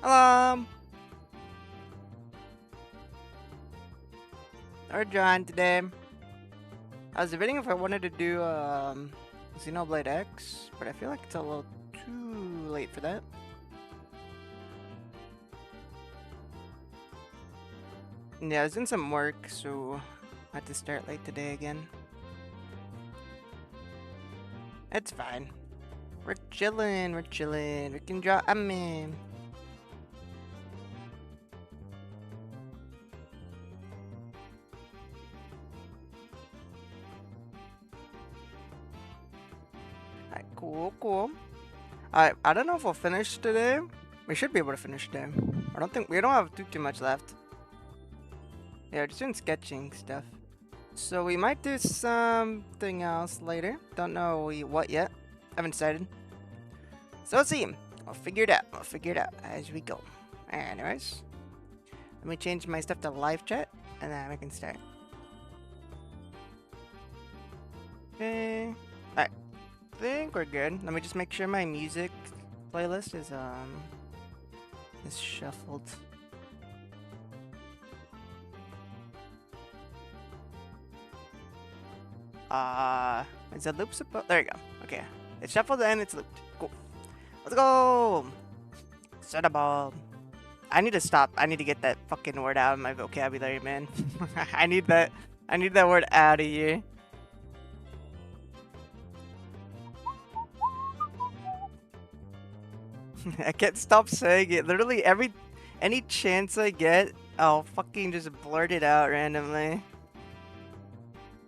Hello. Or John today. I was debating if I wanted to do Xenoblade X, but I feel like it's a little too late for that. Yeah, I was doing some work, so I had to start late today again. It's fine. We're chilling, we're chilling. We can draw Ame. Alright, cool, cool. I don't know if we'll finish today. We should be able to finish today. I don't think we don't have too much left. Yeah, we're just doing sketching stuff. So we might do something else later. Don't know what yet. Haven't decided. So let's see. I'll figure it out. I'll figure it out as we go. Anyways, let me change my stuff to live chat, and then we can start. Okay. Alright. I think we're good. Let me just make sure my music playlist is shuffled. Is the loop supposed? There you go. Okay, it's shuffled and it's looped. Cool. Let's go. Set a ball. I need to stop. I need to get that fucking word out of my vocabulary, man. I need that. I need that word out of here. I can't stop saying it. Literally any chance I get, I'll fucking just blurt it out randomly.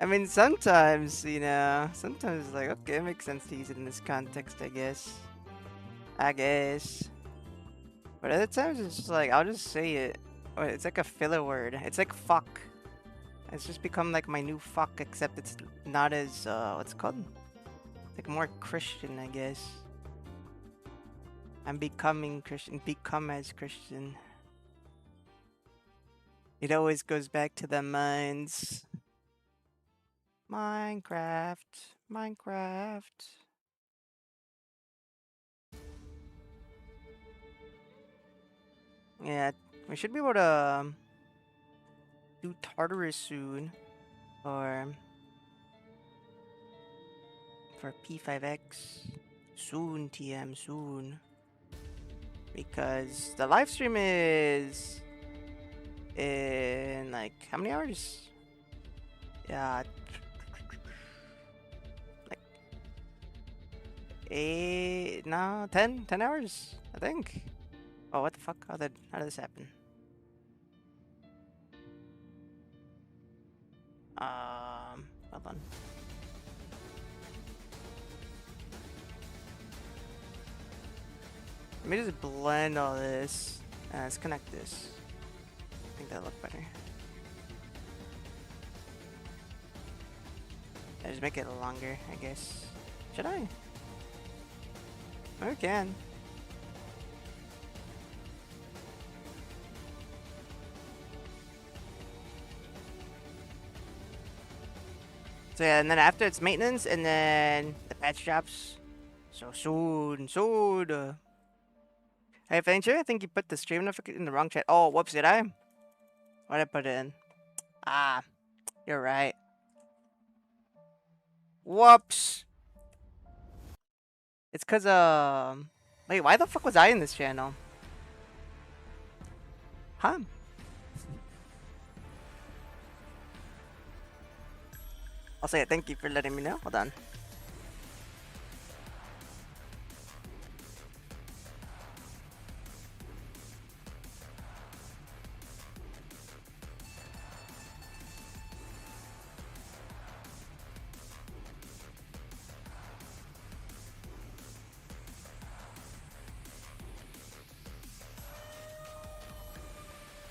I mean, sometimes, you know, sometimes it's like, okay, it makes sense to use it in this context, I guess. But other times it's just like, I'll just say it. Or it's like a filler word. It's like fuck. It's just become like my new fuck, except it's not as, what's it called? Like more Christian, I guess. I'm becoming Christian, become as Christian. It always goes back to the mines. Minecraft. Yeah, we should be able to do Tartarus soon, or for P5X soon. TM soon, because the live stream is in like how many hours? Yeah, like 10 hours, I think. Oh, what the fuck? How did this happen? Hold on. Let me just blend all this. Let's connect this. I think that'll look better. I just make it longer, I guess. Should I? I can. So yeah, and then after it's maintenance, and then the patch drops. So soon. Hey, Fancher, I think you put the stream notification in the wrong chat. Oh, whoops, did I? Why did I put it in? Ah, you're right. Whoops. It's cause wait, why the fuck was I in this channel? Huh? I'll say it. Thank you for letting me know. Hold on.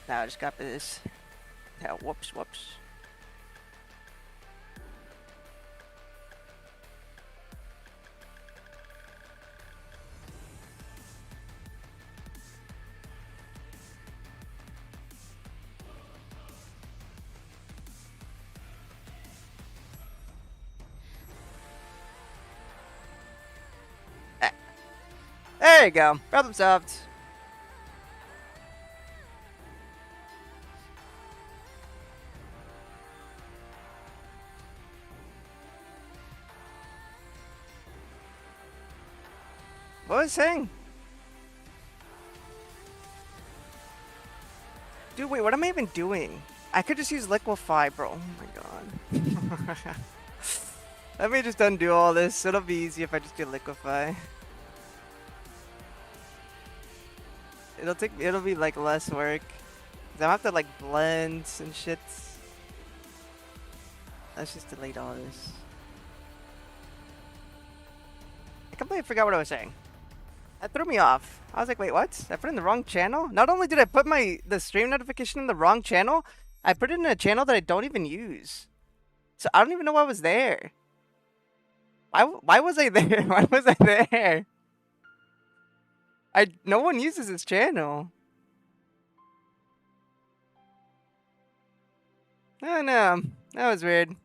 Now I just got this. Yeah, whoops. There you go. Problem solved. What was I saying? Dude, wait, what am I even doing? I could just use liquefy, bro. Oh my god. Let me just undo all this. It'll be easy if I just do liquefy. It'll be like less work. 'Cause I'm gonna have to like blend and shit. Let's just delete all this. I completely forgot what I was saying. That threw me off. I was like, wait, what? I put it in the wrong channel? Not only did I put the stream notification in the wrong channel, I put it in a channel that I don't even use. So I don't even know why I was there. Why was I there? Why was I there? No one uses this channel. I don't know. That was weird.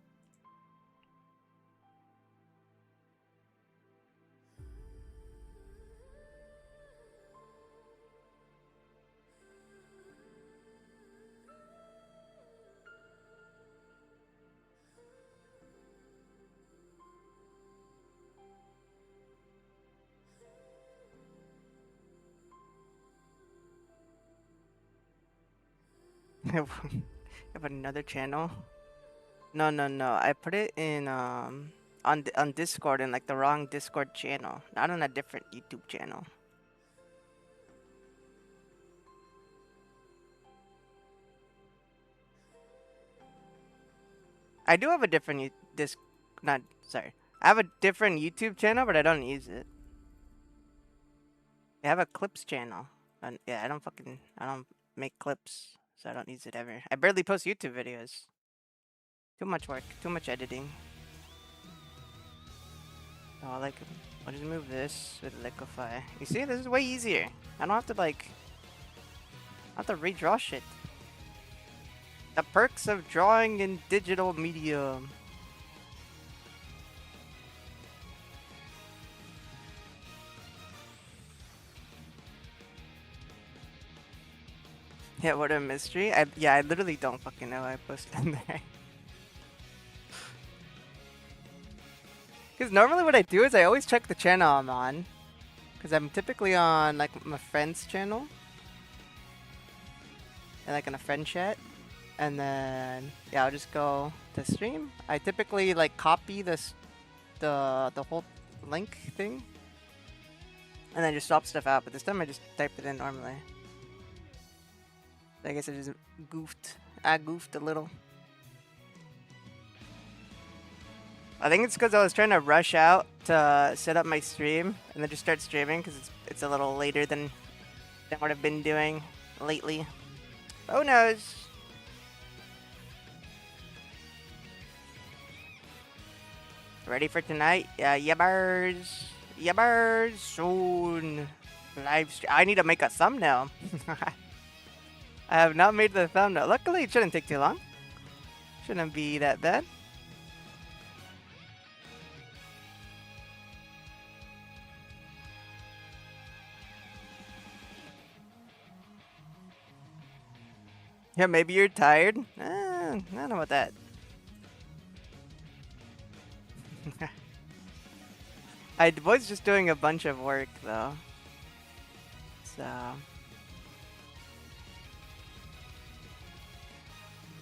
I put another channel. No. I put it in on Discord in like the wrong Discord channel, not on a different YouTube channel. I do have a different I have a different YouTube channel, but I don't use it. I have a clips channel. And yeah, I don't make clips, so I don't use it ever. I barely post YouTube videos. Too much work, too much editing. Oh, like, I'll just move this with liquefy. You see, this is way easier. I don't have to like, I don't have to redraw shit. The perks of drawing in digital medium. Yeah, what a mystery. I literally don't fucking know. I posted in there. Because normally what I do is I always check the channel I'm on. Because I'm typically on like my friend's channel. And like in a friend chat. And then, yeah, I'll just go to stream. I typically like copy the whole link thing. And then just swap stuff out. But this time I just typed it in normally. I guess I just goofed. I goofed a little. I think it's because I was trying to rush out to set up my stream and then just start streaming because it's a little later than what I've been doing lately. Who knows? Ready for tonight? Yeah, yabbers. Yabbers soon. Live stream. I need to make a thumbnail. I have not made the thumbnail. Luckily, it shouldn't take too long. Shouldn't be that bad. Yeah, maybe you're tired. I don't know about that. I was just doing a bunch of work though. So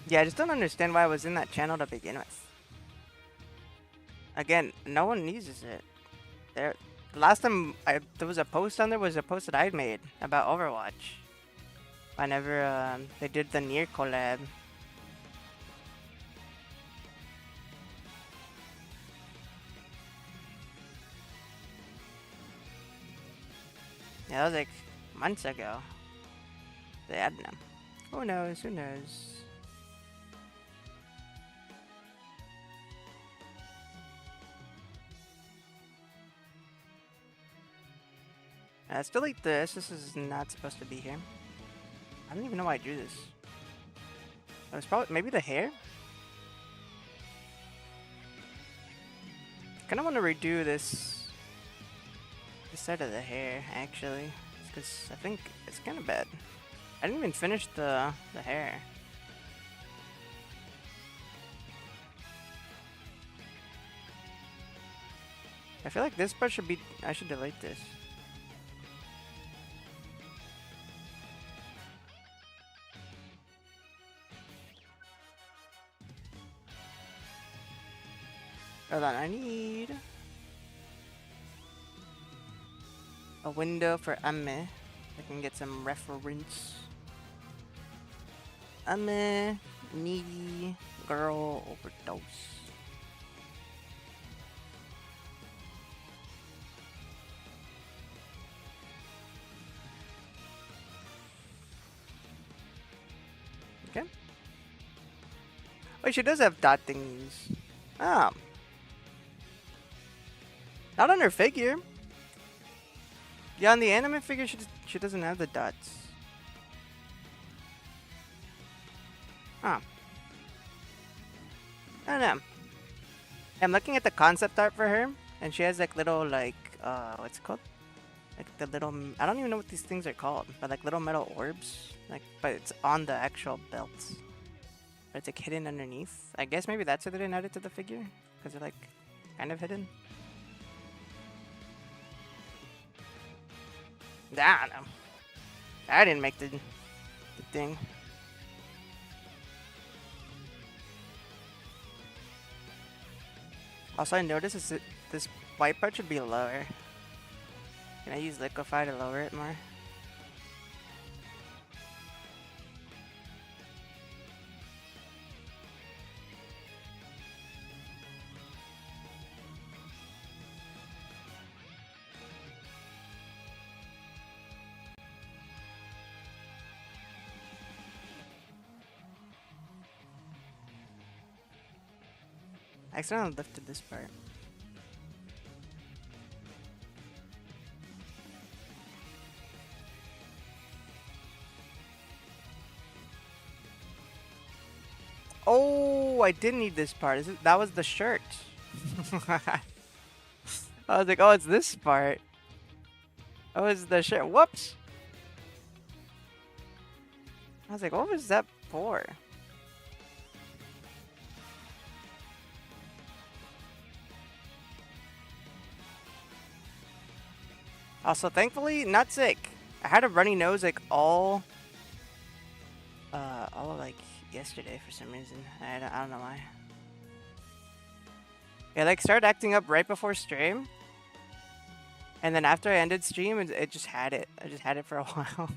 yeah, I just don't understand why I was in that channel to begin with. Again, no one uses it. Last time there was a post on there was a post that I made about Overwatch. Whenever they did the Nier collab. Yeah, that was like months ago. I don't know. Who knows? Who knows? Let's delete this. This is not supposed to be here. I don't even know why I drew this. It was probably maybe the hair. I kind of want to redo this side of the hair actually, because I think it's kind of bad. I didn't even finish the hair. I feel like this part should be. I should delete this. Hold on, I need a window for Ame. I can get some reference. Ame, needy girl overdose. Okay. Wait, she does have dot thingies. Ah. Not on her figure. Yeah, on the anime figure, she doesn't have the dots. Huh. I don't know. I'm looking at the concept art for her, and she has like little like what's it called? Like the little I don't even know what these things are called, but like little metal orbs. Like, but it's on the actual belt. But it's like hidden underneath. I guess maybe that's why they didn't add it to the figure, because they're like kind of hidden. I don't know. I didn't make the thing. Also, I noticed is that this white part should be lower. Can I use liquefy to lower it more? I accidentally lifted this part. Oh, I did need this part. That was the shirt. I was like, oh, it's this part. Oh, it's the shirt. Whoops. I was like, what was that for? Also, thankfully, not sick. I had a runny nose like all like yesterday for some reason. I don't know why. It like started acting up right before stream, and then after I ended stream, it just had it. I just had it for a while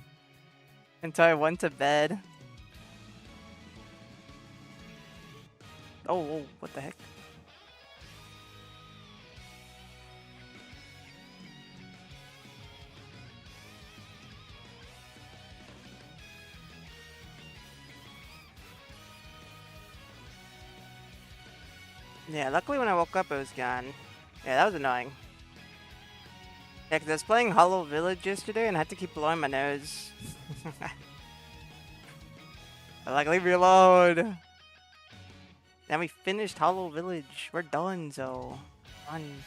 until I went to bed. Oh, whoa, what the heck? Yeah, luckily when I woke up, it was gone. Yeah, that was annoying. Yeah, because I was playing Hollow Village yesterday and I had to keep blowing my nose. I'm like, leave me alone. Then we finished Hollow Village. We're done, so. Done.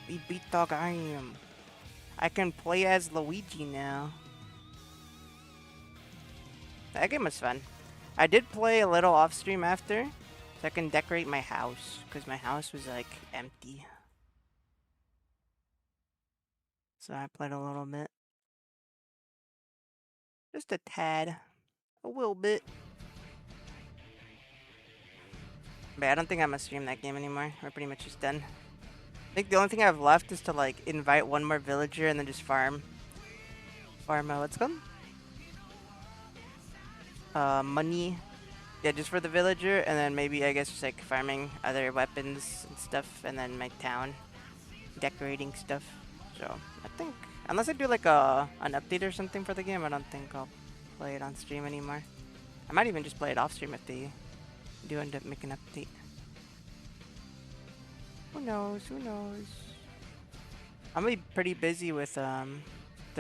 We beat the game. I can play as Luigi now. That game was fun. I did play a little off stream after, so I can decorate my house, because my house was like empty. So I played a little bit. Just a tad. A little bit. But I don't think I'm gonna stream that game anymore. We're pretty much just done. I think the only thing I have left is to like invite one more villager and then just farm. What's it called? Money. Yeah, just for the villager, and then maybe I guess just like farming other weapons and stuff, and then my town. Decorating stuff. So I think unless I do like an update or something for the game, I don't think I'll play it on stream anymore. I might even just play it off stream if they do end up making an update. Who knows? Who knows? I'm gonna be pretty busy with the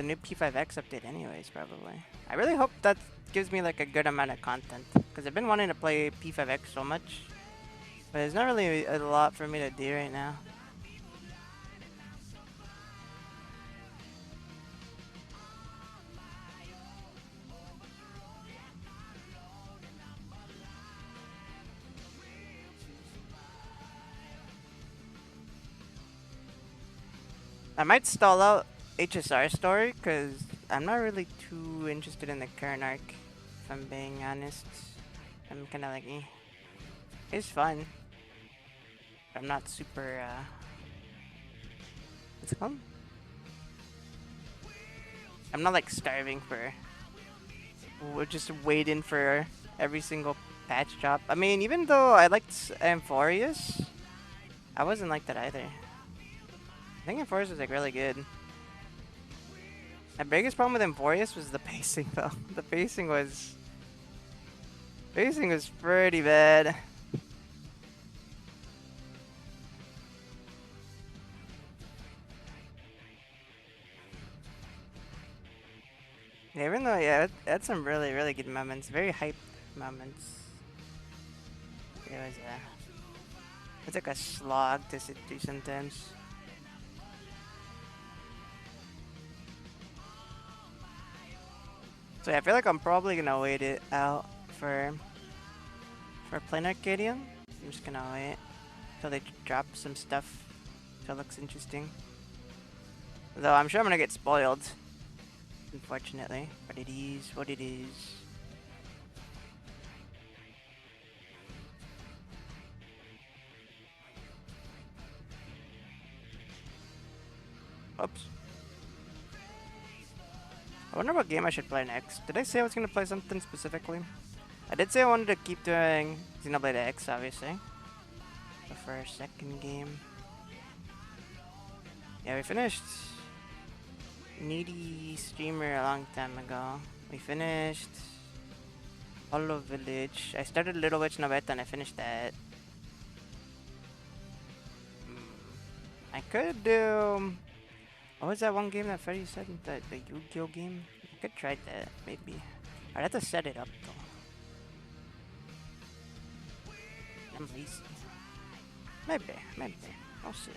new P5X update anyways, probably. I really hope that gives me like a good amount of content, because I've been wanting to play P5X so much, but there's not really a lot for me to do right now. I might stall out HSR story, because I'm not really too interested in the current arc, if I'm being honest. I'm kind of like, eh. It's fun. I'm not super, what's it called? I'm not like starving for, we're just waiting for every single patch drop. I mean, even though I liked Amphorius, I wasn't like that either. I think Amphorius was like really good. My biggest problem with Amphorius was the pacing though. The pacing was pretty bad. Yeah, even though, yeah, it had some really, really good moments. Very hype moments. It was, it's like a slog to sit through sometimes. So yeah, I feel like I'm probably gonna wait it out for Plain Arcadian. I'm just gonna wait till they drop some stuff that looks interesting. Though I'm sure I'm gonna get spoiled, unfortunately. But it is what it is. Oops. I wonder what game I should play next. Did I say I was gonna play something specifically? I did say I wanted to keep doing Xenoblade X, obviously. But for a second game. Yeah, we finished Needy Streamer a long time ago. We finished Hollow Village. I started Little Witch Novetta and I finished that. I could do... What was that one game that Freddy said? The Yu-Gi-Oh game? I could try that, maybe. I'd have to set it up, though. I'm lazy. Maybe. I'll see.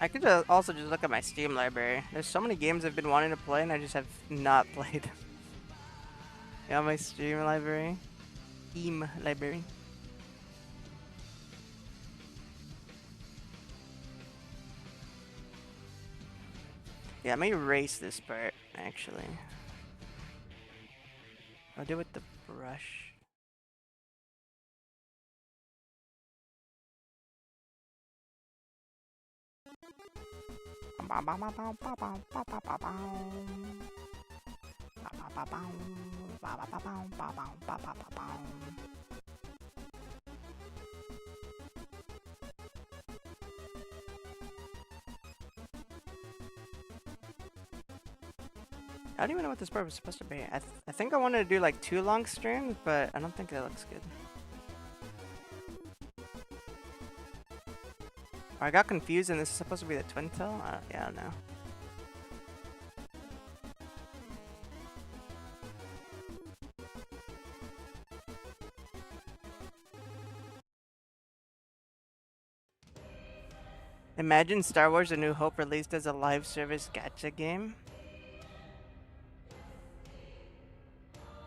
I could also just look at my Steam library. There's so many games I've been wanting to play and I just have not played. Yeah, my Steam library. Steam library. Yeah, I may erase this part, actually. I'll do it with the brush. I don't even know what this part was supposed to be. I think I wanted to do like 2 long streams, but I don't think that looks good. I got confused and this is supposed to be the twin tail? Yeah, I don't know. Imagine Star Wars A New Hope released as a live service gacha game.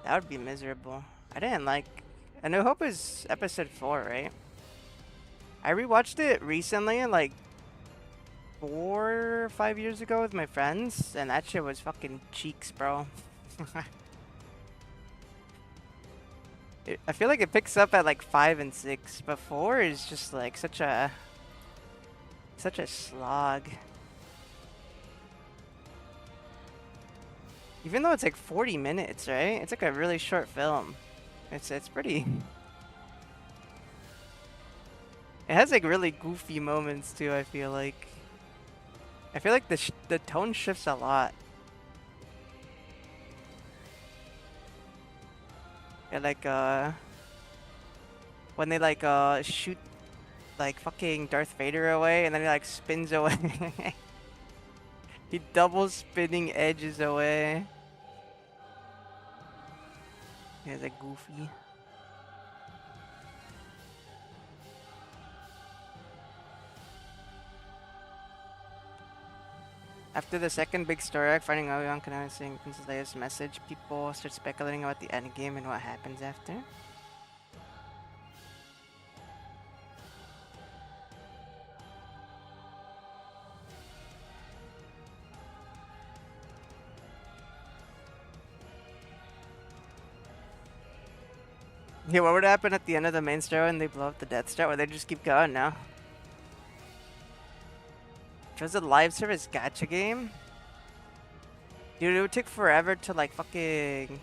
That would be miserable. I didn't like... A New Hope is episode 4, right? I rewatched it recently, like 4 or 5 years ago with my friends, and that shit was fucking cheeks, bro. I feel like it picks up at like 5 and 6, but 4 is just like such a slog. Even though it's like 40 minutes, right? It's like a really short film. It's pretty... It has like really goofy moments too, I feel like. I feel like the tone shifts a lot. Yeah, like when they like shoot like fucking Darth Vader away and then he like spins away. He double spinning edges away. Yeah, it's like goofy. After the second big story arc, finding Obi-Wan Kenobi saying Princess Leia's message, people start speculating about the endgame and what happens after. Yeah, what would happen at the end of the main story when they blow up the Death Star? Or they just keep going now? If it was a live service gacha game, dude, it would take forever to like fucking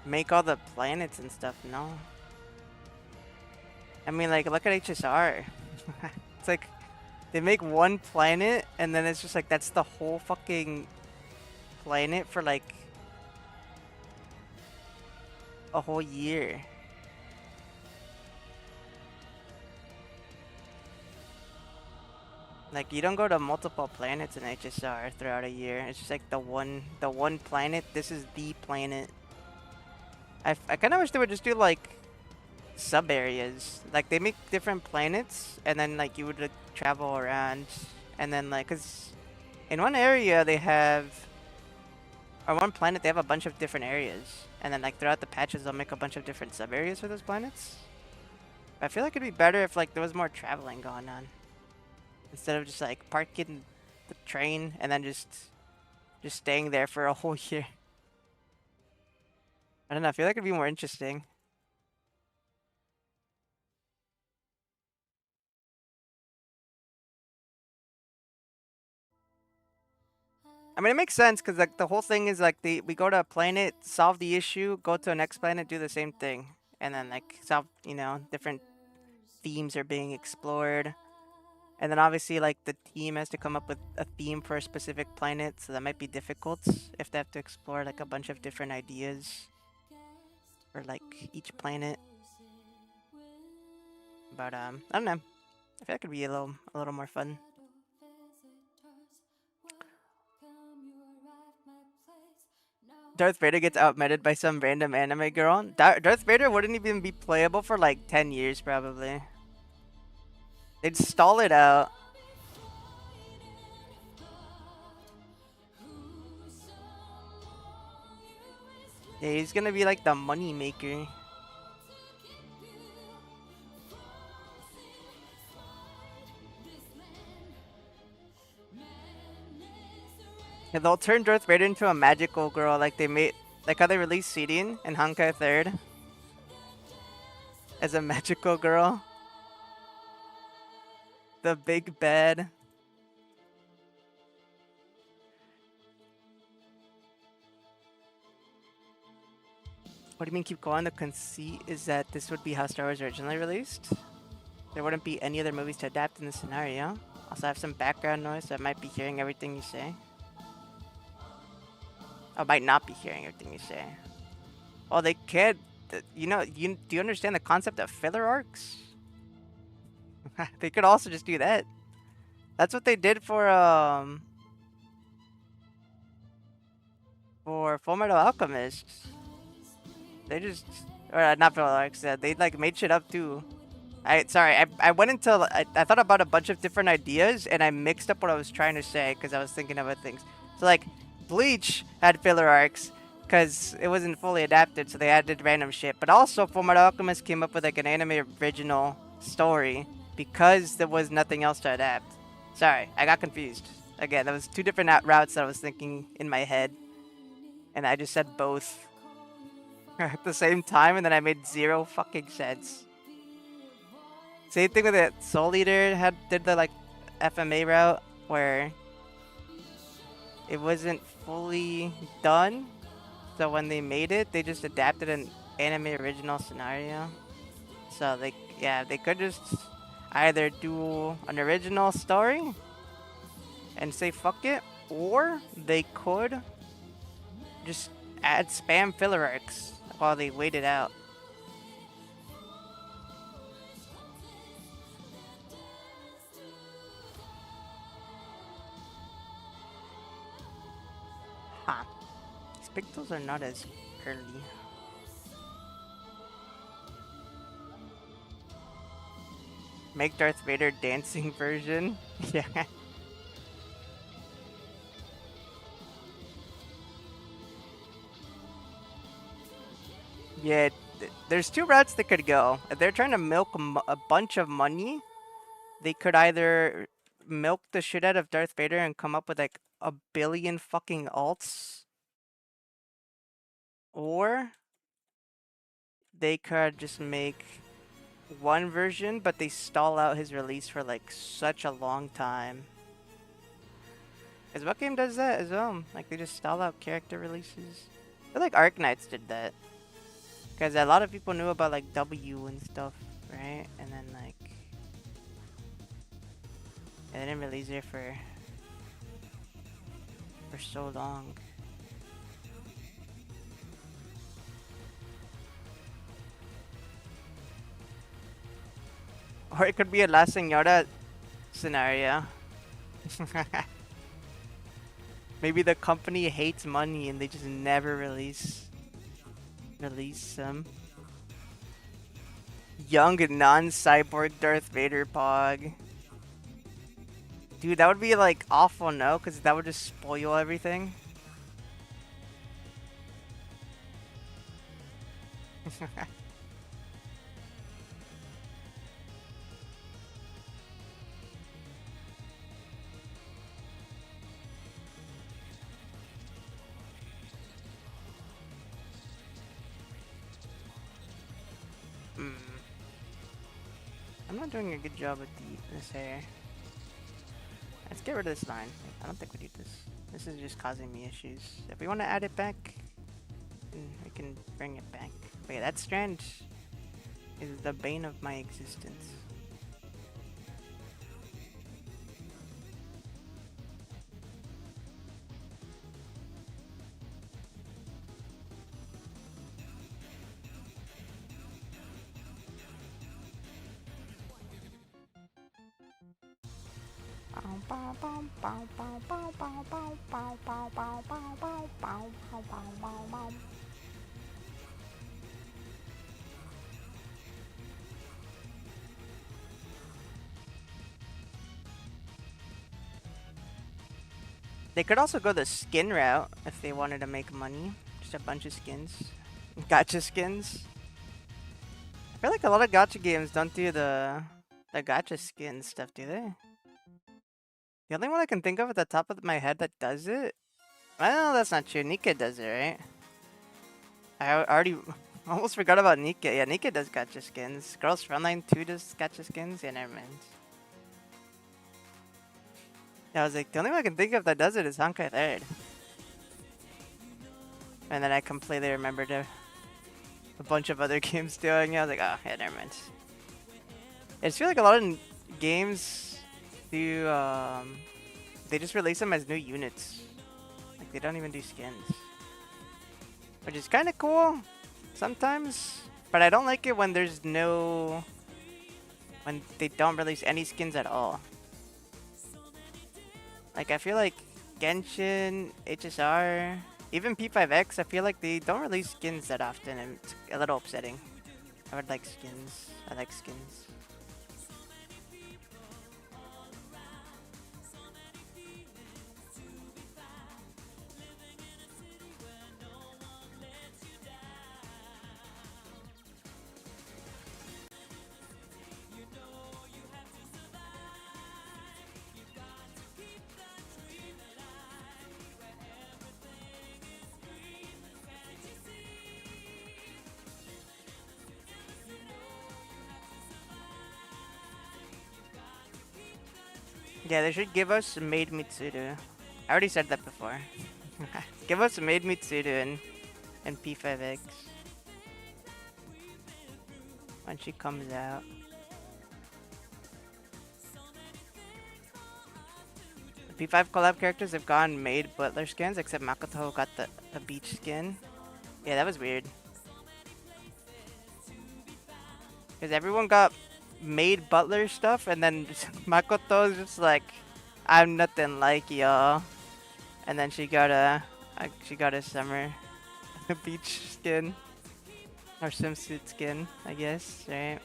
make all the planets and stuff. No, I mean like look at HSR. It's like they make one planet and then it's just like that's the whole fucking planet for like a whole year. Like you don't go to multiple planets in HSR throughout a year. It's just like the one planet. This is the planet. I kind of wish they would just do like sub areas. Like they make different planets, and then like you would travel around, and then like cause in one area they have, or one planet they have a bunch of different areas, and then like throughout the patches they'll make a bunch of different sub areas for those planets. I feel like it'd be better if like there was more traveling going on. Instead of just like parking the train and then just staying there for a whole year. I don't know, I feel like it'd be more interesting. I mean, it makes sense because like the whole thing is like we go to a planet, solve the issue, go to a next planet, do the same thing, and then like solve, you know, different themes are being explored. And then obviously like the team has to come up with a theme for a specific planet, so that might be difficult if they have to explore like a bunch of different ideas for like each planet. But I don't know. I feel like it'd be a little more fun. Darth Vader gets outmatted by some random anime girl. Darth Vader wouldn't even be playable for like 10 years probably. They'd stall it out. Yeah, he's gonna be like the money maker. Yeah, they'll turn Darth Vader into a magical girl like they made, like how they released Sidian and Honkai 3rd as a magical girl. The big bad. What do you mean keep going? The conceit is that this would be how Star Wars originally released. There wouldn't be any other movies to adapt in this scenario. Also, I have some background noise, so I might be hearing everything you say. I might not be hearing everything you say. Oh, they could. You know, do you understand the concept of filler arcs? They could also just do that. That's what they did for Fullmetal Alchemist. They just, or not filler arcs. They like made shit up too. I went into I thought about a bunch of different ideas and I mixed up what I was trying to say because I was thinking of other things. So like Bleach had filler arcs because it wasn't fully adapted, so they added random shit. But also Fullmetal Alchemist came up with like an anime original story because there was nothing else to adapt. Sorry, I got confused. Again, there was two different routes that I was thinking in my head, and I just said both at the same time, and then I made zero fucking sense. Same thing with it. Soul Eater did the like FMA route where it wasn't fully done, so when they made it, they just adapted an anime original scenario. So they could just either do an original story and say fuck it, or they could just add spam filler arcs while they wait it out. Huh. These pixels are not as curly. Make Darth Vader dancing version? Yeah. Yeah, there's two routes they could go. If they're trying to milk a bunch of money, they could either milk the shit out of Darth Vader and come up with like a billion fucking alts, or they could just make one version, but they stall out his release for like such a long time. Cause what game does that as well? Like they just stall out character releases. I feel like Arknights did that. Cause a lot of people knew about like W and stuff, right? And then like they didn't release it for so long. Or it could be a Last Yoda scenario. Maybe the company hates money and they just never release them. Young non-cyborg Darth Vader Pog. Dude, that would be like awful, no? Because that would just spoil everything. I'm not doing a good job with this hair. Let's get rid of this line. I don't think we need this. This is just causing me issues. If we want to add it back, we can bring it back. Wait, that strand is the bane of my existence. They could also go the skin route if they wanted to make money. Just a bunch of skins. Gacha skins. I feel like a lot of gacha games don't do the gacha skin stuff, do they? The only one I can think of at the top of my head that does it? Well, that's not true. Nika does it, right? I already almost forgot about Nika. Yeah, Nika does gacha skins. Girls Frontline 2 does gacha skins. Yeah, never mind. Yeah, I was like, the only one I can think of that does it is Honkai 3rd. And then I completely remembered a bunch of other games doing it. I was like, oh, yeah, never mind. I just feel like a lot of games do, they just release them as new units. Like, they don't even do skins. Which is kind of cool sometimes. But I don't like it when there's no... when they don't release any skins at all. Like, I feel like Genshin, HSR, even P5X, I feel like they don't release skins that often, and it's a little upsetting. I would like skins. I like skins. Yeah, they should give us Maid Mitsuru. I already said that before. Give us Maid Mitsuru in P5X. When she comes out. The P5 collab characters have gone Maid Butler skins, except Makoto got the beach skin. Yeah, that was weird. Because everyone got Maid Butler stuff, and then Makoto's just like, I'm nothing like y'all. And then she got a summer beach skin. Or swimsuit skin, I guess, right?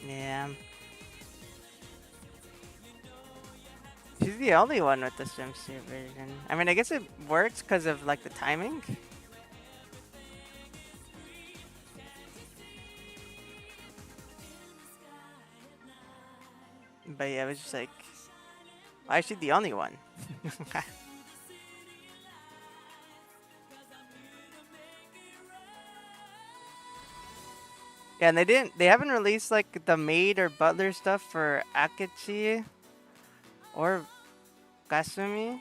Yeah. She's the only one with the swimsuit version. I mean, I guess it works because of like the timing. But yeah, it was just like, why is she the only one? Yeah, and they haven't released like the maid or butler stuff for Akechi or Kasumi.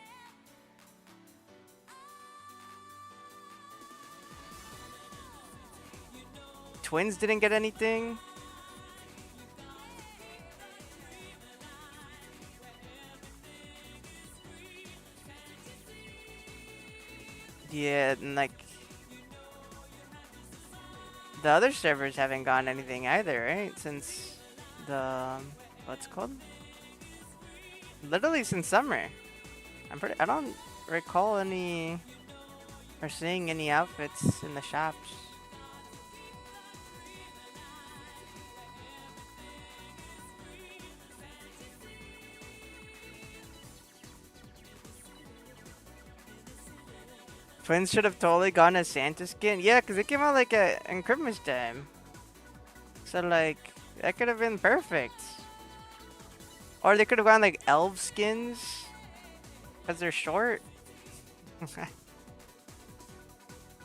Twins didn't get anything. Yeah, and like the other servers haven't gotten anything either, right? Since the what's it called? Literally since summer. I don't recall any or seeing any outfits in the shops. Twins should have totally gone a Santa skin. Yeah, because it came out like in Christmas time. So like that could have been perfect. Or they could have gone like elf skins because they're short.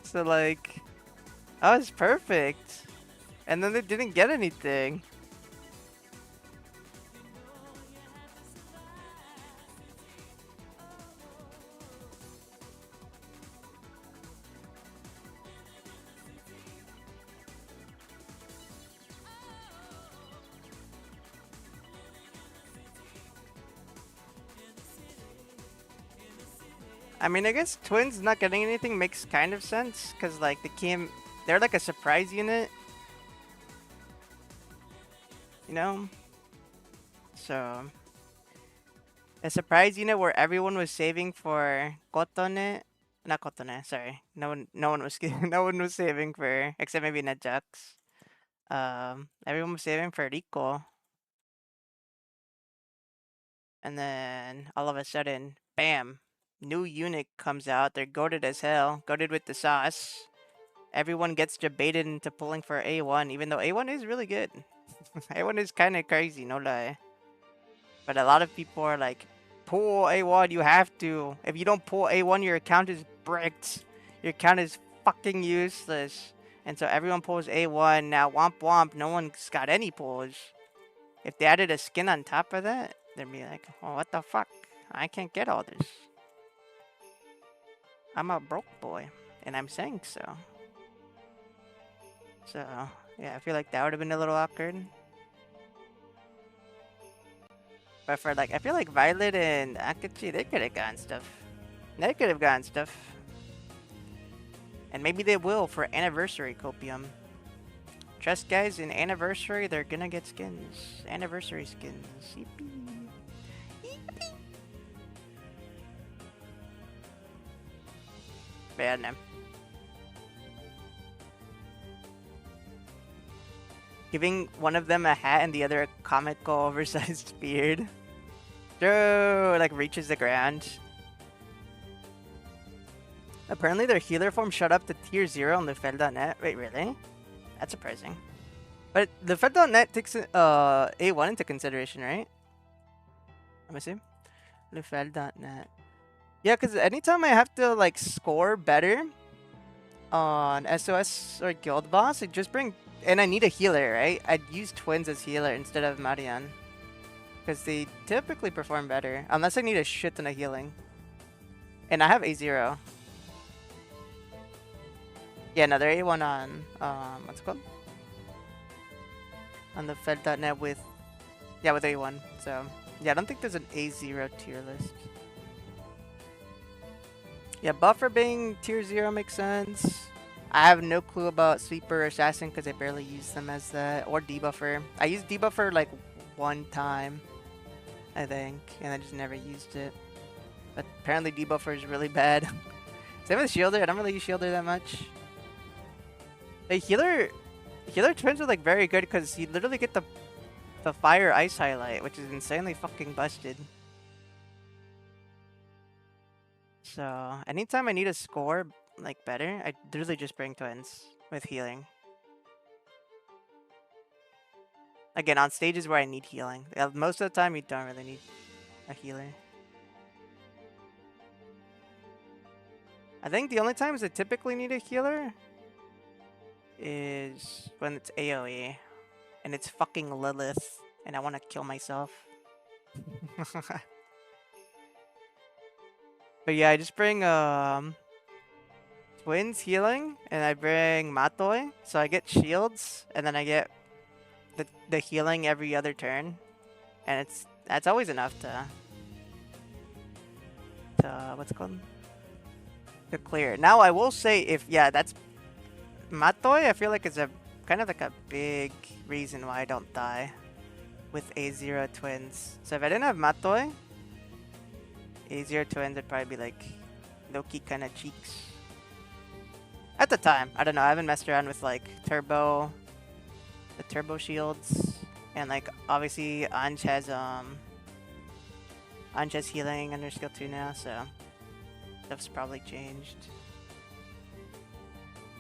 So like that was perfect. And then they didn't get anything. I mean, I guess Twins not getting anything makes kind of sense because like they're like a surprise unit, you know. So a surprise unit where everyone was saving for Kotone, not Kotone, sorry. No one was no one was saving for except maybe Netjax. Everyone was saving for Rico, and then all of a sudden, bam, new unit comes out. They're goated as hell, goated with the sauce. Everyone gets debated into pulling for A1, even though A1 is really good. A1 is kind of crazy, no lie. But a lot of people are like, pull A1, you have to. If you don't pull A1, your account is bricked. Your account is fucking useless. And so everyone pulls A1. Now, womp womp, no one's got any pulls. If they added a skin on top of that, they'd be like, oh, what the fuck? I can't get all this. I'm a broke boy, and I'm saying so. So, yeah, I feel like that would have been a little awkward. But for like, I feel like Violet and Akachi, they could have gotten stuff. They could have gotten stuff. And maybe they will for Anniversary Copium. Trust guys, in Anniversary, they're gonna get skins. Anniversary skins. Yippee. Yippee. Bad name. Giving one of them a hat and the other a comical oversized beard. True, like reaches the ground. Apparently their healer form shot up to tier 0 on Lufel.net. Wait, really? That's surprising. But Lufel.net takes A1 into consideration, right? Let me see. Lufel.net. Yeah, because anytime I have to like score better on SOS or Guild Boss, I just bring... And I need a healer, right? I'd use Twins as healer instead of Marian. Because they typically perform better. Unless I need a shit ton of healing. And I have A0. Yeah, another A1 on... what's it called? On the Fed.net with... Yeah, with A1. So, yeah, I don't think there's an A0 tier list. Yeah, Buffer being tier 0 makes sense. I have no clue about Sweeper or Assassin because I barely use them as that. Or Debuffer. I used Debuffer like one time, I think, and I just never used it. But apparently Debuffer is really bad. Same with Shielder. I don't really use Shielder that much. The Healer Twins are like very good because you literally get the Fire Ice highlight, which is insanely fucking busted. So anytime I need a score like better, I literally just bring Twins with healing. Again, on stages where I need healing. Most of the time, you don't really need a healer. I think the only times I typically need a healer is when it's AoE and it's fucking Lilith and I want to kill myself. But yeah, I just bring Twins healing and I bring Matoi, so I get shields and then I get the healing every other turn, and that's always enough to what's it called, to clear. Now I will say, if that's Matoi, I feel like it's a kind of like a big reason why I don't die with A0 Twins. So if I didn't have Matoi, A0 Twins would probably be like low-key kind of cheeks. At the time, I don't know, I haven't messed around with like the turbo shields, and like obviously Anj has healing under skill 2 now, so stuff's probably changed.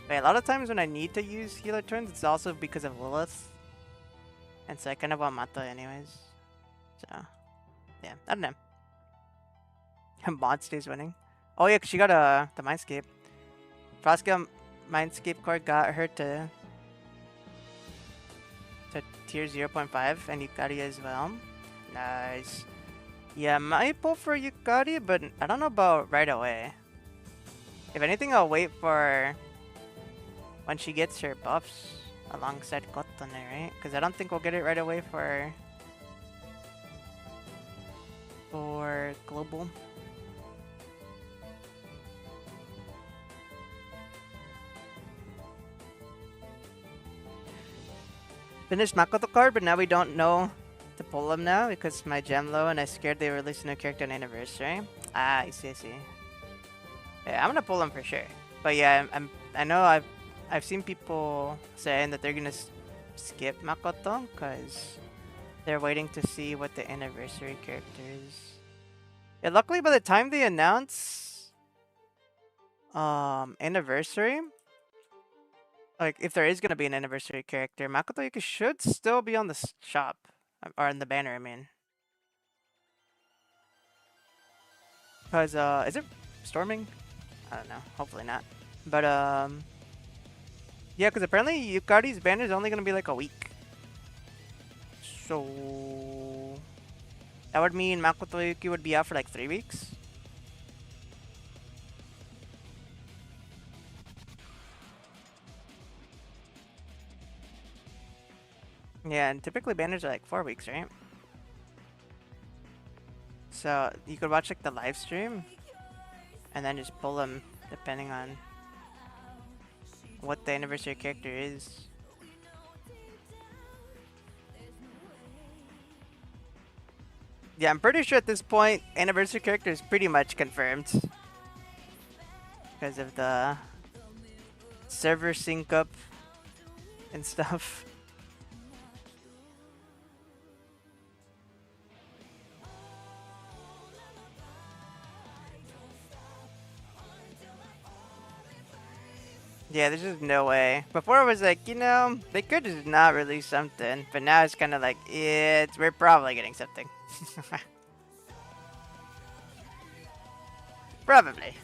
But a lot of times when I need to use healer turns, it's also because of Lilith. And so I kind of want Mata anyways. So, yeah, I don't know. Mod stays winning. Oh yeah, 'cause she got the Mindscape. Frosca Mindscape core got her to tier 0.5, and Yukari as well. Nice. Yeah, might pull for Yukari, but I don't know about right away. If anything, I'll wait for when she gets her buffs alongside Kotone, right? Because I don't think we'll get it right away for global. Finished Makoto card, but now we don't know to pull them now because my gem low and I scared they released a new character on anniversary. Ah, I see. Yeah, I'm gonna pull them for sure. But yeah, I know I've seen people saying that they're gonna skip Makoto because they're waiting to see what the anniversary character is. Yeah, luckily by the time they announce anniversary, like if there is gonna be an anniversary character, Makoto Yuki should still be on the shop or in the banner. I mean, because is it storming? I don't know. Hopefully not. But yeah, because apparently Yukari's banner is only gonna be like a week. So that would mean Makoto Yuki would be out for like 3 weeks. Yeah, and typically banners are like 4 weeks, right? So you could watch like the live stream and then just pull them depending on what the anniversary character is. Yeah, I'm pretty sure at this point anniversary character is pretty much confirmed because of the server sync up and stuff. Yeah, there's just no way. Before I was like, you know, they could just not release something, but now it's kind of like, we're probably getting something. Probably.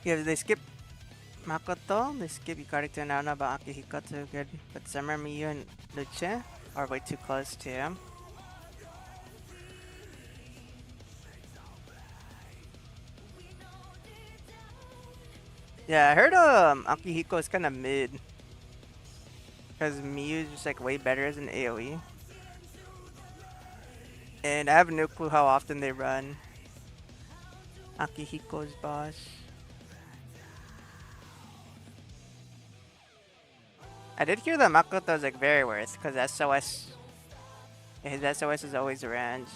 Yeah, they skip Makoto, they skip Yukari to Naona, but Akihiko too good. But Summer, Miyu, and Luce are way too close to him. Yeah, I heard Akihiko is kind of mid. Because Miyu is just like way better as an AoE. And I have no clue how often they run Akihiko's boss. I did hear that Makoto is like very worth because SOS. His SOS is always around.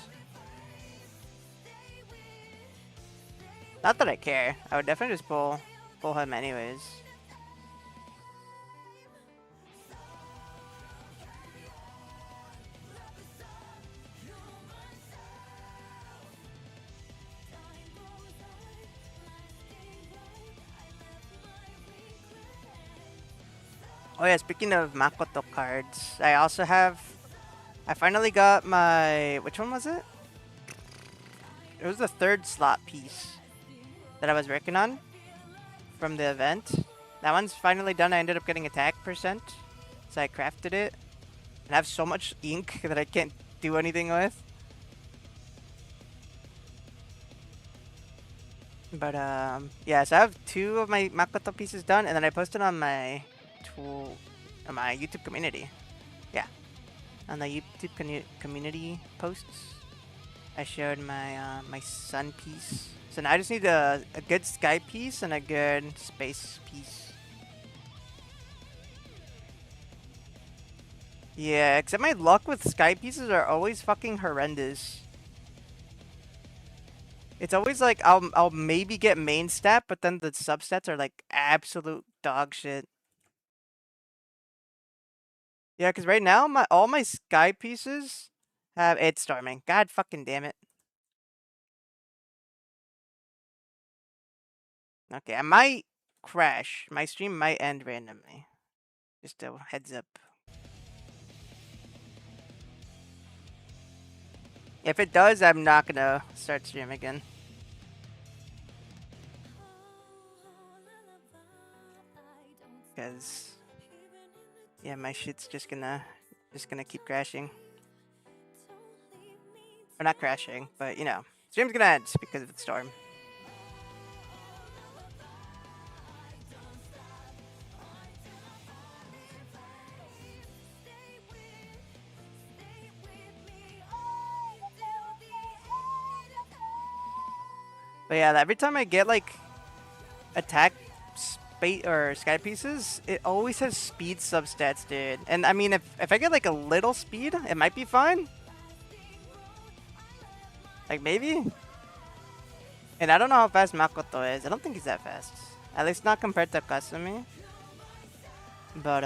Not that I care. I would definitely just pull him anyways. Oh yeah, speaking of Makoto cards, I also have. I finally got my. Which one was it? It was the third slot piece that I was working on from the event. That one's finally done. I ended up getting attack percent, so I crafted it. And I have so much ink that I can't do anything with. But yeah. So I have 2 of my Makoto pieces done, and then I posted on my my YouTube community. Yeah, on the YouTube community posts, I showed my sun piece. So now I just need a good sky piece and a good space piece. Yeah, except my luck with sky pieces are always fucking horrendous. It's always like I'll maybe get main stat, but then the substats are like absolute dog shit. Yeah, because right now all my sky pieces have it's storming. God fucking damn it. Okay, I might crash. My stream might end randomly. Just a heads up. If it does, I'm not gonna start stream again. Because yeah, my shit's just gonna keep crashing. Or not crashing, but you know, stream's gonna end because of the storm. But yeah, every time I get like attack space or sky pieces, it always has speed substats, dude. And I mean, if I get like a little speed, it might be fine. Like maybe. And I don't know how fast Makoto is. I don't think he's that fast. At least not compared to Kasumi. But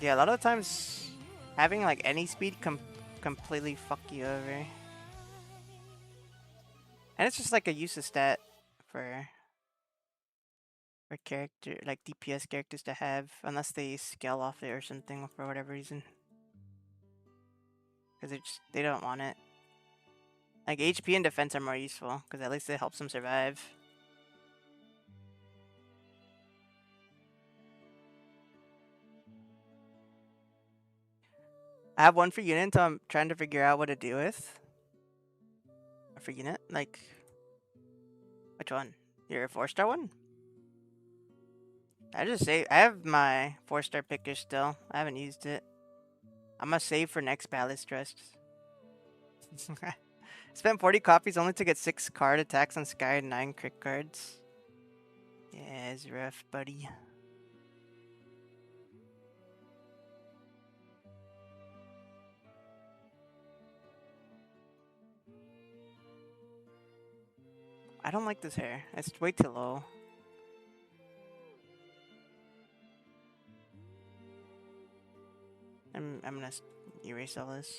yeah, a lot of times having like any speed completely fuck you over. And it's just like a useless stat for character like DPS characters to have unless they scale off it or something for whatever reason. Because they don't want it. Like HP and defense are more useful because at least it helps them survive. I have one for unit, so I'm trying to figure out what to do with. For unit, like which one? Your 4-star one? I just say I have my 4-star picker still. I haven't used it. I'm gonna save for next Palace Trust. Spent 40 copies only to get 6 card attacks on Sky and 9 crit cards. Yeah, it's rough, buddy. I don't like this hair. It's way too low. I'm gonna erase all this.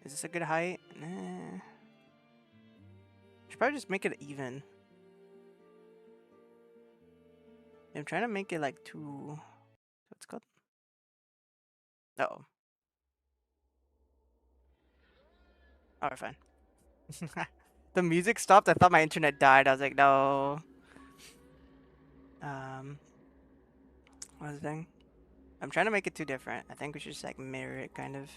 Is this a good height? Nah. Should probably just make it even. I'm trying to make it like too. What's it called? Oh. Oh, we're fine. The music stopped. I thought my internet died. I was like, no. What was the thing? I'm trying to make it too different. I think we should just like mirror it, kind of.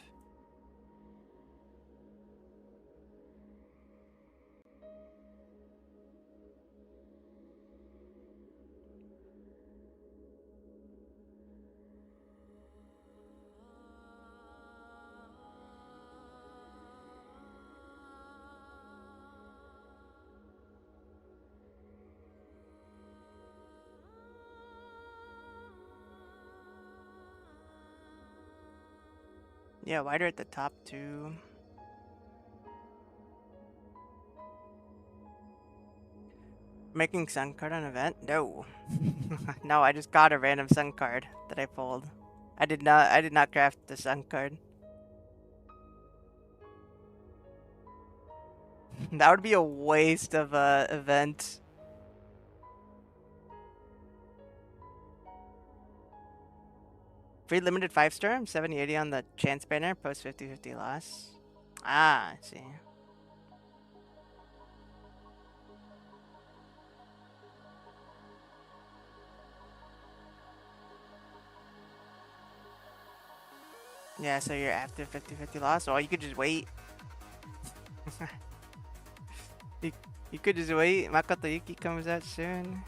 Yeah, wider at the top too. Making sun card on event? No. No, I just got a random sun card that I pulled. I did not craft the sun card. That would be a waste of a event. Free limited 5-star, 70/80 on the chance banner, post 50/50 loss. Ah, I see. Yeah, so you're after 50/50 loss, or you could just wait. you, you could just wait. Makoto Yuki comes out soon.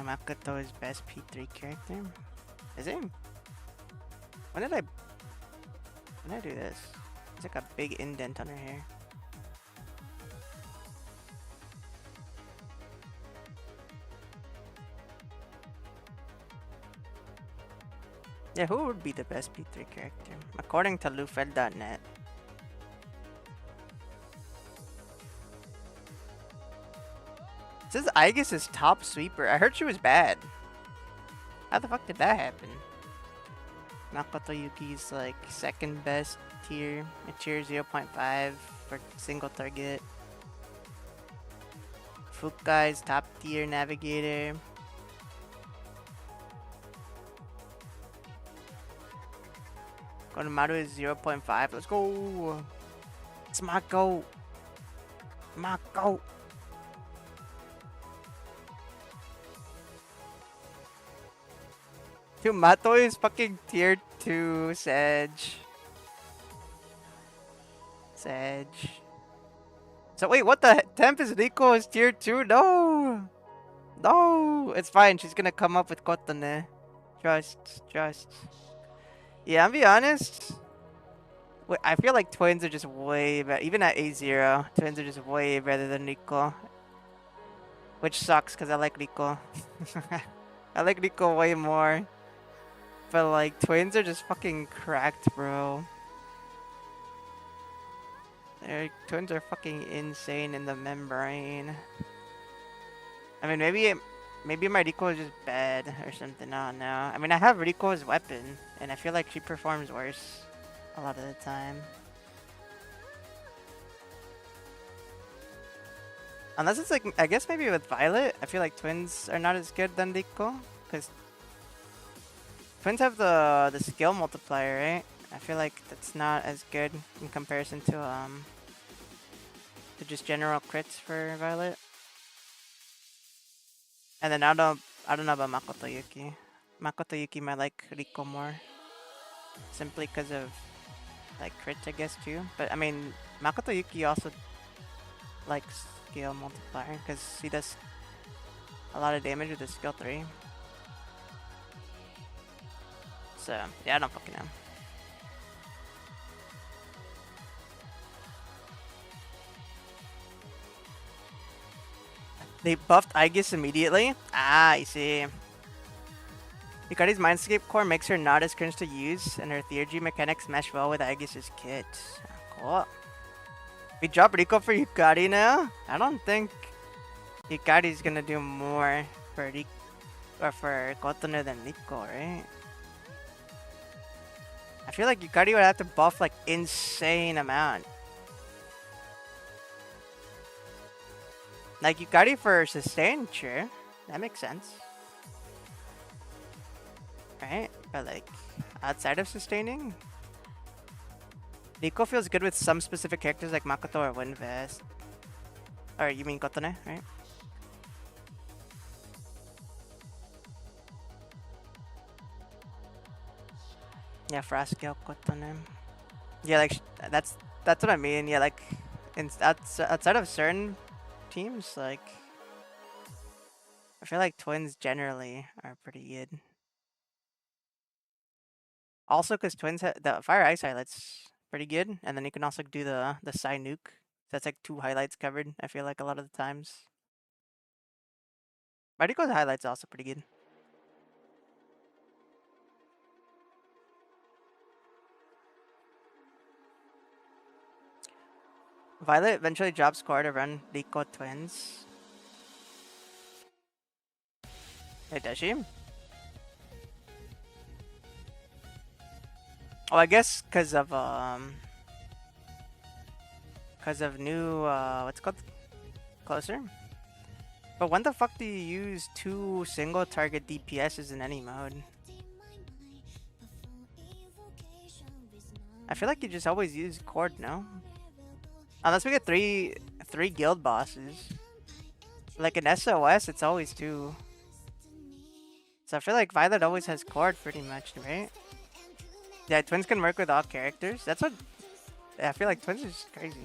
Makoto is best P3 character. Is it? When did I do this? It's like a big indent on her hair. Yeah, who would be the best P3 character? According to lufed.net. It says Aegis is top sweeper. I heard she was bad. How the fuck did that happen? Makoto Yuki's like second best tier. A tier 0.5 for single target. Fukai's top tier navigator. Konomaru is 0.5. Let's go! It's my goat! My goat! Dude, Mato is fucking tier 2 Sedge. Sedge. So wait, what the Tempest Rico is tier 2? No! No! It's fine, she's gonna come up with Kotone. Trust. Yeah, I'll be honest. I feel like twins are just way better. Even at A0, twins are just way better than Rico. Which sucks, because I like Rico. I like Rico way more. But like, twins are just fucking cracked, bro. Twins are fucking insane in the membrane. I mean, maybe my Rico is just bad or something. I don't know. I mean, I have Rico's weapon, and I feel like she performs worse a lot of the time. Unless it's like, I guess maybe with Violet, I feel like twins are not as good than Rico, because twins have the skill multiplier, right? I feel like that's not as good in comparison to just general crits for Violet. And then I don't know about Makoto Yuki. Makoto Yuki might like Rico more, simply because of like crits, I guess too. But I mean, Makoto Yuki also likes skill multiplier because he does a lot of damage with his skill 3. So yeah, I don't fucking know. They buffed Aegis immediately? Ah, I see. Yukari's Mindscape core makes her not as cringe to use, and her Theurgy mechanics mesh well with Aegis' kit. Cool. We drop Rico for Yukari now? I don't think Yukari's gonna do more for Rico or for Kotone than Rico, right? I feel like Yukari would have to buff like insane amount. Like Yukari for sustain, sure. That makes sense. Right? But like outside of sustaining? Rico feels good with some specific characters like Makoto or Windvest. Or you mean Kotone, right? Yeah, Frascal Kotone. Yeah, like that's what I mean. Yeah, like outside of certain teams, like I feel like twins generally are pretty good. Also, because twins have the fire ice highlights pretty good, and then you can also do the Psy nuke. That's like 2 highlights covered. I feel like a lot of the times. Rico's highlights also pretty good. Violet eventually drops score to run Rico twins. Wait, does she? Oh, I guess because of new what's it called, closer. But when the fuck do you use 2 single target DPSs in any mode? I feel like you just always use Cord, no? Unless we get three guild bosses. Like in SOS, it's always 2. So I feel like Violet always has Cord pretty much, right? Yeah, twins can work with all characters. That's what I feel like. Twins is crazy.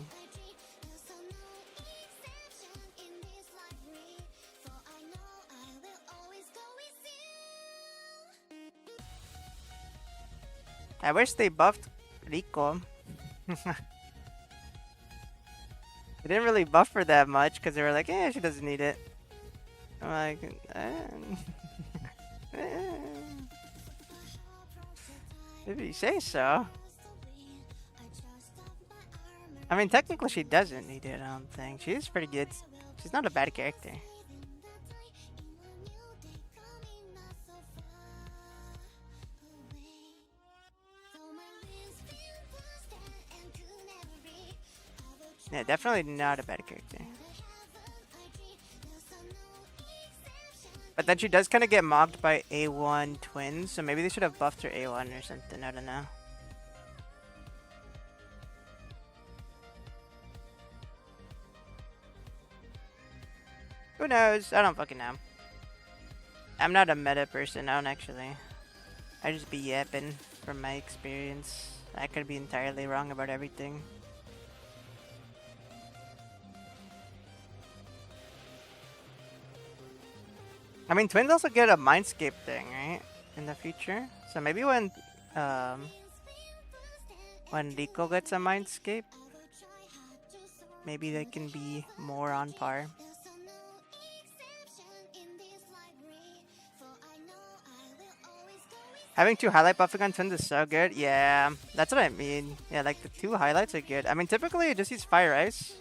I wish they buffed Rico. They didn't really buff her that much because they were like, eh, she doesn't need it. I'm like, if you say so. I mean, technically she doesn't need it, I don't think. She is pretty good. She's not a bad character. Yeah, definitely not a bad character. But then she does kind of get mobbed by A1 twins, so maybe they should have buffed her A1 or something, I don't know. Who knows? I don't fucking know. I'm not a meta person, I don't actually. I just be yapping from my experience. I could be entirely wrong about everything. I mean, twins also get a Mindscape thing, right? In the future. So maybe when Rico gets a Mindscape, maybe they can be more on par. Having 2 highlight buffing on twins is so good. Yeah, that's what I mean. Yeah, like the 2 highlights are good. I mean, typically I just use Fire Ice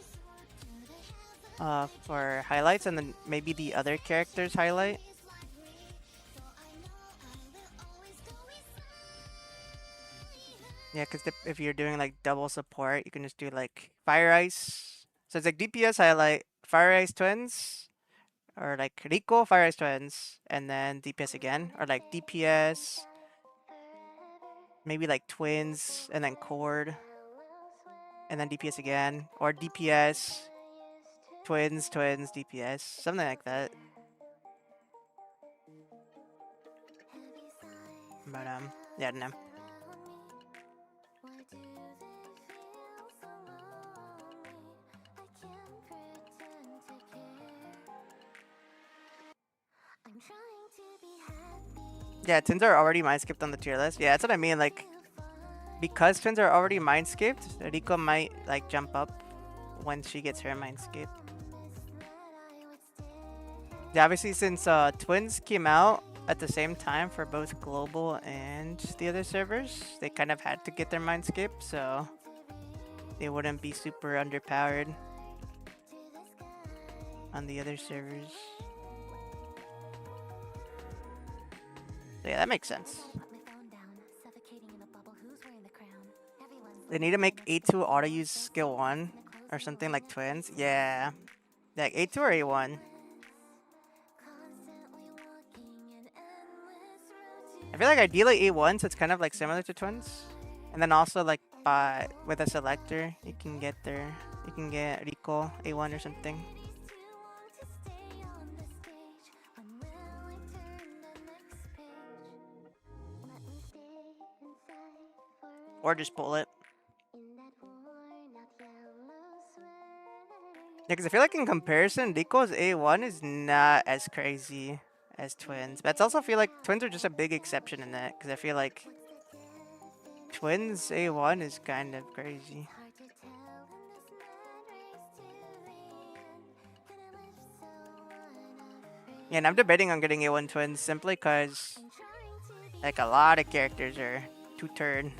for highlights, and then maybe the other character's highlight. Yeah, because if you're doing like double support, you can just do like Fire Ice. So it's like DPS highlight, Fire Ice twins, or like Rico, Fire Ice twins, and then DPS again, or like DPS, maybe like twins, and then Cord, and then DPS again, or DPS, twins, DPS, something like that. But yeah, I don't know. Yeah, twins are already mind skipped on the tier list. Yeah, that's what I mean. Like, because twins are already mind skipped, Rico might like jump up when she gets her mind skipped. Yeah, obviously since twins came out at the same time for both global and the other servers, they kind of had to get their mind skipped, so they wouldn't be super underpowered on the other servers. So yeah, that makes sense. They need to make A2 auto use skill 1 or something like twins. Yeah. Like A2 or A1. I feel like ideally A1, so it's kind of like similar to twins. And then also like with a selector, you can get Rico A1 or something. Or just pull it. Yeah, because I feel like in comparison, Rico's A1 is not as crazy as twins. But I also feel like twins are just a big exception in that. Because I feel like twins A1 is kind of crazy. Yeah, and I'm debating on getting A1 twins simply because like a lot of characters are 2-turn.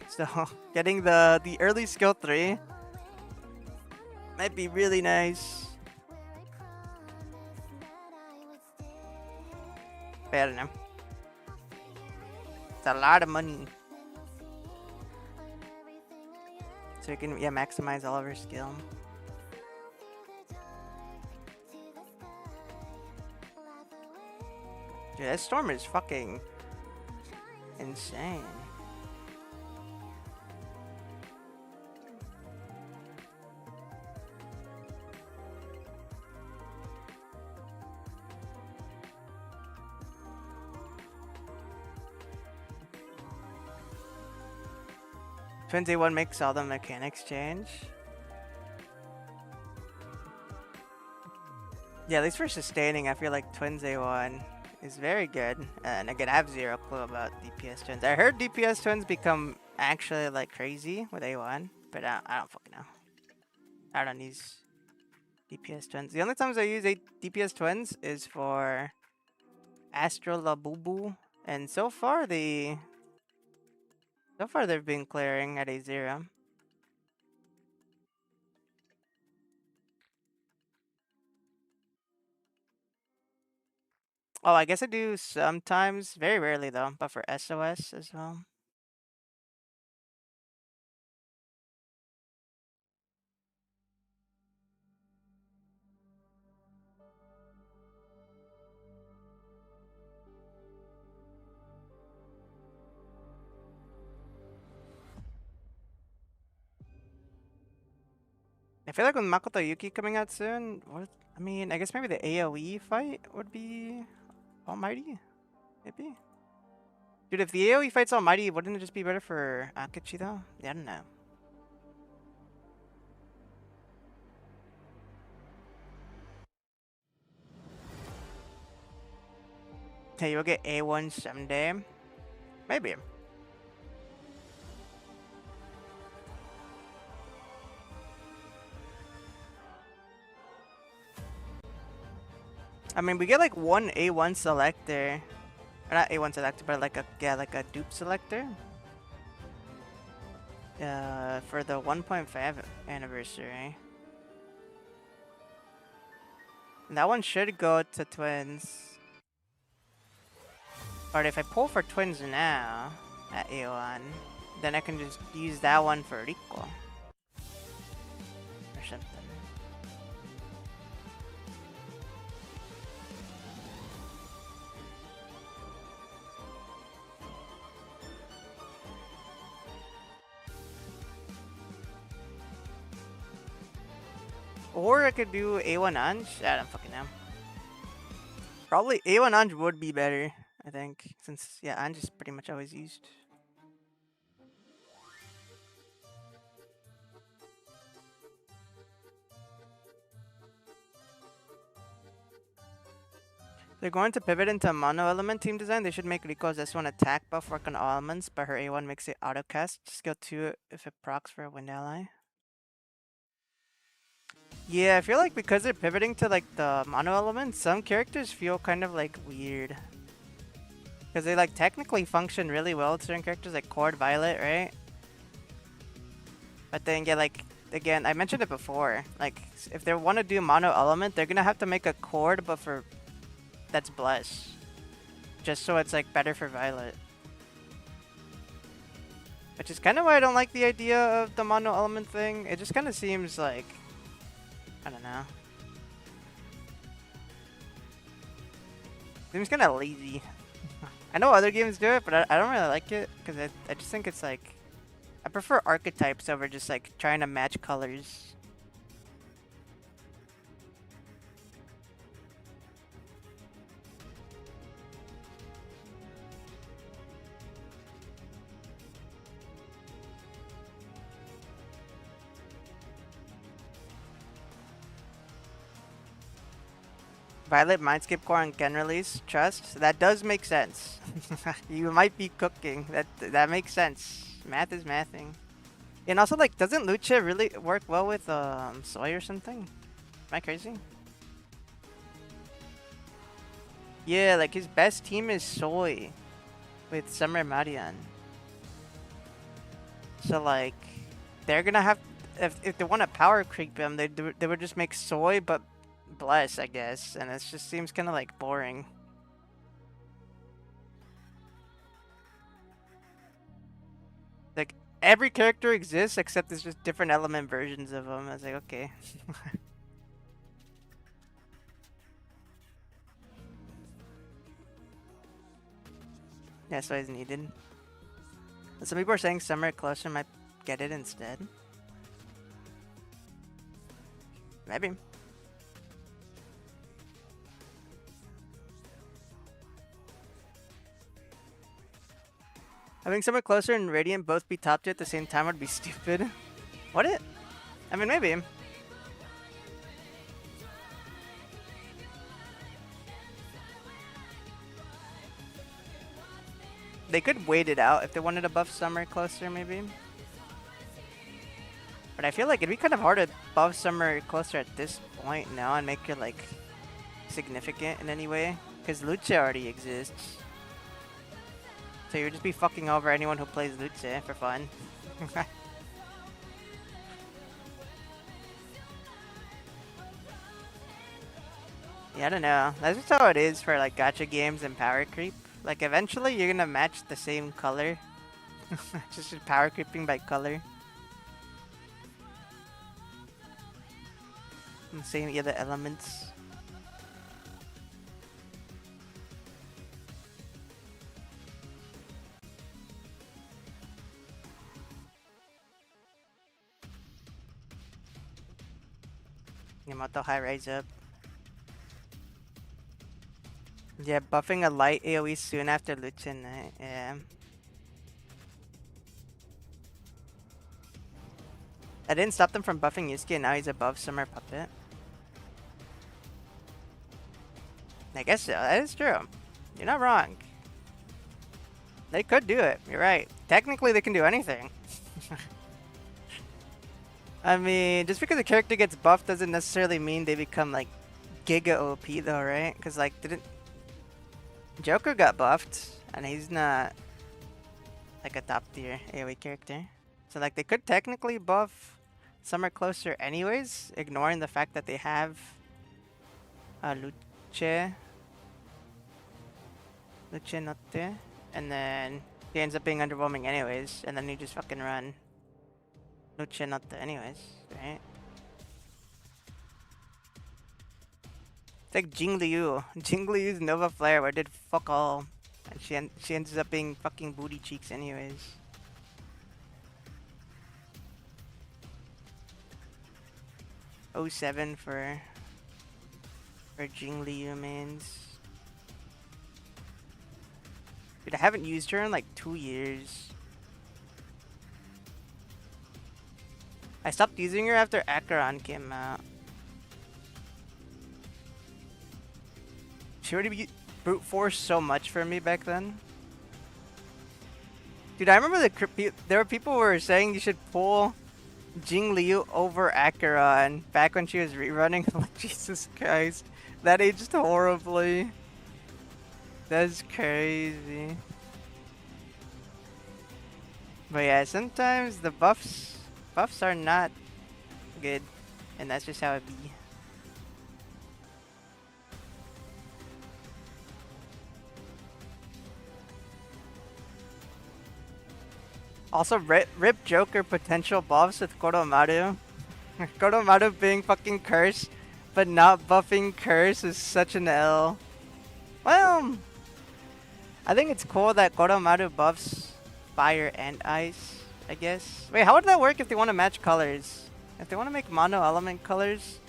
So getting the early skill 3 might be really nice. But I don't know. It's a lot of money. So we can maximize all of our skill. Dude, that storm is fucking insane. Twins A1 makes all the mechanics change. Yeah, at least for sustaining, I feel like Twins A1 is very good. And again, I have zero clue about DPS twins. I heard DPS twins become actually like crazy with A1, but I don't fucking know. I don't use DPS twins. The only times I use DPS twins is for Astro Labubu, and so far they've been clearing at A0. Oh, I guess I do sometimes, very rarely though, but for SOS as well. I feel like with Makoto Yuki coming out soon, I mean, I guess maybe the AoE fight would be Almighty? Maybe? Dude, if the AoE fight's Almighty, wouldn't it just be better for Akechi though? Yeah, I don't know. Hey, you'll get A1 someday? Maybe. I mean, we get like one A1 selector. Or not A1 selector, but like a dupe selector. For the 1.5 anniversary. And that one should go to twins. But if I pull for twins now at A1, then I can just use that one for Rico. Or something. Or I could do A1 Anj. I don't fucking know. Probably A1 Anj would be better, I think. Since, yeah, Anj is pretty much always used. They're going to pivot into mono element team design. They should make Rico's S1 attack buff work on all elements, but her A1 makes it auto cast. Skill 2 if it procs for a wind ally. Yeah, I feel like because they're pivoting to like the mono element, some characters feel kind of like weird. Because they like technically function really well with certain characters like Cord Violet, right? But then yeah, like again, I mentioned it before. Like if they want to do mono element, they're gonna have to make a Cord, but for that's Bless. Just so it's like better for Violet. Which is kind of why I don't like the idea of the mono element thing. It just kind of seems like, I don't know. Seems kind of lazy. I know other games do it, but I don't really like it because I just think it's like, I prefer archetypes over just like trying to match colors. Violet Mindscape Core on Gen release. Trust. That does make sense. You might be cooking. That makes sense. Math is mathing. And also, like, doesn't Lucha really work well with Soy or something? Am I crazy? Yeah, like his best team is Soy with Summer Marian. So like, they're gonna have if they want to power creep him, they would just make Soy but Bless, I guess, and it just seems kind of like boring. Like every character exists except there's just different element versions of them. I was like, okay. That's why it's needed. Some people are saying Summer Closer might get it instead. Maybe. Having Summer Closer and Radiant both be top 2 at the same time would be stupid. Would it? I mean, maybe. They could wait it out if they wanted to buff Summer Closer, maybe. But I feel like it'd be kind of hard to buff Summer Closer at this point now and make her, like, significant in any way. Because Lucha already exists. So you would just be fucking over anyone who plays Lucha for fun. Yeah, I don't know. That's just how it is for like gacha games and power creep. Like eventually you're gonna match the same color. Just power creeping by color. And same other elements. Yamato high rise up. Yeah, buffing a light AoE soon after Luchin. Yeah. I didn't stop them from buffing Yusuke and now he's above Summer Puppet. I guess so. That is true. You're not wrong. They could do it. You're right. Technically, they can do anything. I mean, just because a character gets buffed doesn't necessarily mean they become like Giga OP though, right? Because like, didn't Joker got buffed and he's not like a top tier AoE character. So like, they could technically buff Summer Closer anyways, ignoring the fact that they have Luce Notte, and then he ends up being underwhelming anyways, and then you just fucking run Luce Notte anyways, right? It's like Jing Liu. Jing Liu's Nova Flare where did fuck all, and she ends up being fucking booty cheeks anyways. '07 for Jing Liu mains. Dude, I haven't used her in like 2 years. I stopped using her after Acheron came out. She already brute force so much for me back then. Dude, I remember there were people who were saying you should pull Jing Liu over Acheron back when she was rerunning. Like, Jesus Christ. That aged horribly. That's crazy. But yeah, sometimes the buffs are not good, and that's just how it be. Also, rip Joker potential buffs with Koromaru. Koromaru being fucking cursed, but not buffing curse is such an L. Well, I think it's cool that Koromaru buffs fire and ice, I guess. Wait, how would that work if they want to match colors? If they want to make mono element colors,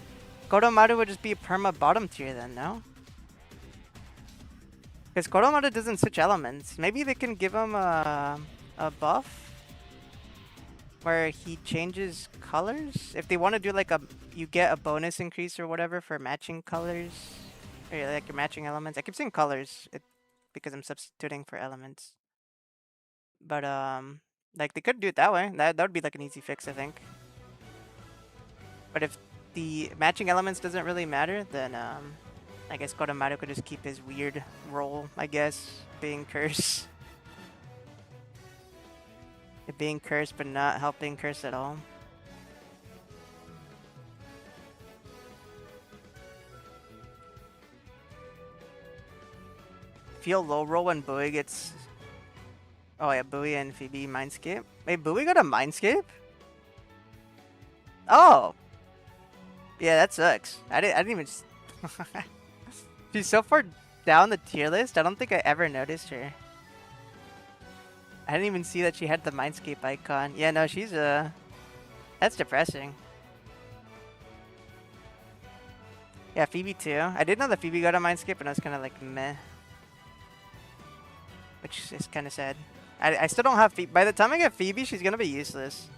Koromaru would just be a perma bottom tier then, no? Because Koromaru doesn't switch elements. Maybe they can give him a buff where he changes colors. If they want to do like you get a bonus increase or whatever for matching colors, or like your matching elements. I keep saying colors because I'm substituting for elements. But like they could do it that way. That would be like an easy fix, I think. But if the matching elements doesn't really matter, then I guess Koromaru could just keep his weird role, I guess, being cursed. Being cursed but not helping curse at all. Feel low roll when Bowie gets... Oh yeah, Bowie and Phoebe Mindscape. Wait, Bowie got a Mindscape? Oh! Yeah, that sucks. I didn't even... She's so far down the tier list, I don't think I ever noticed her. I didn't even see that she had the Mindscape icon. Yeah, no, she's that's depressing. Yeah, Phoebe too. I did know that Phoebe got a Mindscape, and I was kind of like meh, which is kind of sad. I still don't have Phoebe. By the time I get Phoebe, she's gonna be useless.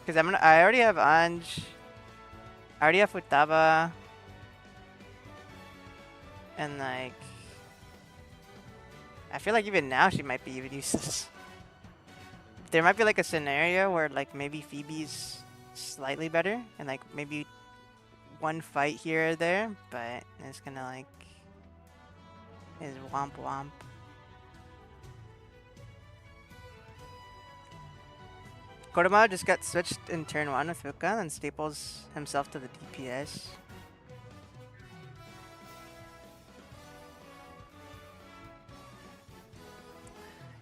Cause I already have Anj. I already have Futaba. And like, I feel like even now she might be even useless. There might be like a scenario where like maybe Phoebe's slightly better and like maybe one fight here or there, but it's gonna like is womp womp. Kodama just got switched in turn 1 with Fuka and staples himself to the DPS.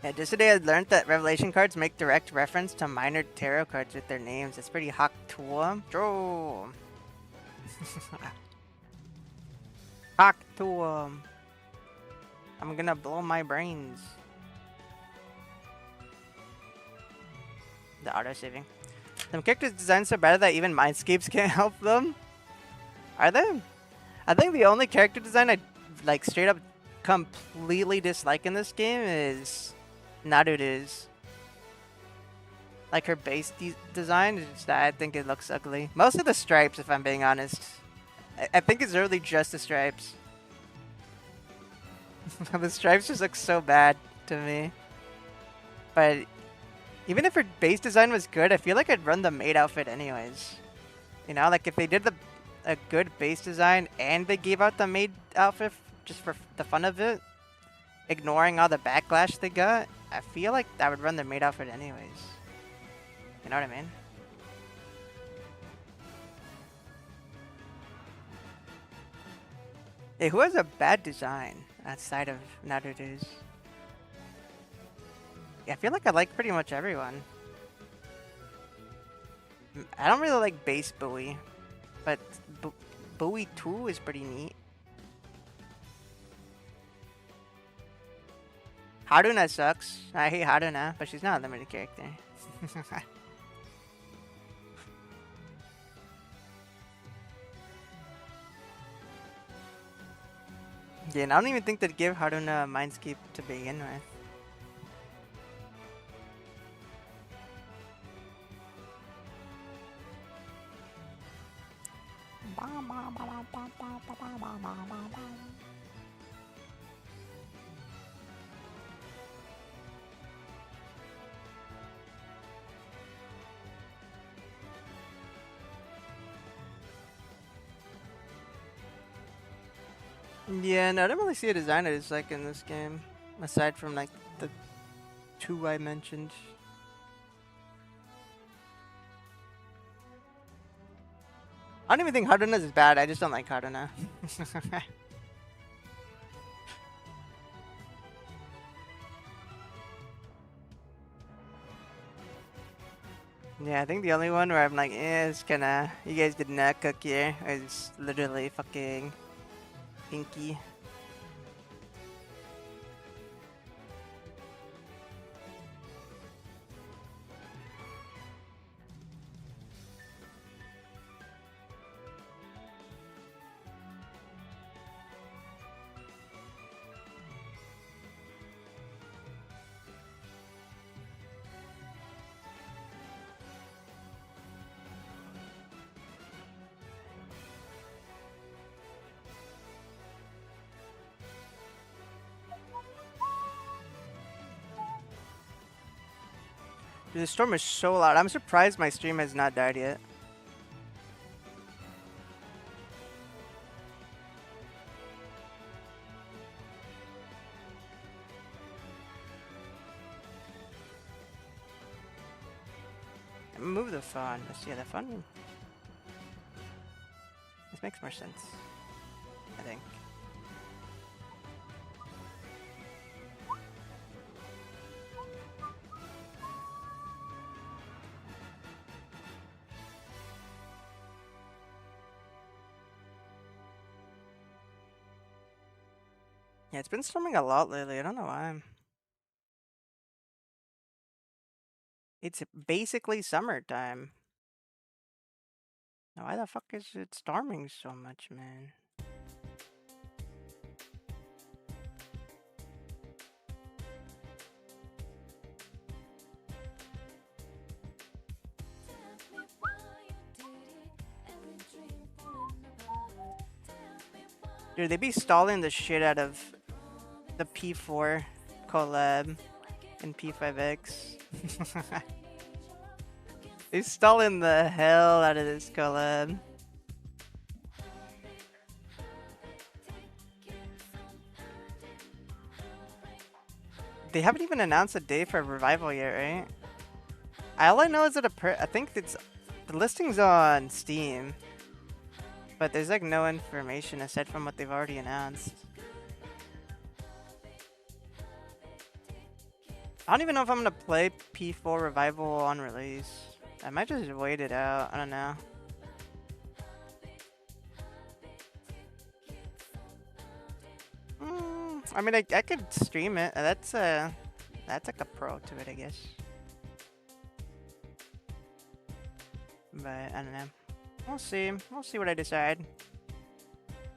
Yeah, just today I learned that Revelation cards make direct reference to minor tarot cards with their names. It's pretty Haktua. Draw. Haktua. I'm gonna blow my brains. The auto saving. Some characters' designs are better that even Mindscapes can't help them. Are they? I think the only character design I like straight up completely dislike in this game is Naruto's. Like her base design is just that I think it looks ugly. Mostly the stripes, if I'm being honest. I think it's really just the stripes. The stripes just look so bad to me. But even if her base design was good, I feel like I'd run the maid outfit anyways. You know, like if they did a good base design and they gave out the maid outfit just for the fun of it, ignoring all the backlash they got, I feel like I would run the maid outfit anyways. You know what I mean? Hey, who has a bad design outside of Naruto's? Yeah, I feel like I like pretty much everyone. I don't really like base Bowie, but Bowie 2 is pretty neat. Haruna sucks. I hate Haruna, but she's not a limited character. Yeah, and I don't even think they'd give Haruna a Mindscape to begin with. Yeah, no, I don't really see a design I dislike in this game, aside from like the 2 I mentioned. I don't even think Haruna is bad, I just don't like Haruna. Yeah, I think the only one where I'm like, it's kinda, you guys did not cook here, is literally fucking Pinky. Dude, the storm is so loud. I'm surprised my stream has not died yet. move the phone. Let's see the phone. This makes more sense, I think. Yeah, it's been storming a lot lately. I don't know why. It's basically summertime. Now, why the fuck is it storming so much, man? Dude, they be stalling the shit out of the P4 collab in P5X. They stalling the hell out of this collab. They haven't even announced a day for revival yet, right? All I know is that I think it's the listing's on Steam, but there's like no information aside from what they've already announced. I don't even know if I'm gonna play P4 Revival on release. I might just wait it out. I don't know. I mean, I could stream it. That's like a pro to it, I guess. But I don't know. We'll see. We'll see what I decide.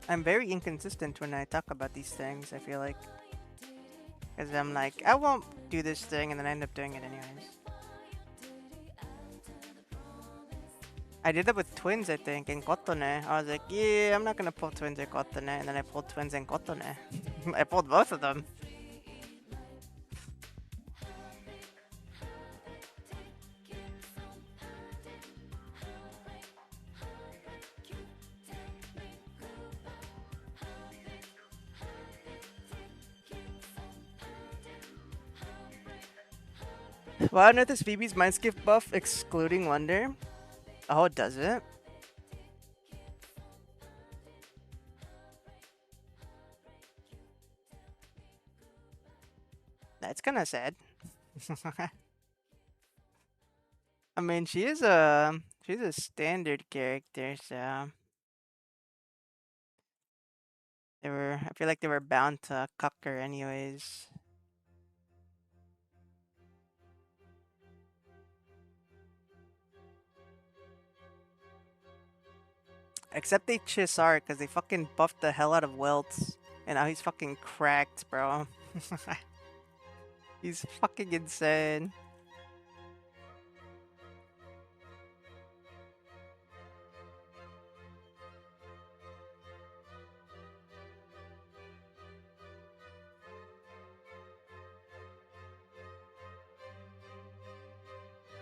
I'm very inconsistent when I talk about these things, I feel like. Because I'm like, I won't do this thing, and then I end up doing it anyways. I did that with twins, I think, in Kotone. I was like, yeah, I'm not gonna pull twins in Kotone, and then I pulled twins in Kotone. I pulled both of them. Why on earth is Phoebe's Mindskift buff excluding Wonder? Oh, does it? That's kind of sad. I mean, she's a standard character, so I feel like they were bound to cuck her anyways. Except they Chisar because they fucking buffed the hell out of Welts. And now he's fucking cracked, bro. He's fucking insane.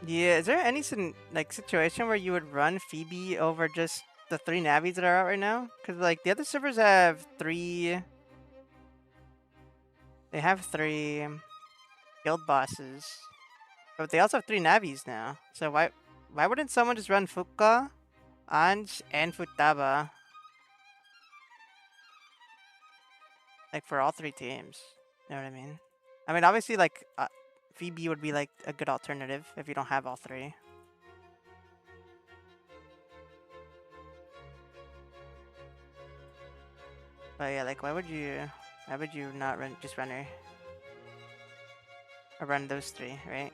Yeah, is there any situation where you would run Phoebe over just the 3 navies that are out right now? Because like the other servers have 3. They have 3 guild bosses, but they also have 3 navies now. So why wouldn't someone just run Fuka, Anj, and Futaba? Like for all 3 teams. You know what I mean? I mean, obviously, like Phoebe would be like a good alternative if you don't have all 3. But yeah, like why would you not just run her? Or run those 3, right?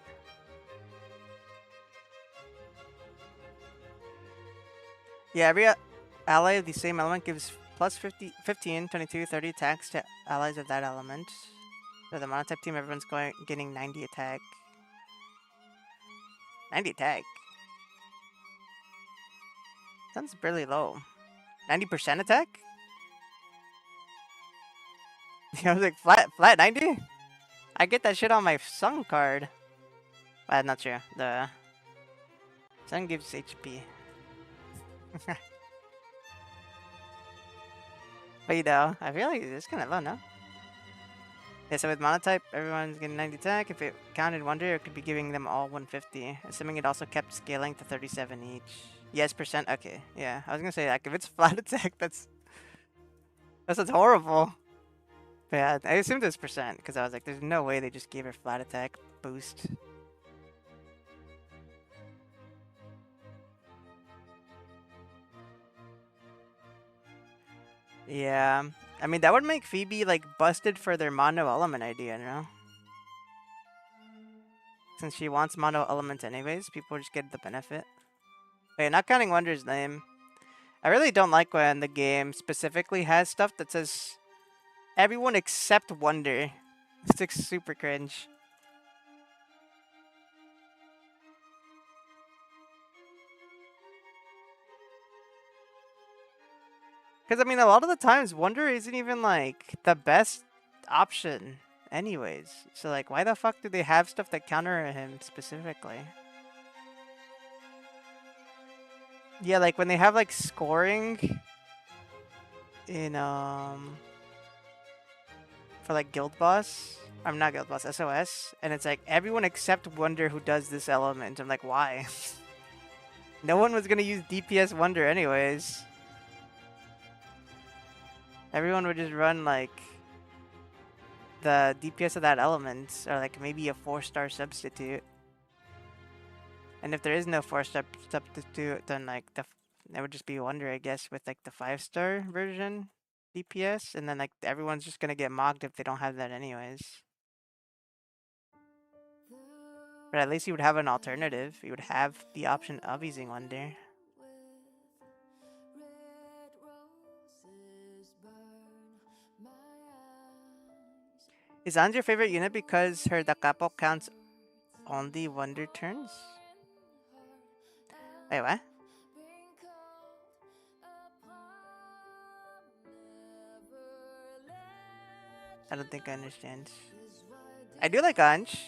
Yeah, every ally of the same element gives plus 15, 22, 30 attacks to allies of that element. So the monotype team, everyone's getting 90 attack. 90 attack? Sounds really low. 90% attack? I was like, flat 90? I get that shit on my Sun card. Not true. The Sun gives HP. But you know, I feel like it's kind of low, no? Yeah, so with monotype, everyone's getting 90 attack. If it counted wonder, it could be giving them all 150. Assuming it also kept scaling to 37 each. Yes, percent. Okay, yeah. I was gonna say, like, if it's flat attack, that's horrible. But yeah, I assumed it was percent because I was like, there's no way they just gave her flat attack boost. Yeah, I mean that would make Phoebe like busted for their mono element idea, you know? Since she wants mono element anyways, people just get the benefit. Wait, not counting Wonder's name. I really don't like when the game specifically has stuff that says everyone except Wonder. It's like super cringe. Because I mean, a lot of the times Wonder isn't even like the best option, anyways. So like, why the fuck do they have stuff that counter him specifically? Yeah, like when they have like scoring in for like guild boss. I'm not guild boss, SOS, and it's like everyone except Wonder who does this element. I'm like, why? No one was gonna use DPS Wonder anyways. Everyone would just run like the DPS of that element, or like maybe a 4-star substitute. And if there is no 4-star substitute, then like it would just be Wonder, I guess, with like the 5-star version DPS, and then like everyone's just gonna get mocked if they don't have that anyways. But at least you would have an alternative. You would have the option of using Wonder. Is An's your favorite unit because her da capo counts only Wonder turns? Wait, what? I don't think I understand. I do like Anj.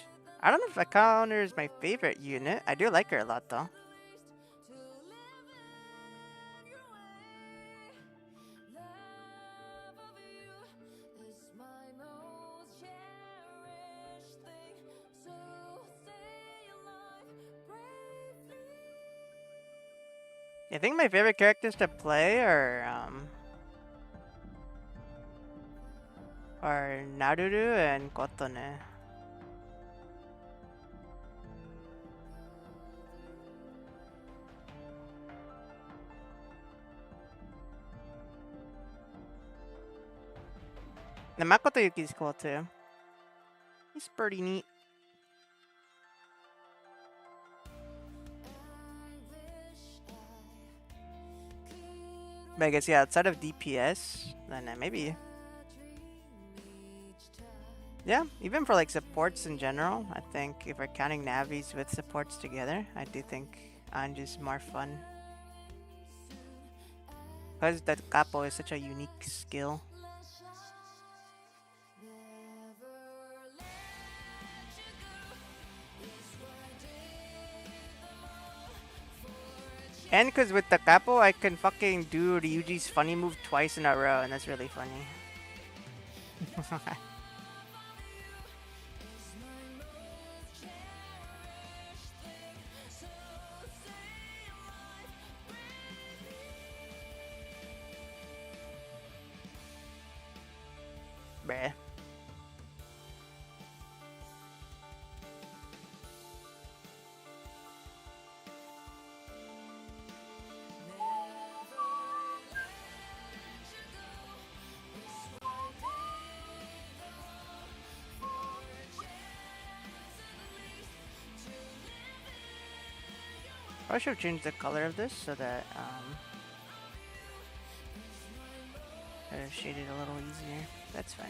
I don't know if Counter is my favorite unit. I do like her a lot though. I think my favorite characters to play are Naruru and Kotone. The Makoto Yuki's cool too. He's pretty neat. But I guess yeah, outside of DPS, then maybe. Yeah, even for like supports in general, I think if we're counting navis with supports together, I do think Anj is more fun. Because that capo is such a unique skill. And because with the capo, I can fucking do Ryuji's funny move twice in a row, and that's really funny. Bruh. I should change the color of this so that shade it a little easier. That's fine.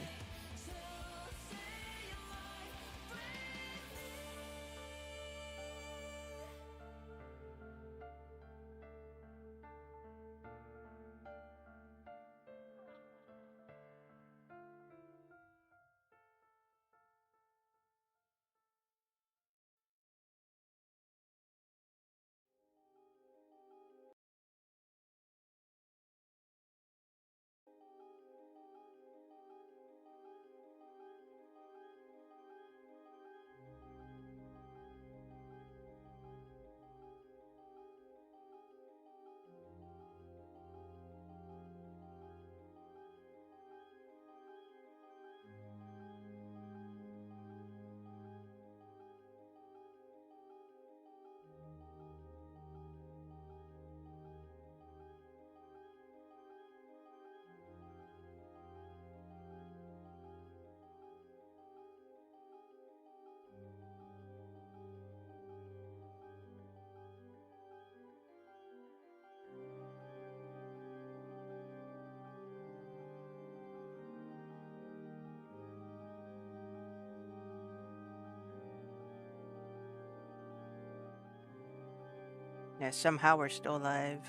Yeah, somehow we're still alive.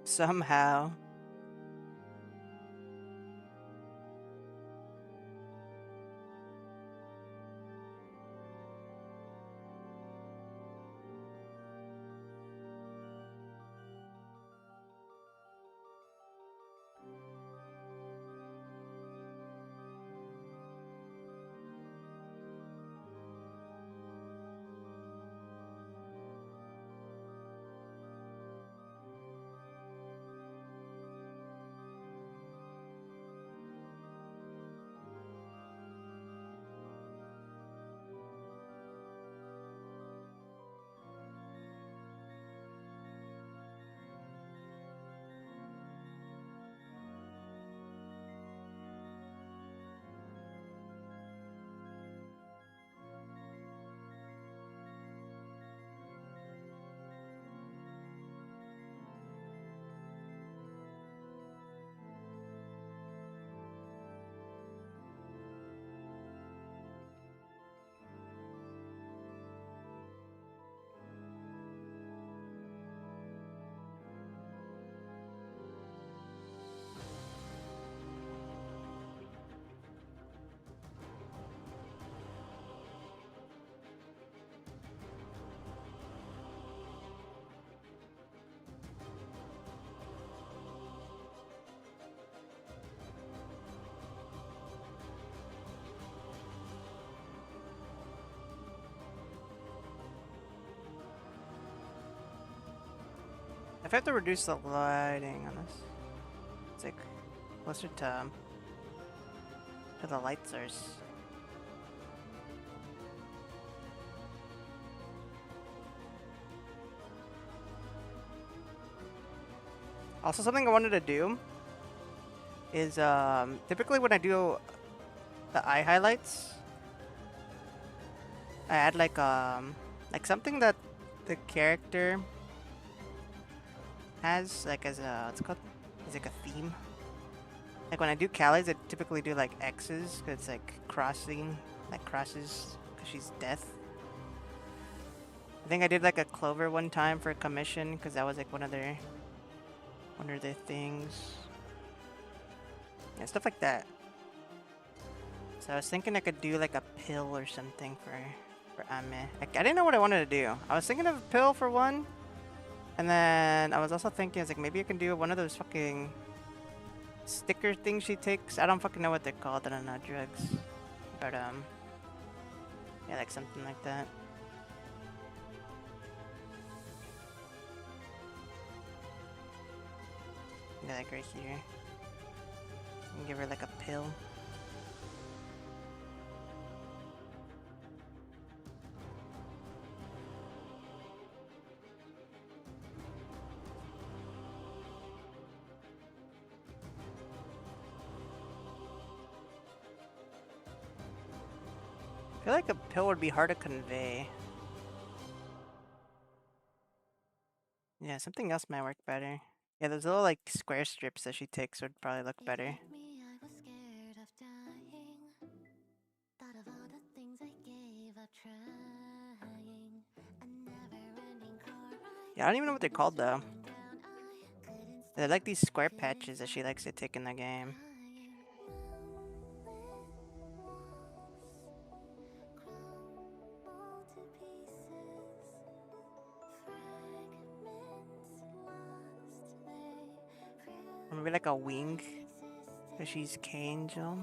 Somehow. If I have to reduce the lighting on this, it's like closer to the light source. Also, something I wanted to do is typically when I do the eye highlights, I add like something that the character has like as a what's it called? It's like a theme. Like when I do Callie's, I typically do like X's because it's like crossing, like crosses because she's death. I think I did like a Clover one time for a commission because that was like one of their things. Yeah, stuff like that. So I was thinking I could do like a pill or something for Ame. Like, I didn't know what I wanted to do. I was thinking of a pill for one, and then I was also thinking, I was like, maybe I can do one of those fucking sticker things she takes. I don't fucking know what they're called. I don't know drugs, but yeah, like something like that. Yeah, like right here. And give her like a pill. I feel like a pill would be hard to convey. Yeah, something else might work better. Yeah, those little like square strips that she takes would probably look better. Yeah, I don't even know what they're called though. They're like these square patches that she likes to take in the game. Or maybe like a wing, because she's K-Angel.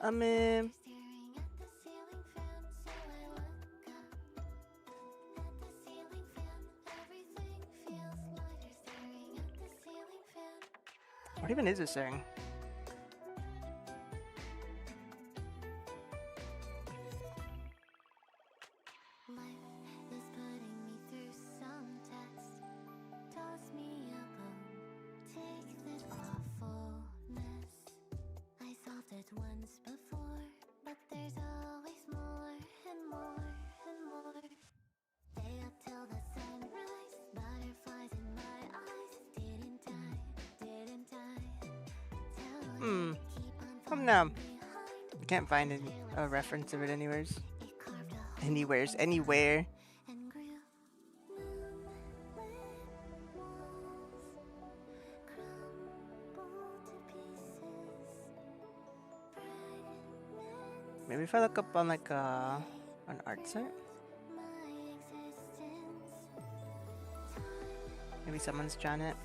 I mean, what even is this thing? know. I can't find a reference of it anywheres. Anywhere. Maybe if I look up on like an art site. Maybe someone's drawn it.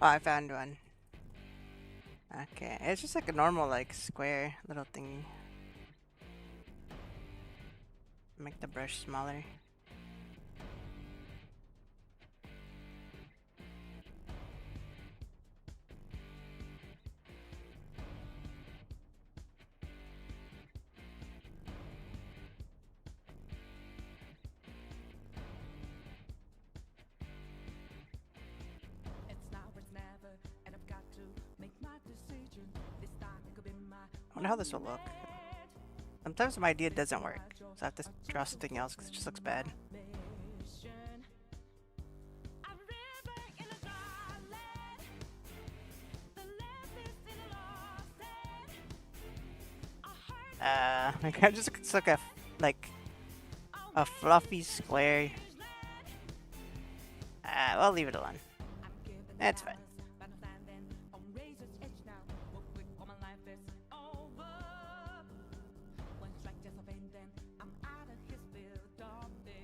Oh, I found one. Okay, it's just like a normal like square little thingy. Make the brush smaller. I wonder how this will look. Sometimes my idea doesn't work, so I have to draw something else because it just looks bad. I just looks like a fluffy square. We'll leave it alone. That's fine.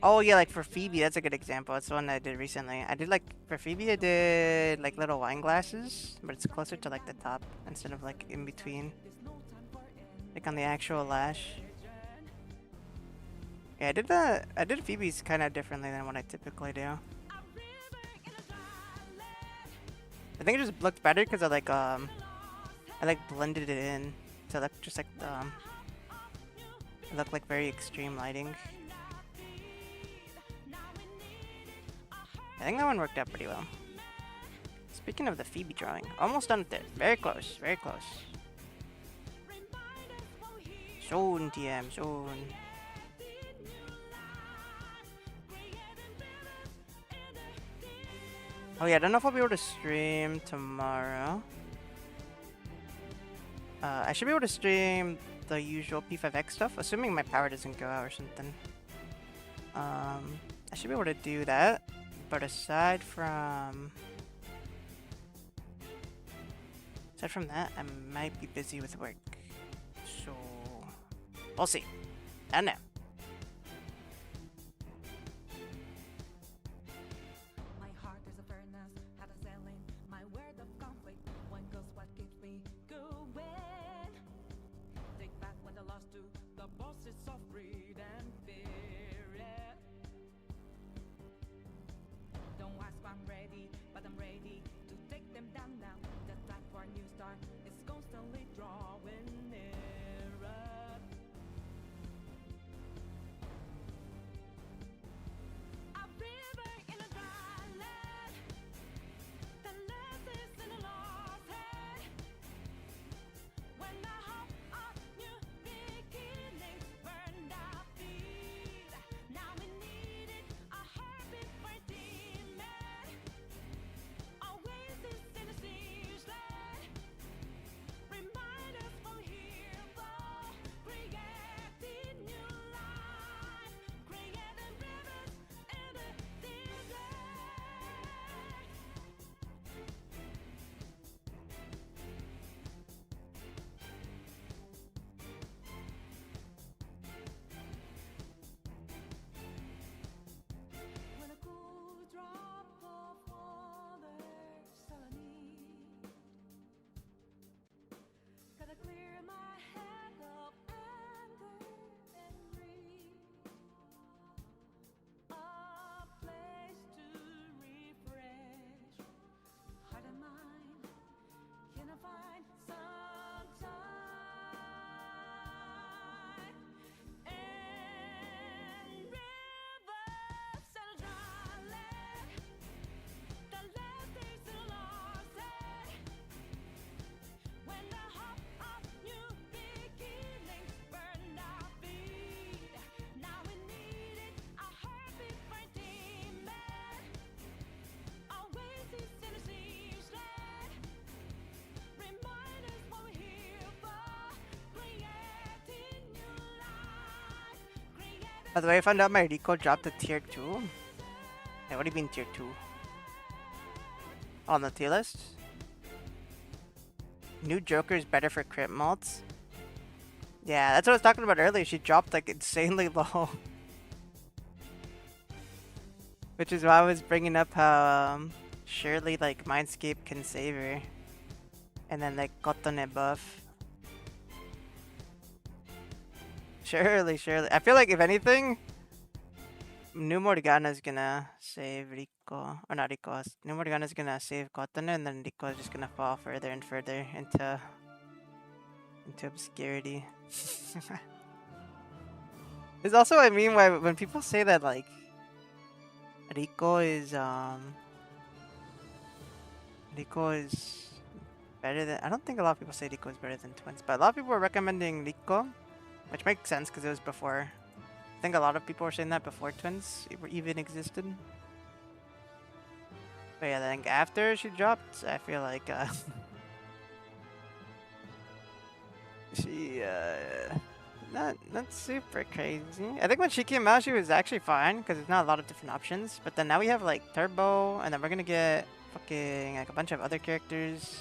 Oh yeah, like for Phoebe, that's a good example. It's the one I did recently. I did like for Phoebe, I did like little wine glasses, but it's closer to like the top instead of like in between, like on the actual lash. Yeah, I did Phoebe's kind of differently than what I typically do. I think it just looked better because I like blended it in to look just like it looked like very extreme lighting. I think that one worked out pretty well. Speaking of the Phoebe drawing, almost done with it. Very close, very close. Soon, TM, soon. Oh yeah, I don't know if I'll be able to stream tomorrow. I should be able to stream the usual P5X stuff, assuming my power doesn't go out or something. I should be able to do that. But aside from that, I might be busy with work. So we'll see. I don't know. By the way, I found out my Rico dropped to tier 2. Hey, what do you mean tier 2? On the tier list? New Joker is better for crit mults. Yeah, that's what I was talking about earlier. She dropped like insanely low. Which is why I was bringing up how surely like Mindscape can save her. And then like Kotone buff. Surely. I feel like if anything, New Morgana's gonna save Rico. Or not Rico. New Morgana's gonna save Kotone, and then Rico is just gonna fall further and further into obscurity. There's also, I mean, why when people say that like Rico is better than, I don't think a lot of people say Rico is better than Twins, but a lot of people are recommending Rico, which makes sense because it was before. I think a lot of people were saying that before Twins even existed. But yeah, I think after she dropped, I feel like she not super crazy. I think when she came out, she was actually fine because there's not a lot of different options. But then now we have like Turbo, and then we're gonna get fucking like a bunch of other characters.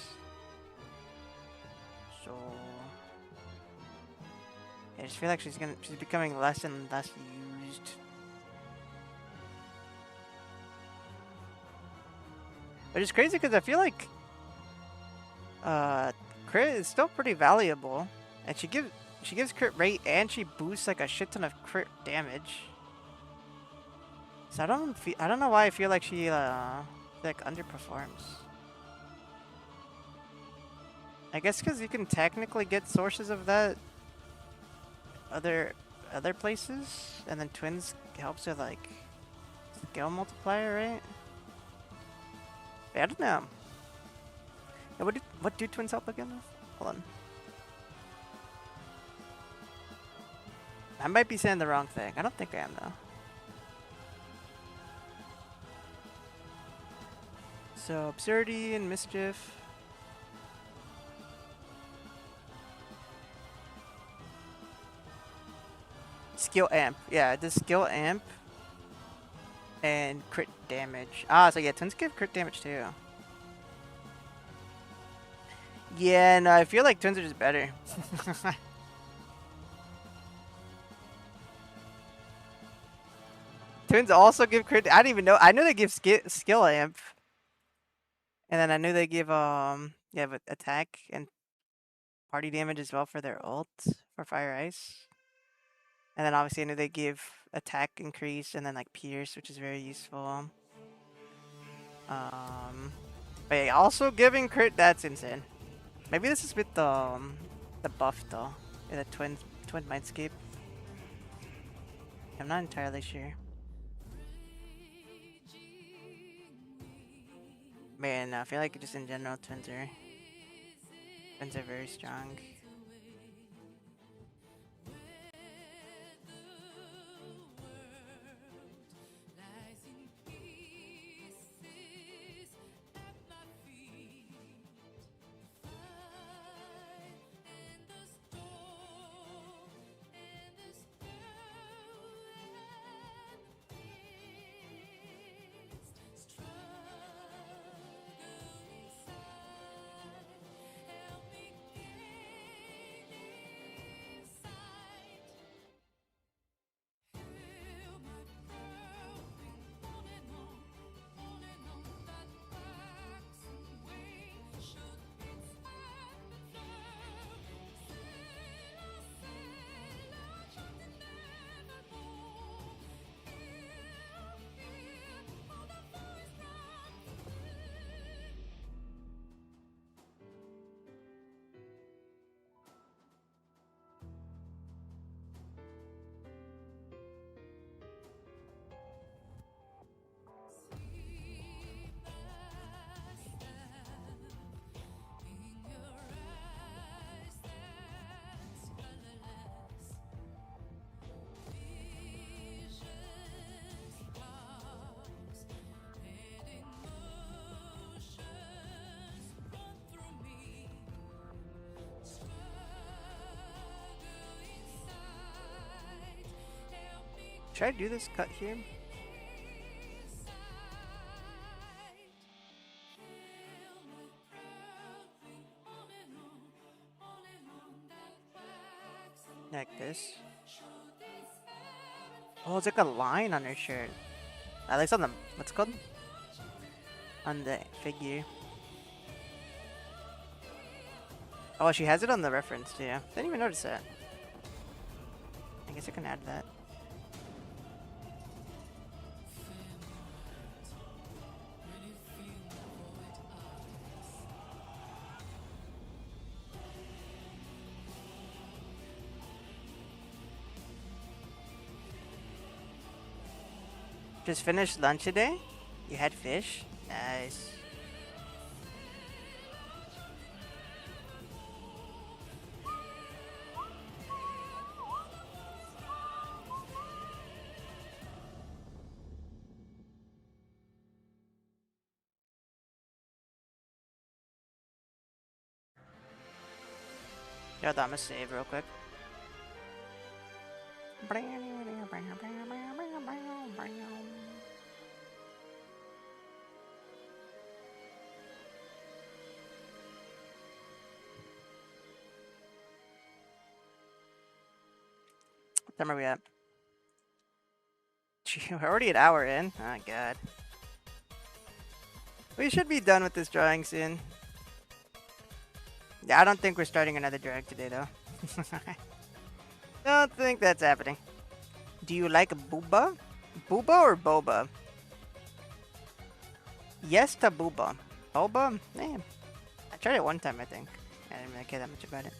So yeah, I just feel like she's becoming less and less used. Which is crazy because I feel like crit is still pretty valuable, and she gives crit rate and she boosts like a shit ton of crit damage. So I don't know why I feel like she like underperforms. I guess because you can technically get sources of that other places, and then Twins helps with like skill multiplier, right? I don't know. Yeah, what do Twins help again with? Hold on. I might be saying the wrong thing. I don't think I am though. So Absurdity and Mischief. Skill amp. Yeah, the skill amp and crit damage. Ah, so yeah, Twins give crit damage too. Yeah, no, I feel like Twins are just better. Twins also give crit. I didn't even know. I knew they give skill amp, and then I knew they give yeah, but attack and party damage as well for their ult for Fire Ice. And then obviously I knew they give attack increase and then like pierce, which is very useful. But yeah, also giving crit, that's insane. Maybe this is with the buff though, in the twin Mindscape. I'm not entirely sure. Man, I feel like just in general twins are very strong. Should I do this cut here? Like this. Oh, it's like a line on her shirt. At least on the, what's it called? On the figure. Oh, she has it on the reference too. Didn't even notice that. I guess I can add that. Just finished lunch today? You had fish? Nice. Yeah, I'm gonna save real quick. What time are we at? We're already an hour in. Oh god. We should be done with this drawing soon. Yeah, I don't think we're starting another drag today though. Don't think that's happening. Do you like booba? Booba or boba? Yes to booba. Boba? Man. I tried it one time, I think. I didn't really care that much about it.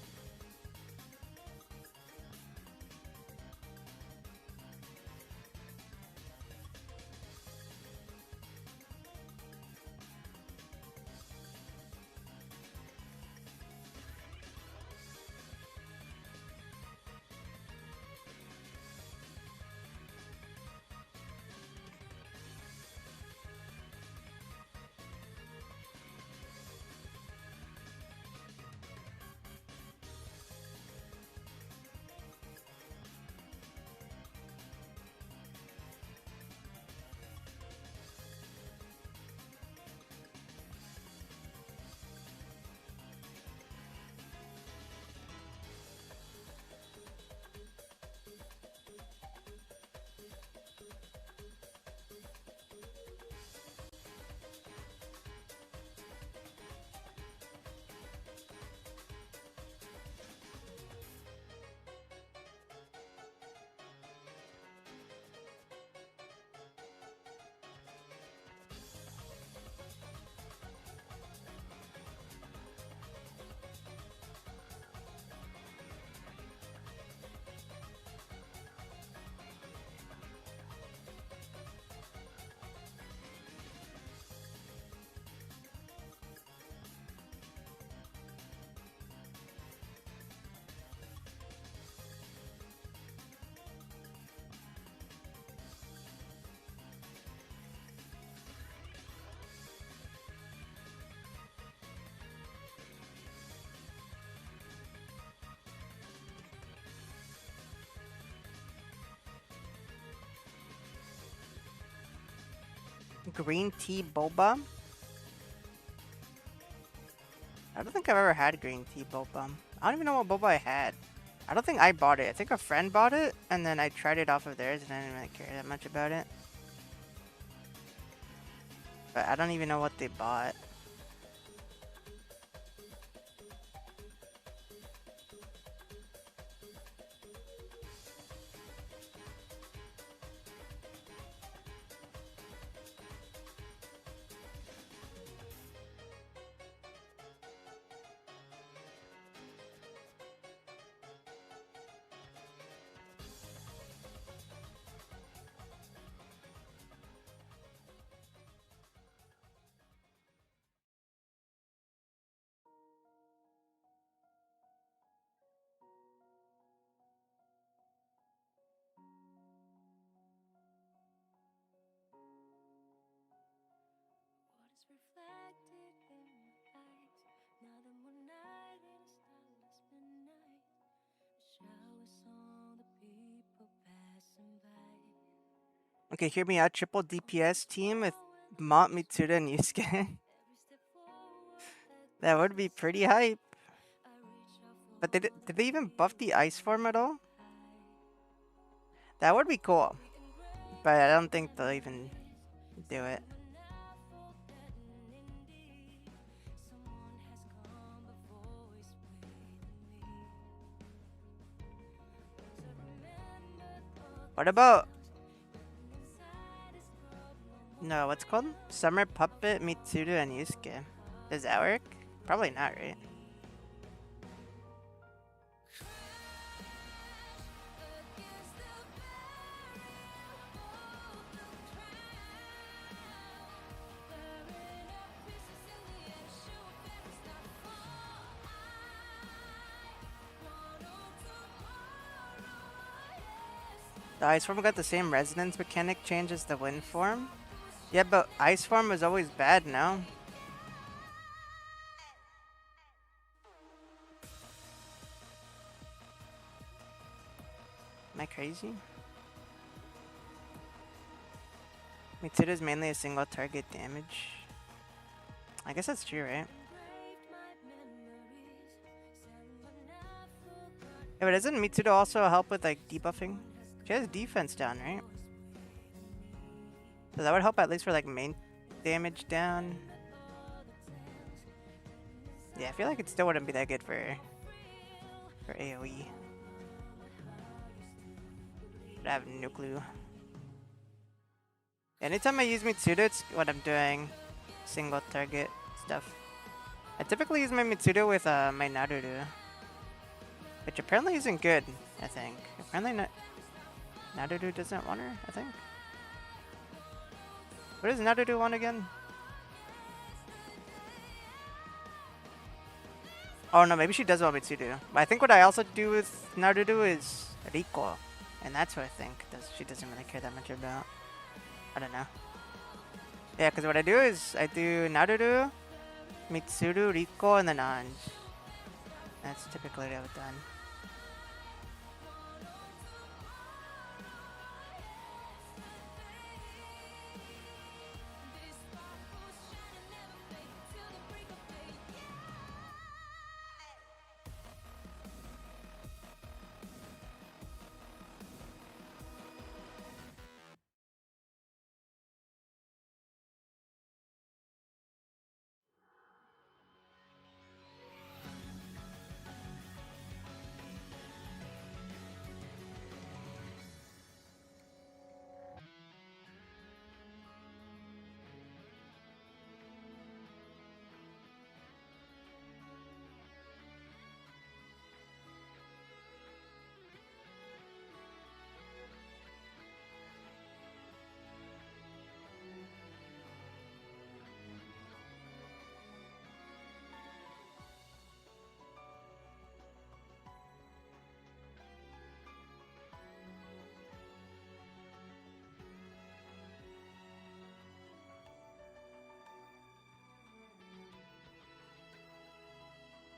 Green tea boba? I don't think I've ever had green tea boba. I don't even know what boba I had. I don't think I bought it. I think a friend bought it, and then I tried it off of theirs, and I didn't really care that much about it. But I don't even know what they bought. Reflected in my eyes. Another more night in a starless midnight. A shower on the people passing by. Okay, hear me out. Triple DPS team with Mont, Mitsuda, and Yusuke. That would be pretty hype. But did they even buff the ice form at all? That would be cool. But I don't think they'll even do it. What about... No, what's it called? Summer Puppet, Mitsuda, and Yusuke. Does that work? Probably not, right? The ice form got the same resonance mechanic change as the wind form? Yeah, but ice form was always bad, no? Am I crazy? Mitsuda is mainly a single target damage. I guess that's true, right? Yeah, but doesn't Mitsuda also help with like debuffing? She has defense down, right? So that would help at least for like main damage down. Yeah, I feel like it still wouldn't be that good for AoE. But I have no clue. Anytime I use Mitsuda, it's what I'm doing single target stuff. I typically use my Mitsuda with my Naruto, which apparently isn't good, I think. Apparently Naruto doesn't want her, I think. What does Naruto want again? Oh no, maybe she does want Mitsuda. But I think what I also do with Naruto is Riko. And that's what I think she doesn't really care that much about. I don't know. Yeah, because what I do is I do Naruto, Mitsuru, Riko, and then Anj. That's typically what I've done.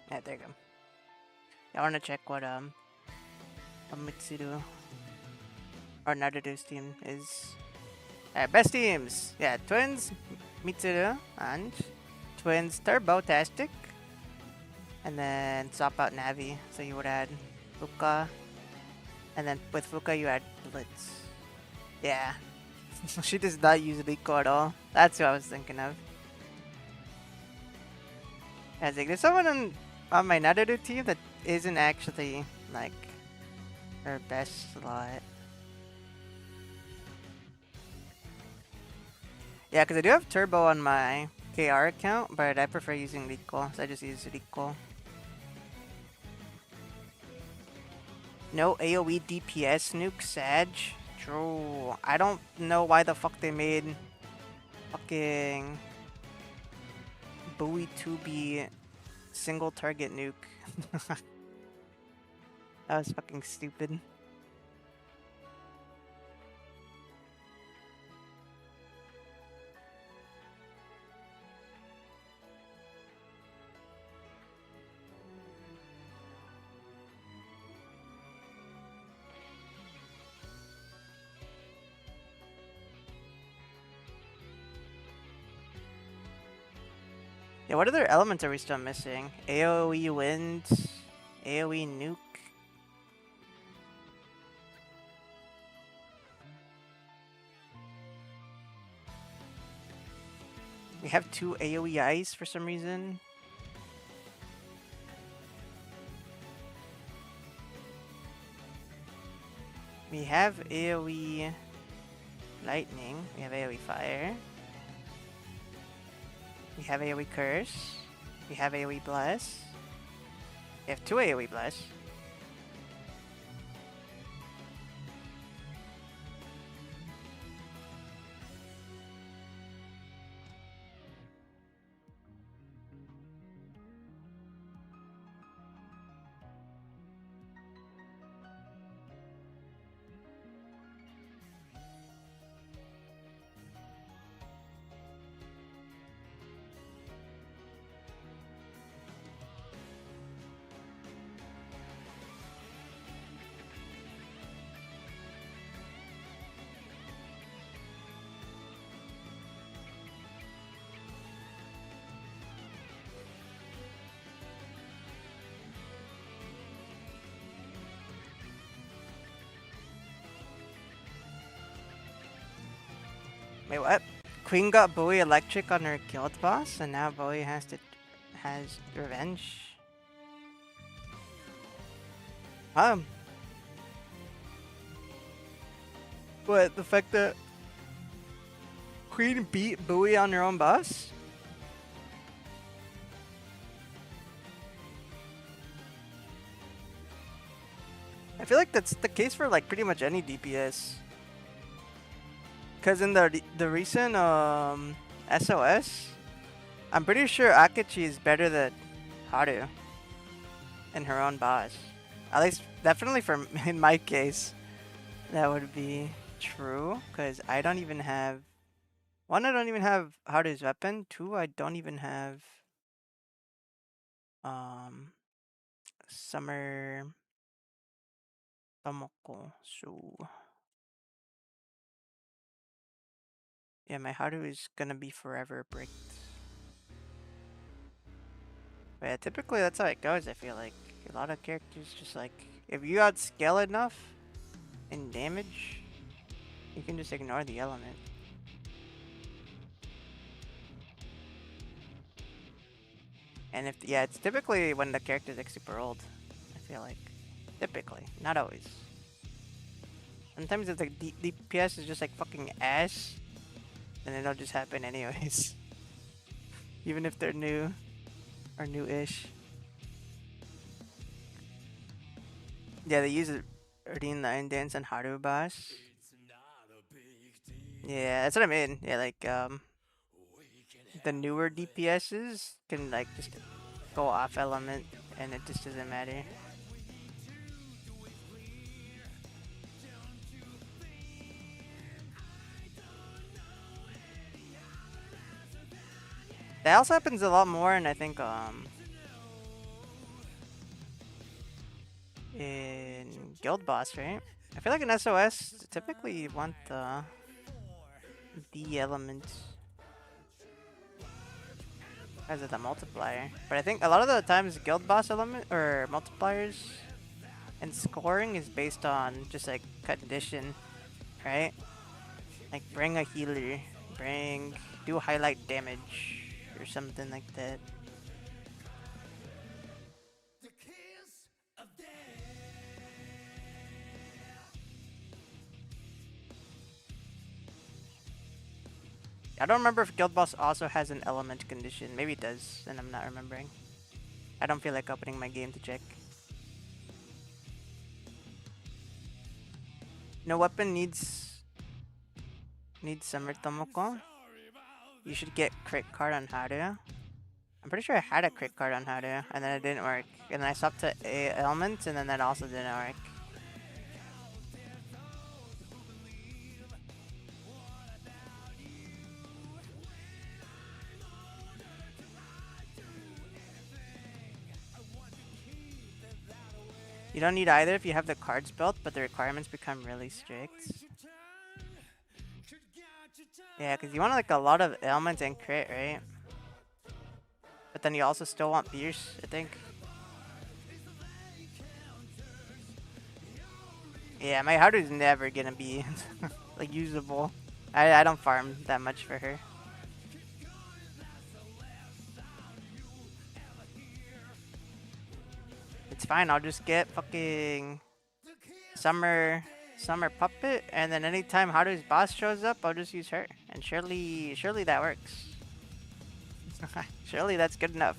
Yeah, there you go. I want to check what Mitsuru or Naruto's team is. Best teams. Yeah, Twins, Mitsuru, and Twins Turbo-tastic. And then swap out Navi. So you would add Fuka. And then with Fuka you add Blitz. Yeah. She does not use Riko at all. That's what I was thinking of. I was like, there's someone on my Naruto team that isn't actually like her best slot. Yeah, because I do have Turbo on my KR account, but I prefer using Riko, so I just use Riko. No AoE DPS nuke, Sag. True. I don't know why the fuck they made fucking Buoy 2B single target nuke. That was fucking stupid. Yeah, what other elements are we still missing? AoE wind, AoE nuke. We have 2 AoE ice for some reason. We have AoE lightning. We have AoE fire. We have AoE curse. We have AoE bless. We have 2 AoE bless. Wait, what? Queen got Bowie electric on her guild boss, and now Bowie has revenge. What, the fact that Queen beat Bowie on her own boss? I feel like that's the case for like pretty much any DPS. Cause in the recent SOS, I'm pretty sure Akechi is better than Haru in her own boss. At least, definitely for in my case, that would be true. Cause I don't even have one. I don't even have Haru's weapon. 2, I don't even have Summer Tomoko. So yeah, my Haru is gonna be forever bricked. But yeah, typically that's how it goes. I feel like a lot of characters just like if you outscale enough in damage, you can just ignore the element. And if yeah, it's typically when the character's like super old. I feel like typically, not always. Sometimes if the DPS is just like fucking ass, then it'll just happen anyways. Even if they're new or new-ish. Yeah, they use it Erdine Nine Dance and Haru boss. Yeah, that's what I mean. Yeah, like the newer DPSs can like just go off element and it just doesn't matter. That also happens a lot more, and I think in guild boss, right? I feel like in SOS typically you want the element as the multiplier, but I think a lot of the times guild boss element or multipliers and scoring is based on just like condition, right? Like bring a healer, do highlight damage or something like that. I don't remember if Guild Boss also has an element condition. Maybe it does, and I'm not remembering. I don't feel like opening my game to check. No weapon needs Summer Tomoko. You should get crit card on Haru. I'm pretty sure I had a crit card on Haru, and then it didn't work. And then I swapped to a element, and then that also didn't work. You don't need either if you have the cards built, but the requirements become really strict. Yeah, because you want like a lot of elements and crit, right? But then you also still want Pierce, I think. Yeah, my Haru's never gonna be like usable. I don't farm that much for her. It's fine, I'll just get fucking Summer Puppet, and then anytime Haru's boss shows up, I'll just use her. And surely that works. Surely that's good enough.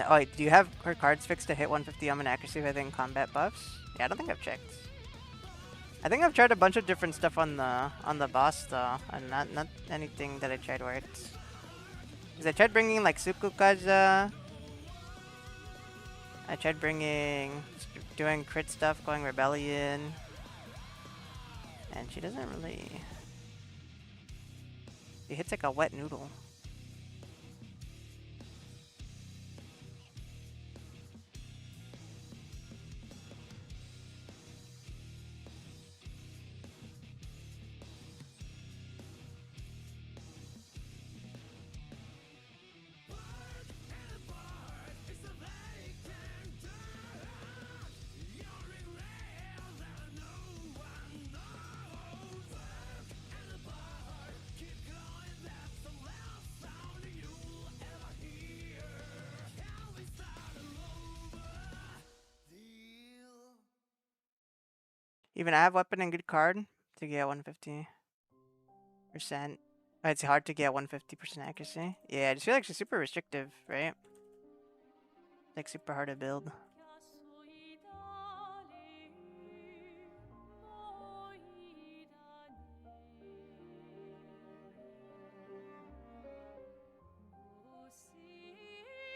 Oh, wait, do you have her cards fixed to hit 150 and accuracy within combat buffs? Yeah, I don't think I've checked. I think I've tried a bunch of different stuff on the boss though, and not anything that I tried worked. Cause I tried bringing like Sukukaza. I tried doing crit stuff, going Rebellion, and she doesn't really. She hits like a wet noodle. Even I have weapon and good card to get 150%. It's hard to get 150% accuracy. Yeah, I just feel like she's super restrictive, right? Like super hard to build.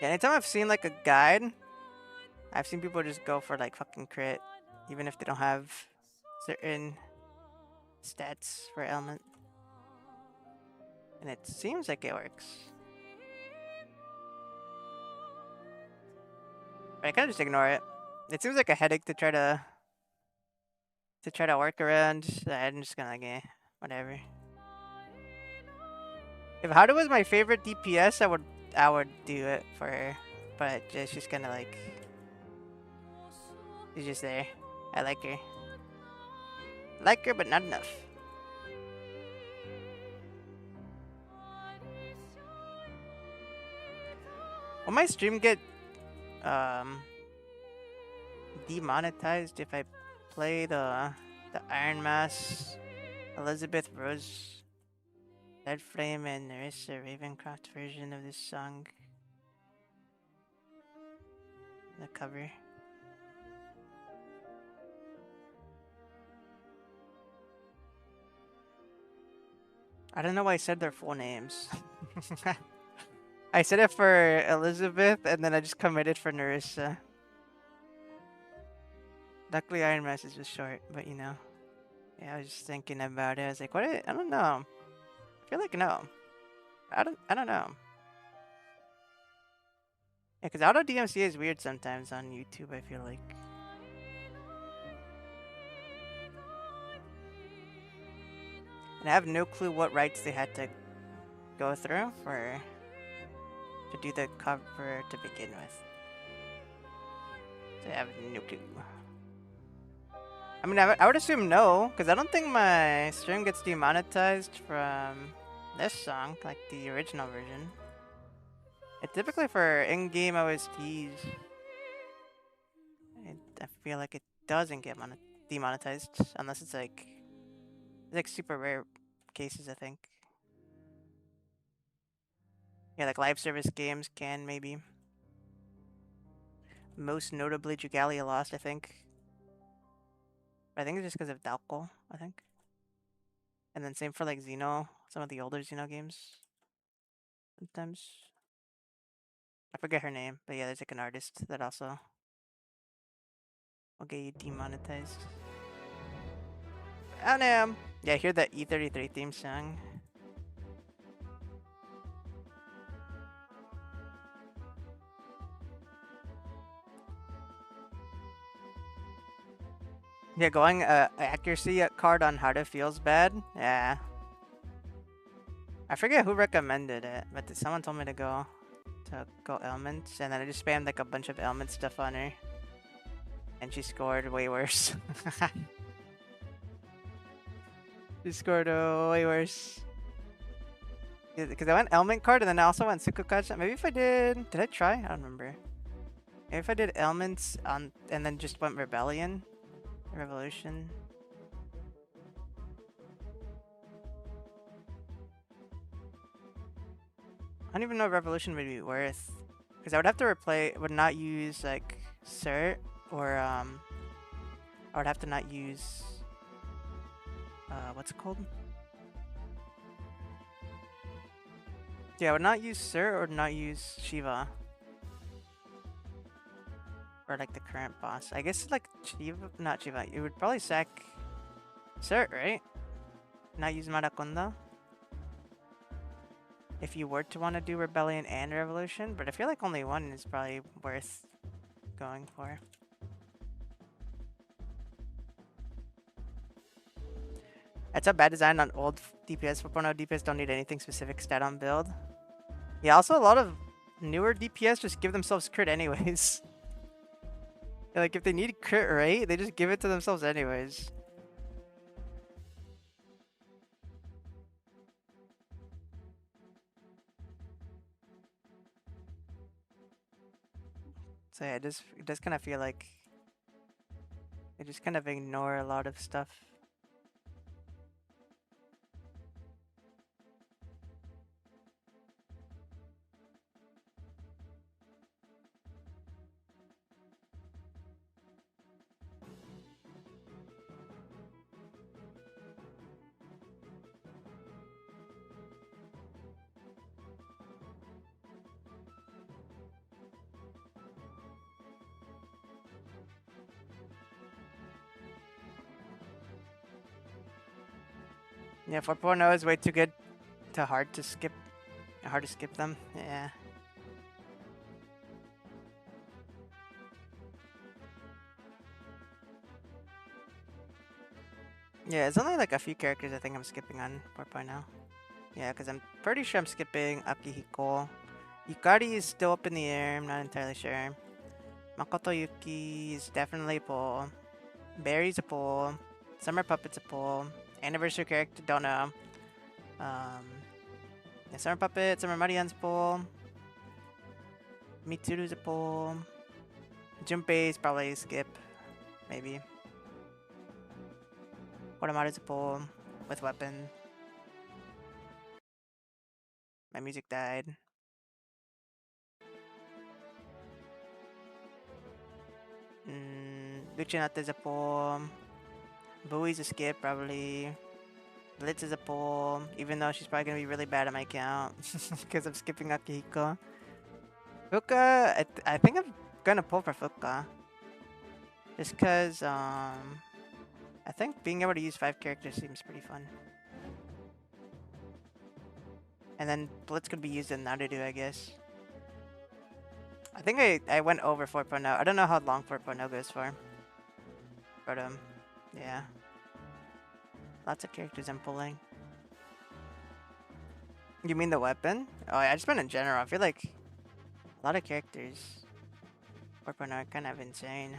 Yeah, anytime I've seen like a guide, I've seen people just go for like fucking crit, even if they don't have certain stats for element. And it seems like it works. But I kind of just ignore it. It seems like a headache to try to work around. I'm just gonna like, whatever. If Haru was my favorite DPS, I would do it for her. But she's kind of like, she's just there. I like her. Like her, but not enough. Will my stream get demonetized if I play the Iron Mass, Elizabeth Rose, Dead Flame, and Nerissa Ravencroft version of this song? The cover. I don't know why I said their full names. I said it for Elizabeth, and then I just committed for Nerissa. Luckily, Iron Mass is just short, but you know. Yeah, I was just thinking about it. I was like, what? I don't know. I feel like no. I don't know. Yeah, because auto DMC is weird sometimes on YouTube, I feel like. And I have no clue what rights they had to go through to do the cover to begin with. So I have no clue. I mean, I would assume no, because I don't think my stream gets demonetized from this song, like the original version. It's typically for in-game OSTs. I feel like it doesn't get demonetized unless it's like super rare cases, I think. Yeah, like live service games can maybe. Most notably, Jugalia Lost, I think. But I think it's just because of Dalco, I think. And then same for like Xeno, some of the older Xeno games. Sometimes. I forget her name, but yeah, there's like an artist that also will get you demonetized. I don't know. Yeah, hear that E33 theme song. Yeah, going accuracy card on Harder feels bad. Yeah. I forget who recommended it, but someone told me to go elements, and then I just spammed like a bunch of element stuff on her, and she scored way worse. She scored way worse. Because I went element card, and then I also went Sukukacha. Maybe if I did I try? I don't remember. Maybe if I did elements on, and then just went rebellion, revolution. I don't even know if revolution would be worth, because I would have to would not use like cert, or I would have to not use what's it called? Yeah, I would not use cert or not use Shiva. Or like the current boss. I guess like Shiva, not Shiva. You would probably sack cert, right? Not use Maraconda. If you were to want to do rebellion and revolution, but I feel like only one is probably worth going for. That's a bad design on old DPS. 4.0 DPS don't need anything specific stat on build. Yeah, also a lot of newer DPS just give themselves crit anyways. Like if they need crit rate, they just give it to themselves anyways. So yeah, it does kind of feel like they just kind of ignore a lot of stuff. Yeah, 4.0 is way too good to hard to skip them. Yeah. Yeah, it's only like a few characters I think I'm skipping on 4.0. Yeah, because I'm pretty sure I'm skipping Akihiko. Yukari is still up in the air, I'm not entirely sure. Makoto Yuki is definitely a pull. Barry's a pull. Summer Puppet's a pull. Anniversary character, don't know. Yeah, Summer Puppet, Summer Marian's a pull. Mitsuru's a pull. Junpei's probably a skip. Maybe. Oromaru's a pull. With weapon. My music died. Lucinate's a pull. Bowie's a skip, probably. Blitz is a pull, even though she's probably gonna be really bad at my count because I'm skipping Akihiko. Fuka, I think I'm gonna pull for Fuka. Just because, I think being able to use 5 characters seems pretty fun. And then Blitz could be used in Naruto, I guess. I think I went over 4.0. I don't know how long 4.0 goes for. But, yeah. Lots of characters I'm pulling. You mean the weapon? Oh, yeah, I just meant in general. I feel like a lot of characters 4.0 are kind of insane.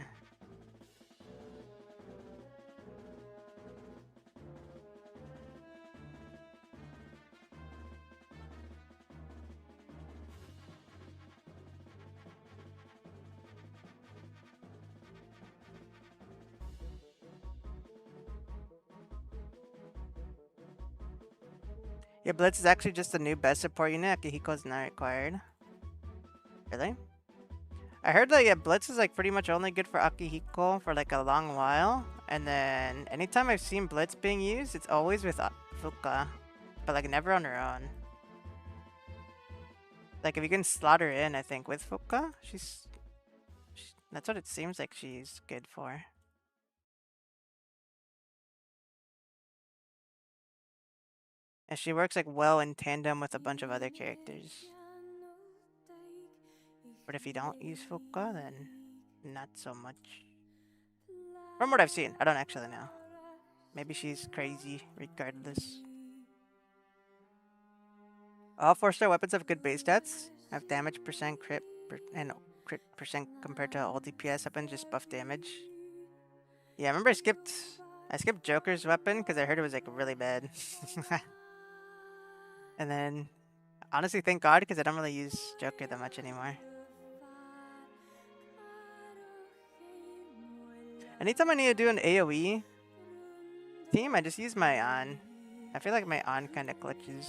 Yeah, Blitz is actually just the new best support unit. Akihiko's not required. Really? I heard that, yeah, Blitz is like pretty much only good for Akihiko for like a long while. And then anytime I've seen Blitz being used, it's always with Fuka. But like never on her own. Like if you can slot her in, I think, with Fuka, that's what it seems like she's good for. And she works like well in tandem with a bunch of other characters. But if you don't use Fuka, then not so much. From what I've seen, I don't actually know. Maybe she's crazy, regardless. All 4-star weapons have good base stats. Have damage percent, crit, and crit percent compared to all DPS weapons, just buff damage. Yeah, I remember I skipped Joker's weapon because I heard it was like really bad. And then, honestly, thank God because I don't really use Joker that much anymore. Anytime I need to do an AoE team, I just use my on. I feel like my on kind of glitches.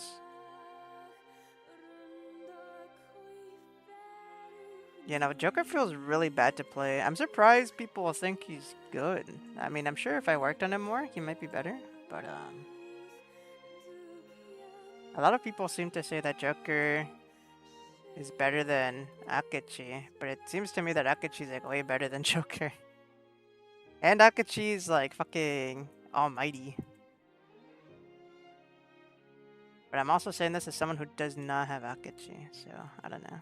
Yeah, no, Joker feels really bad to play. I'm surprised people think he's good. I mean, I'm sure if I worked on him more, he might be better. But, a lot of people seem to say that Joker is better than Akechi. But it seems to me that Akechi's like way better than Joker. And Akechi's like fucking almighty. But I'm also saying this as someone who does not have Akechi, so I don't know.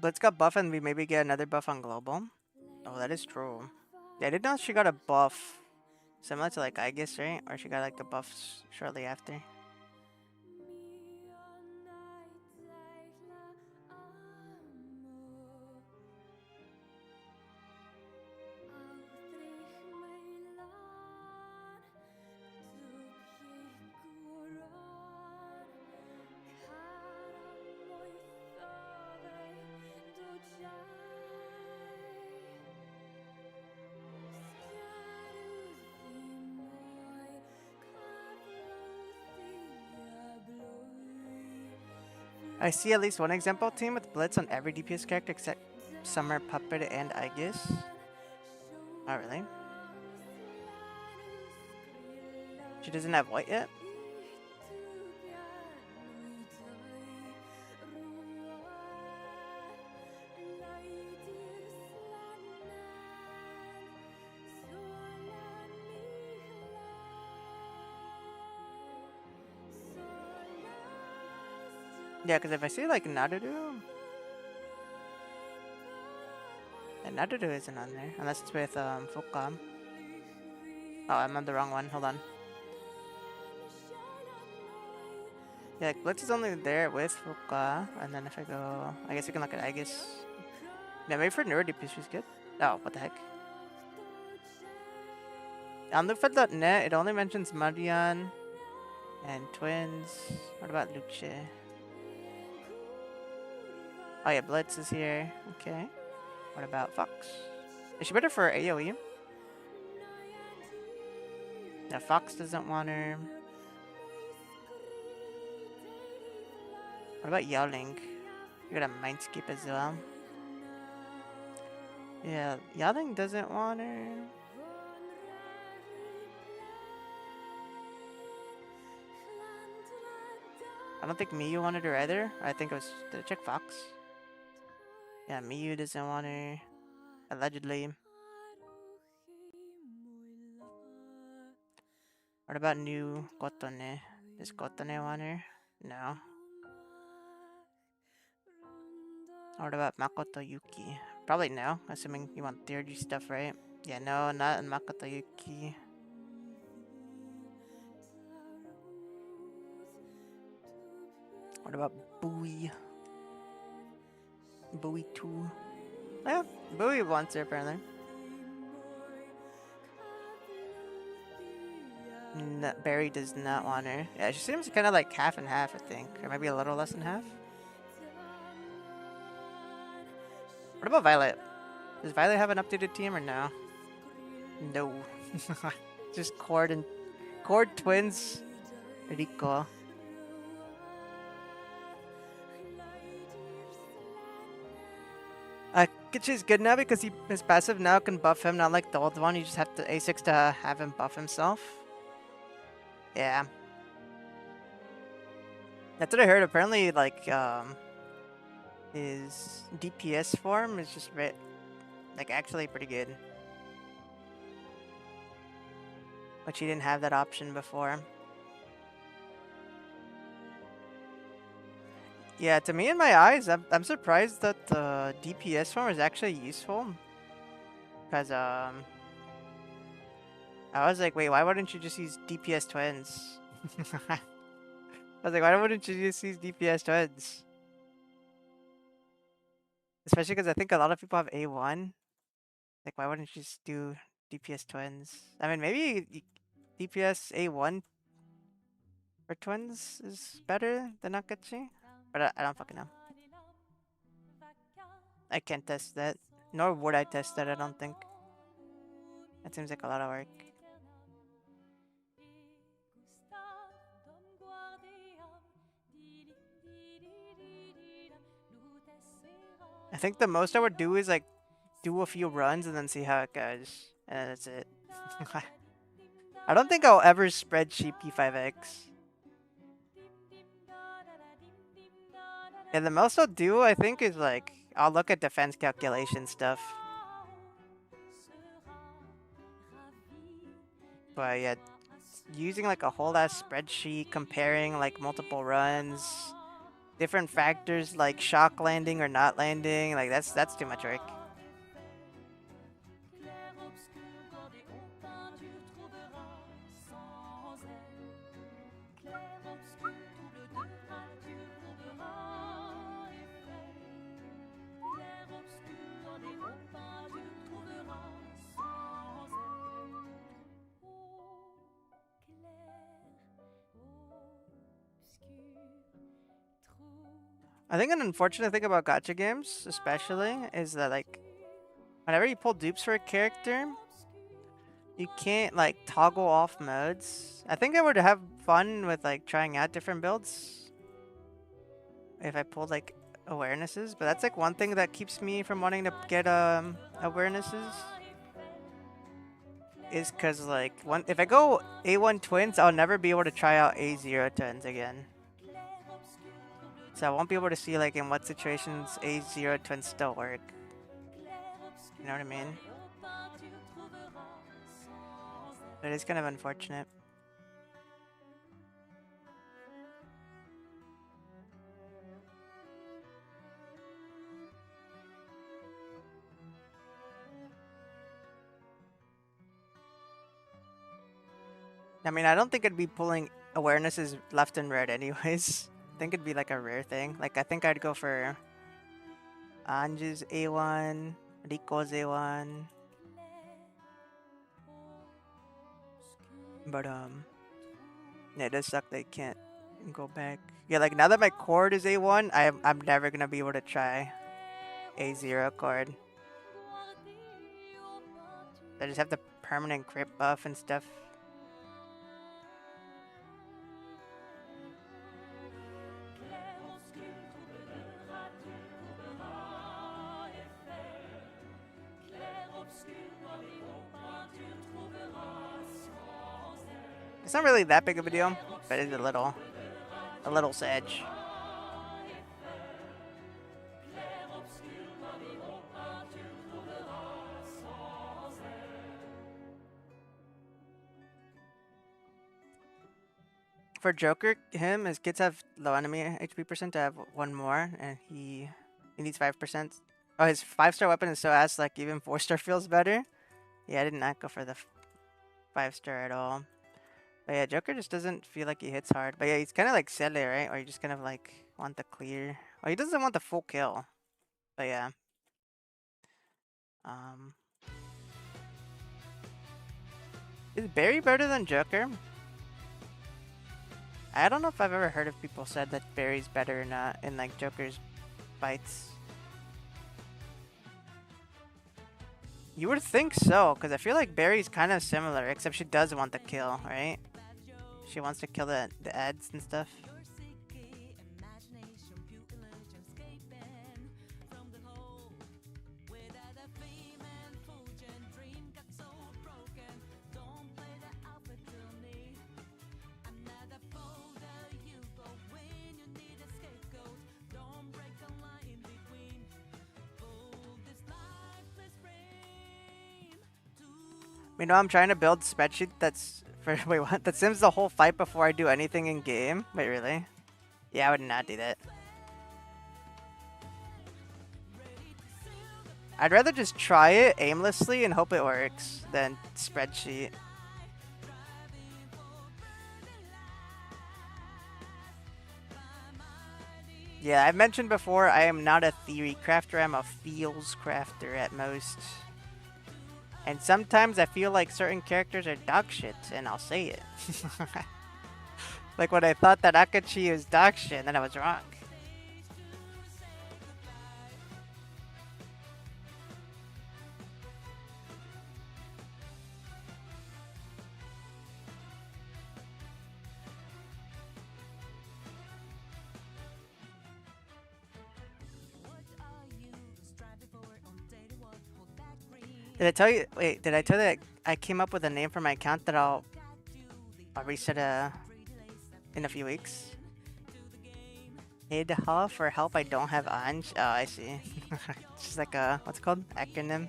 Blitz got buff and we maybe get another buff on global. Oh, that is true. Yeah, I didn't know she got a buff similar to like Aegis, right? Or she got like the buffs shortly after. I see at least one example team with Blitz on every DPS character except Summer, Puppet, and Aegis. Oh, really? She doesn't have white yet? Yeah, because if I see like Naruto... Yeah, Naruto isn't on there, unless it's with Fukam. Oh, I'm on the wrong one, hold on. Yeah, like Blitz is only there with Fuka, and then if I go... I guess you can look at Aegis. Yeah, maybe for Neuro DP she's good. Oh, what the heck. On Lufa.net, it only mentions Marian and Twins. What about Luce? Oh yeah, Blitz is here. Okay. What about Fox? Is she better for AoE? Yeah, Fox doesn't want her. What about Yowling? You got a Mindscape as well. Yeah, Yowling doesn't want her. I don't think Miyu wanted her either. I think it was... Did I check Fox? Yeah, Miyu doesn't want her. Allegedly. What about new Kotone? Does Kotone want her? No. What about Makoto Yuki? Probably no, assuming you want theurgy stuff, right? Yeah, no, not in Makoto Yuki. What about Bowie? Bowie 2. Yeah, Bowie wants her apparently. No, Barry does not want her. Yeah, she seems kind of like half and half, I think. Or maybe a little less than half. What about Violet? Does Violet have an updated team or no? No. Just Cord Twins, Rico. Kichi's good now because his passive now can buff him, not like the old one. You just have to A6 to have him buff himself. Yeah. That's what I heard. Apparently, like his DPS form is just like actually pretty good, which he didn't have that option before. Yeah, to me in my eyes, I'm surprised that the DPS form is actually useful. Cause I was like, wait, why wouldn't you just use DPS twins? I was like, why wouldn't you just use DPS twins? Especially because I think a lot of people have A1. Like, why wouldn't you just do DPS twins? I mean, maybe DPS A1 for twins is better than Nakachi, but I don't fucking know. I can't test that, nor would I test that. I don't think. That seems like a lot of work. I think the most I would do is like do a few runs and then see how it goes, and that's it. I don't think I'll ever spreadsheet P5X. Yeah, the most I'll do, I think, is like I'll look at defense calculation stuff. But yeah, using like a whole ass spreadsheet, comparing like multiple runs, different factors like shock landing or not landing, like that's too much work. I think an unfortunate thing about gacha games, especially, is that like whenever you pull dupes for a character, you can't like toggle off modes. I think I would have fun with like trying out different builds if I pulled like awarenesses, but that's like one thing that keeps me from wanting to get awarenesses. Is because like if I go A1 twins, I'll never be able to try out A0 twins again. So I won't be able to see like in what situations A0 twins still work. You know what I mean? It is kind of unfortunate. I mean, I don't think it'd be pulling awarenesses left and right anyways. I think it'd be like a rare thing. Like, I think I'd go for Anju's A1, Riko's A1. But, yeah, it does suck that you can't go back. Yeah, like, now that my chord is A1, I'm never gonna be able to try A0 chord. I just have the permanent crit buff and stuff. It's not really that big of a deal, but it's a little sedge. For Joker, his kids have low enemy HP percent to have one more, and he needs 5%. Oh, his 5-star weapon is so ass, like even 4-star feels better. Yeah, I did not go for the 5-star at all. But yeah, Joker just doesn't feel like he hits hard. But yeah, he's kind of like Sele, right? Or you just kind of like want the clear. Oh, he doesn't want the full kill. But yeah. Is Barry better than Joker? I don't know if I've ever heard of people said that Barry's better or not in like Joker's fights. You would think so, because I feel like Barry's kind of similar, except she does want the kill, right? She wants to kill the ads and stuff. You know, I'm trying to build a spreadsheet that's for wait what? That sims the whole fight before I do anything in game. Wait, really? Yeah, I would not do that. I'd rather just try it aimlessly and hope it works than spreadsheet. Yeah, I've mentioned before, I am not a theory crafter, I'm a feels crafter at most. And sometimes I feel like certain characters are dog shit, and I'll say it. Like when I thought that Akachi was dog shit, and then I was wrong. Did I tell you? Wait, did I tell you that I came up with a name for my account that I'll reset in a few weeks? Idha for help I don't have Anj. Oh, I see. It's just like a what's it called? Acronym.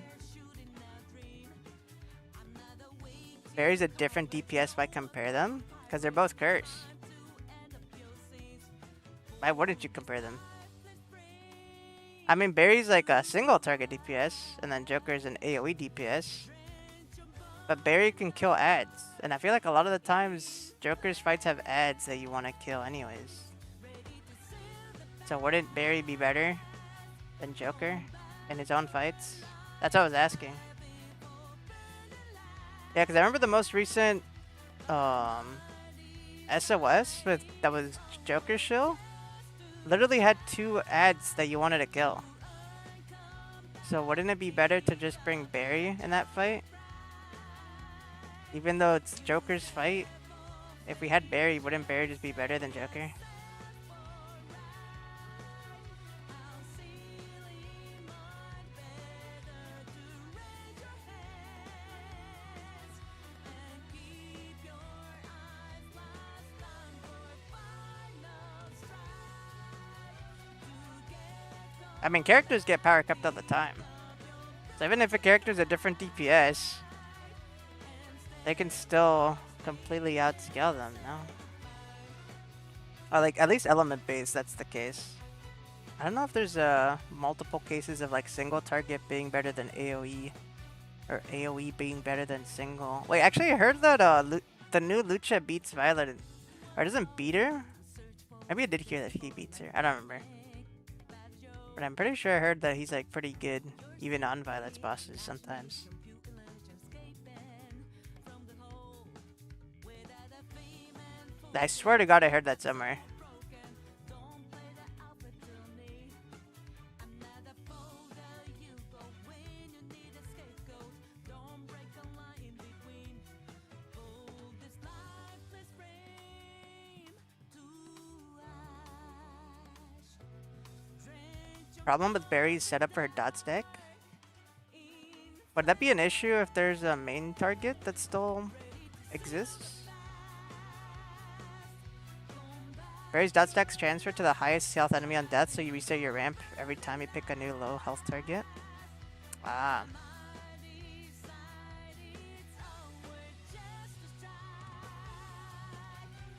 Barry's a different DPS if I compare them, because they're both curse. Why wouldn't you compare them? I mean, Barry's like a single target DPS, and then Joker's an AoE DPS. But Barry can kill ads, and I feel like a lot of the times Joker's fights have ads that you want to kill anyways. So wouldn't Barry be better than Joker in his own fights? That's what I was asking. Yeah, because I remember the most recent SOS that was Joker's shill literally had 2 ads that you wanted to kill. So wouldn't it be better to just bring Barry in that fight? Even though it's Joker's fight? If we had Barry, wouldn't Barry just be better than Joker? I mean, characters get power kept all the time. So even if a character's a different DPS, they can still completely outscale them, no? Or like, at least element based, that's the case. I don't know if there's multiple cases of like single target being better than AoE. Or AoE being better than single. Wait, actually I heard that the new Lucha beats Violet. Or doesn't beat her? Maybe I did hear that he beats her. I don't remember. But I'm pretty sure I heard that he's like pretty good, even on Violet's bosses sometimes. I swear to God I heard that somewhere. Problem with Barry's setup for her dot stack? Would that be an issue if there's a main target that still exists? Barry's dot stacks transfer to the highest health enemy on death, so you reset your ramp every time you pick a new low health target. Ah.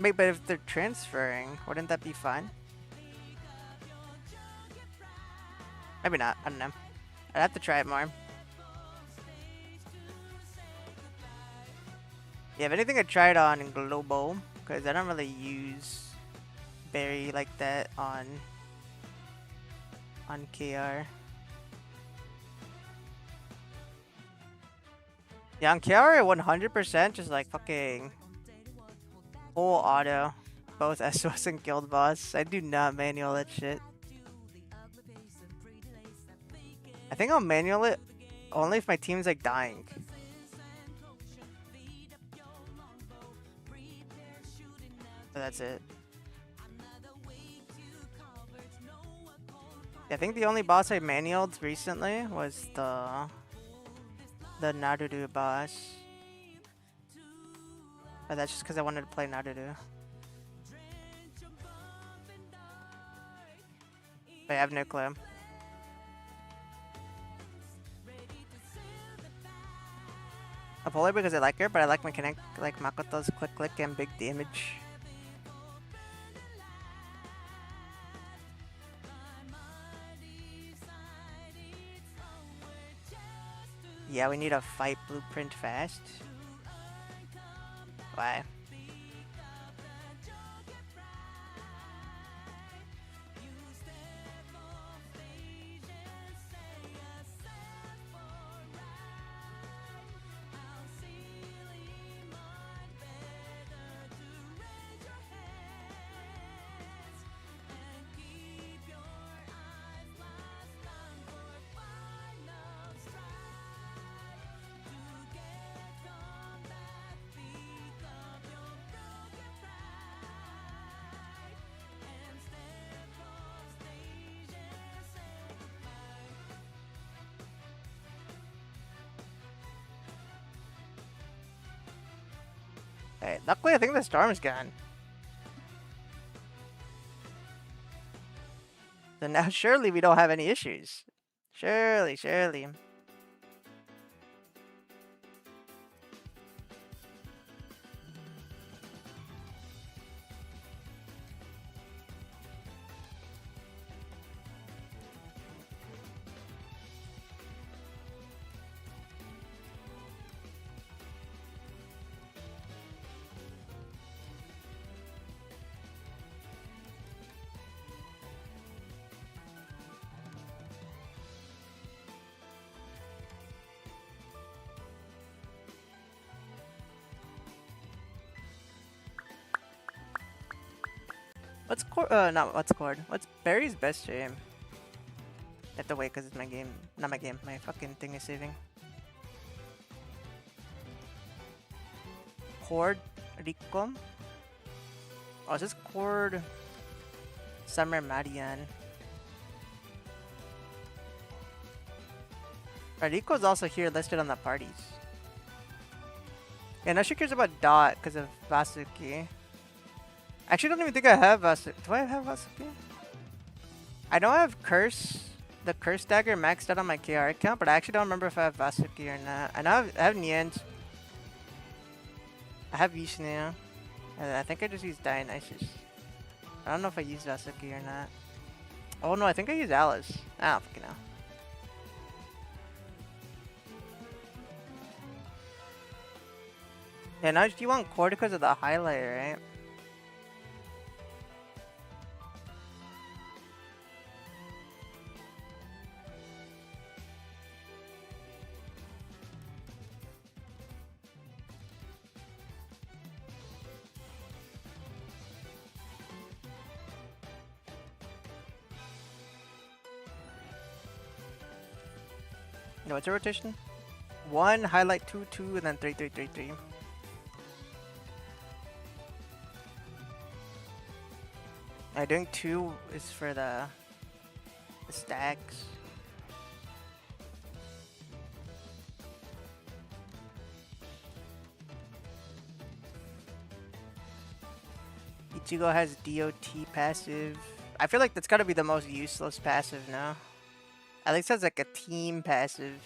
Wait, but if they're transferring, wouldn't that be fine? Maybe not. I don't know. I'd have to try it more. Yeah, if anything, I tried on global because I don't really use Barry like that on KR. Yeah, on KR, 100% just like fucking full auto, both SOS and guild boss. I do not manual that shit. I think I'll manual it only if my team's like dying. But that's it. I think the only boss I manualed recently was the Naruto boss. But that's just because I wanted to play Naruto. But I have no clue. Probably because I like her, but I like mechanic like Makoto's quick click and big damage. Yeah, we need a fight blueprint fast. Why? Hey, luckily I think the storm's gone. So now surely we don't have any issues. Surely. What's not what's Cord? What's Barry's best stream? I have to wait because it's my game. Not my game. My fucking thing is saving. Cord Ricom? Oh, is this Cord Summer Marian? Rico's also here listed on the parties. Yeah, no, she cares about Dot because of Vasuki. I actually don't even think I have Vasuki. Do I have Vasuki? I know I have Curse, the Curse Dagger maxed out on my KR account, but I actually don't remember if I have Vasuki or not. I know I have Nian. I have Yushnea. I think I just used Dionysus. I don't know if I used Vasuki or not. Oh no, I think I used Alice. I don't fucking know. Yeah, now you want Cord because of the highlighter, right? No, what's a rotation? 1, highlight 2, 2, and then 3, 3, 3, 3. Doing 2 is for the stacks. Ichigo has DOT passive. I feel like that's gotta be the most useless passive now. At least has like a team passive.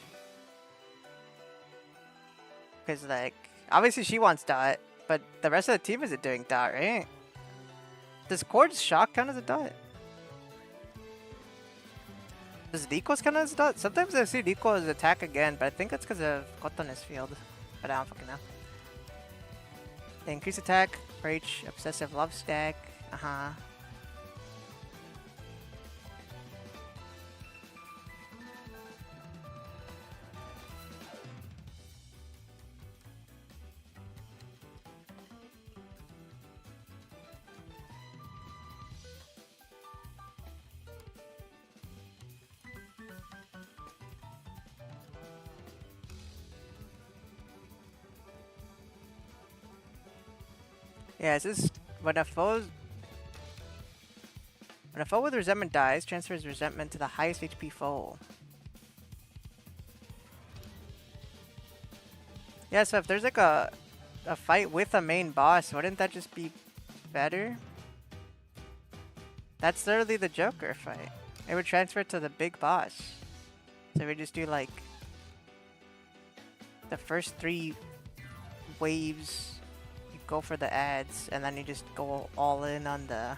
Because like, obviously she wants Dot, but the rest of the team isn't doing Dot, right? Does Cord's shock count as a Dot? Does Rico's count as a Dot? Sometimes I see Rico's attack again, but I think it's because of Kotone's field. But I don't fucking know. Increase attack for each obsessive love stack. Yeah, it's just when a foe with resentment dies, transfers resentment to the highest HP foe. Yeah, so if there's like a fight with a main boss, wouldn't that just be better? That's literally the Joker fight. It would transfer to the big boss. So we just do like the first 3 waves, you go for the ads, and then you just go all in on the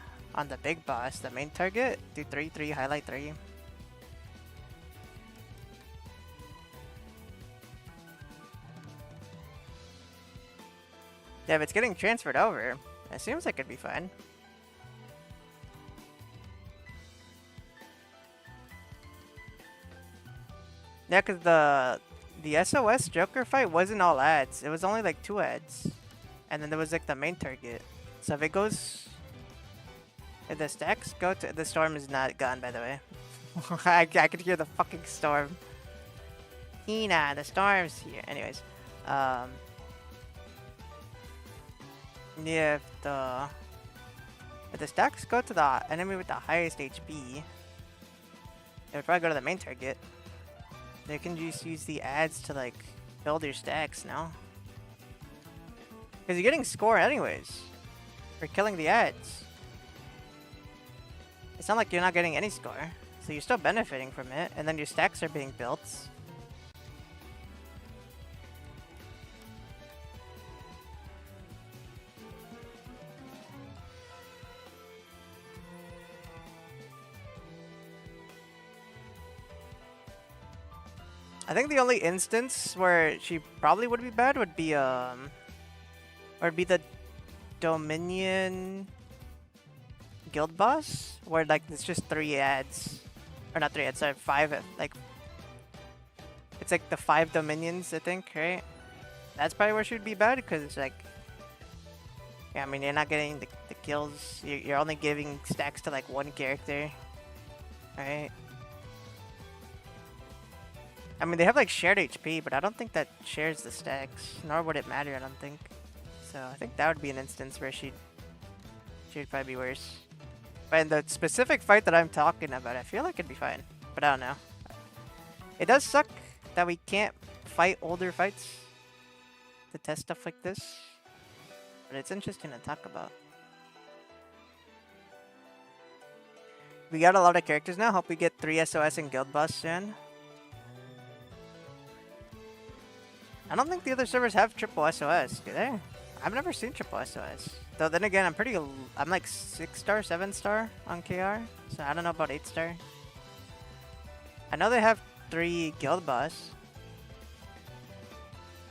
big boss, the main target. Do 3-3, highlight 3. Yeah, if it's getting transferred over, it seems like it'd be fine. Yeah, cause the SOS Joker fight wasn't all ads. It was only like 2 ads, and then there was like the main target. So if it goes, if the stacks go to, the storm is not gone, by the way. I could hear the fucking storm. Hina, the storm's here. Anyways, yeah, if the stacks go to the enemy with the highest HP, it would probably go to the main target. They can just use the ads to like build your stacks now. Because you're getting score anyways for killing the ads. It's not like you're not getting any score. So you're still benefiting from it, and then your stacks are being built. I think the only instance where she probably would be bad would be the Dominion guild boss, where like it's just 3 ads, or not 3 ads, sorry, 5, like it's like the 5 Dominions, I think, right? That's probably where she would be bad, because it's like, yeah, I mean, you're not getting the kills, you're only giving stacks to like 1 character, right? I mean, they have like shared HP, but I don't think that shares the stacks, nor would it matter, I don't think. So I think that would be an instance where she'd probably be worse. But in the specific fight that I'm talking about, I feel like it'd be fine, but I don't know. It does suck that we can't fight older fights to test stuff like this, but it's interesting to talk about. We got a lot of characters now. Hope we get 3 SOS and guild boss soon. I don't think the other servers have triple SOS, do they? I've never seen triple SOS. Though then again, I'm like 6-star, 7-star on KR, so I don't know about 8-star. I know they have 3 guild boss.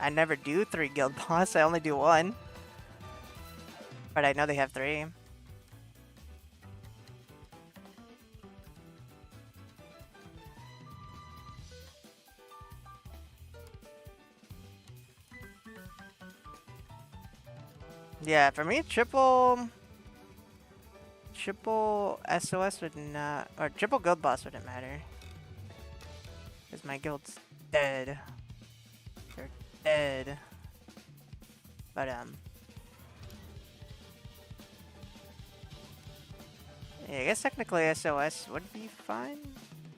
I never do 3 guild boss, I only do 1. But I know they have 3. Yeah, for me, triple SOS would not, or triple guild boss wouldn't matter. Because my guild's dead. They're dead. But, yeah, I guess technically SOS would be fine.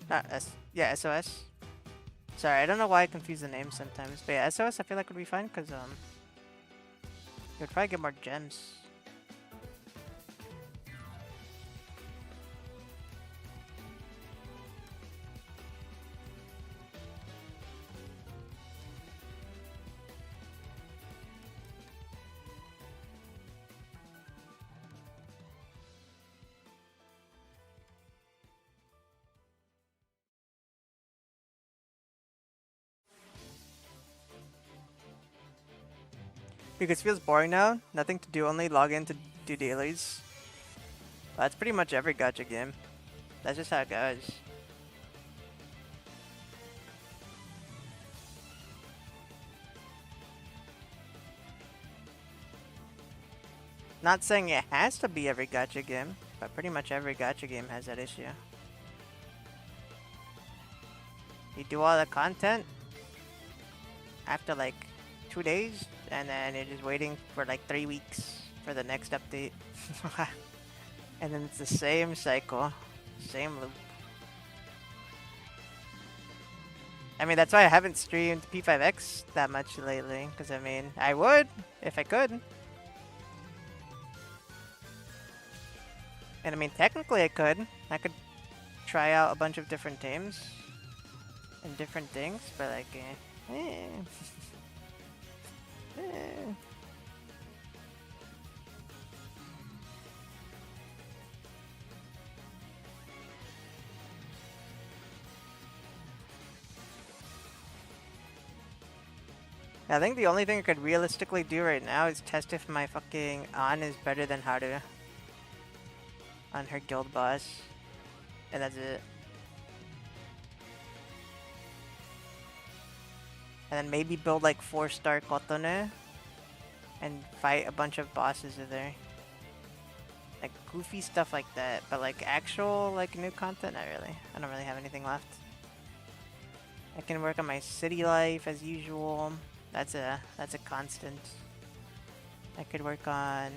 Not yeah, SOS. Sorry, I don't know why I confuse the names sometimes. But yeah, SOS I feel like would be fine, because, you would probably get more gems. Because it feels boring now. Nothing to do, only log in to do dailies. That's pretty much every gacha game. That's just how it goes. Not saying it has to be every gacha game, but pretty much every gacha game has that issue. You do all the content after like 2 days, and then you're just waiting for like 3 weeks for the next update. And then it's the same cycle, same loop. I mean, that's why I haven't streamed P5X that much lately, because I mean, I would if I could. And I mean, technically I could try out a bunch of different teams and different things, but like, Eh. I think the only thing I could realistically do right now is test if my fucking An is better than Haru on her guild boss. And that's it. And then maybe build like 4-star Kotone and fight a bunch of bosses with her. Like goofy stuff like that. But like actual like new content, not really. I don't really have anything left. I can work on my city life as usual. That's a constant. I could work on.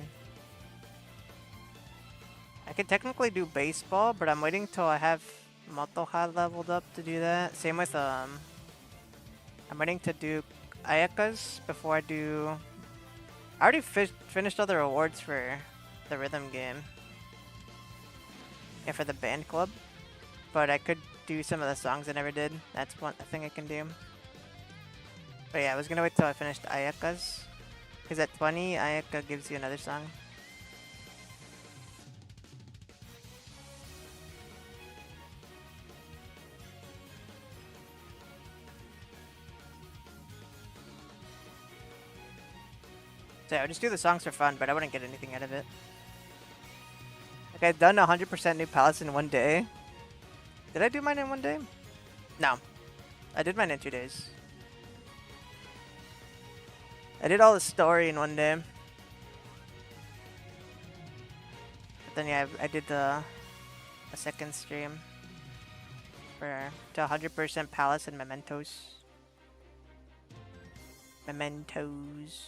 I could technically do baseball, but I'm waiting till I have Motoha leveled up to do that. Same with I'm waiting to do Ayaka's before I do. I already finished all the rewards for the rhythm game. Yeah, for the band club. But I could do some of the songs I never did. That's one thing I can do. But yeah, I was gonna wait till I finished Ayaka's. Because at 20, Ayaka gives you another song. So yeah, I would just do the songs for fun, but I wouldn't get anything out of it. Like, I've done 100% new palace in one day. Did I do mine in one day? No. I did mine in 2 days. I did all the story in one day. But then yeah, I did a second stream for to 100% palace and mementos. Mementos.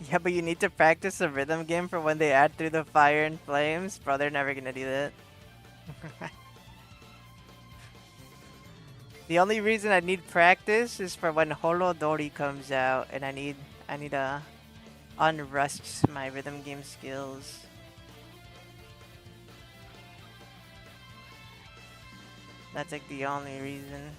Yeah, but you need to practice the rhythm game for when they add through the fire and flames. Bro, they're never gonna do that. The only reason I need practice is for when Holodori comes out, and I need to unrust my rhythm game skills. That's like the only reason.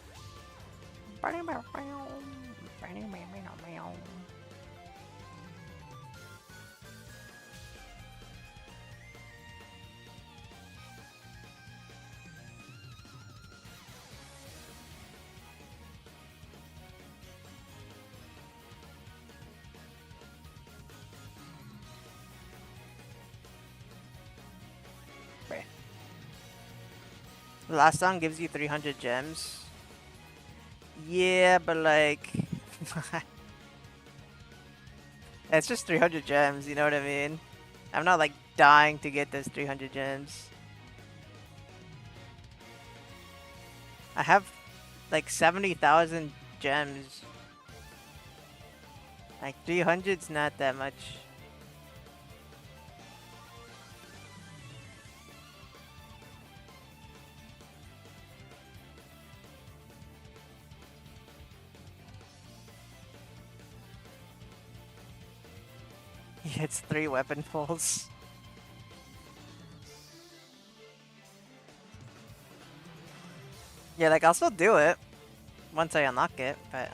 The last song gives you 300 gems. Yeah, but like... it's just 300 gems, you know what I mean? I'm not like dying to get those 300 gems. I have like 70,000 gems. Like 300's not that much. Yeah, it's 3 weapon pulls. Yeah, like I'll still do it once I unlock it, but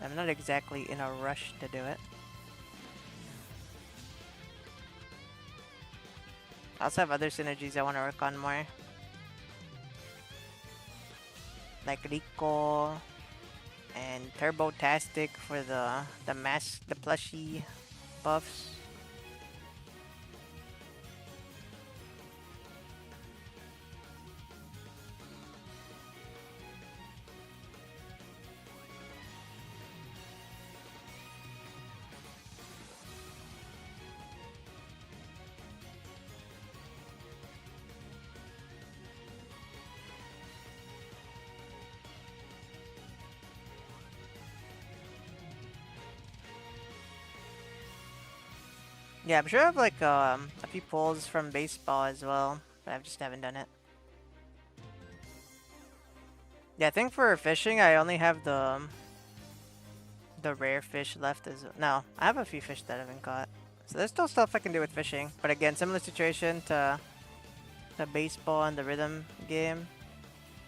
I'm not exactly in a rush to do it. I also have other synergies I want to work on more. Like Rico and Turbo-tastic for the plushie buffs. Yeah, I'm sure I have like a few pulls from baseball as well, but I just haven't done it. Yeah, I think for fishing I only have the the rare fish left as no. I have a few fish that haven't caught. So there's still stuff I can do with fishing. But again, similar situation to the baseball and the rhythm game.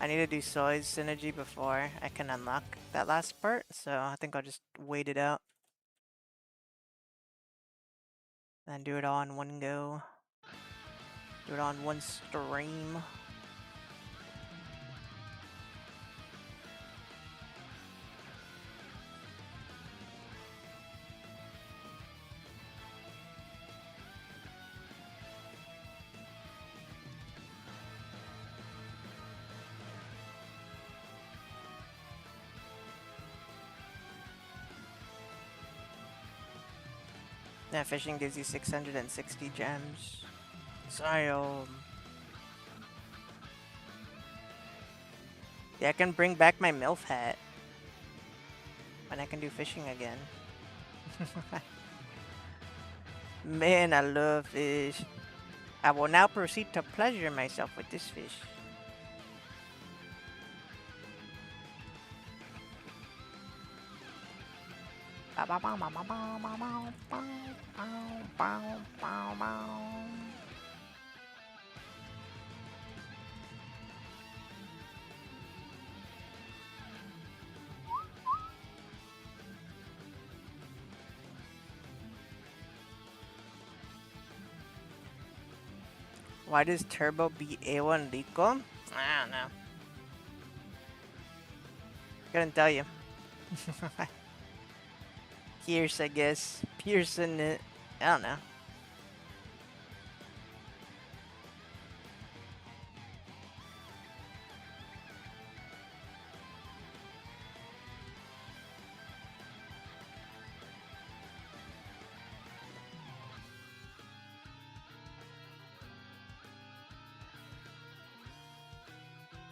I need to do Soy's synergy before I can unlock that last part. So I think I'll just wait it out. And do it all in one go. Do it on one stream. Yeah, fishing gives you 660 gems. So, yeah, I can bring back my MILF hat. When I can do fishing again. Man, I love fish. I will now proceed to pleasure myself with this fish. Why does Turbo beat A1 Rico? I don't know. Couldn't tell you. Pierce, I guess. Pearson it. I don't know.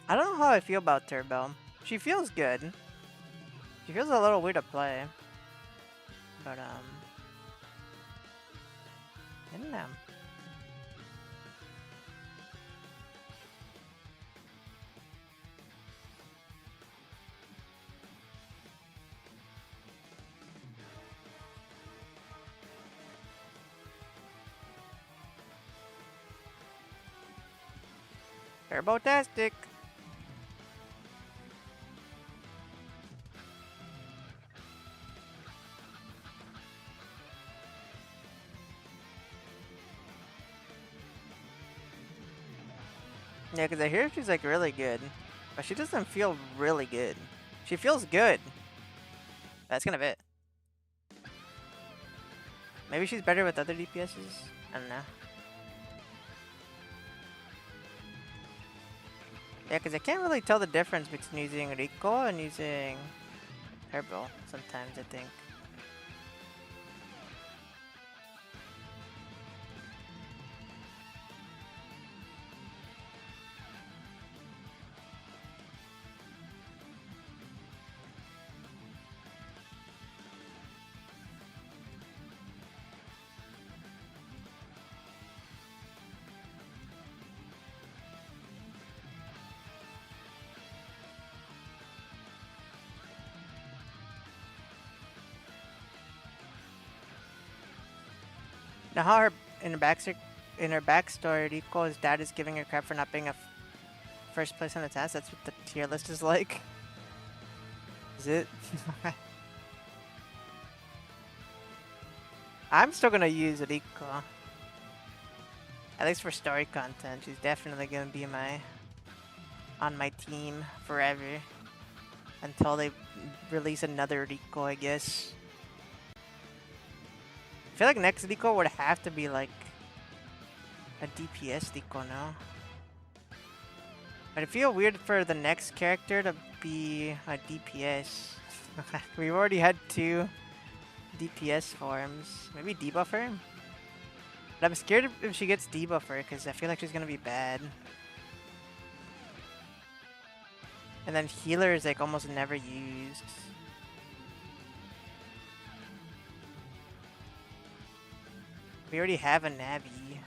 I don't know how I feel about Turbo. She feels good. She feels a little weird to play. But, I don't know. Turbo-tastic! Yeah, because I hear she's like really good. But she doesn't feel really good. She feels good. That's kind of it. Maybe she's better with other DPSs? I don't know. Yeah, because I can't really tell the difference between using Rico and using Turbo sometimes, I think. Now, how her in her backstory, Rico's dad is giving her crap for not being a first place on the task. That's what the tier list is like. Is it? I'm still gonna use Rico. At least for story content, she's definitely gonna be on my team forever until they release another Rico, I guess. I feel like next Rico would have to be like a DPS Rico now. But I feel weird for the next character to be a DPS. We've already had 2 DPS forms. Maybe debuffer? But I'm scared if she gets debuffer because I feel like she's gonna be bad. And then healer is like almost never used. We already have a Navi.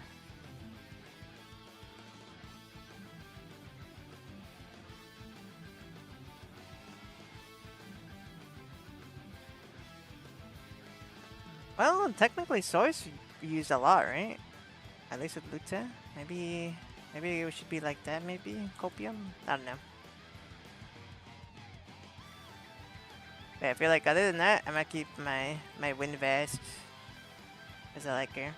Well, technically soy's used a lot, right? At least with Lute. Maybe it should be like that, maybe? Copium? I don't know. But I feel like other than that, I'm gonna keep my wind vest. Because I like her.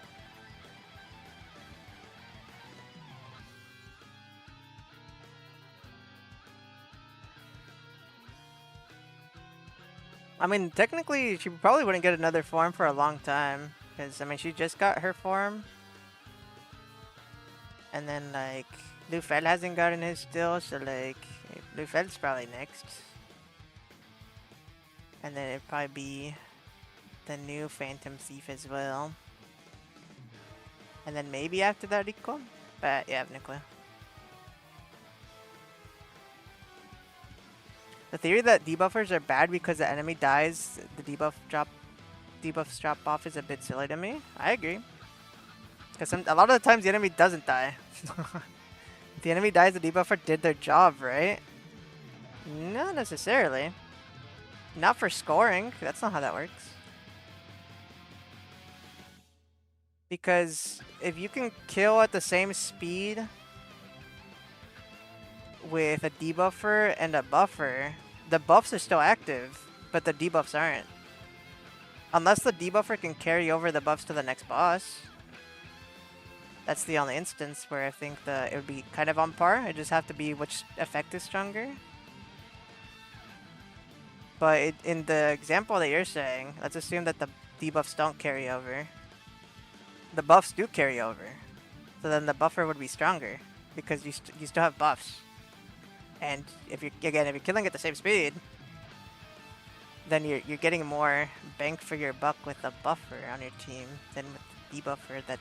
I mean, technically, she probably wouldn't get another form for a long time. Because, I mean, she just got her form. And then, like, Lufel hasn't gotten his still, so, like, Lufel's probably next. And then it'd probably be the new Phantom Thief as well. And then maybe after that, Rico. But, yeah, Nicola. The theory that debuffers are bad because the enemy dies, the debuffs drop off is a bit silly to me. I agree. Because a lot of the times the enemy doesn't die. If the enemy dies, the debuffer did their job, right? Not necessarily. Not for scoring. That's not how that works. Because if you can kill at the same speed with a debuffer and a buffer, the buffs are still active, but the debuffs aren't. Unless the debuffer can carry over the buffs to the next boss. That's the only instance where I think it would be kind of on par. It just have to be which effect is stronger. But in the example that you're saying, let's assume that the debuffs don't carry over. The buffs do carry over. So then the buffer would be stronger because you still have buffs. And if you're killing at the same speed, then you're getting more bang for your buck with a buffer on your team than with the debuffer that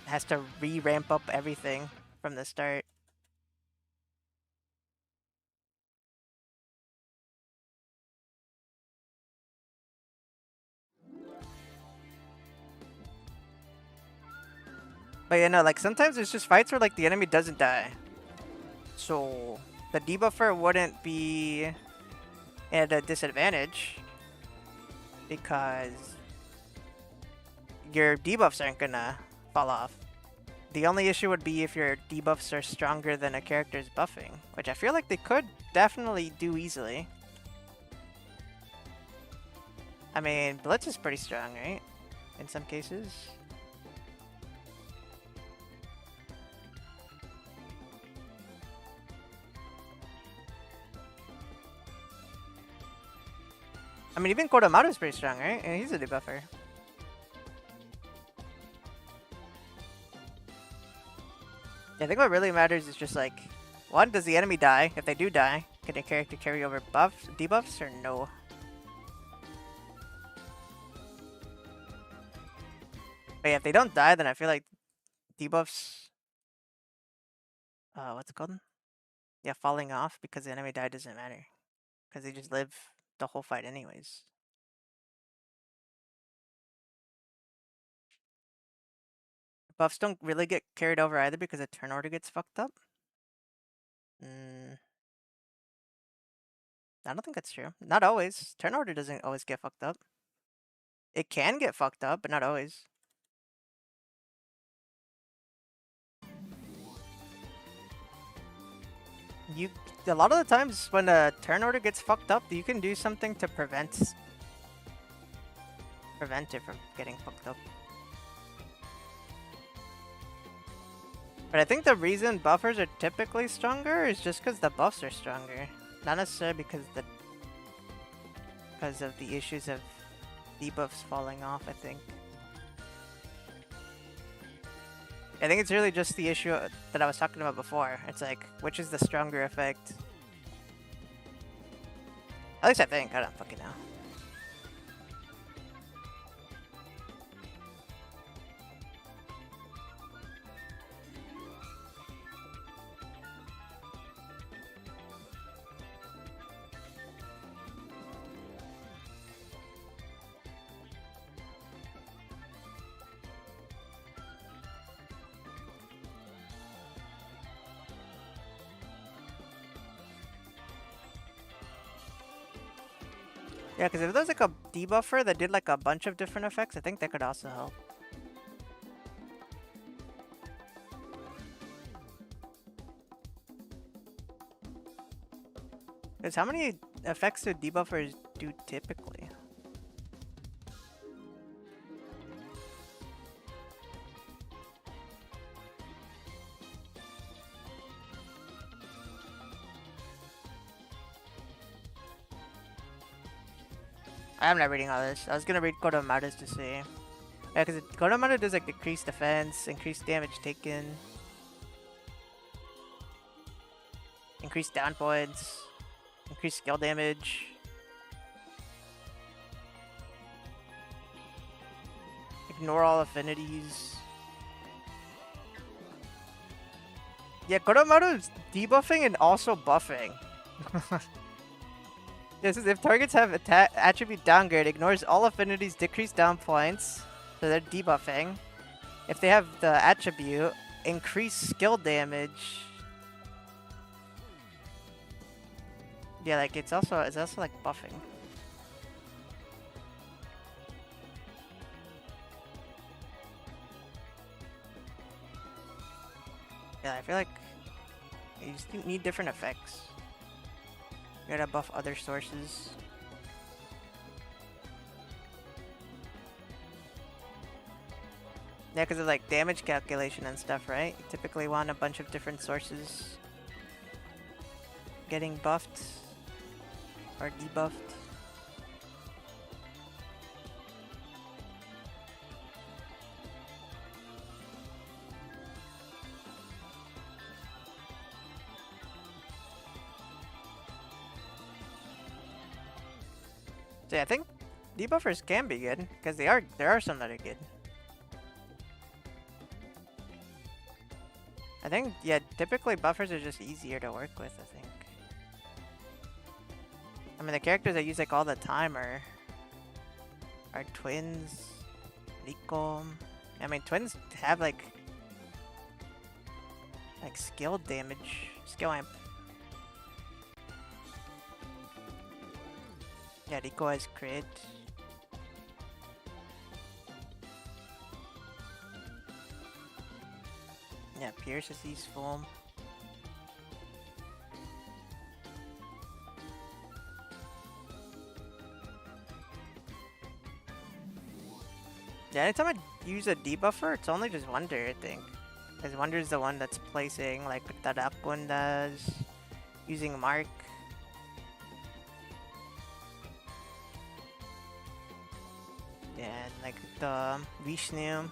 has to re-ramp up everything from the start. But yeah, no, like sometimes there's just fights where like the enemy doesn't die. So the debuffer wouldn't be at a disadvantage because your debuffs aren't gonna fall off. The only issue would be if your debuffs are stronger than a character's buffing, which I feel like they could definitely do easily. I mean, Blitz is pretty strong, right? In some cases. I mean, even Kodomaru is pretty strong, right? And he's a debuffer. I think what really matters is just like, one, does the enemy die? If they do die, can a character carry over debuffs or no? But yeah, if they don't die, then I feel like debuffs, what's it called? Yeah, falling off because the enemy die doesn't matter. Because they just live the whole fight anyways. Buffs don't really get carried over either because the turn order gets fucked up. I don't think that's true. Not always. Turn order doesn't always get fucked up. It can get fucked up, but not always. A lot of the times when a turn order gets fucked up, you can do something to prevent it from getting fucked up. But I think the reason buffers are typically stronger is just because the buffs are stronger, not necessarily because of the issues of debuffs falling off. I think it's really just the issue that I was talking about before. It's like, which is the stronger effect? At least I think. I don't fucking know. Yeah, because if there's like a debuffer that did like a bunch of different effects, I think that could also help. Because how many effects do debuffers do typically? I'm not reading all this. I was gonna read Kodomaru's to see. Yeah, because Kodomaru does like decreased defense, increased damage taken, increased down points, increased skill damage. Ignore all affinities. Yeah, Kodomaru's debuffing and also buffing. This is if targets have attribute downgrade, ignores all affinities, decrease down points, so they're debuffing. If they have the attribute, increase skill damage. Yeah, like it's also like buffing. Yeah, I feel like you just need different effects. You gotta buff other sources. Yeah, because of like damage calculation and stuff, right? You typically want a bunch of different sources getting buffed or debuffed. So yeah, I think debuffers can be good because there are some that are good. I think yeah, typically buffers are just easier to work with. I think. I mean, the characters I use like all the time are twins, Rico. I mean, twins have like skill damage, skill amp. Yeah, Rico has crit. Yeah, Pierce is useful. Yeah, anytime I use a debuffer, it's only just Wonder, I think. Because Wonder is the one that's placing, like Tarakun does, using Mark. Yeah, and like the Vishnu.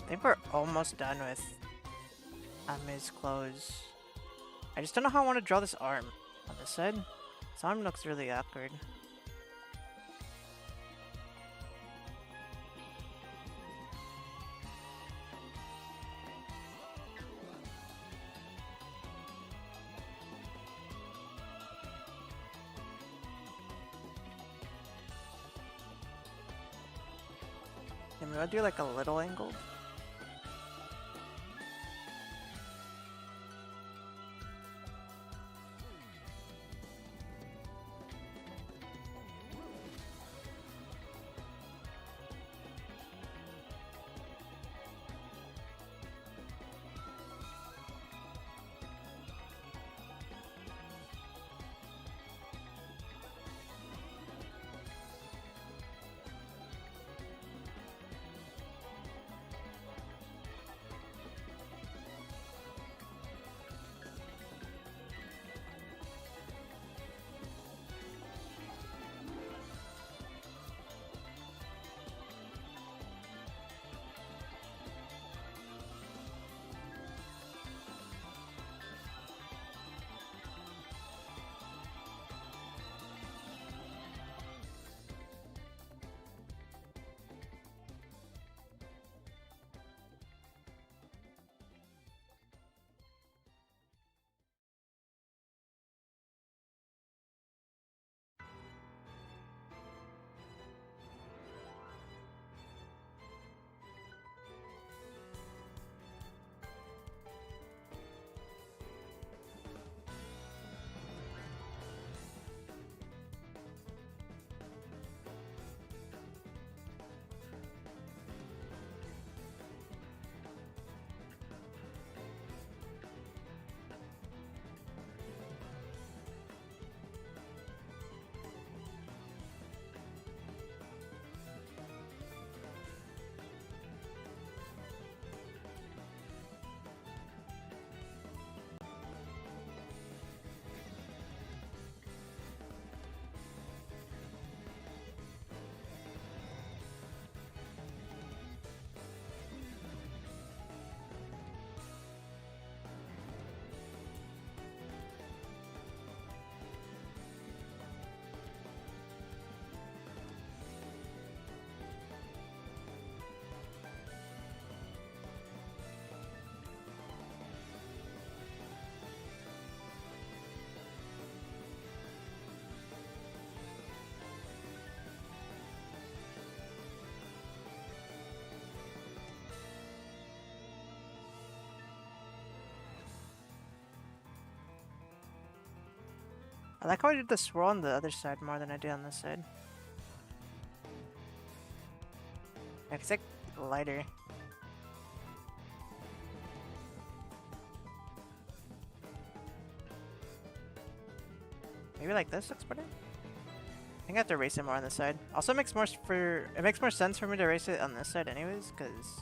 I think we're almost done with Ame's clothes. I just don't know how I want to draw this arm on this side. This arm looks really awkward. I'm gonna do like a little angle. I like how I did the swirl on the other side more than I did on this side. Yeah, it's like lighter. Maybe like this looks better? I think I have to erase it more on this side. Also, it makes more sense for me to erase it on this side anyways, because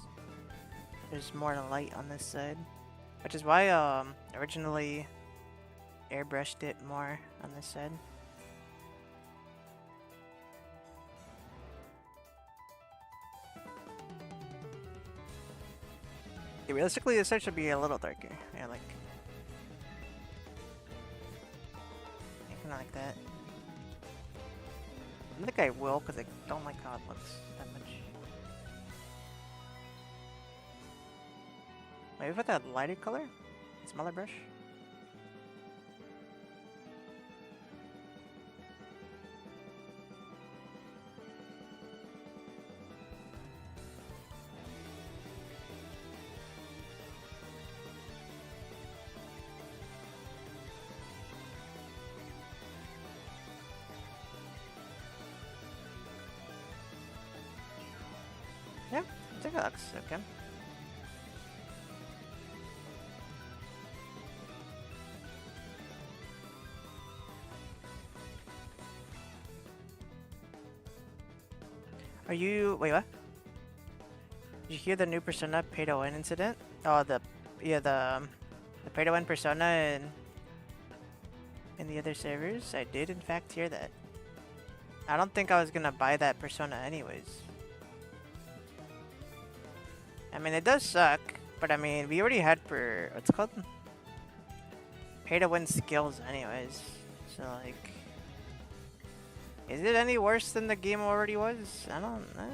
there's more light on this side. Which is why originally airbrushed it more on this side. Yeah, realistically, this side should be a little darker. Yeah, like kind of like that. I think I will because I don't like how it looks that much. Maybe with that lighter color, smaller brush. Yeah, I think that looks okay. Are you... Wait, what? Did you hear the new Persona pay-to-win incident? Oh, the pay-to-win Persona in the other servers? I did in fact hear that. I don't think I was gonna buy that Persona anyways. I mean, it does suck, but I mean, we already had what's it called? Pay-to-win skills anyways. So, like... Is it any worse than the game already was? I don't know.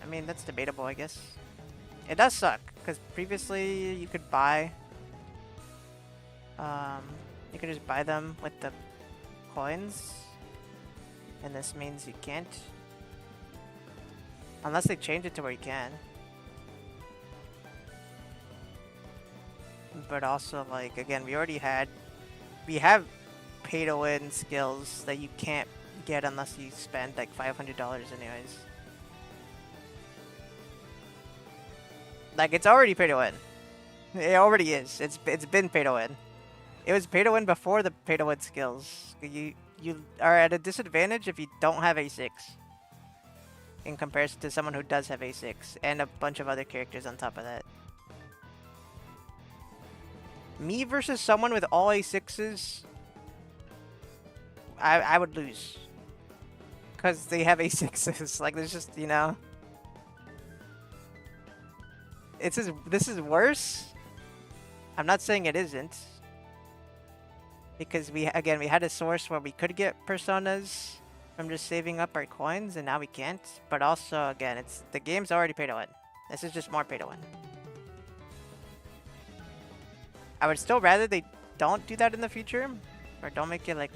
I mean, that's debatable, I guess. It does suck, because previously you could buy... you could just buy them with the coins. And this means you can't. Unless they change it to where you can. But also, like, again, we have pay-to-win skills that you can't get unless you spend like $500 anyways. Like, it's already pay-to-win. It already is. It's been pay-to-win. It was pay-to-win before the pay-to-win skills. You are at a disadvantage if you don't have A6 in comparison to someone who does have A6 and a bunch of other characters on top of that. Me versus someone with all A6s, I would lose. Because they have A6s. Like, there's just, you know... This is worse. I'm not saying it isn't. Because we had a source where we could get personas from just saving up our coins, and now we can't. But also, again, the game's already pay to win. This is just more pay to win. I would still rather they don't do that in the future, or don't make it like,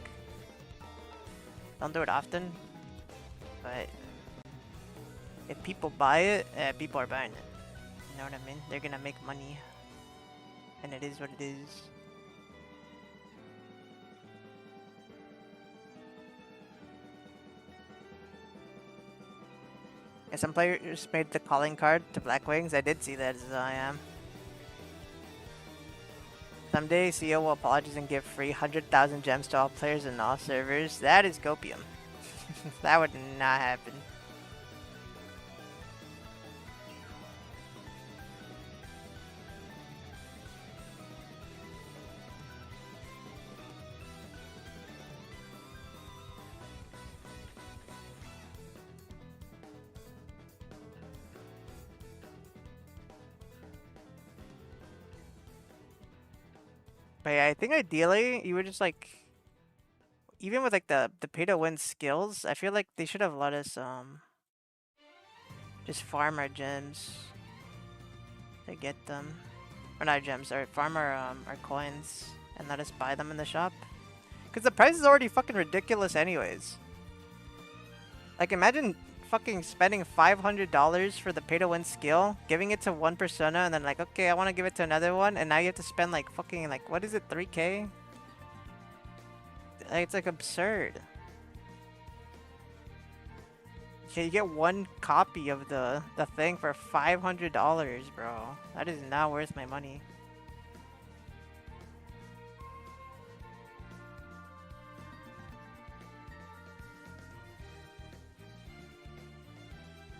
don't do it often. But if people buy it, people are buying it. You know what I mean? They're gonna make money, and it is what it is. And some players made the calling card to Black Wings. I did see that as I am. Someday, CEO will apologize and give free 100,000 gems to all players in all servers. That is copium. That would not happen. But yeah, I think ideally you would just like, even with like the pay to win skills, I feel like they should have let us just farm our gems to get them, or not gems, or farm our coins and let us buy them in the shop. Cause the price is already fucking ridiculous anyways. Like, imagine fucking spending $500 for the pay to win skill, giving it to one persona, and then like, okay, I want to give it to another one, and now you have to spend like fucking, like, what is it, 3K? It's like absurd. Okay, you get one copy of the thing for $500, bro. That is not worth my money.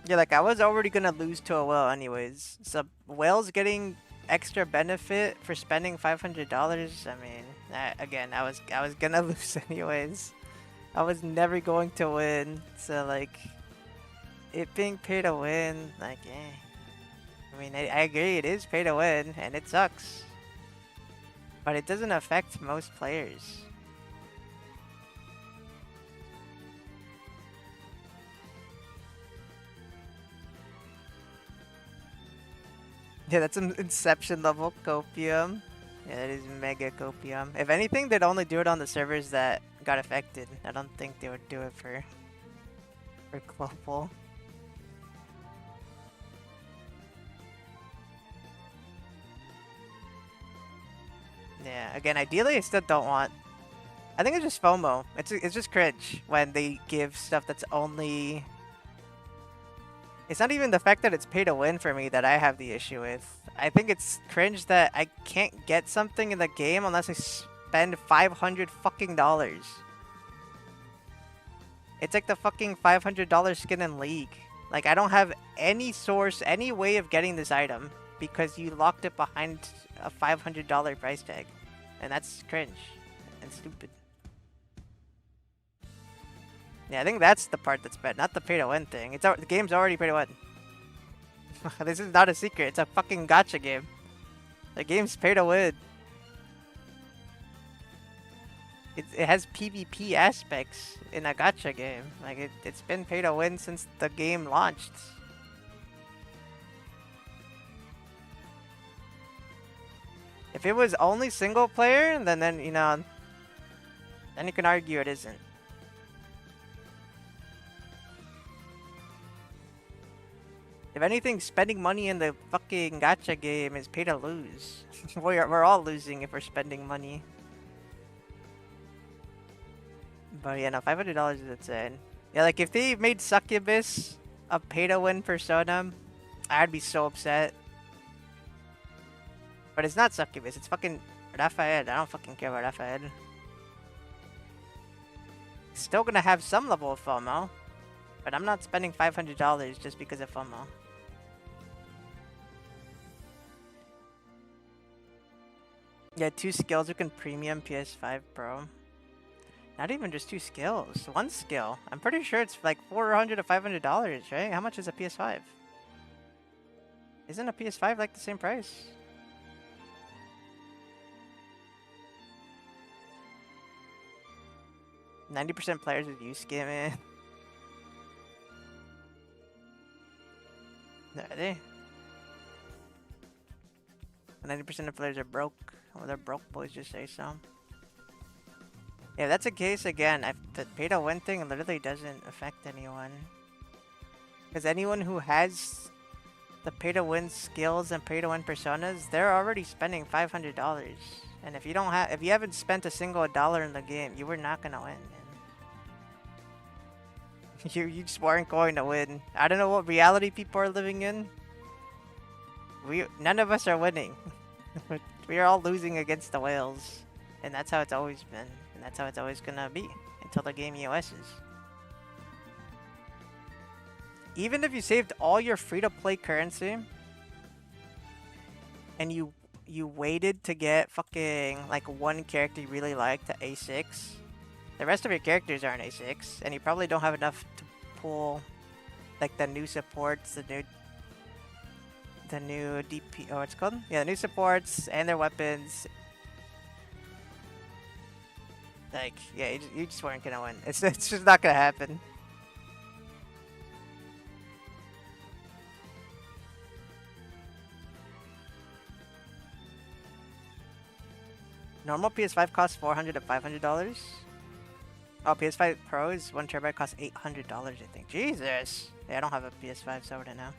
Yeah, like I was already gonna lose to a whale anyways. So whales getting extra benefit for spending $500. I mean, again, I was gonna lose anyways. I was never going to win. So like, it being pay to win, like, I mean, I agree, it is pay to win, and it sucks. But it doesn't affect most players. Yeah, that's an Inception level copium. Yeah, that is mega copium. If anything, they'd only do it on the servers that got affected. I don't think they would do it for global. Yeah, again, ideally, I still don't want. I think it's just FOMO. It's just cringe when they give stuff that's only. It's not even the fact that it's pay to win for me that I have the issue with. I think it's cringe that I can't get something in the game unless I spend $500 fucking dollars. It's like the fucking $500 skin in League. Like, I don't have any source, any way of getting this item because you locked it behind a $500 price tag. And that's cringe and stupid. Yeah, I think that's the part that's bad, not the pay to win thing. The game's already pay to win. This is not a secret. It's a fucking gacha game. The game's pay to win. It has PvP aspects in a gacha game. Like, it's been pay to win since the game launched. If it was only single player, then you know, then you can argue it isn't. If anything, spending money in the fucking gacha game is pay to lose. We're all losing if we're spending money. But yeah, no, $500 is insane. Yeah, like if they made Succubus a pay to win persona, I'd be so upset. But it's not Succubus, it's fucking Raphael. I don't fucking care about Raphael. Still gonna have some level of FOMO, but I'm not spending $500 just because of FOMO. Yeah, 2 skills you can premium PS5 Pro. Not even just 2 skills. 1 skill. I'm pretty sure it's like $400 to $500, right? How much is a PS5? Isn't a PS5 like the same price? %90 players with use scamming. Are they? 90% of players are broke. Well, they're broke boys, just say so. Yeah, that's a case again. The pay to win thing literally doesn't affect anyone. Because anyone who has the pay to win skills and pay to win personas, they're already spending $500. And if you haven't spent a single dollar in the game, you were not gonna win. You just weren't going to win. I don't know what reality people are living in. None of us are winning. We are all losing against the whales. And that's how it's always been. And that's how it's always gonna be. Until the game EOS's. Even if you saved all your free-to-play currency. And you waited to get fucking like one character you really like to A6. The rest of your characters aren't A6. And you probably don't have enough to pull like the new supports, the new DP, oh, what's it called? Yeah, the new supports and their weapons. Like, yeah, you just weren't gonna win. It's just not gonna happen. Normal PS5 costs $400 to $500. Oh, PS5 Pros, 1 terabyte costs $800, I think. Jesus! Yeah, I don't have a PS5, so I wouldn't know.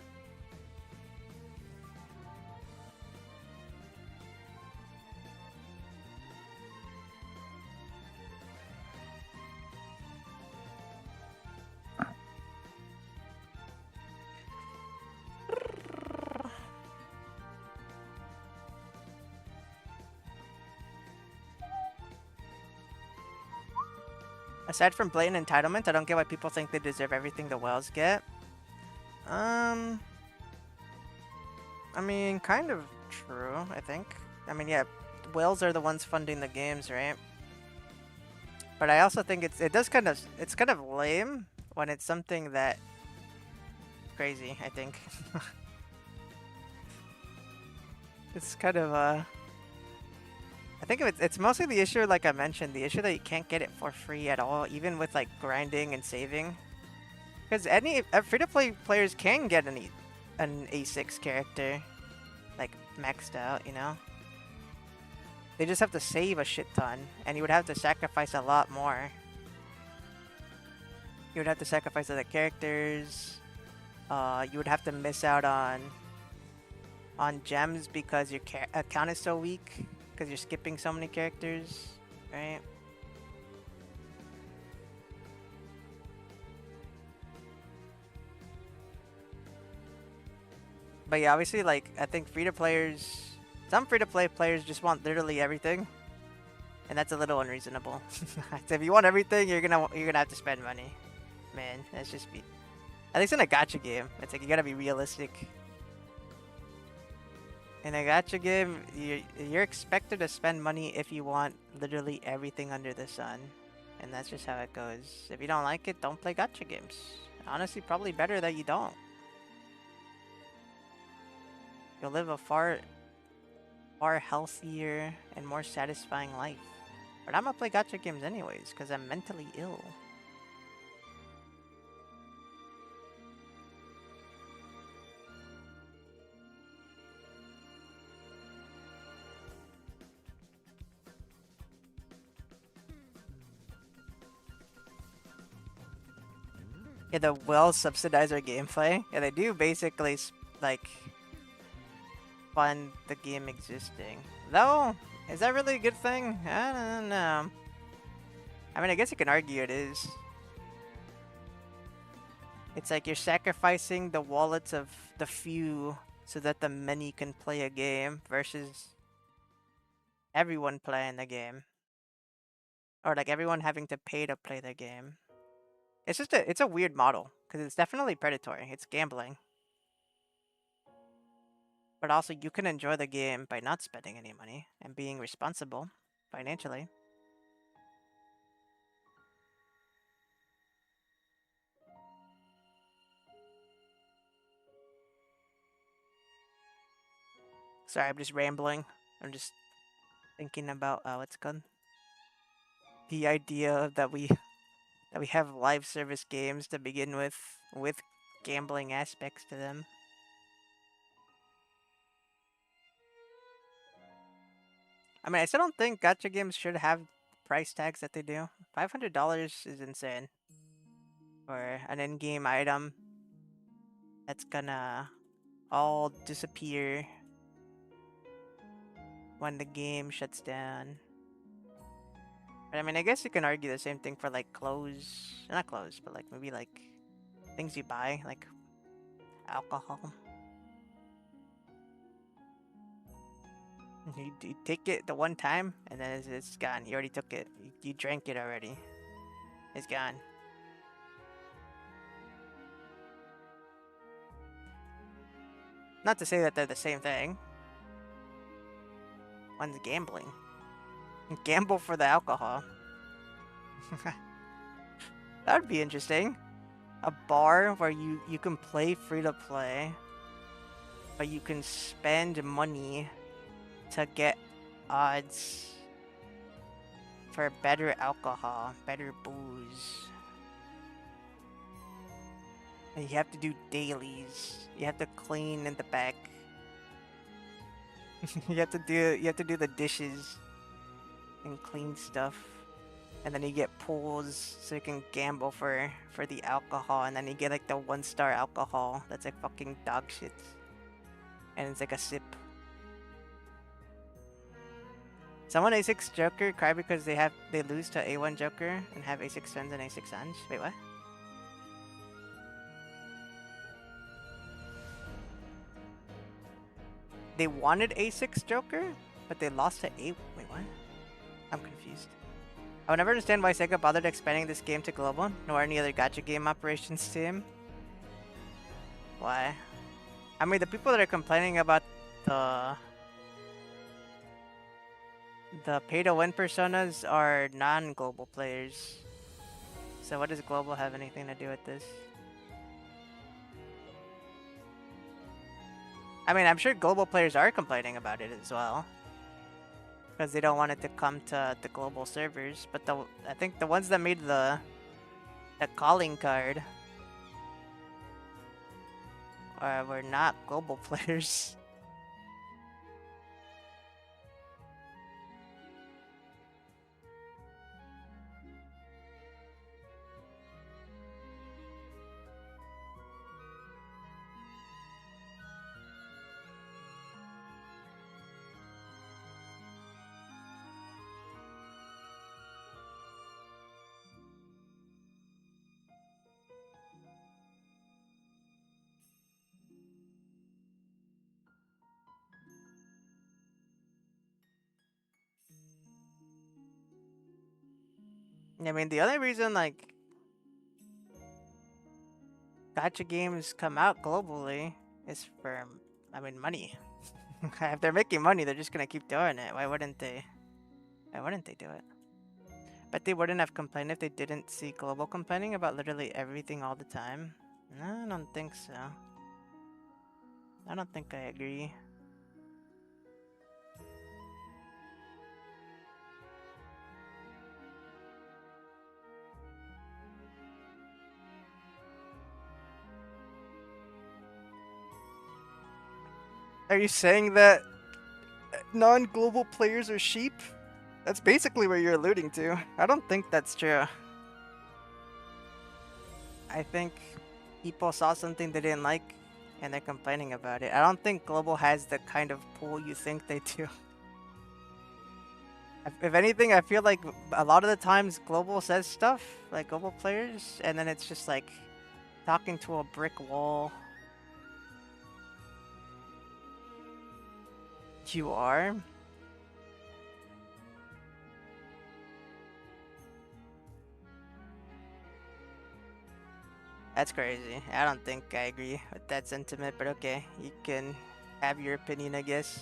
Aside from blatant entitlement, I don't get why people think they deserve everything the whales get. I mean, kind of true, I think. I mean, yeah, whales are the ones funding the games, right? But I also think it's kind of lame when it's something that crazy, I think. It's kind of I think it's mostly the issue, like I mentioned, the issue that you can't get it for free at all, even with like grinding and saving. Because any free-to-play players can get an A6 character, like maxed out, you know. They just have to save a shit ton, and you would have to sacrifice a lot more. You would have to sacrifice other characters. You would have to miss out on gems because your account is so weak, because you're skipping so many characters, right? But yeah, obviously, like, I think some free-to-play players just want literally everything, and that's a little unreasonable. So if you want everything, you're gonna have to spend money, man. That's just be, at least in a gacha game, it's like you gotta be realistic. In a gacha game, you're expected to spend money if you want literally everything under the sun, and that's just how it goes. If you don't like it, don't play gacha games. Honestly, probably better that you don't. You'll live a far healthier and more satisfying life. But I'm gonna play gacha games anyways, because I'm mentally ill. Yeah, the well subsidize our gameplay. Yeah, they do basically like fund the game existing. Though, is that really a good thing? I don't know. I mean, I guess you can argue it is. It's like you're sacrificing the wallets of the few so that the many can play a game versus everyone playing the game. Or like everyone having to pay to play the game. It's a weird model because it's definitely predatory. It's gambling. But also you can enjoy the game by not spending any money and being responsible financially. Sorry, I'm just rambling. I'm just thinking about what's it called? The idea that we have live service games to begin with gambling aspects to them. I mean, I still don't think gacha games should have price tags that they do. $500 is insane for an in-game item that's gonna all disappear when the game shuts down. But I mean, I guess you can argue the same thing for like clothes, not clothes, but like maybe like things you buy, like alcohol. You take it the one time and then it's gone. You already took it. You drank it already. It's gone. Not to say that they're the same thing. One's gambling. Gamble for the alcohol. That would be interesting. A bar where you can play free to play, but you can spend money to get odds for better alcohol, better booze. And you have to do dailies. You have to clean in the back. you have to do the dishes and clean stuff. And then you get pools so you can gamble for the alcohol, and then you get like the 1-star alcohol that's like fucking dog shit. And it's like a sip. Someone A6 Joker cry because they lose to A1 Joker and have A6 Sons and A6 Sons. Wait, what? They wanted A6 Joker, but they lost to A. Wait, what? I'm confused. I would never understand why Sega bothered expanding this game to global, nor any other gacha game operations team. Why? I mean, the people that are complaining about the pay-to-win personas are non-global players. So what does global have anything to do with this? I mean, I'm sure global players are complaining about it as well, because they don't want it to come to the global servers. But I think the ones that made the calling card were not global players. I mean, the only reason like gacha games come out globally is for, I mean, money. If they're making money, they're just gonna keep doing it. Why wouldn't they? Why wouldn't they do it? But they wouldn't have complained if they didn't see global complaining about literally everything all the time. No, I don't think so. I don't think I agree. Are you saying that non-global players are sheep? That's basically what you're alluding to. I don't think that's true. I think people saw something they didn't like and they're complaining about it. I don't think global has the kind of pool you think they do. If anything, I feel like a lot of the times global says stuff, like global players, and then it's just like talking to a brick wall. You are? That's crazy. I don't think I agree with that sentiment, but okay. You can have your opinion, I guess.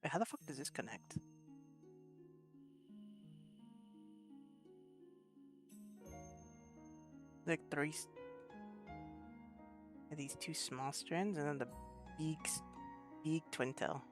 Wait, how the fuck does this connect? Like these two small strands and then the big twin tail.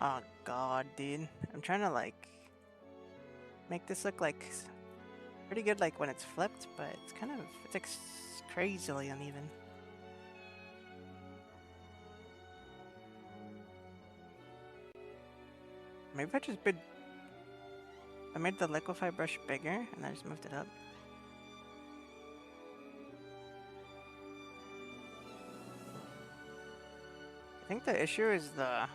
Oh god, dude. I'm trying to like make this look like pretty good like when it's flipped, but it's kind of it's like crazily uneven. Maybe I made the liquify brush bigger and I just moved it up. I think the issue is where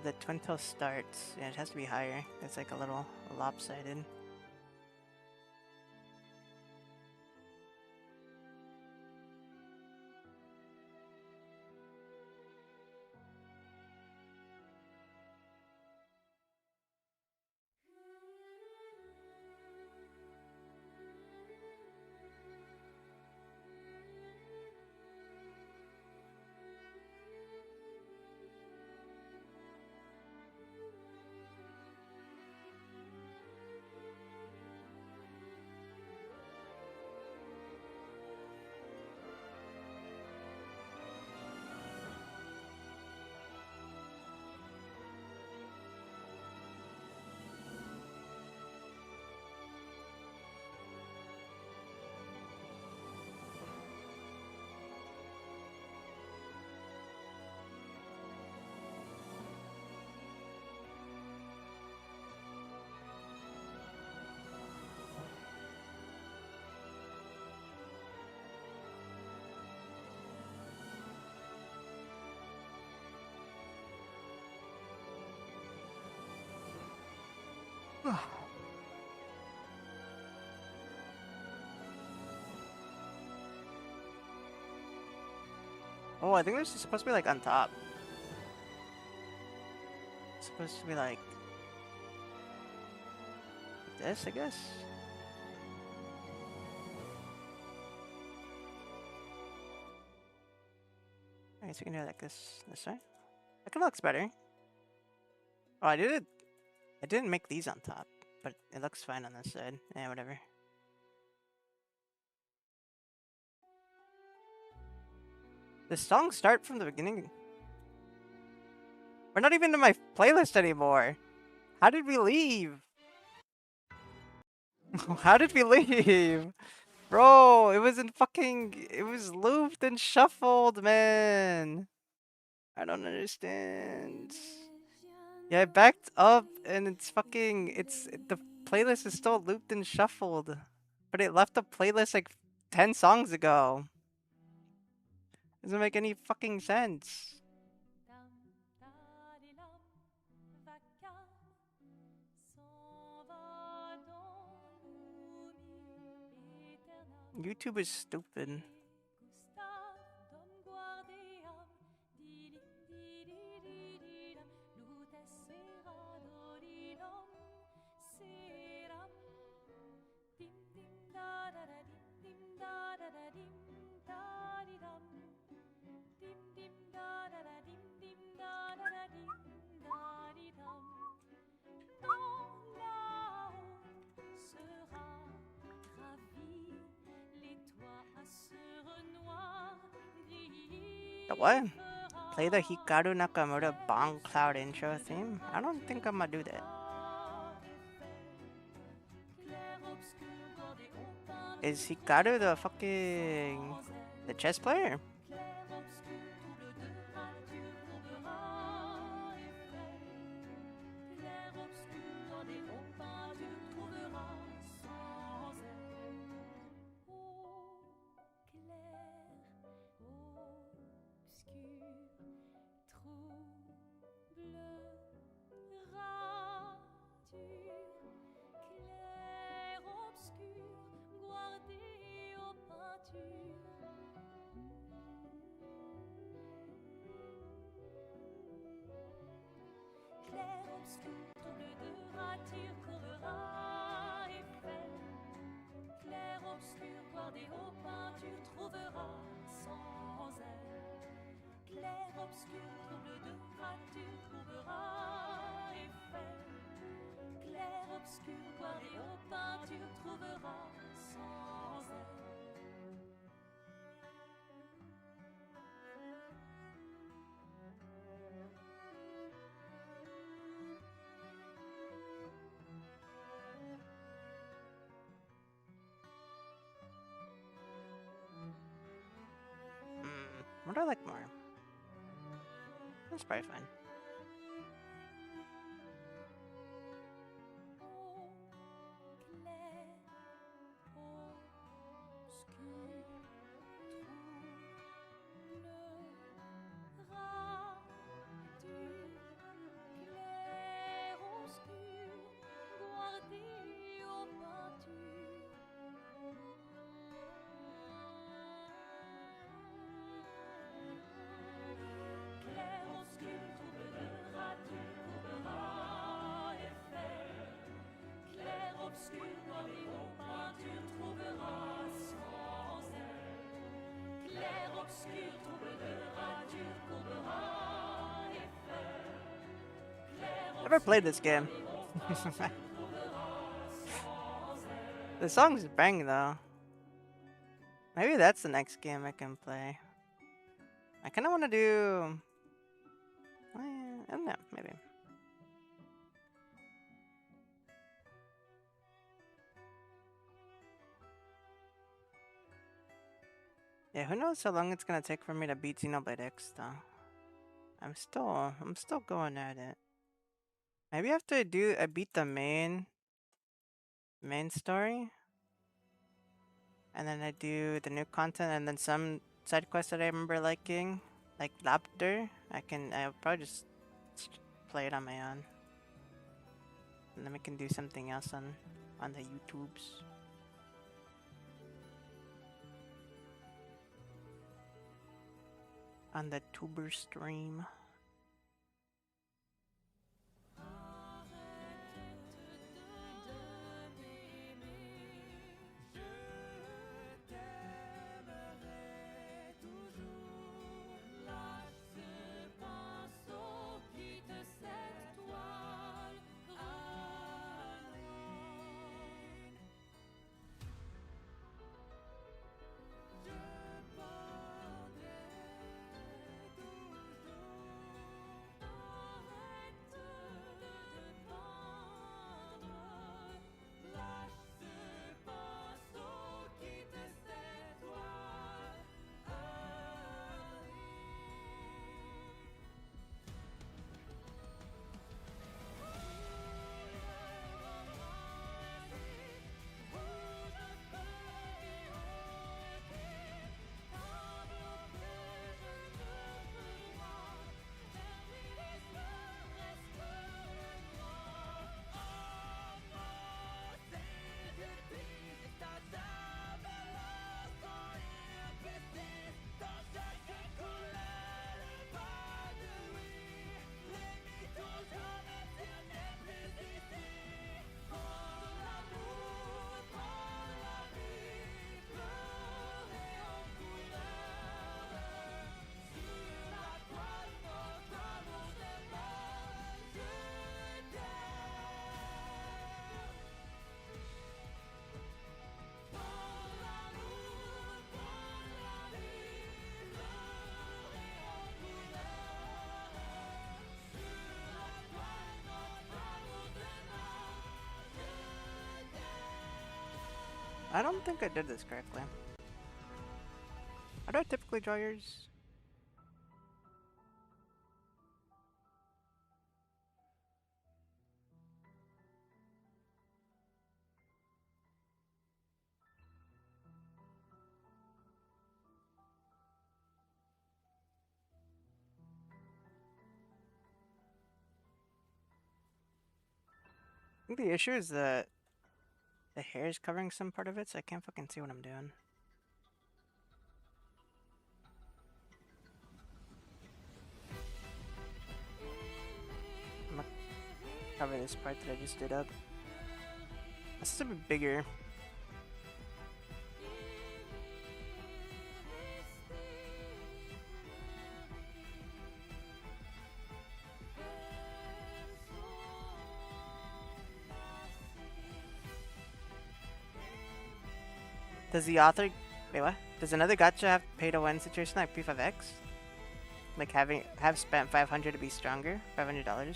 the twin tail starts. Yeah, it has to be higher. It's like a little lopsided. Oh, I think this is supposed to be like on top. It's supposed to be like this, I guess. I guess we can do it like this way. That kind of looks better. Oh, I didn't make these on top, but it looks fine on this side. Yeah, whatever. The songs start from the beginning. We're not even in my playlist anymore. How did we leave? How did we leave? Bro, it was it was looped and shuffled, man. I don't understand. Yeah, I backed up and the playlist is still looped and shuffled. But it left the playlist like 10 songs ago. Doesn't make any fucking sense. YouTube is stupid. What? Play the Hikaru Nakamura Bong Cloud intro theme? I don't think I'm gonna do that. Is Hikaru the chess player? What do I like more? That's probably fine. Never played this game. The song's bang though. Maybe that's the next game I can play. I kind of want to do. I don't know, maybe. Yeah, who knows how long it's gonna take for me to beat Xenoblade X though. I'm still going at it. Maybe after I beat the main story, and then I do the new content, and then some side quests that I remember liking, like Lapter. I'll probably just play it on my own, and then we can do something else on the YouTubes. On the tuber stream. I don't think I did this correctly. How do I typically draw yours? I think the issue is that the hair is covering some part of it, so I can't fucking see what I'm doing. I'm gonna cover this part that I just did up. This is a bit bigger. Does the author... Wait, what? Does another gacha have pay-to-win situation like P5X? Like have spent $500 to be stronger? $500?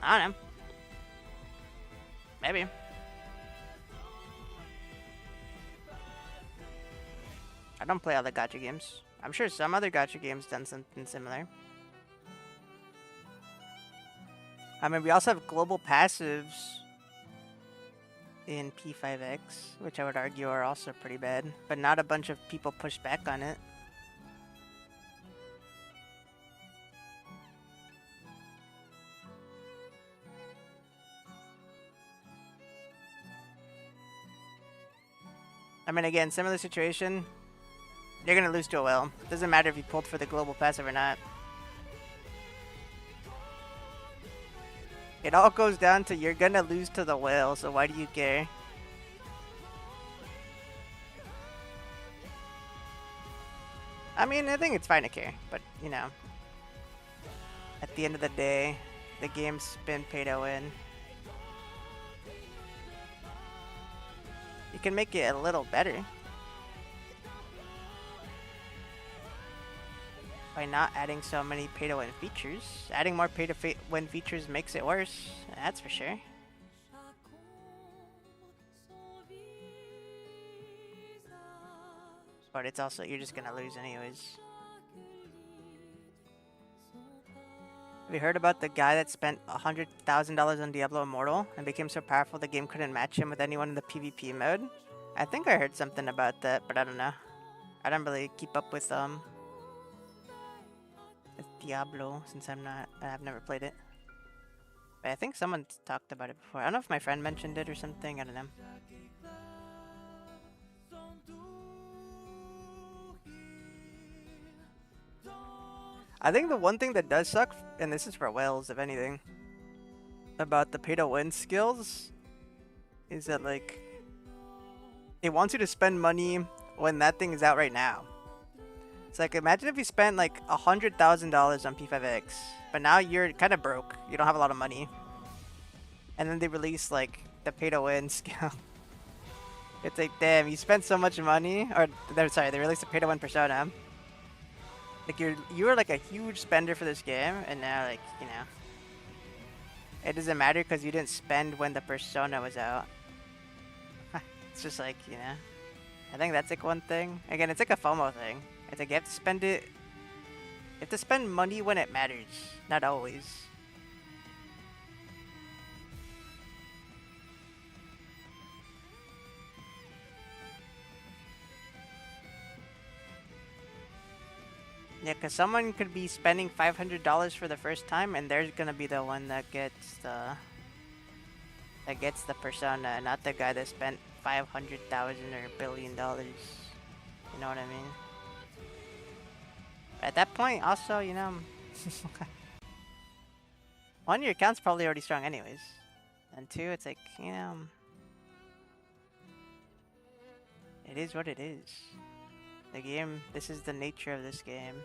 I don't know. Maybe. I don't play other gacha games. I'm sure some other gacha games done something similar. I mean, we also have global passives in P5X, which I would argue are also pretty bad, but not a bunch of people push back on it. I mean, again, similar situation. You're gonna lose to a whale. It doesn't matter if you pulled for the global passive or not. It all goes down to you're gonna lose to the whale, so why do you care? I mean, I think it's fine to care, but, you know, at the end of the day, the game's been pay to win. You can make it a little better by not adding so many pay to win features. Adding more pay to win features makes it worse, that's for sure. But it's also, you're just gonna lose anyways. Have you heard about the guy that spent $100,000 on Diablo Immortal and became so powerful the game couldn't match him with anyone in the PvP mode? I think I heard something about that, but I don't know. I don't really keep up with Diablo since I've never played it. But I think someone talked about it before. I don't know if my friend mentioned it or something, I don't know. I think the one thing that does suck, and this is for whales if anything, about the pay to win skills is that, like, it wants you to spend money when that thing is out right now. It's like, imagine if you spent like $100,000 on P5X, but now you're kind of broke, you don't have a lot of money, and then they release like the pay to win skill. It's like, damn, you spent so much money, or sorry, they released a pay to win persona. Like, you were like a huge spender for this game, and now, like, you know, it doesn't matter because you didn't spend when the persona was out. It's just like, you know, I think that's like one thing. Again, it's like a FOMO thing. It's like you have to spend it. You have to spend money when it matters, not always. Yeah, because someone could be spending $500 for the first time, and they're gonna be the one that gets the persona, not the guy that spent 500,000 or $1 billion. You know what I mean? At that point, also, you know, one, your account's probably already strong anyways, and two, it's like, you know, it is what it is. The game, this is the nature of this game.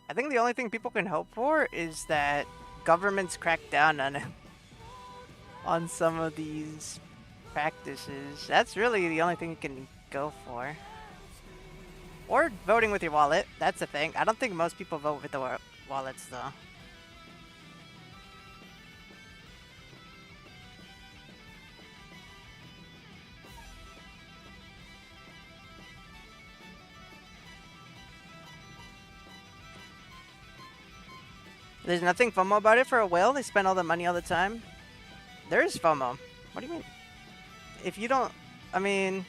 I think the only thing people can hope for is that governments crack down on some of these practices. That's really the only thing you can go for. Or voting with your wallet. That's the thing. I don't think most people vote with the wallets though. There's nothing FOMO about it for a whale. They spend all the money all the time. There is FOMO. What do you mean? If you don't, I mean,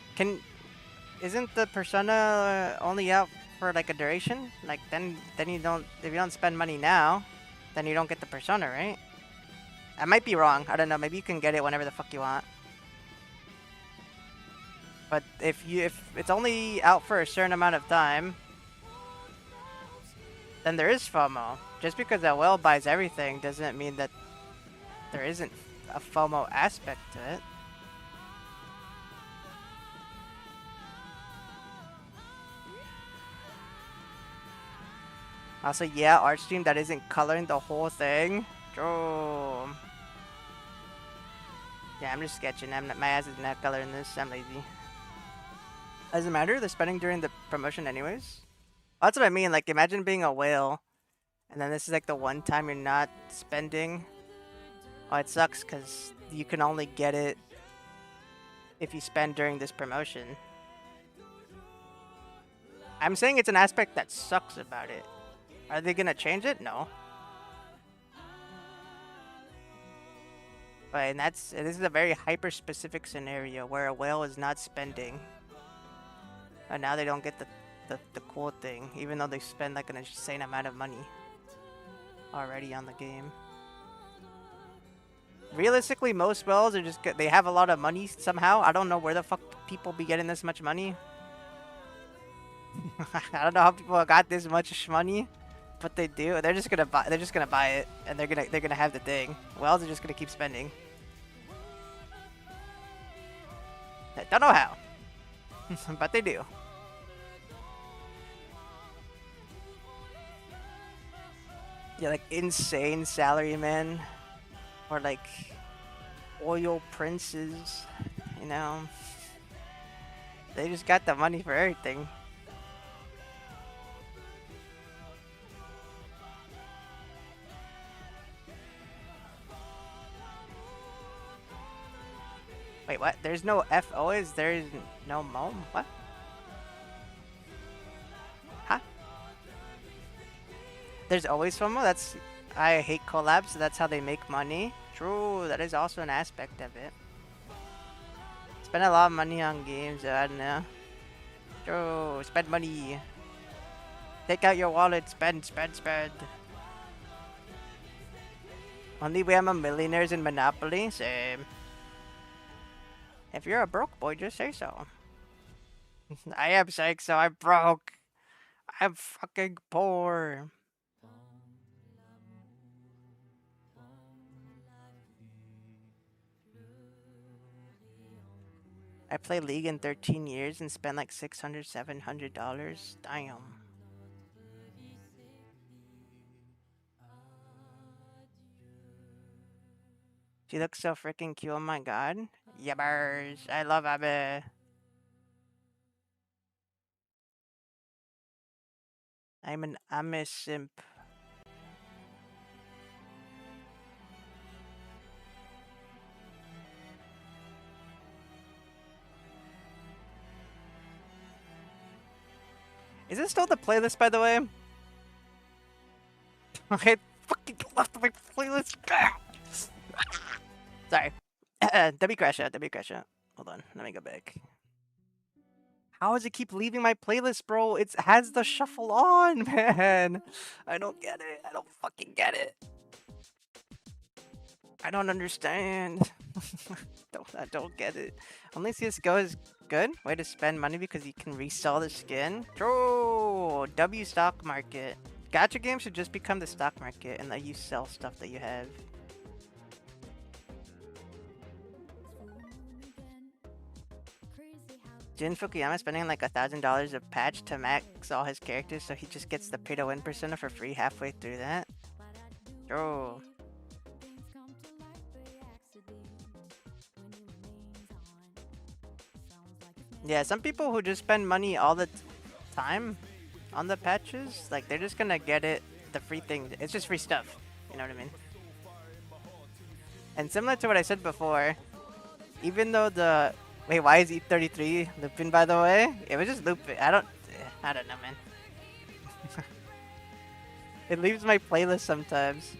isn't the persona only out for like a duration? Like then you don't, if you don't spend money now, then you don't get the persona, right? I might be wrong. I don't know. Maybe you can get it whenever the fuck you want. But if it's only out for a certain amount of time, then there is FOMO. Just because that whale buys everything doesn't mean that there isn't a FOMO aspect to it. Also, yeah, art stream that isn't coloring the whole thing. Oh. Yeah, I'm just sketching. My ass is not coloring this. I'm lazy. Doesn't matter. They're spending during the promotion anyways. That's what I mean. Like, imagine being a whale, and then this is like the one time you're not spending. Oh, it sucks because you can only get it if you spend during this promotion. I'm saying it's an aspect that sucks about it. Are they gonna change it? No. But and this is a very hyper specific scenario where a whale is not spending. And now they don't get the cool thing, even though they spend like an insane amount of money already on the game. Realistically, most whales are just they have a lot of money somehow. I don't know where the fuck people be getting this much money. I don't know how people got this much money, but they do. They're just gonna buy. They're just gonna buy it, and they're gonna have the thing. Whales are just gonna keep spending. I don't know how, but they do. Yeah, like insane salarymen, or like oil princes, you know. They just got the money for everything. Wait, what? There's no FO? Is there no MOM? What? Huh? There's always FOMO? That's... I hate collabs, so that's how they make money. True, that is also an aspect of it. Spend a lot of money on games, I don't know. True, spend money. Take out your wallet, spend. Only way I'm a millionaires in Monopoly? Same. If you're a broke boy, just say so. I am saying so, I'm broke. I'm fucking poor. I play League in 13 years and spent like $600, $700. Damn. She looks so freaking cute, oh my god. Yubbers. I love Ame. I'm an Ame simp. Is this still the playlist, by the way? I fucking left my playlist. Sorry. W crash out. Hold on, let me go back. How does it keep leaving my playlist, bro? It has the shuffle on, man. I don't get it. I don't fucking get it. I don't understand. I don't get it. Only CSGO is good. Way to spend money because you can resell the skin. True. W stock market. Gacha games should just become the stock market and let you sell stuff that you have. Jin Fukuyama spending like $1,000 a patch to max all his characters so he just gets the pay to win persona for free halfway through that. True. Yeah, some people who just spend money all the time on the patches, like they're just gonna get it, the free thing. It's just free stuff. You know what I mean? And similar to what I said before, even though the... Wait, why is E33 looping, by the way? It was just looping. I don't know, man. It leaves my playlist sometimes.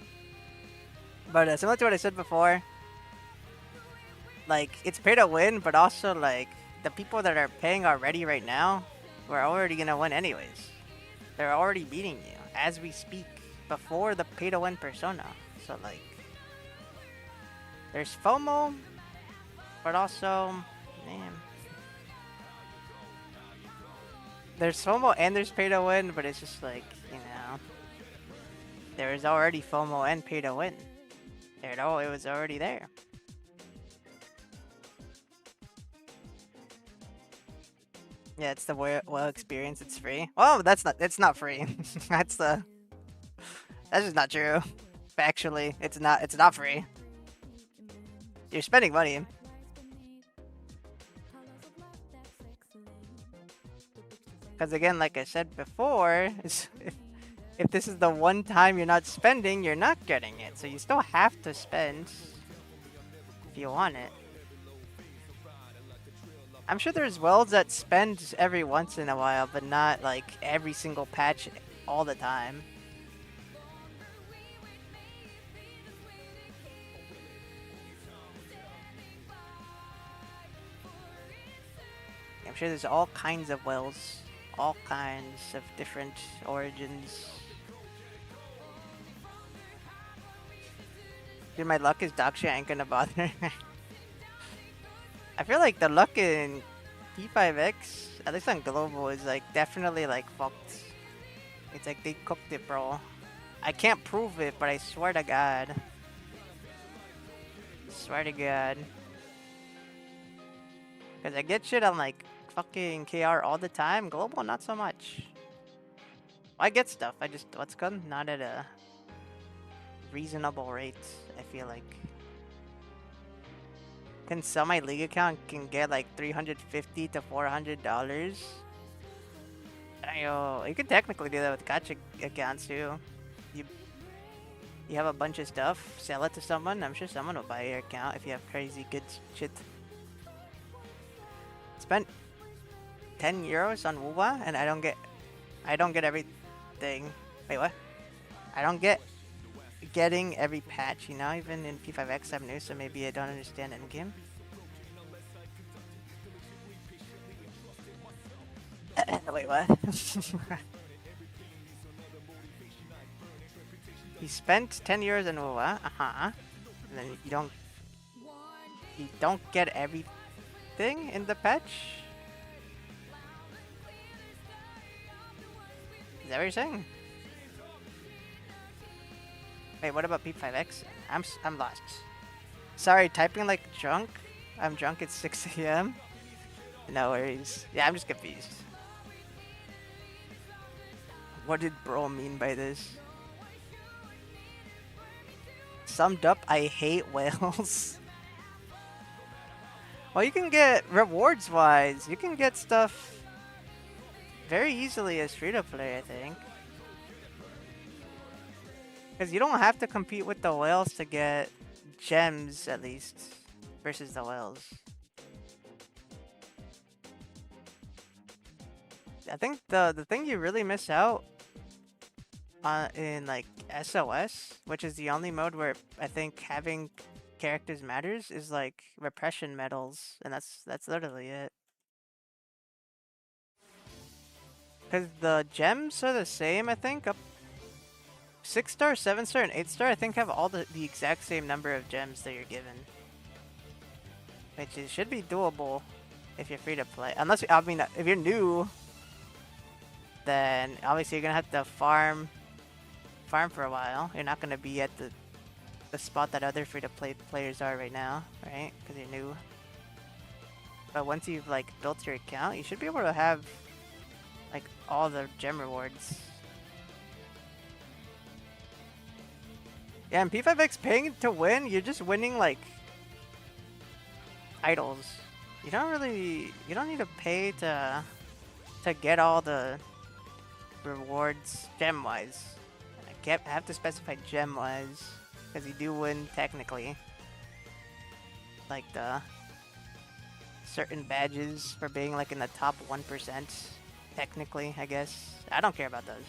But similar to what I said before, like, it's pay to win, but also, like, the people that are paying already right now, we're already gonna win anyways. They're already beating you as we speak before the pay to win persona. So, like, there's FOMO, but also... Man. There's FOMO and there's pay to win, but it's just like, you know, there is already FOMO and pay to win. It was already there. Yeah, it's the well experience. It's free. Oh, it's not free. That's just not true. Factually, it's not free. You're spending money. Because again, like I said before, if this is the one time you're not spending, you're not getting it. So you still have to spend. if you want it. I'm sure there's wells that spend every once in a while, but not like every single patch all the time. I'm sure there's all kinds of wells, all kinds of different origins. Dude, my luck is dog shit, I ain't gonna bother. I feel like the luck in P5X, at least on global, is like definitely like fucked. It's like they cooked it, bro. I can't prove it, but I swear to God. Swear to God. Because I get shit on like fucking KR all the time. Global, not so much. I get stuff. I just, what's good? Not at a reasonable rate, I feel like. Can sell my league account, can get like $350 to $400. Yo, you can technically do that with gacha accounts too. You have a bunch of stuff, sell it to someone. I'm sure someone will buy your account if you have crazy good shit. Spent 10 euros on WoWa and I don't get everything. Wait, what? I don't get getting every patch, you know? Even in P5X I'm new, so maybe I don't understand endgame. Wait, what? You spent 10 euros on WoWa, and then you don't get everything in the patch? Is that what you're saying? Wait, what about P5X? I'm lost. Sorry, typing like drunk? I'm drunk at 6 AM? No worries. Yeah, I'm just confused. What did bro mean by this? Summed up, I hate whales. Well, you can get rewards wise. You can get stuff very easily as free to play, I think. Because you don't have to compete with the whales to get gems, at least, versus the whales. I think the thing you really miss out on in like SOS, which is the only mode where I think having characters matters, is like repression medals, and that's literally it. Because the gems are the same, I think. Up 6-star, 7-star, and 8-star, I think have all the exact same number of gems that you're given. Which should be doable if you're free to play. Unless, I mean, if you're new, then obviously you're gonna have to farm for a while. You're not gonna be at the spot that other free to play players are right now, right? Because you're new. But once you've like built your account, you should be able to have like all the gem rewards. Yeah, and P5X paying to win, you're just winning like idols. You don't need to pay to get all the rewards gem-wise. I have to specify gem-wise, because you do win technically. Like the certain badges for being like in the top 1%, technically, I guess. I don't care about those.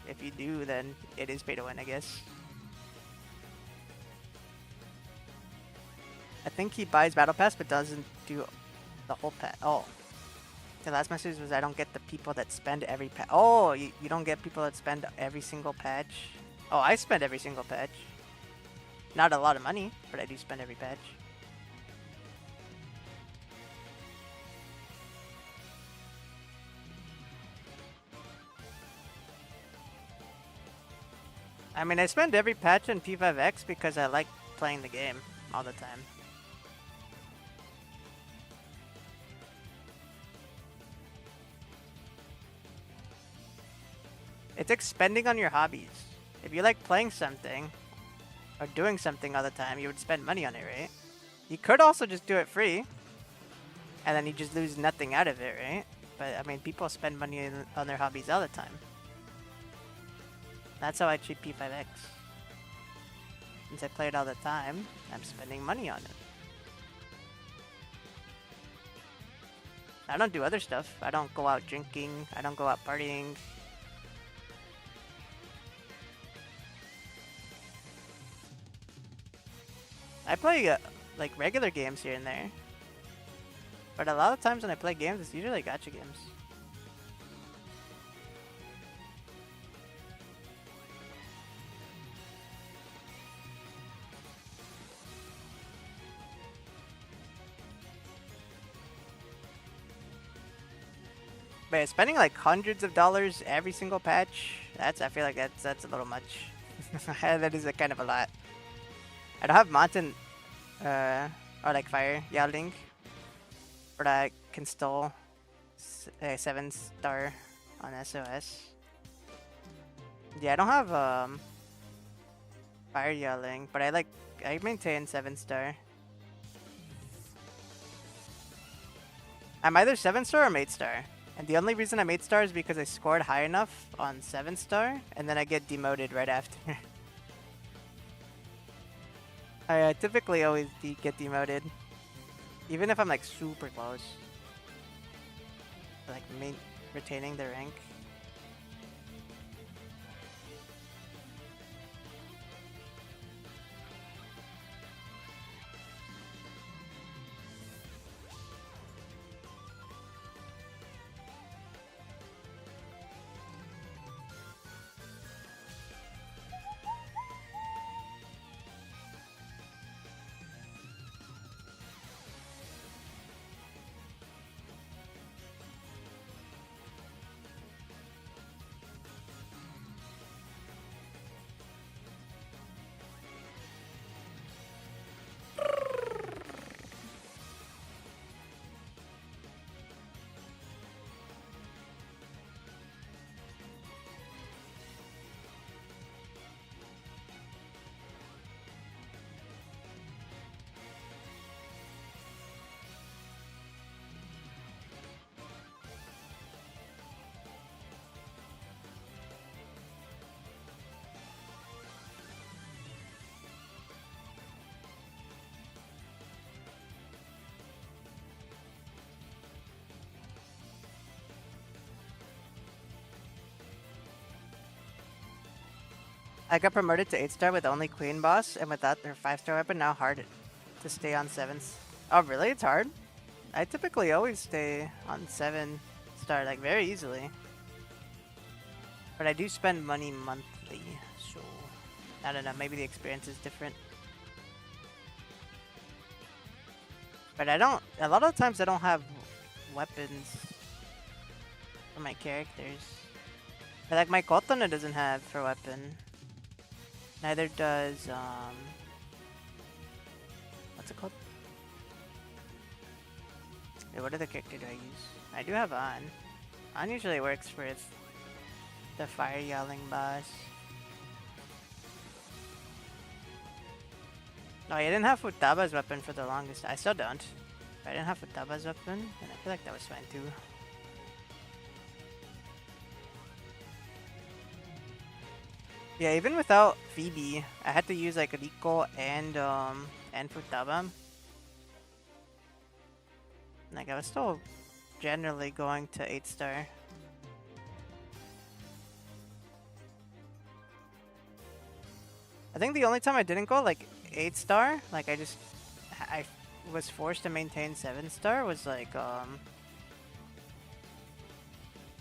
If you do, then it is pay to win, I guess. I think he buys Battle Pass, but doesn't do the whole pack. Oh. The last message was I don't get the people that spend every patch. Oh, you don't get people that spend every single patch? Oh, I spend every single patch. Not a lot of money, but I do spend every patch. I mean, I spend every patch in P5X because I like playing the game all the time. It's expending on your hobbies. If you like playing something or doing something all the time, you would spend money on it, right? You could also just do it free and then you just lose nothing out of it, right? But I mean, people spend money on their hobbies all the time. That's how I treat P5X. since I play it all the time, I'm spending money on it. I don't do other stuff. I don't go out drinking. I don't go out partying. I play like regular games here and there. But a lot of times when I play games, it's usually gacha games. But spending like hundreds of dollars every single patch, I feel like that's a little much. That is a kind of a lot. I don't have mountain or like fire yelling, but I can still 7-star on SOS. Yeah, I don't have fire yelling, but I maintain 7-star. I'm either 7-star or 8-star. And the only reason I'm 8-star is because I scored high enough on 7-star, and then I get demoted right after. I typically always get demoted. Even if I'm like super close. Like retaining the rank. I got promoted to 8-star with only Queen Boss, and without their 5-star weapon, now hard to stay on 7s. Oh, really? It's hard? I typically always stay on 7-star, like, very easily. But I do spend money monthly, so... I don't know, maybe the experience is different. But I don't... A lot of times I don't have weapons for my characters. But like, my Kotona doesn't have for weapon. Neither does, what's it called? Wait, what other character do I use? I do have An. An usually works with the fire yelling boss. No, I didn't have Futaba's weapon for the longest. I still don't. If I didn't have Futaba's weapon, then I feel like that was fine too. Yeah, even without Phoebe, I had to use like Rico and Futaba. Like I was still generally going to 8-star. I think the only time I didn't go like 8-star, like I was forced to maintain 7-star was like it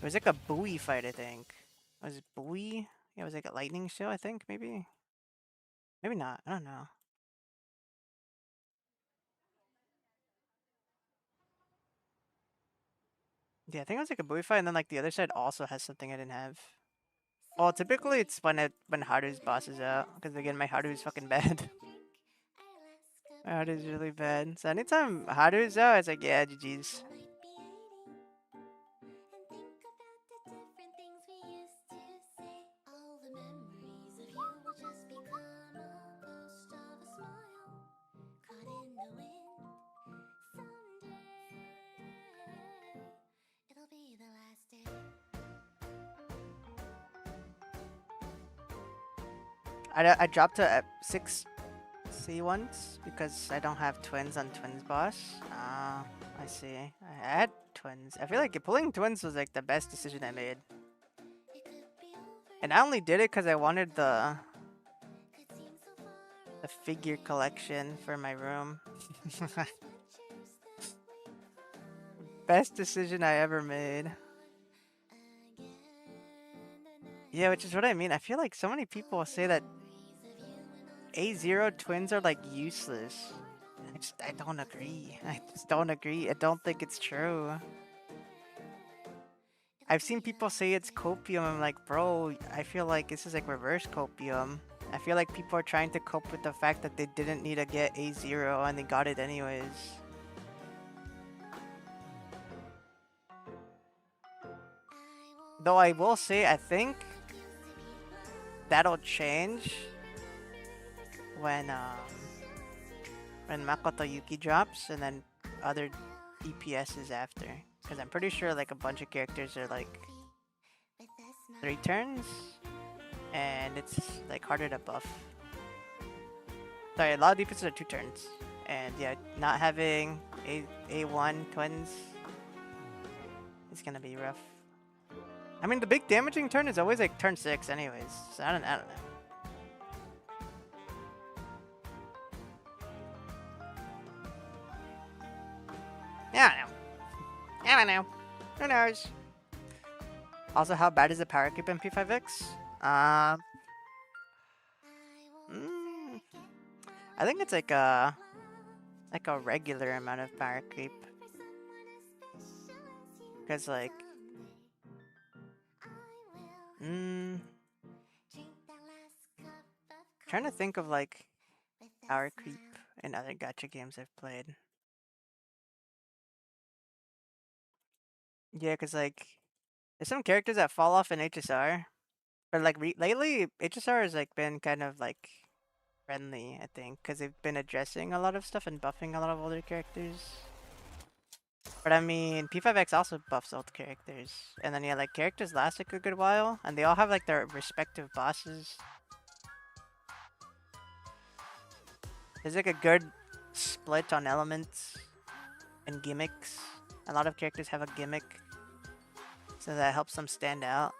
was like a buoy fight, I think. Was it buoy? Yeah, it was like a lightning show, I think, maybe? Maybe not, I don't know. Yeah, I think it was like a buoy fight, and then like the other side also has something I didn't have. Well, typically it's when Haru's boss is out, because again, my Haru is fucking bad. My Haru is really bad. So anytime Haru is out, it's like, yeah, GG's. I dropped to 6 see once because I don't have twins on twins boss. Ah, I see. I had twins. I feel like pulling twins was like the best decision I made. And I only did it because I wanted the figure collection for my room. Best decision I ever made. Yeah, which is what I mean. I feel like so many people say that A0 twins are like useless. I don't agree. I just don't agree. I don't think it's true. I've seen people say it's copium. I'm like, bro, I feel like this is like reverse copium. I feel like people are trying to cope with the fact that they didn't need to get A0 and they got it anyways. Though I will say, I think that'll change when Makoto Yuki drops and then other DPSs after. Because I'm pretty sure like a bunch of characters are like 3 turns and it's like harder to buff. Sorry, a lot of DPSs are 2 turns. And yeah, not having A1 twins is gonna be rough. I mean, the big damaging turn is always like turn 6 anyways, so I don't know. Yeah, I don't know. I don't know. Who knows? Also, how bad is the power creep in P5X? I think it's like a regular amount of power creep. Cause like, trying to think of like power creep in other gacha games I've played. Yeah, cause like, there's some characters that fall off in HSR, but like lately HSR has like been kind of like friendly, I think, because they've been addressing a lot of stuff and buffing a lot of older characters. But I mean, P5X also buffs old characters, and then yeah, like characters last like a good while, and they all have like their respective bosses. There's like a good split on elements and gimmicks. A lot of characters have a gimmick, so that helps them stand out.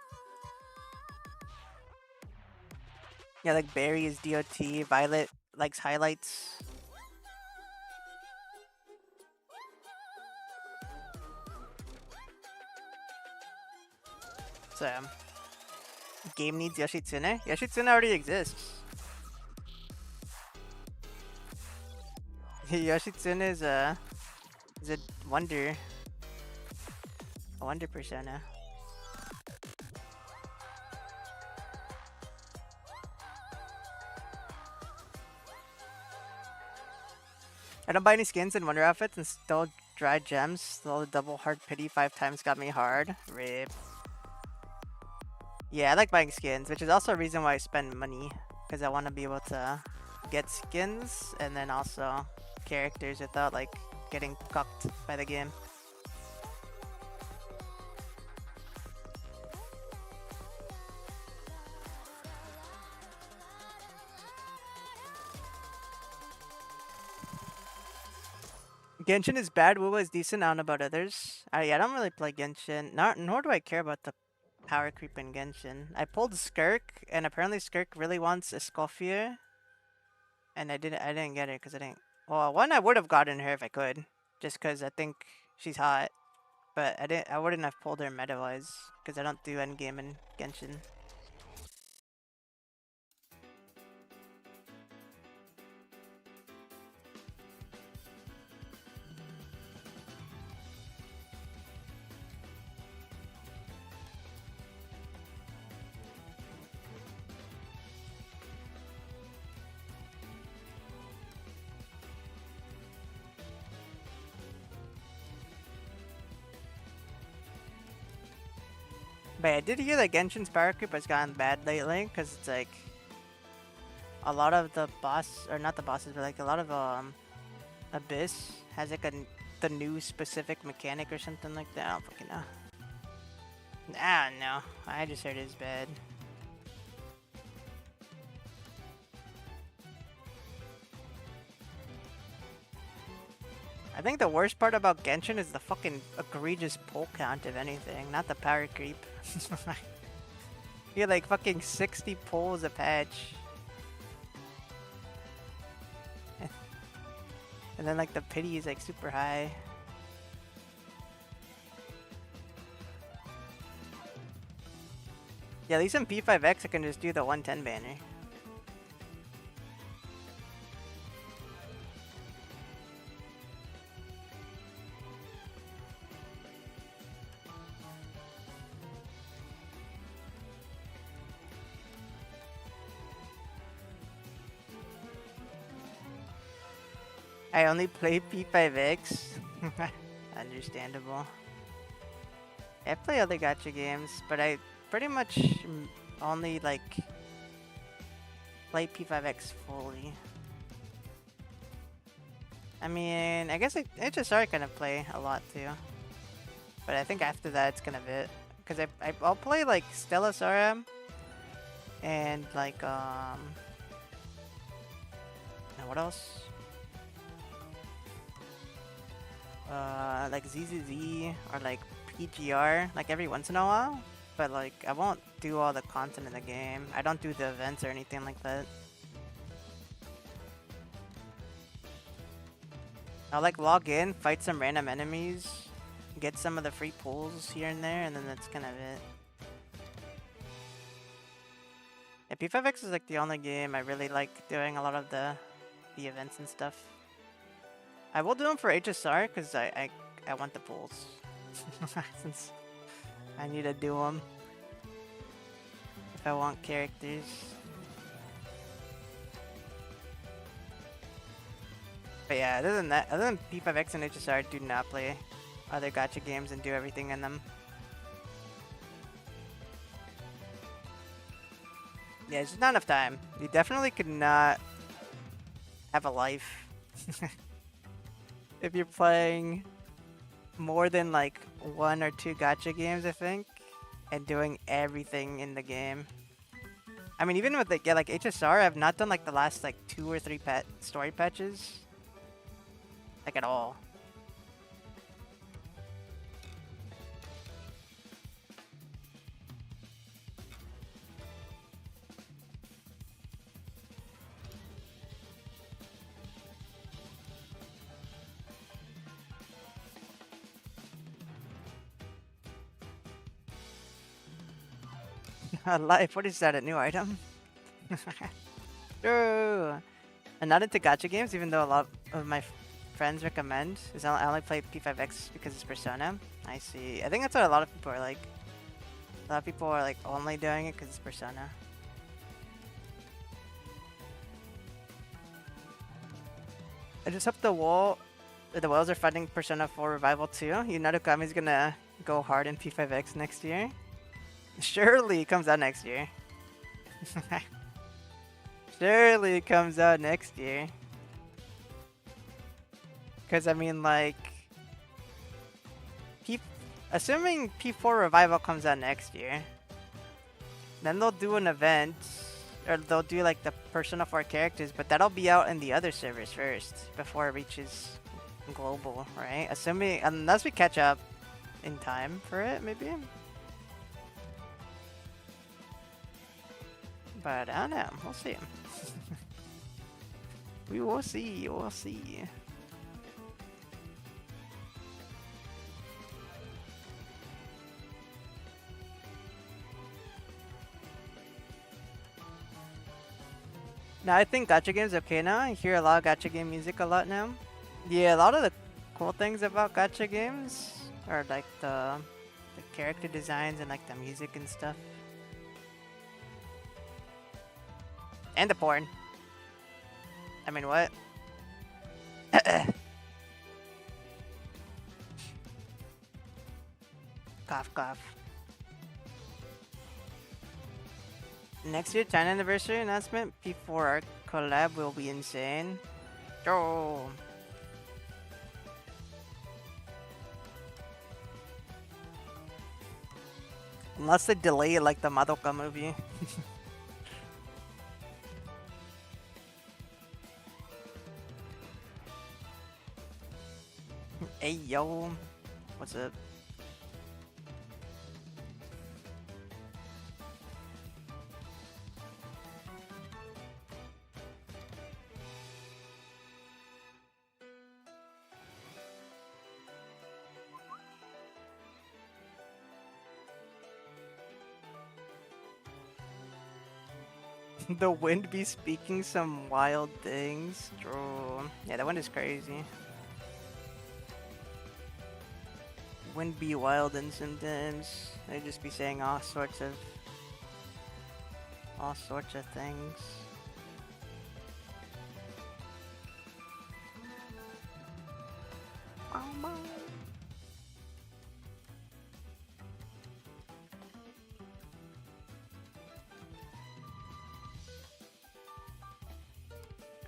Yeah, like Barry is DOT, Violet likes highlights. So, game needs Yoshitsune? Yoshitsune already exists. Yoshitsune is a wonder. A wonder persona. I don't buy any skins and wonder outfits and still dry gems. Still the double hard pity 5 times got me hard. Rip. Yeah, I like buying skins, which is also a reason why I spend money. Because I want to be able to get skins and then also characters without like getting cucked by the game. Genshin is bad, WoW is decent, I don't know about others. I don't really play Genshin, nor do I care about the power creep in Genshin. I pulled Skirk, and apparently Skirk really wants Escoffier. And I didn't get her because I didn't... Well, one, I would have gotten her if I could. Just because I think she's hot. But I wouldn't have pulled her meta-wise, because I don't do endgame in Genshin. But I did hear that Genshin's power creep has gotten bad lately, because it's like... A lot of the boss, or not the bosses, but like a lot of Abyss has like the new specific mechanic or something like that. I don't fucking know. I don't know. I just heard it's bad. I think the worst part about Genshin is the fucking egregious pull count, if anything, not the power creep. You get like fucking 60 pulls a patch. And then like the pity is like super high. Yeah, at least in P5X I can just do the 110 banner. I only play P5X. Understandable. I play other gacha games, but I pretty much only like play P5X fully. I mean, I guess HSR kind of play a lot too. But I think after that it's kind of it. Because I'll play like Stella's RM and like, what else? Like ZZZ or like PGR, like every once in a while. But like, I won't do all the content in the game. I don't do the events or anything like that. I'll like log in, fight some random enemies, get some of the free pulls here and there, and then that's kind of it. Yeah, P5X is like the only game I really like doing a lot of the events and stuff. I will do them for HSR because I want the pulls. Since I need to do them if I want characters. But yeah, other than that, other than P5X and HSR, I do not play other gacha games and do everything in them. Yeah, it's just not enough time. You definitely could not have a life if you're playing more than like 1 or 2 gacha games, I think, and doing everything in the game. I mean, even with like HSR, I've not done like the last like 2 or 3 story patches, like at all. Life, what is that, a new item? True! I'm not into gacha games, even though a lot of my friends recommend. Is I only play P5X because it's Persona. I see. I think that's what a lot of people are like. A lot of people are like only doing it because it's Persona. I just hope the Whales are fighting Persona 4 Revival too. Yunarukami's gonna go hard in P5X next year. Surely it comes out next year. Surely it comes out next year. Because, I mean, like... assuming P4 Revival comes out next year, then they'll do an event, or they'll do, like, the Persona 4 characters, but that'll be out in the other servers first, before it reaches global, right? Assuming... unless we catch up in time for it, maybe? But I don't know. We'll see. We will see. We'll see. Now I think gacha games okay now. I hear a lot of gacha game music a lot now. Yeah, a lot of the cool things about gacha games are like the character designs and like the music and stuff. And the porn. I mean, what? Cough, cough. Next year, 10th anniversary announcement. P4 collab will be insane. Oh. Unless they delay it like the Madoka movie. Hey yo, what's up? The wind be speaking some wild things. True. Yeah, the wind is crazy. Wind be wild and sometimes they just be saying all sorts of things.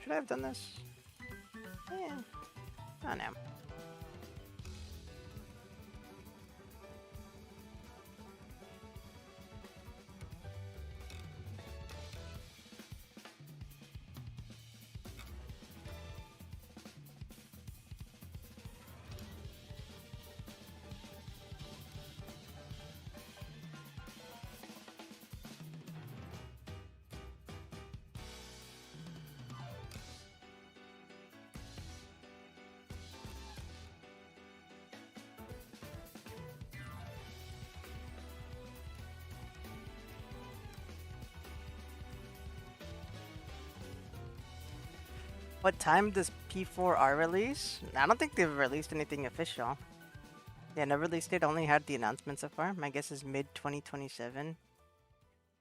Should I have done this? Yeah. Oh no. What time does P4R release? I don't think they've released anything official. Yeah, no release date, only had the announcement so far. My guess is mid 2027.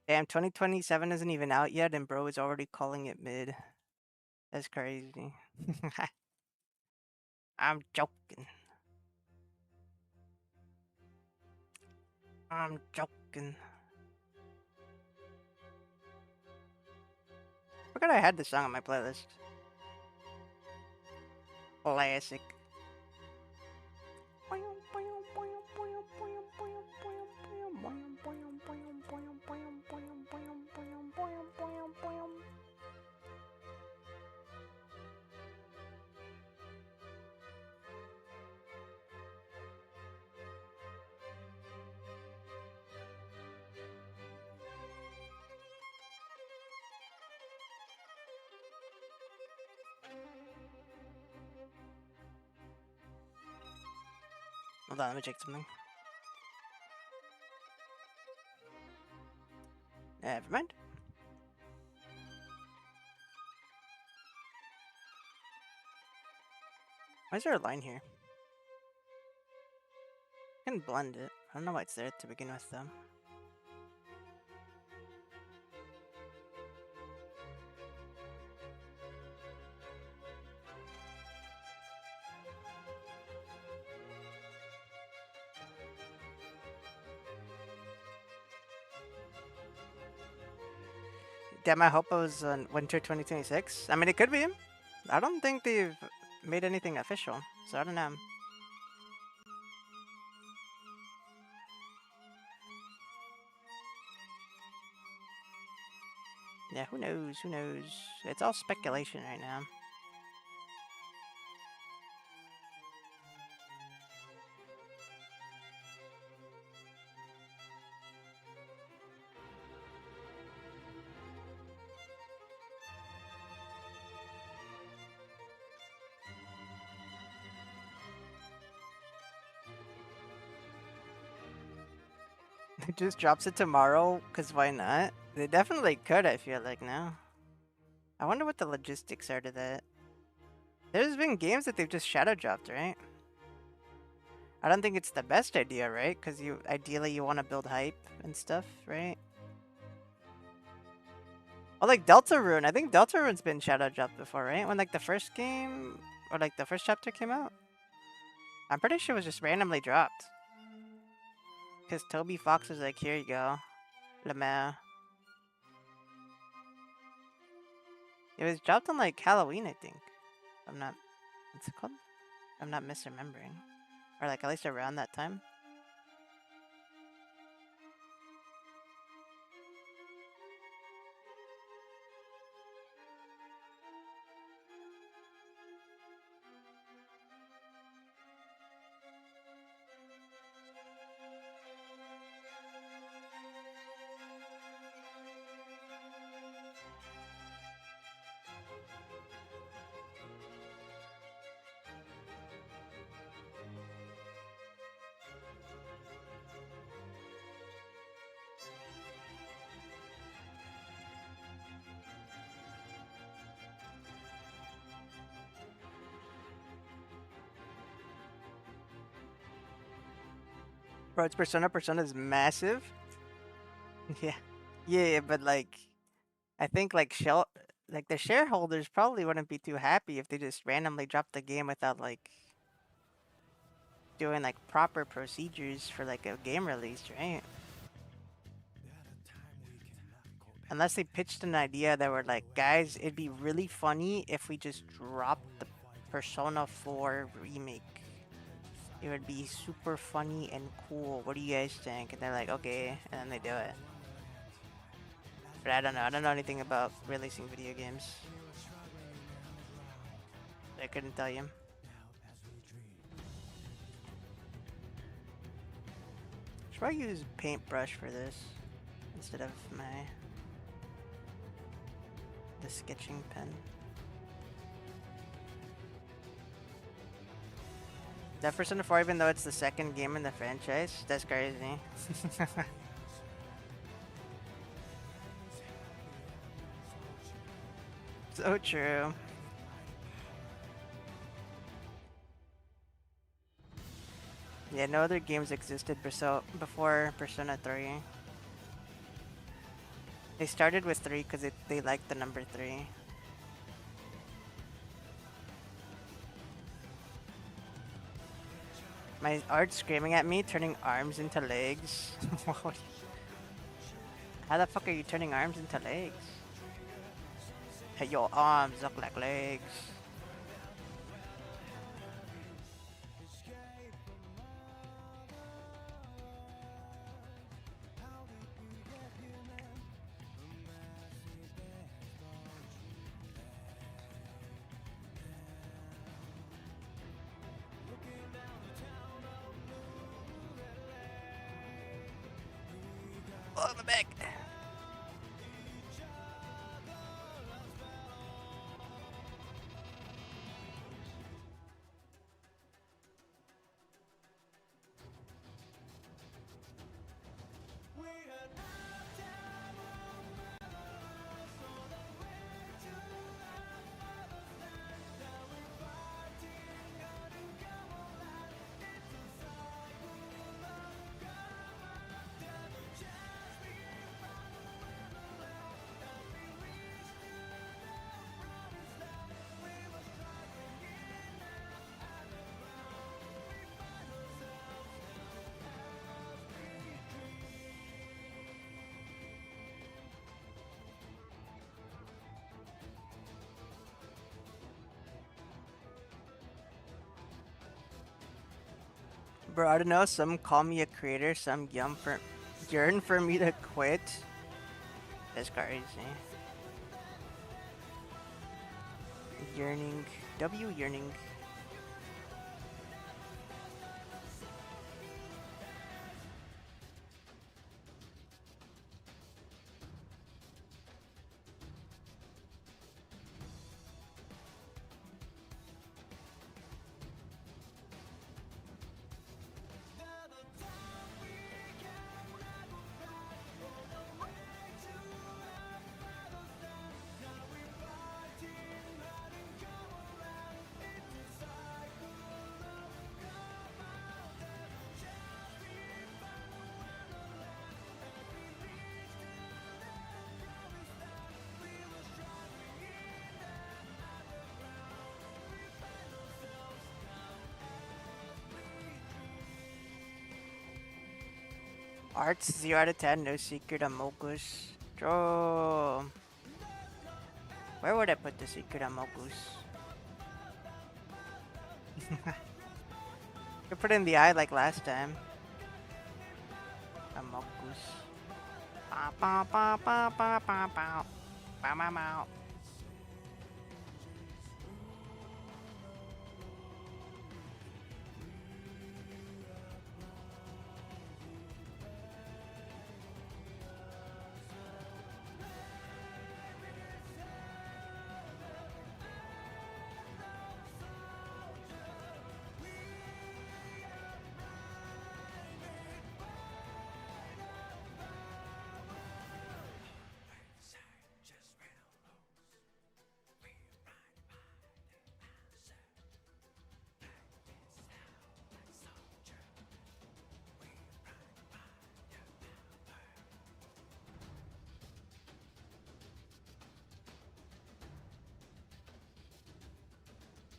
Damn, 2027 isn't even out yet, and bro is already calling it mid. That's crazy. I'm joking. I'm joking. Forgot I had this song on my playlist. Classic. Hold on, let me check something. Never mind. Why is there a line here? I can blend it. I don't know why it's there to begin with, though. Damn, I hope it was winter 2026. I mean, it could be. I don't think they've made anything official, so I don't know. Yeah, who knows? Who knows? It's all speculation right now. It just drops it tomorrow, because why not? They definitely could, I feel like, now. I wonder what the logistics are to that. There's been games that they've just shadow dropped, right? I don't think it's the best idea, right? Because ideally you want to build hype and stuff, right? Oh, like Deltarune. I think Deltarune's been shadow dropped before, right? When like the first game or like the first chapter came out. I'm pretty sure it was just randomly dropped. Because Toby Fox was like, here you go. Lemaire. It was dropped on like Halloween, I think. I'm not. What's it called? I'm not misremembering. Or like at least around that time. Bro, it's Persona. Persona is massive. Yeah. Yeah, but like, I think like the shareholders probably wouldn't be too happy if they just randomly dropped the game without like doing like proper procedures for like a game release, right? Unless they pitched an idea that were like, guys, it'd be really funny if we just dropped the Persona 4 remake. It would be super funny and cool. What do you guys think? And they're like, okay, and then they do it. But I don't know. I don't know anything about releasing video games. I couldn't tell you. Should I use paintbrush for this instead of the sketching pen? That Persona 4, even though it's the second game in the franchise, that's crazy. So true. Yeah, no other games existed before Persona 3. They started with 3 because they liked the number 3. My art's screaming at me, turning arms into legs. How the fuck are you turning arms into legs? Hey, your arms look like legs. Oh, my back. Bro, I don't know. Some call me a creator, some yearn for me to quit. That's crazy. Yearning. Yearning. Arts 0 out of 10, no secret Amogus. Bro. Where would I put the secret Amogus? You put it in the eye like last time. Amogus. Ba ba ba ba ba ba ba. Ba ma ma.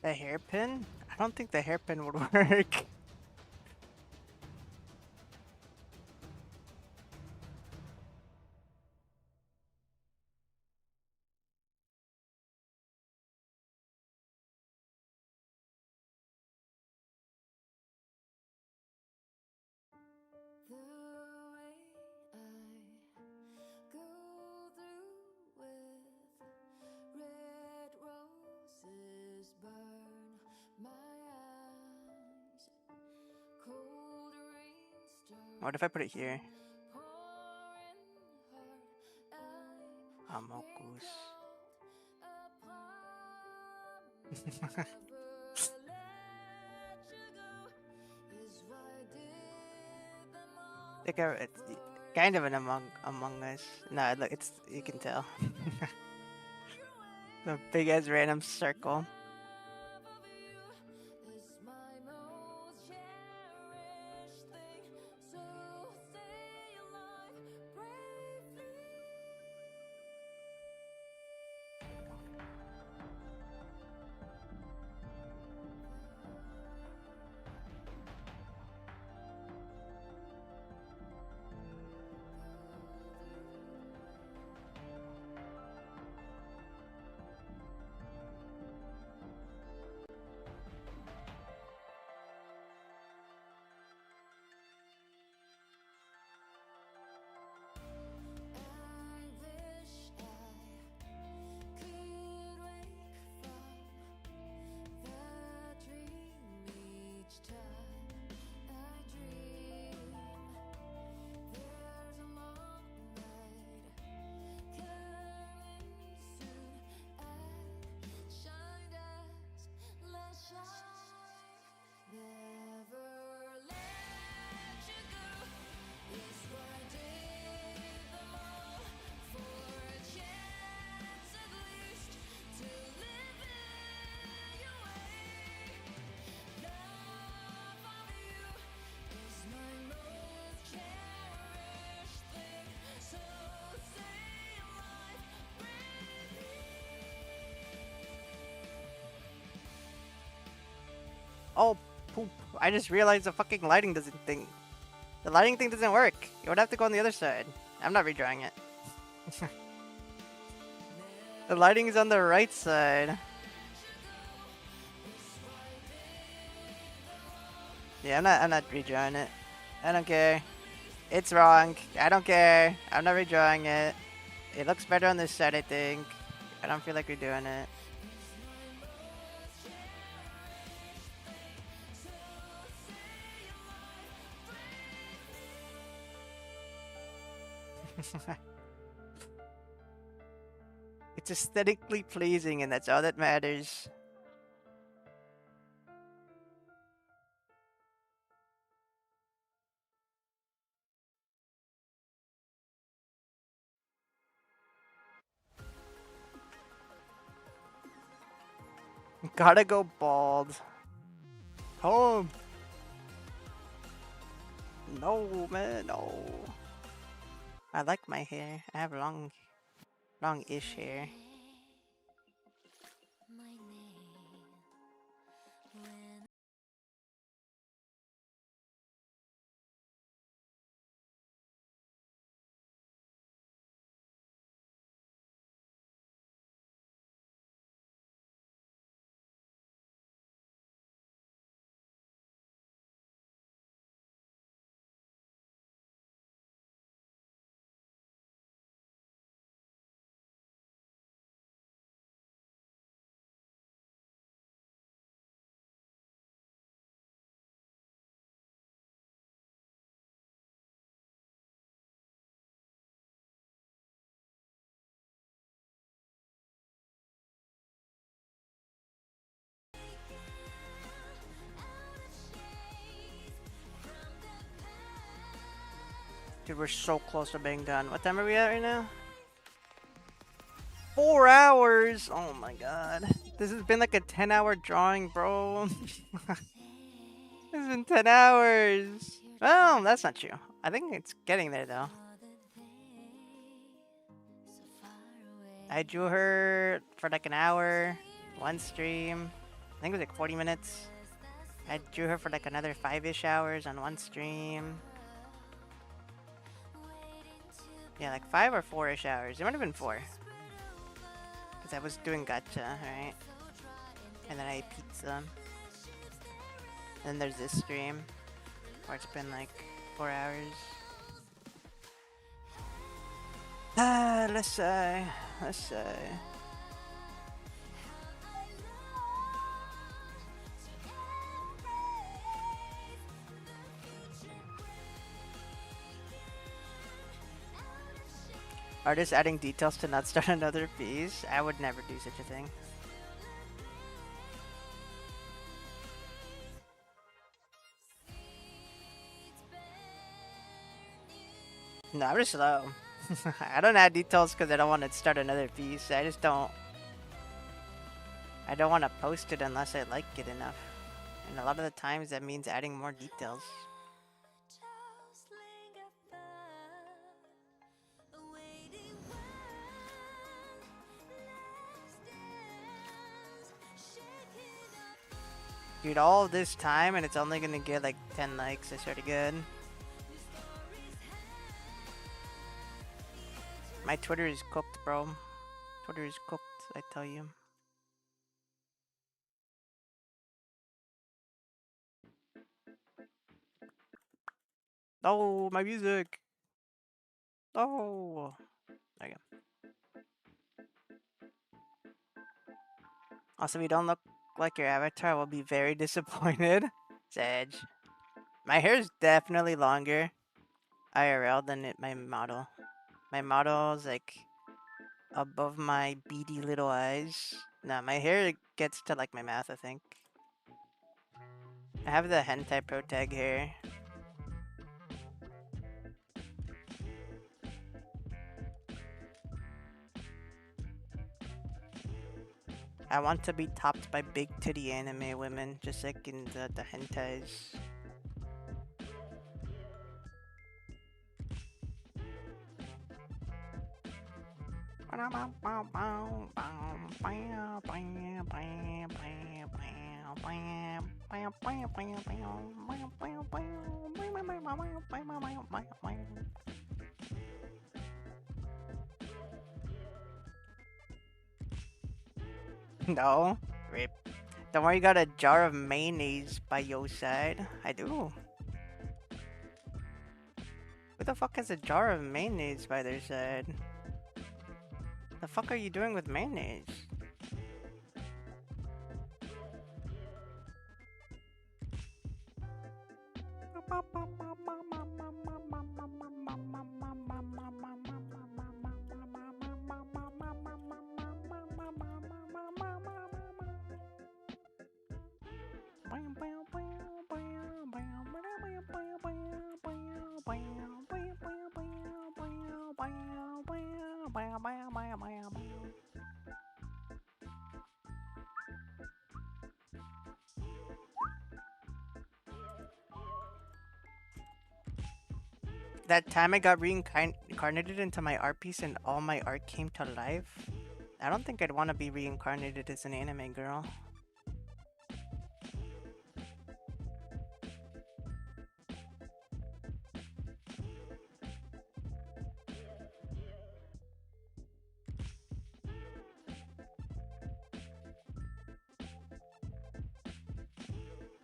The hairpin? I don't think the hairpin would work. The way I go through with red roses burn my eyes. Cold rain stirs What if I put it here? pouring heart. I've been Amokus. called upon me. Never let you go is why I did them all Like it's kind of an Among Us. No, look, it's you can tell. The big ass random circle. of you is my most cherished thing. So stay alive bravely. I wish I could wake from that dream each time I dream. There's a long night coming soon. I shine as let's shine. Never let you go is what I did them all for a chance at least to live in your way. Love of you is my most cherished thing. So stay alive bravely. Oh poop! I just realized the fucking lighting doesn't thing. The lighting thing doesn't work. You would have to go on the other side. I'm not redrawing it. The lighting is on the right side. Yeah, I'm not redrawing it. I don't care. It's wrong. I don't care. I'm not redrawing it. It looks better on this side, I think. I don't feel like redoing it. It's aesthetically pleasing, and that's all that matters. Gotta go bald. Home. No, man, no. I like my hair. I have long-ish hair. My name when Dude, we're so close to being done. What time are we at right now? 4 hours! Oh my god. This has been like a 10-hour drawing, bro. It's been 10 hours. Well, that's not true. I think it's getting there though. I drew her for like an hour, one stream. think it was like 40 minutes. I drew her for like another 5-ish hours on one stream. Yeah, like 5 or 4-ish hours. It might have been 4. Because I was doing gacha, right? And then I ate pizza. And then there's this stream where it's been like 4 hours. Let's say. Artists adding details to not start another piece? I would never do such a thing. No, I'm just slow. I don't add details because I don't want to start another piece. I just don't. I don't want to post it unless I like it enough. And a lot of the times that means adding more details. Dude, all this time and it's only gonna get like 10 likes. I swear to God. My Twitter is cooked, bro. Twitter is cooked, I tell you. Oh, my music. Oh. There you go. Also, if you don't look like your avatar, we'll be very disappointed. Sedge. My hair is definitely longer IRL than my model. My model is like above my beady little eyes. Nah, my hair gets to like my mouth, I think. I have the hentai pro tag hair. I want to be topped by big titty anime women, just like in the hentais. No, rip. Don't worry, you got a jar of mayonnaise by your side. I do. Who the fuck has a jar of mayonnaise by their side? The fuck are you doing with mayonnaise? That time I got reincarnated into my art piece and all my art came to life. I don't think I'd want to be reincarnated as an anime girl.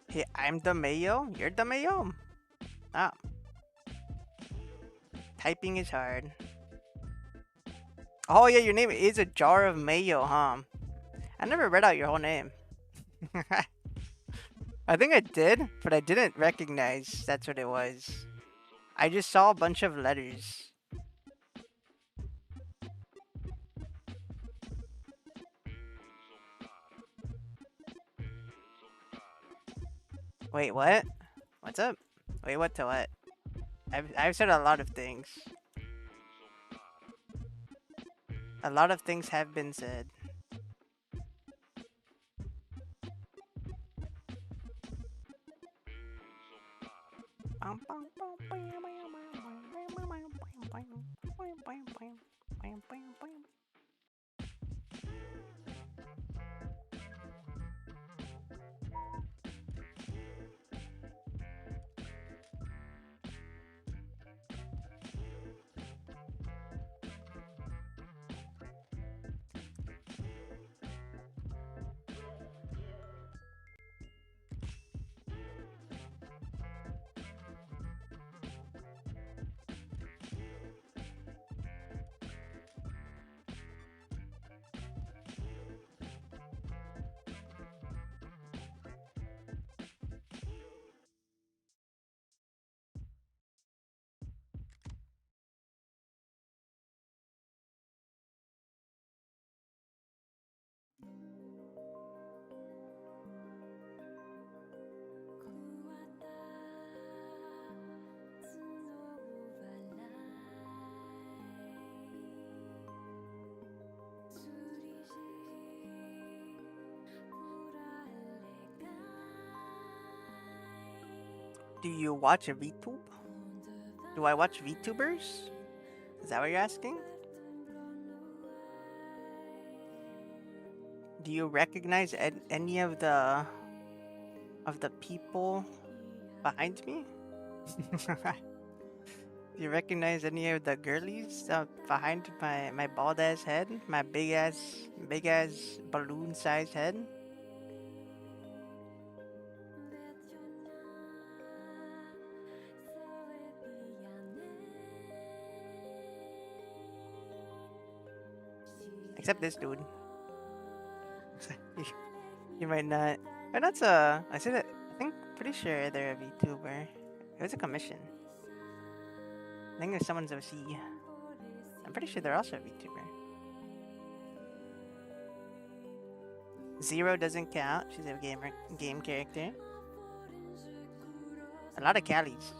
Hey, I'm the Mayo? You're the Mayo? Ah. Typing is hard. Oh yeah, your name is a jar of mayo, huh? I never read out your whole name. I think I did, but I didn't recognize that's what it was. I just saw a bunch of letters. Wait, what? What's up? Wait, what to what? I've said a lot of things. A lot of things have been said. Do you watch a VTube? Do I watch VTubers? Is that what you're asking? Do you recognize any of the people behind me? Do you recognize any of the girlies behind my bald ass head? My big ass balloon sized head? Except this dude. you, you might not. But that's I said it. I think pretty sure they're a VTuber. It was a commission. I think there's someone's OC. I'm pretty sure they're also a VTuber. Zero doesn't count. She's a game character. A lot of Callies.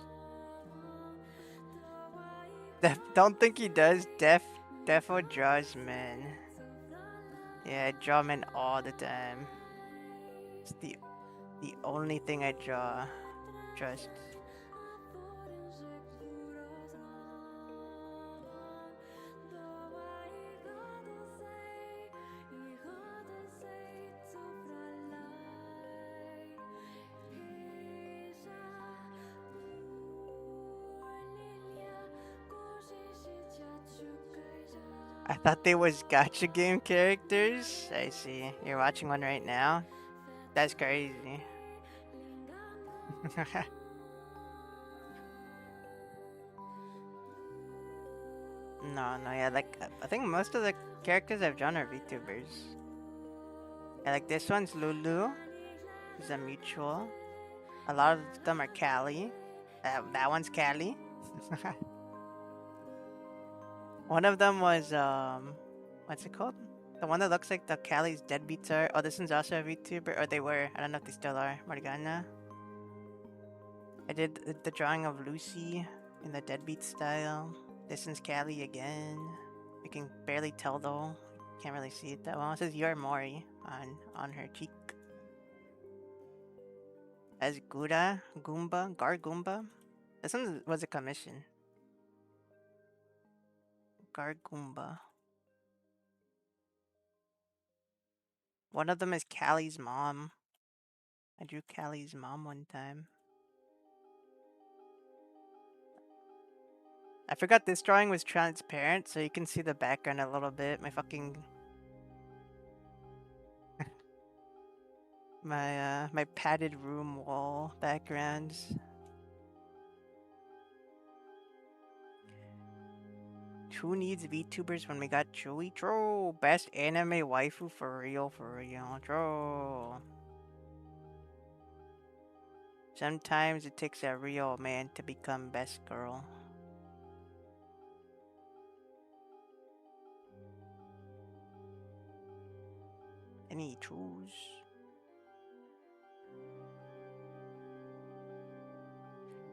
Don't think he does. Defo draws men. Yeah, I draw men all the time. It's the only thing I draw. Trust. I thought they was gacha game characters. I see. You're watching one right now? That's crazy. No, yeah, like, I think most of the characters I've drawn are VTubers. Yeah, like this one's Lulu. She's a mutual. A lot of them are Callie. That one's Callie. One of them was, what's it called? The one that looks like the Callie's deadbeats are. Oh, this one's also a VTuber. Or they were. I don't know if they still are. Morgana. I did the drawing of Lucy in the deadbeat style. This one's Callie again. You can barely tell though. Can't really see it that well. It says You're Mori on her cheek. As Gargoomba. This one was a commission. Gargoomba. One of them is Callie's mom. I drew Callie's mom one time. I forgot this drawing was transparent, so you can see the background a little bit. My padded room wall backgrounds. Who needs VTubers when we got Chu-E? True. Best anime waifu for real. True. Sometimes it takes a real man to become best girl. Any trues?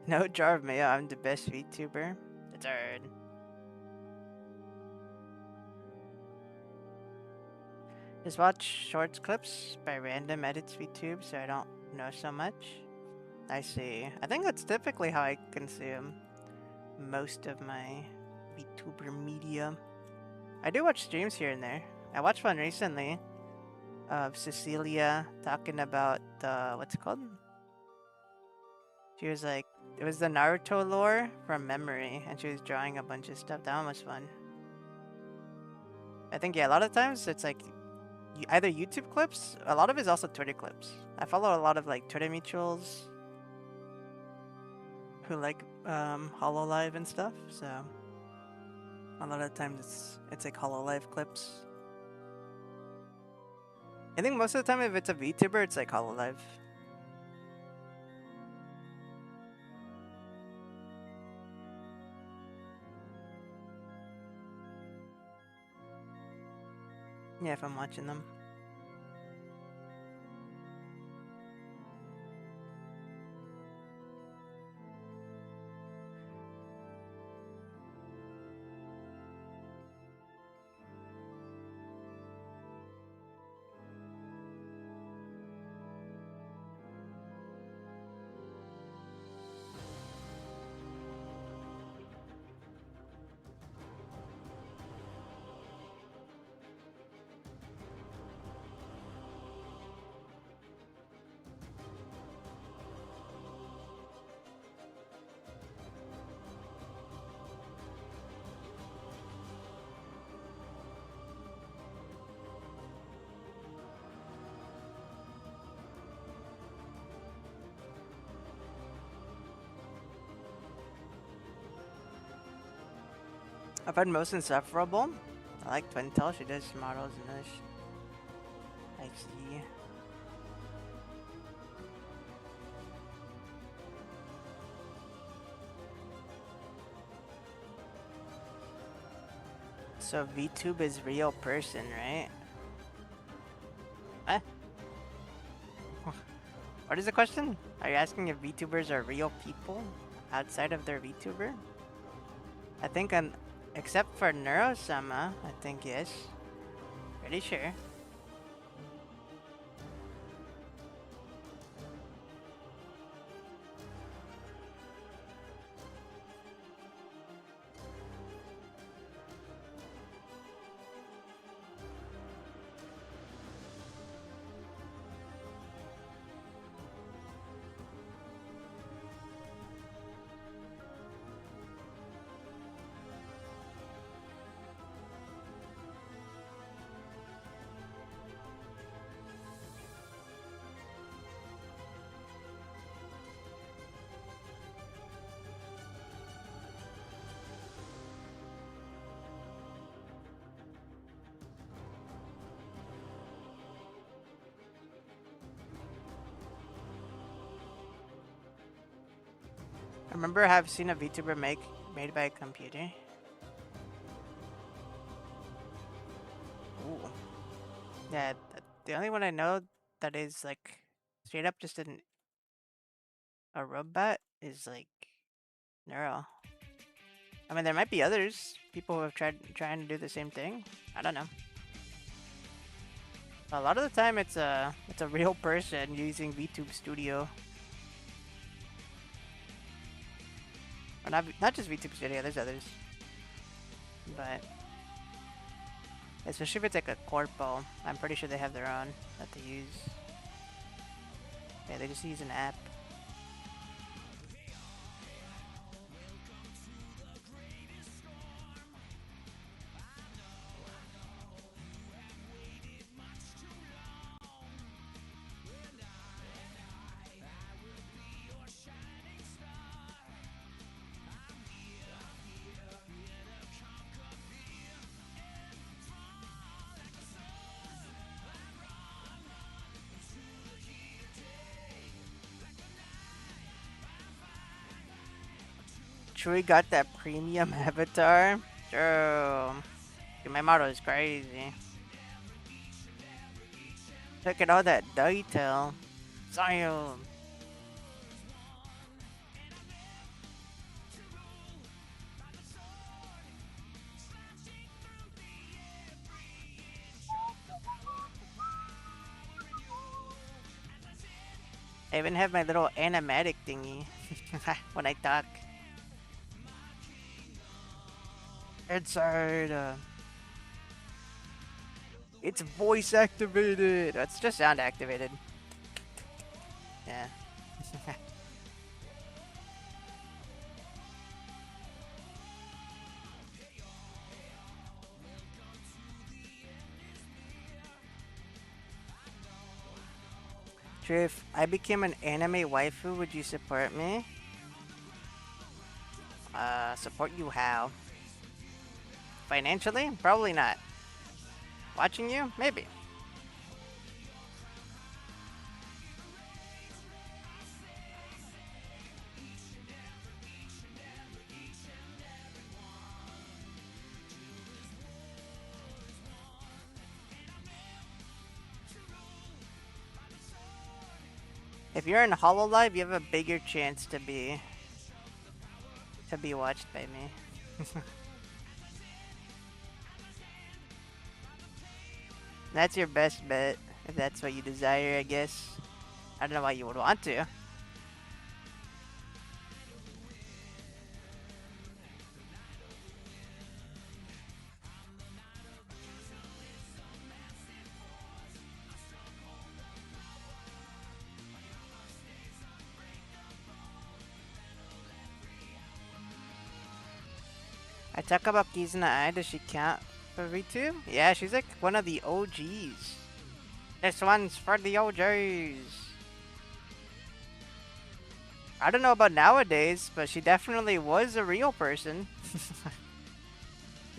No jar of mayo, I'm the best VTuber. That's hard. Just watch shorts clips by random edits VTube so I don't know so much. I see. I think that's typically how I consume most of my VTuber media. I do watch streams here and there. I watched one recently of Cecilia talking about what's it called? She was like, it was the Naruto lore from memory, and she was drawing a bunch of stuff. That one was fun. I think, yeah, a lot of times it's like either YouTube clips, a lot of it is also Twitter clips. I follow a lot of like Twitter mutuals who like Hololive and stuff, so a lot of times it's like Hololive clips. I think most of the time if it's a VTuber, it's like Hololive. Yeah, if I'm watching them. I've heard most insufferable. I like Twintel. She does models and this. I see. So VTube is real person, right? Eh? What is the question? Are you asking if VTubers are real people outside of their VTuber? I think except for Neurosama, I think yes. Pretty sure. I remember I have seen a VTuber made by a computer. Ooh. Yeah, the only one I know that is like straight up just a robot is like Neuro. I mean, there might be others, people who have trying to do the same thing. I don't know. A lot of the time, it's a real person using VTube Studio. Or not just VTube Studio. There's others, but especially if it's like a corpo, I'm pretty sure they have their own that they use. Yeah, they just use an app. Chu-E got that premium avatar. True. Dude, my model is crazy. Look at all that detail. Zion. I even have my little animatic thingy when I talk. It's hard. It's voice activated. It's just sound activated. Yeah. True, if I became an anime waifu, would you support me? Support you how? Financially? Probably not. Watching you? Maybe. If you're in HoloLive, you have a bigger chance to be watched by me. That's your best bet, if that's what you desire, I guess. I don't know why you would want to. I talk about Kizuna Ai, does she count for VTube? Yeah, she's like one of the OGs. This one's for the OGs. I don't know about nowadays, but she definitely was a real person.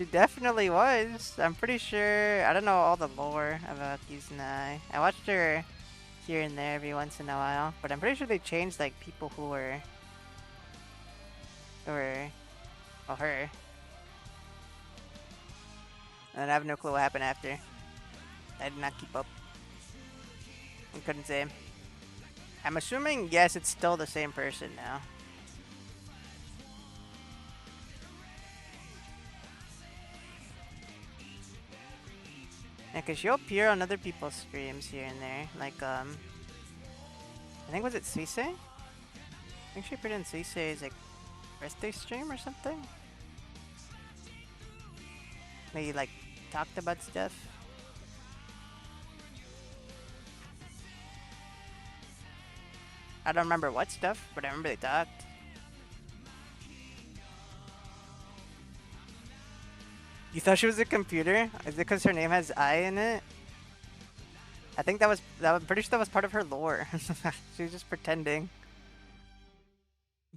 She definitely was. I'm pretty sure. I don't know all the lore about Kizuna. I watched her here and there every once in a while, but I'm pretty sure they changed like people who were, well, her. And I have no clue what happened after. I did not keep up. I couldn't say. I'm assuming yes, it's still the same person now. Yeah, cause she'll appear on other people's streams here and there. Like I think was it Suise? I think she appeared in Suise's like birthday stream or something. They like talked about stuff. I don't remember what stuff, but I remember they talked. You thought she was a computer? Is it because her name has I in it? I think I'm pretty sure that was part of her lore. She was just pretending.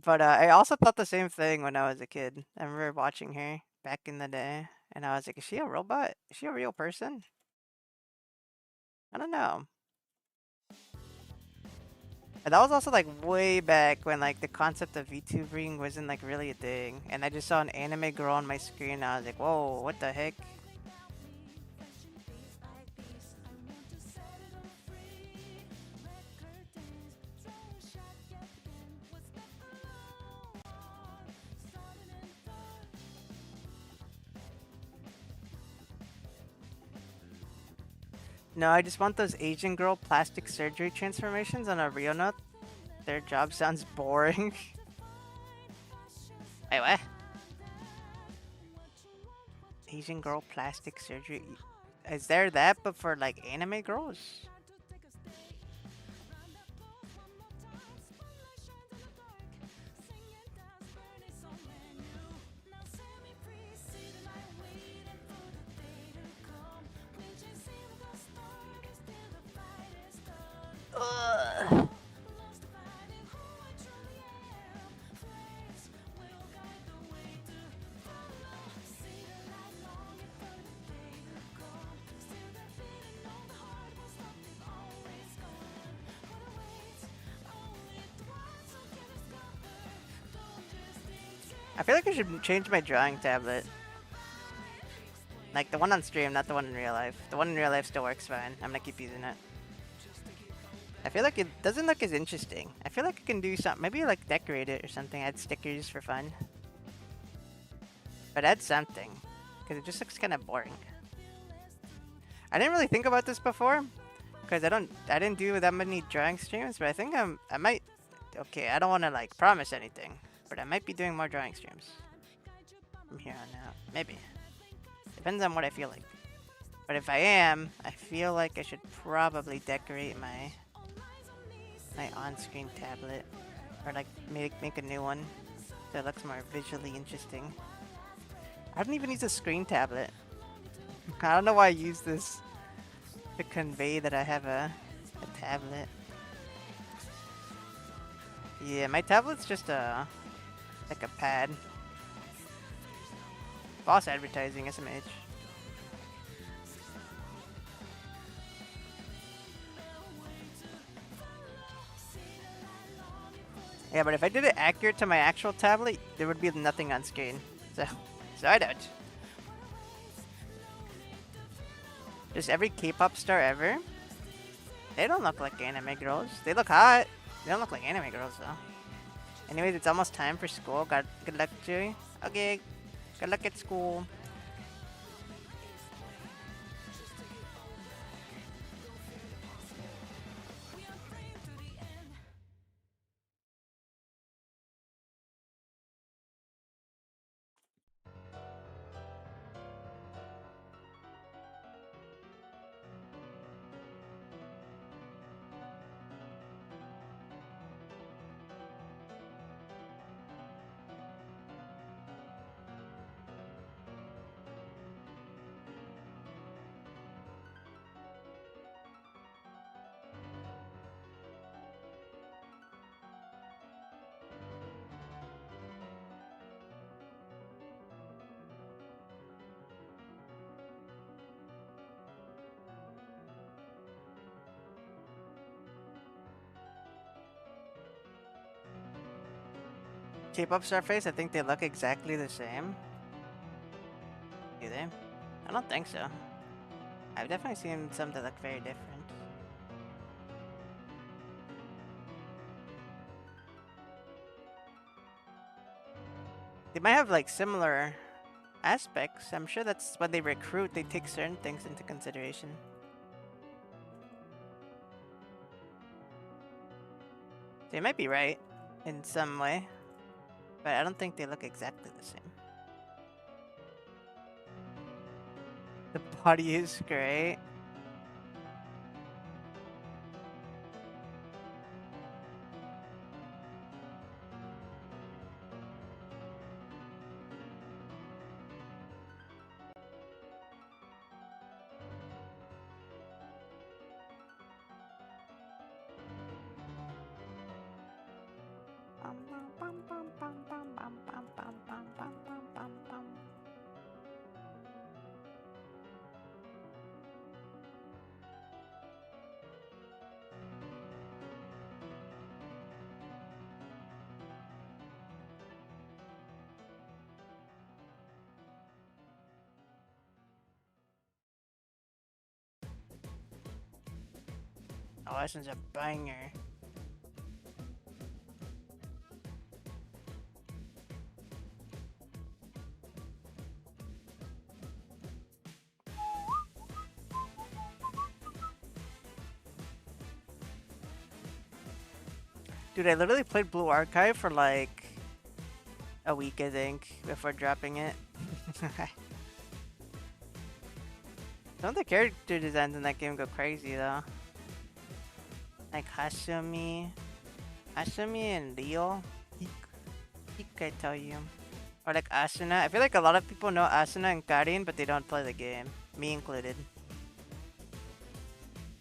But I also thought the same thing when I was a kid. I remember watching her back in the day, and I was like, is she a robot? Is she a real person? I don't know. And that was also like way back when like the concept of VTubering wasn't like really a thing. And I just saw an anime girl on my screen and I was like, whoa, what the heck? No, I just want those Asian girl plastic surgery transformations on a real note. Their job sounds boring. Wait, what? Asian girl plastic surgery? Is there that but for like anime girls? Ugh. I feel like I should change my drawing tablet. Like the one on stream, not the one in real life. The one in real life still works fine. I'm gonna keep using it. I feel like it doesn't look as interesting. I feel like I can do something. Maybe like decorate it or something. Add stickers for fun. But add something. Because it just looks kind of boring. I didn't really think about this before. Because I didn't do that many drawing streams. But I think I might. Okay, I don't want to like promise anything. But I might be doing more drawing streams. From here on out. Maybe. Depends on what I feel like. But if I am, I feel like I should probably decorate my on-screen tablet, or like make a new one so it looks more visually interesting. I don't even use a screen tablet. I don't know why I use this to convey that I have a tablet. Yeah, my tablet's just like a pad. False advertising, SMH. Yeah, but if I did it accurate to my actual tablet, there would be nothing on screen. So I don't. Just every K-pop star ever. They don't look like anime girls. They look hot. They don't look like anime girls though. Anyways, it's almost time for school. Good luck, Chu-E. Okay, good luck at school. K-pop star face, I think they look exactly the same. Do they? I don't think so. I've definitely seen some that look very different. They might have like similar aspects. I'm sure that's when they recruit, they take certain things into consideration. So you might be right in some way, but I don't think they look exactly the same. The body is great. Oh, this one's a banger. Dude, I literally played Blue Archive for like a week, I think, before dropping it. Some of the character designs in that game go crazy though. Like Hasumi and Leo. Hik, I tell you. Or like Asuna. I feel like a lot of people know Asuna and Karin, but they don't play the game. Me included.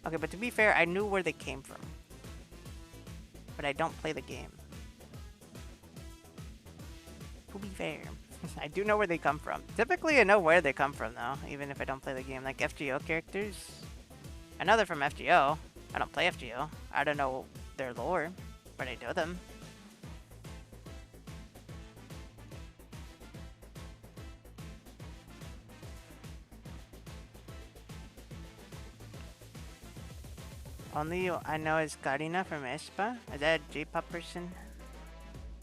Okay, but to be fair, I knew where they came from. But I don't play the game. To be fair. I do know where they come from. Typically, I know where they come from, though, even if I don't play the game. Like FGO characters. I know they're from FGO. I don't play FGO. I don't know their lore, but I know them. Only I know is Karina from Espa. Is that a J-pop person?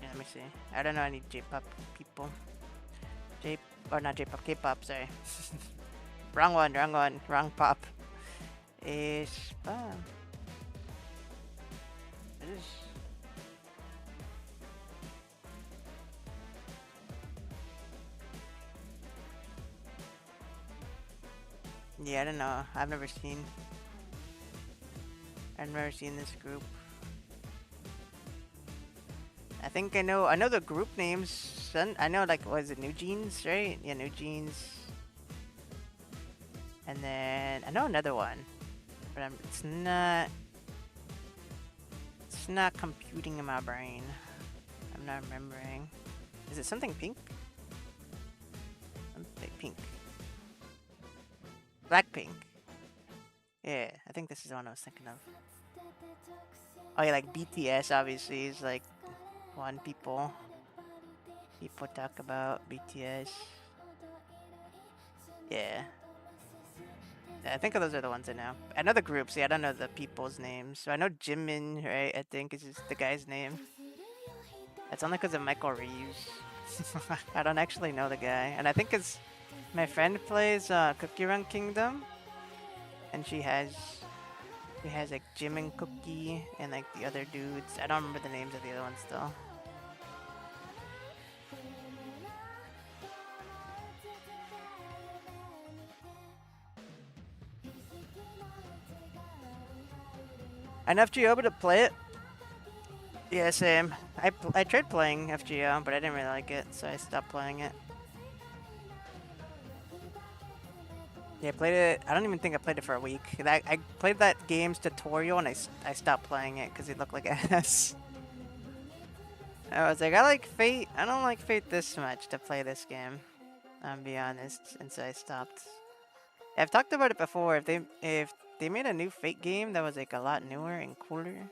Yeah, let me see. I don't know any J-pop people. Or not J-pop, K-pop, sorry. wrong one, wrong pop. Espa. Yeah, I don't know. I've never seen this group. I think I know the group names. I know, like, was it New Jeans, right? Yeah, New Jeans. And then I know another one, but it's not computing in my brain. I'm not remembering. Is it something pink? Something pink. Blackpink. Yeah, I think this is the one I was thinking of. Oh yeah, like BTS obviously is like one people talk about BTS. Yeah. I think those are the ones I know. I know the groups, yeah, I don't know the people's names. So I know Jimin, right? I think is just the guy's name. That's only because of Michael Reeves. I don't actually know the guy. And I think it's my friend plays Cookie Run Kingdom. And she has like Jim and Cookie and like the other dudes. I don't remember the names of the other ones though. I know FGO, but to play it. Yeah, same. I tried playing FGO, but I didn't really like it, so I stopped playing it. Yeah, I played it. I don't even think I played it for a week. I played that game's tutorial and I stopped playing it because it looked like ass. I was like, I like Fate. I don't like Fate this much to play this game. I'll be honest, and so I stopped. I've talked about it before. If they made a new Fate game that was like a lot newer and cooler,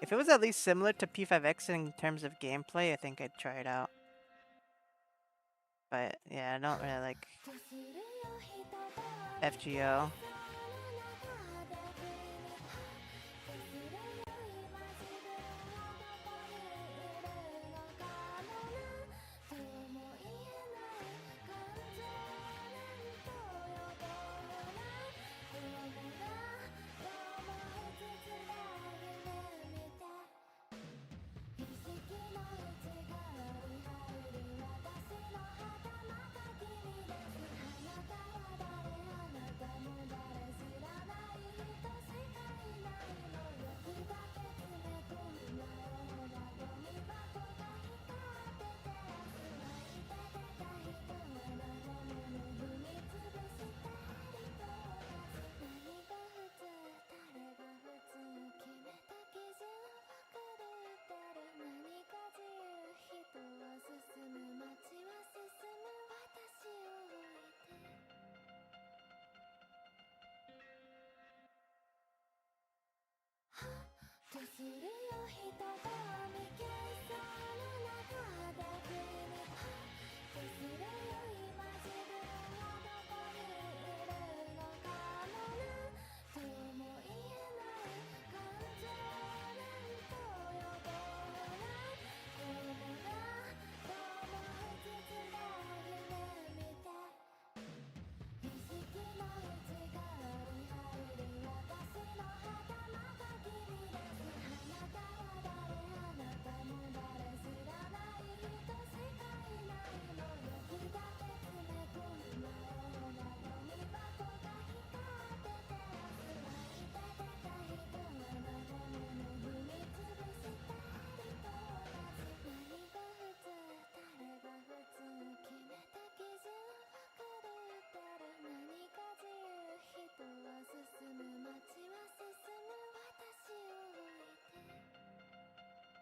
If it was at least similar to P5X in terms of gameplay, I think I'd try it out. But yeah, I don't really like FGO.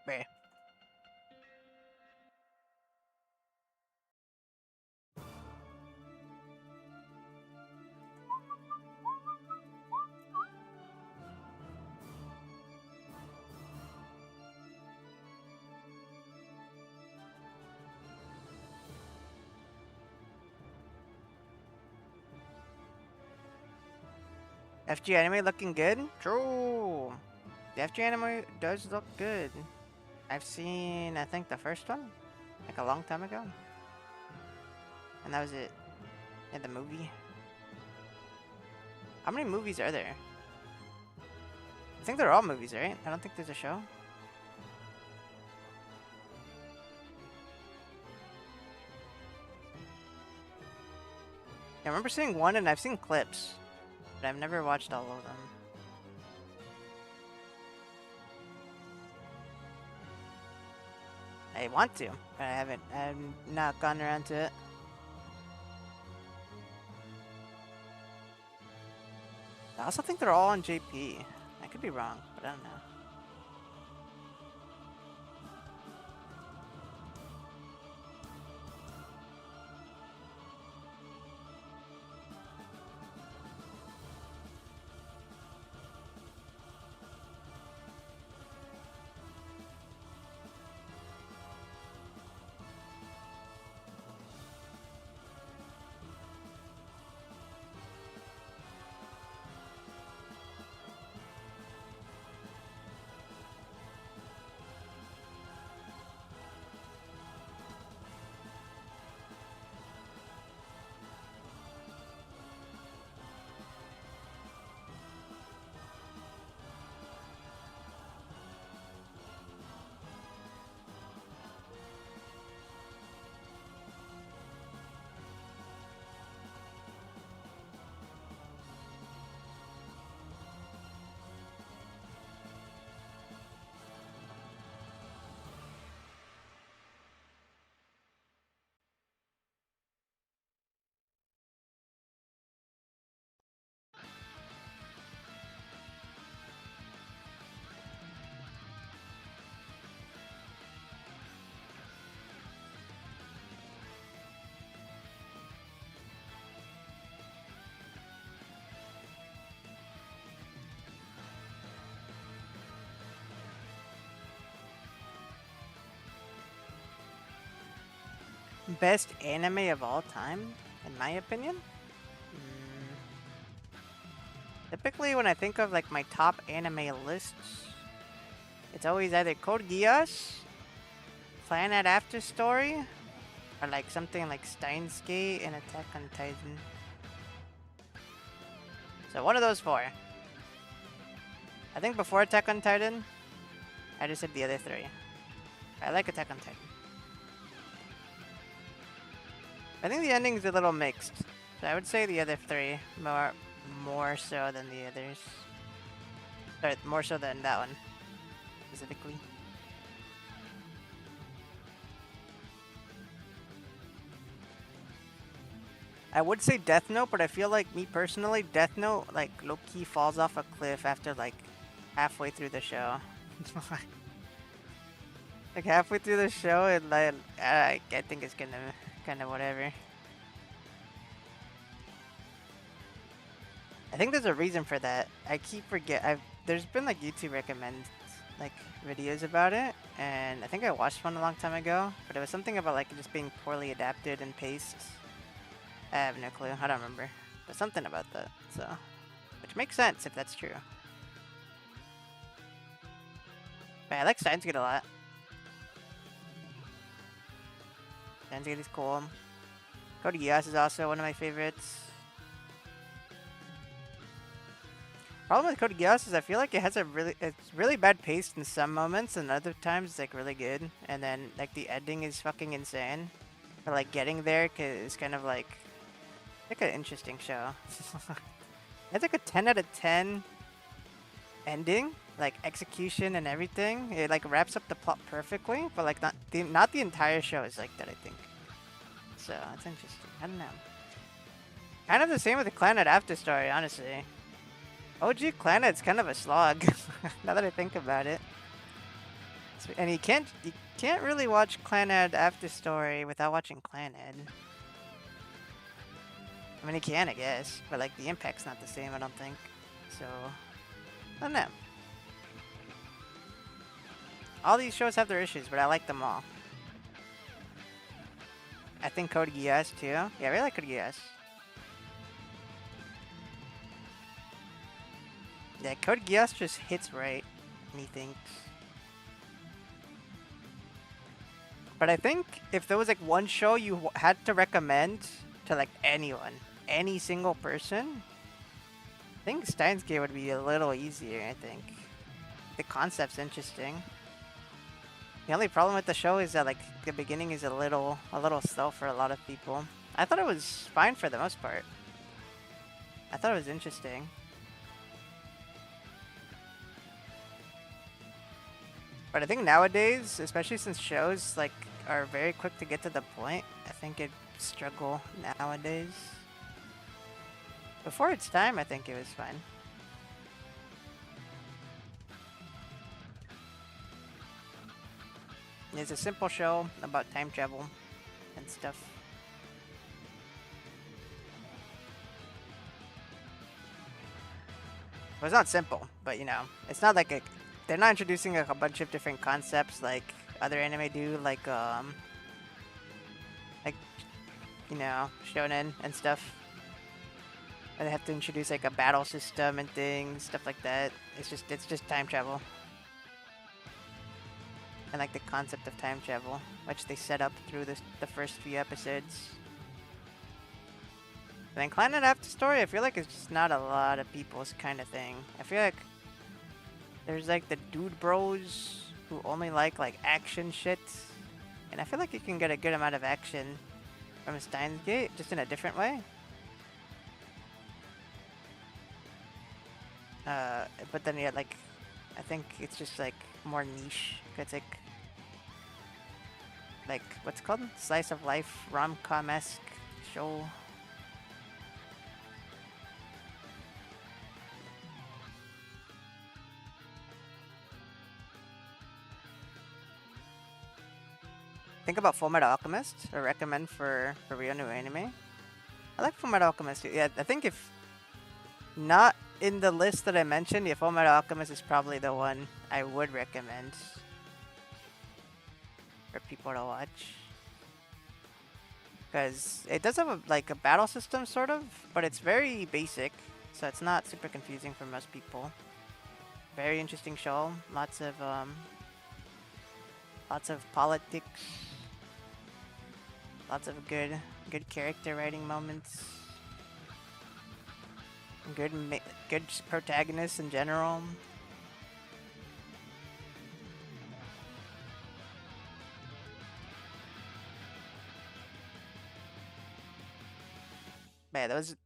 Meh. FG anime looking good? True. The FG anime does look good. I've seen, I think, the first one, like a long time ago. And that was it. In the movie. How many movies are there? I think they're all movies, right? I don't think there's a show. I remember seeing one and I've seen clips, but I've never watched all of them. I want to, but I haven't. I've not gone around to it. I also think they're all on JP. I could be wrong, but I don't know. Best anime of all time, in my opinion? Typically, when I think of like my top anime lists, it's always either Code Geass, Planet After Story, or like something like Steins Gate and Attack on Titan. So one of those four. I think before Attack on Titan, I just said the other three. I like Attack on Titan. I think the ending's a little mixed. So I would say the other three more so than the others. Or more so than that one specifically. I would say Death Note, but I feel like me personally, Death Note like low-key falls off a cliff after like halfway through the show. Like halfway through the show, and like I think it's kind of whatever. I think there's a reason for that. I keep there's been like YouTube recommend like videos about it, and I think I watched one a long time ago, but it was something about like just being poorly adapted and paced. I have no clue. I don't remember, but something about that. So, which makes sense if that's true. But I like Steins Gate a lot. Steins Gate is cool. Code Geass is also one of my favorites. Problem with Code Geass is I feel like it has it's really bad pace in some moments, and other times it's like really good. And then like the ending is fucking insane. But like getting there is kind of like an interesting show. It's like a 10 out of 10 ending, like execution and everything. It like wraps up the plot perfectly, but like not the entire show is like that, I think. So it's interesting. I don't know. Kind of the same with the Clannad After Story, honestly. OG Clannad's kind of a slog. Now that I think about it. And you can't really watch Clannad After Story without watching Clannad. I mean, you can, I guess, but like the impact's not the same, I don't think. So, I don't know. All these shows have their issues, but I like them all. I think Code Geass too. Yeah, I really like Code Geass. Yeah, Code Geass just hits right, methinks. But I think if there was like one show you had to recommend to like anyone, any single person, I think Steins Gate would be a little easier, I think. The concept's interesting. The only problem with the show is that like the beginning is a little slow for a lot of people. I thought it was fine for the most part. I thought it was interesting. But I think nowadays, especially since shows like are very quick to get to the point, I think it struggle nowadays. Before its time, I think it was fine. It's a simple show about time travel and stuff. Well, it's not simple, but you know, it's not like they're not introducing like a bunch of different concepts like other anime do, like you know, shonen and stuff. And they have to introduce like a battle system and things, stuff like that. It's just time travel. And like the concept of time travel, which they set up through the first few episodes. And then Clannad After Story, I feel like it's just not a lot of people's kind of thing. I feel like there's like the dude bros who only like action shit. And I feel like you can get a good amount of action from Steins Gate, just in a different way. But then yeah, like I think it's just like more niche. It's like what's it called? Slice of life rom-com-esque show. Think about Fullmetal Alchemist, or recommend for real new anime. I like Fullmetal Alchemist too. Yeah, I think if not in the list that I mentioned, yeah, Fullmetal Alchemist is probably the one I would recommend for people to watch. because it does have like a battle system sort of, but it's very basic, so it's not super confusing for most people. Very interesting show. Lots of politics. Lots of good character writing moments. Good protagonists in general. Man, that was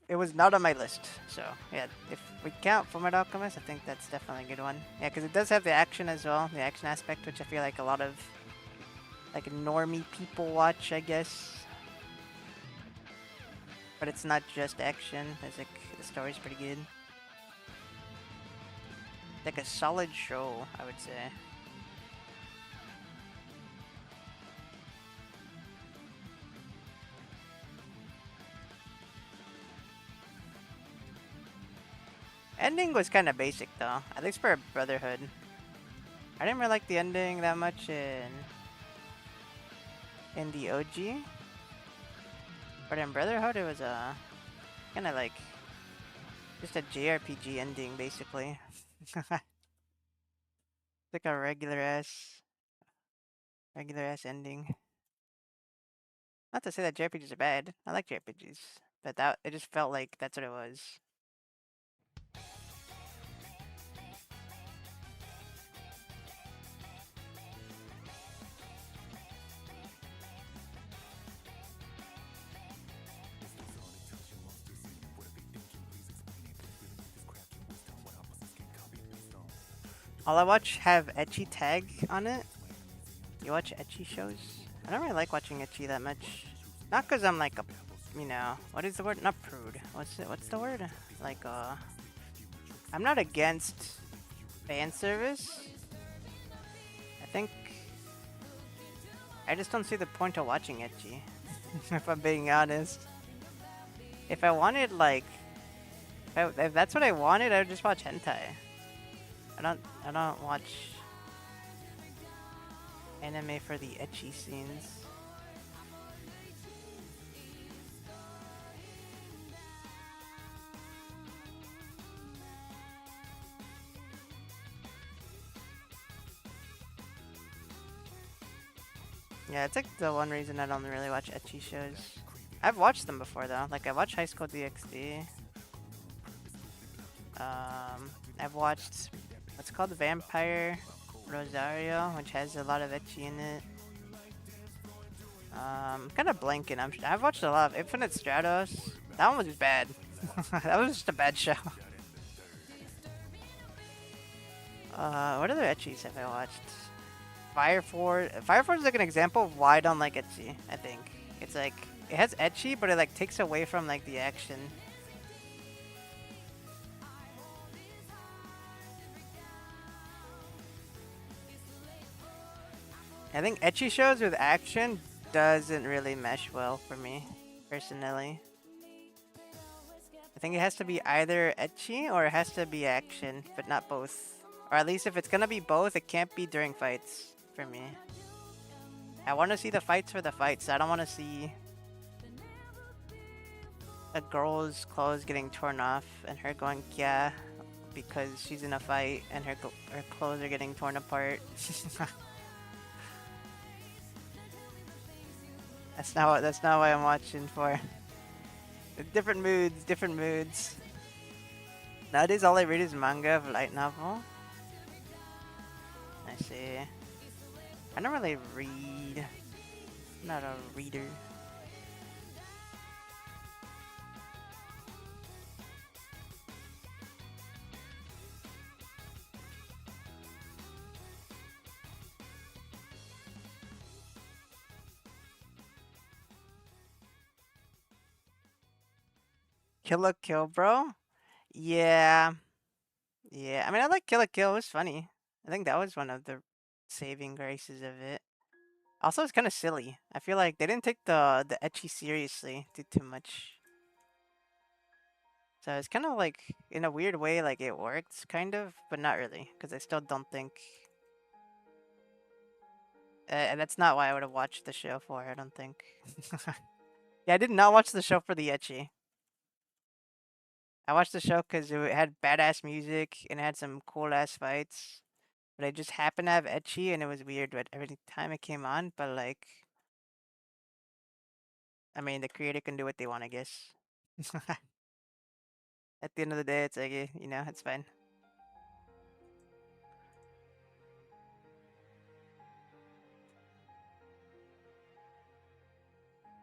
it was not on my list. So yeah, if we count Fullmetal Alchemist, I think that's definitely a good one. Yeah, because it does have the action as well, the action aspect, which I feel like a lot of like normie people watch, I guess. But it's not just action. There's like the story's pretty good. Like a solid show, I would say. Ending was kind of basic though, at least for Brotherhood. I didn't really like the ending that much in the OG, but in Brotherhood it was kind of like just a JRPG ending basically. Like a regular ass ending. Not to say that JRPGs are bad. I like JRPGs, but that it just felt like that's what it was. All I watch have ecchi tag on it. You watch ecchi shows? I don't really like watching ecchi that much. Not because I'm like a, what is the word? Not prude. What's the word? Like I'm not against fan service. I think I just don't see the point of watching ecchi. If I'm being honest. If I wanted like, if that's what I wanted, I would just watch hentai. I don't watch anime for the ecchi scenes. Yeah, it's like the one reason I don't really watch ecchi shows. I've watched them before though. Like I watched High School DxD. I've watched what's called Vampire Rosario, which has a lot of ecchi in it. Kind of blanking. I've watched a lot of Infinite Stratos. That one was just bad. That was just a bad show. What other ecchis have I watched? Fire Force. Fire Force is like an example of why I don't like ecchi. I think it's like it has ecchi, but it like takes away from like the action. I think ecchi shows with action doesn't really mesh well for me, personally. I think it has to be either ecchi or it has to be action, but not both. Or at least if it's gonna be both, it can't be during fights for me. I want to see the fights for the fights. I don't want to see a girl's clothes getting torn off and her going yeah because she's in a fight and her clothes are getting torn apart. That's not what I'm watching for. Different moods, different moods. Nowadays all I read is manga of light novel. I see. I don't really read. I'm not a reader. Kill la Kill, bro? Yeah. Yeah. I mean, I like Kill la Kill. It was funny. I think that was one of the saving graces of it. Also, it's kind of silly. I feel like they didn't take the ecchi seriously too much. So it's kind of like, in a weird way, like it works, kind of, but not really, because I still don't think. And that's not why I would have watched the show for. I don't think. Yeah, I did not watch the show for the ecchi. I watched the show because it had badass music and it had some cool ass fights. But I just happened to have ecchi and it was weird but every time it came on. But like, I mean, the creator can do what they want, I guess. At the end of the day, it's like, you know, it's fine.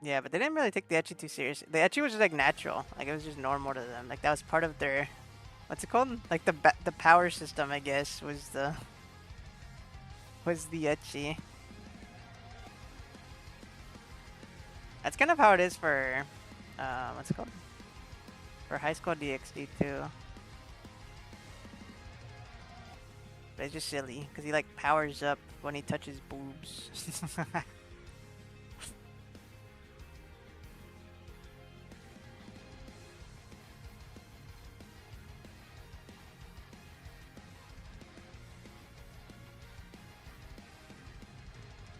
Yeah, but they didn't really take the ecchi too seriously. The ecchi was just like natural, like it was just normal to them. Like that was part of their, what's it called? Like the power system, I guess, was the ecchi. That's kind of how it is for, what's it called? For High School DxD too. But it's just silly because he like powers up when he touches boobs.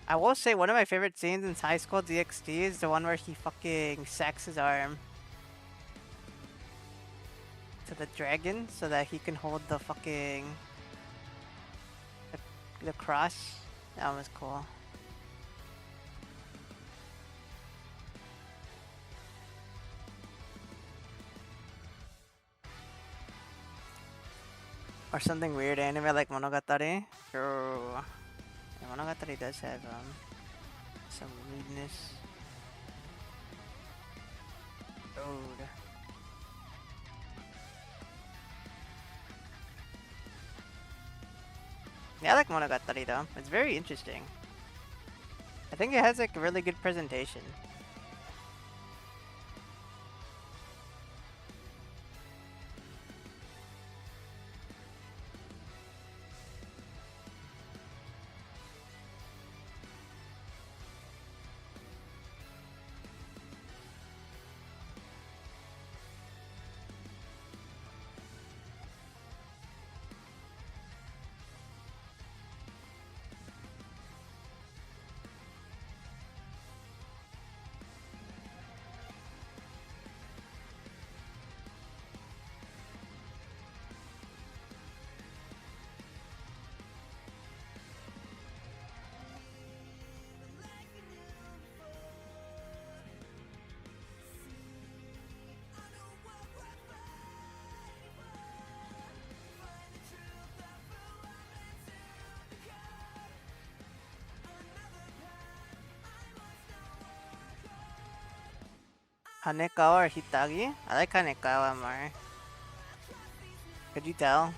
I will say one of my favorite scenes in High School DxD is the one where he fucking sacks his arm to the dragon so that he can hold the fucking the cross. That was cool. Or something weird anime like Monogatari. True. Yeah, Monogatari does have some rudeness. Dude. Yeah, I like Monogatari though. It's very interesting. I think it has like a really good presentation. Hanekawa or Hitagi? I like Hanekawa more. Could you tell?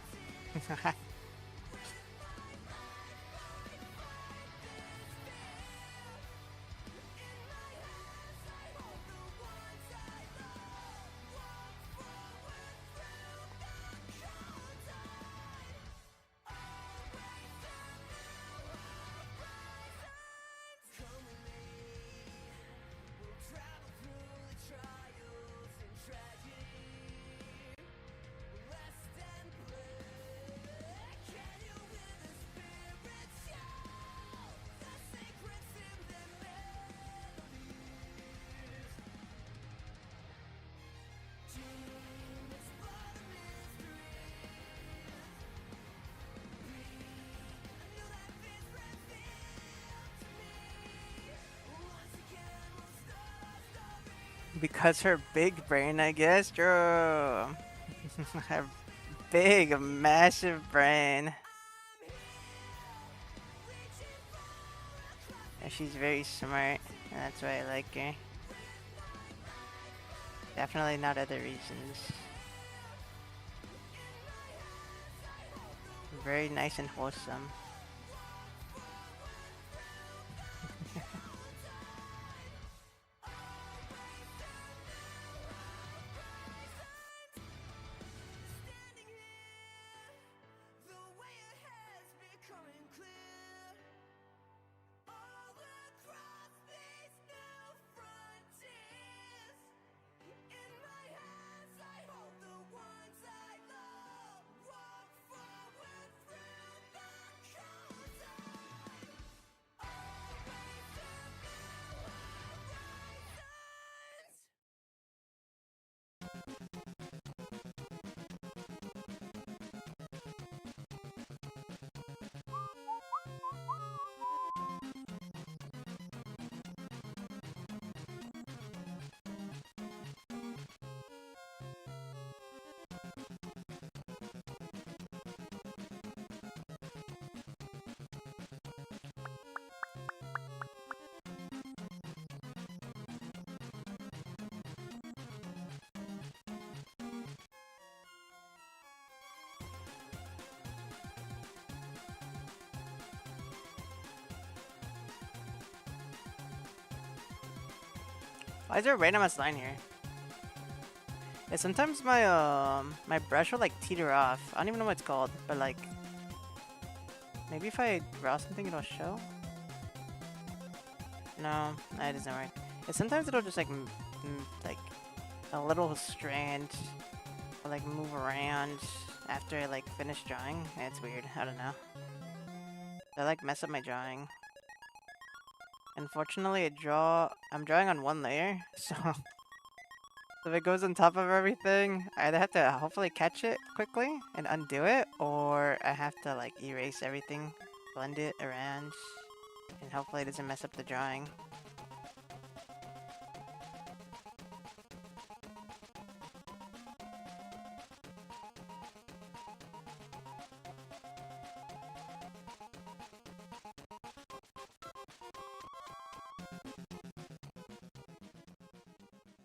Because her big brain, I guess. True. Her big, massive brain. And she's very smart, and that's why I like her. Definitely not other reasons. Very nice and wholesome. Why is there a random ass line here? Yeah, sometimes my my brush will like teeter off. I don't even know what it's called, but like maybe if I draw something it'll show? No, that doesn't work. Yeah, sometimes it'll just like like a little strand will like move around after I like finish drawing. Yeah, it's weird. I don't know. I like mess up my drawing. Unfortunately, I'm drawing on one layer, so if it goes on top of everything, I either have to hopefully catch it quickly and undo it, or I have to like erase everything, blend it around, and hopefully it doesn't mess up the drawing.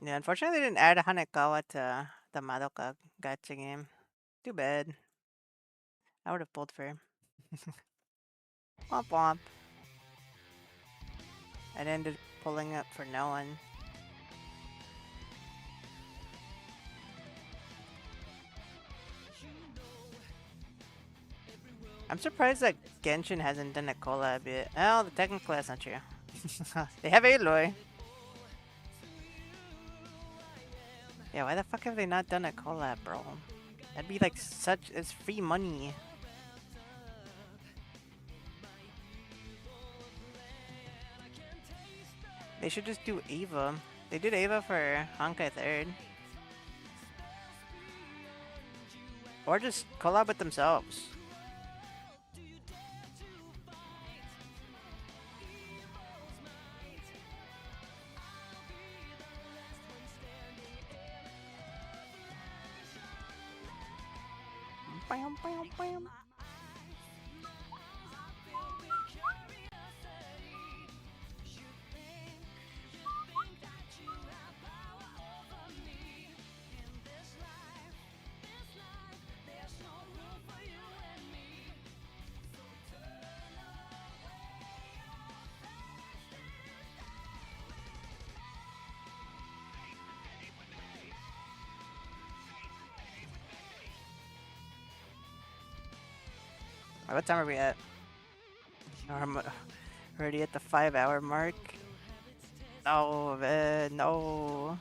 Yeah, unfortunately they didn't add Hanekawa to the Madoka gacha game. Too bad. I would have pulled for him. Womp womp. I ended up pulling up for no one. I'm surprised that Genshin hasn't done a collab yet. Oh, technically that's not true. They have Aloy. Yeah, why the fuck have they not done a collab, bro? That'd be like it's free money. They should just do Ava. They did Ava for Honkai 3rd. Or just collab with themselves. Bam, bam, bam. What time are we at? I'm already at the 5-hour mark. Oh man, no.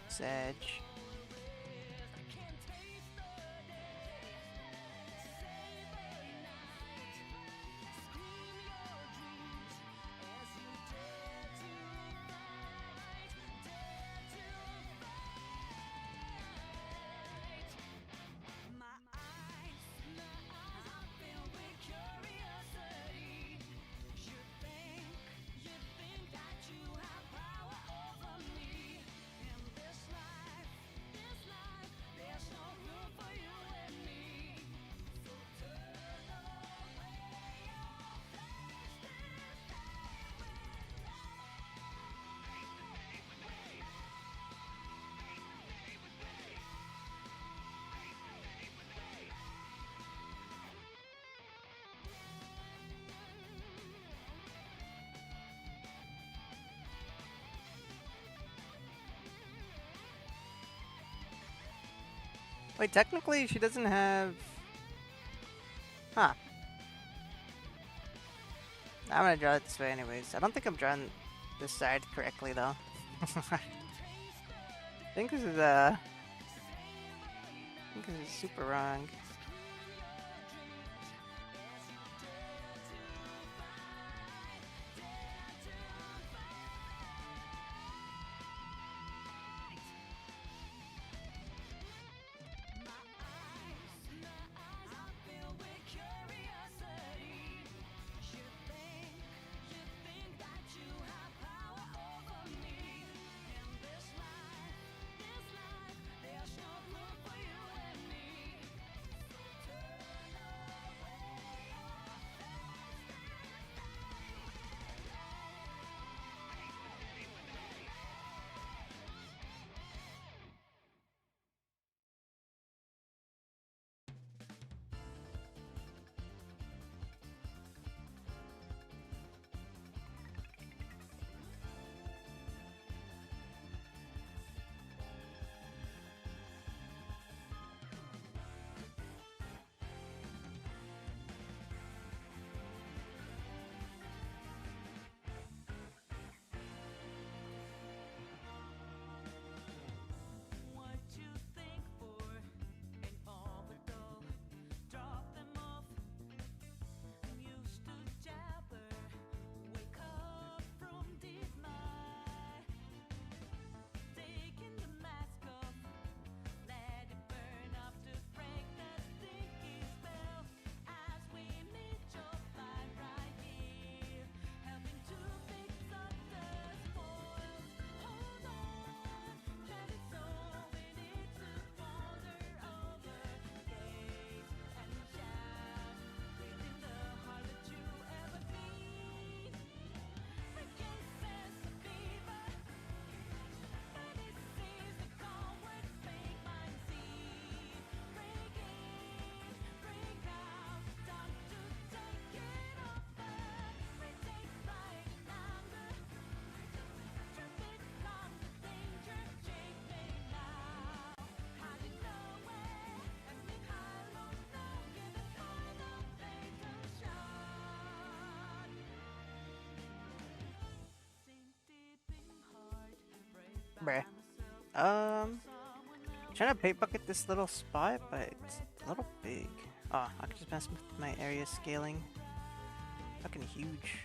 Sag. Wait, technically she doesn't have... Huh. I'm gonna draw it this way anyways. I don't think I'm drawing this side correctly though. I think this is super wrong. Bruh. Trying to pickpocket this little spot, but it's a little big. Oh, I can just mess with my area scaling. Fucking huge.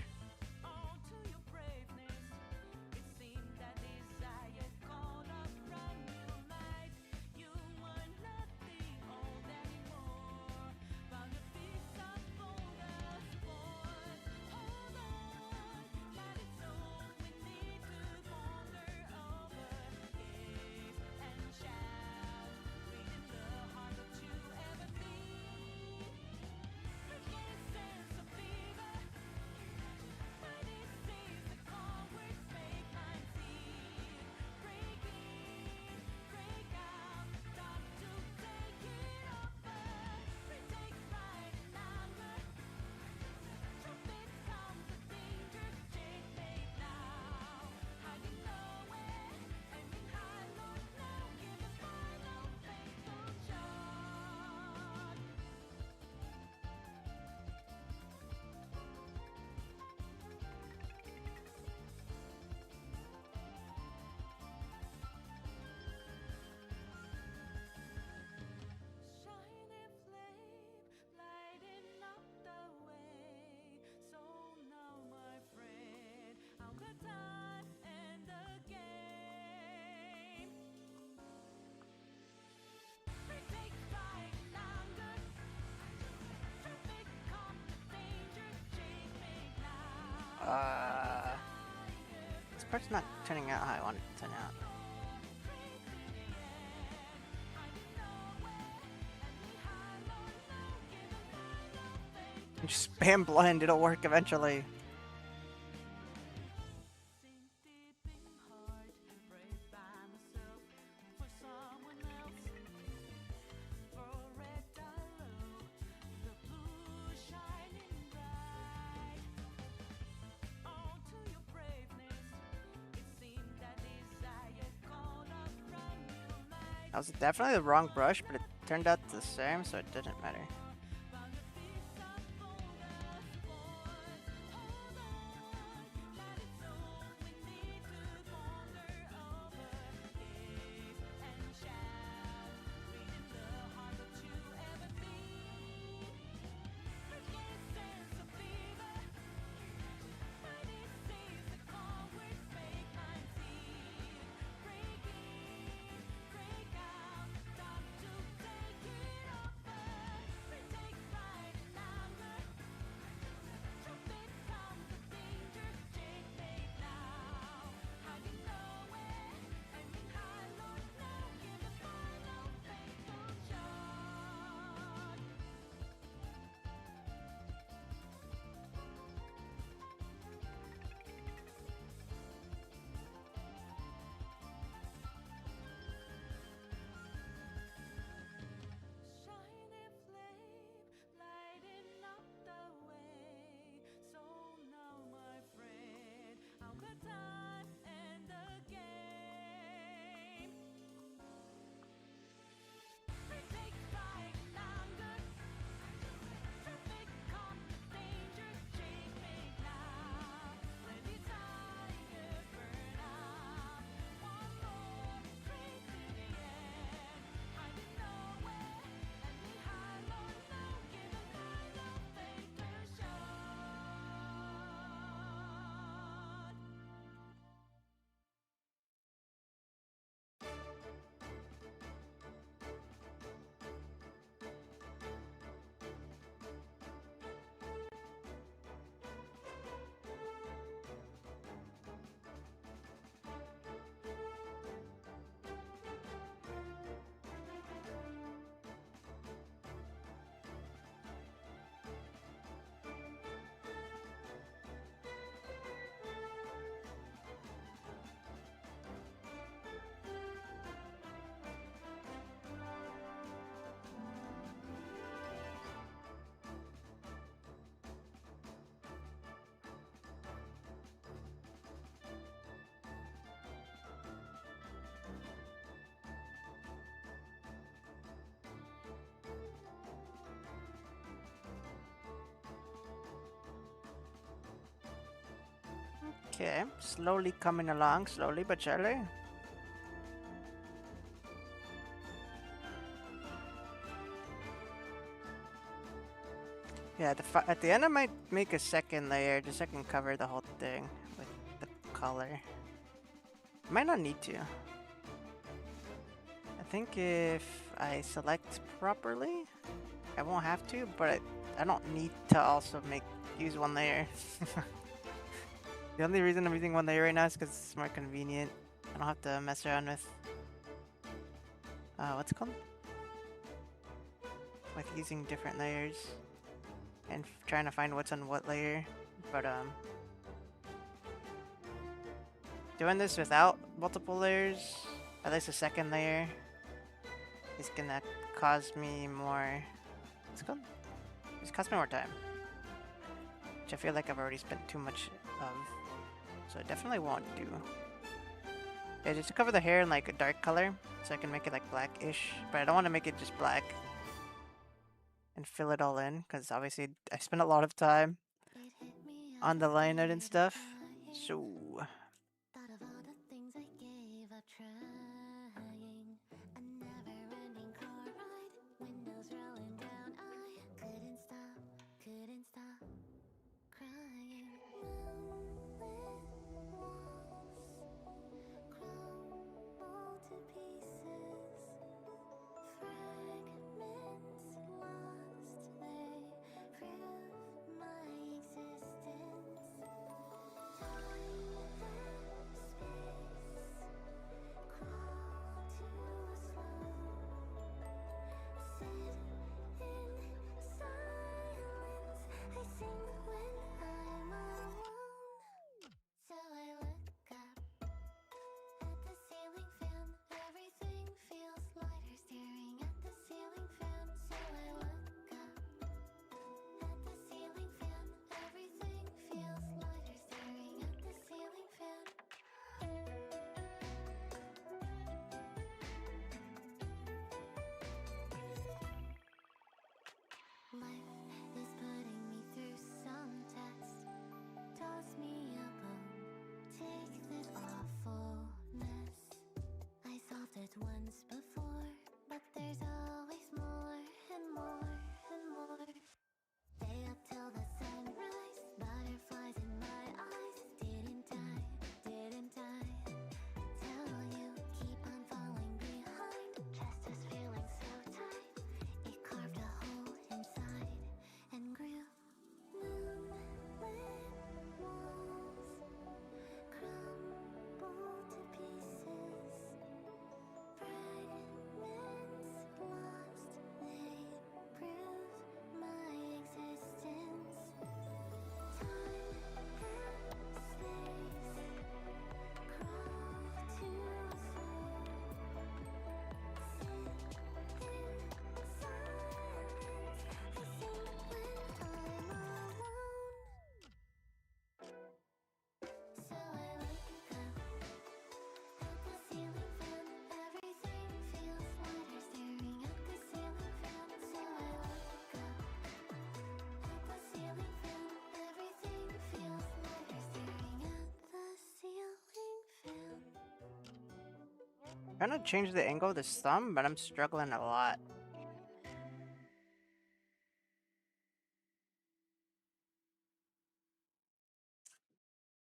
Shining flame, lighting up the way. So now, my friend, how could time end the game? Retake right longer. Traffic come to danger. Chase me now. This part's not turning out how I want it to turn out. Just spam blend, it'll work eventually. That was definitely the wrong brush, but it turned out the same, so it didn't matter. Shining flame, lighting up the way. So now, my friend, how could time end the game? Retake right longer. Traffic come to danger. Chase me now. Let desire burn out. One more train to the end. Hiding nowhere. Let me hide on now. Give a final fatal shot. Okay, slowly coming along, slowly but surely. Yeah, at the end I might make a second layer just so I can cover the whole thing with the color. Might not need to. I think if I select properly, I won't have to, but I don't need to also use one layer. The only reason I'm using one layer right now is because it's more convenient. I don't have to mess around with what's it called? With using different layers and trying to find what's on what layer. But doing this without multiple layers, at least a second layer, is gonna cause me more. What's it called? It's cost me more time, which I feel like I've already spent too much of. So I definitely won't do. Yeah, just to cover the hair in like a dark color, so I can make it like blackish. But I don't want to make it just black and fill it all in, because obviously I spent a lot of time on the line art and stuff. So Thought of all the things I gave up trying. A never-ending car ride, windows rolling down. I couldn't stop crying. Moonlit walls crumble to pieces. Fragments lost, they prove my existence. Time and space crawl to a slow. Sit in silence. I sing when I'm alone. So I look up at the ceiling fan. Everything feels lighter staring at the ceiling fan. So I look up at the ceiling fan. Everything feels lighter staring at the ceiling fan. Life is putting me through some test. Toss me a bone, take this awful mess. I solved it once before, but there's always more and more and more. Stay up till the sunrise, butterflies in my eyes. Didn't I tell you, keep on falling behind. Chest is feeling so tight, it carved a hole inside and grew. Moonlit walls crumble to pieces. Fragments lost, they prove my existence. Time and space crawl to a slow. Sit in silence. I sing when I'm alone. So I look up at the ceiling fan. Everything feels lighter staring at the ceiling fan. So I look up at the ceiling fan. Everything feels lighter staring at the ceiling fan. trying to change the angle of this thumb, but I'm struggling a lot.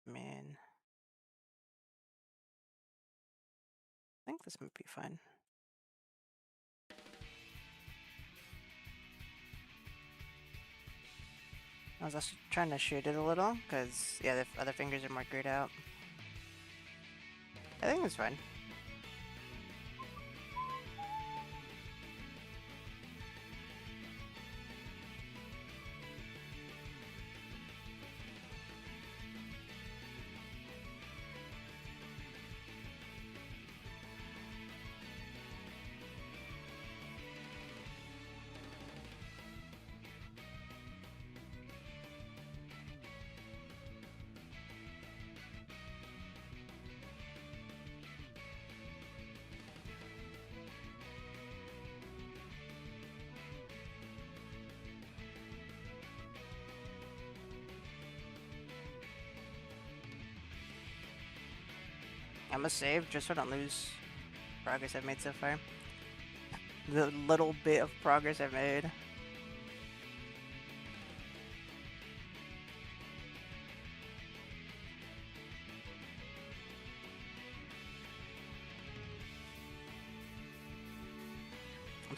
Man, I think this might be fine. I was also trying to shade it a little, because, yeah, the other fingers are more grayed out. I think it's fine. I'm gonna save just so I don't lose progress I've made so far. The little bit of progress I've made.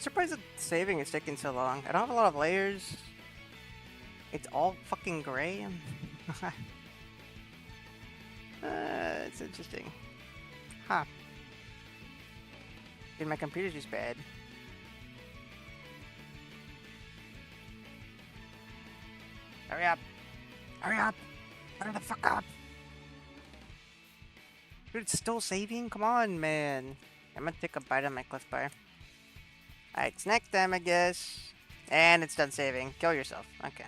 surprised that saving is taking so long. I don't have a lot of layers. It's all fucking gray. It's interesting. Huh. Dude, my computer's just bad. Hurry up! Hurry up! Hurry the fuck up! Dude, it's still saving? Come on, man. I'm gonna take a bite of my Cliff Bar. Alright, snack time, I guess. And it's done saving. Kill yourself. Okay.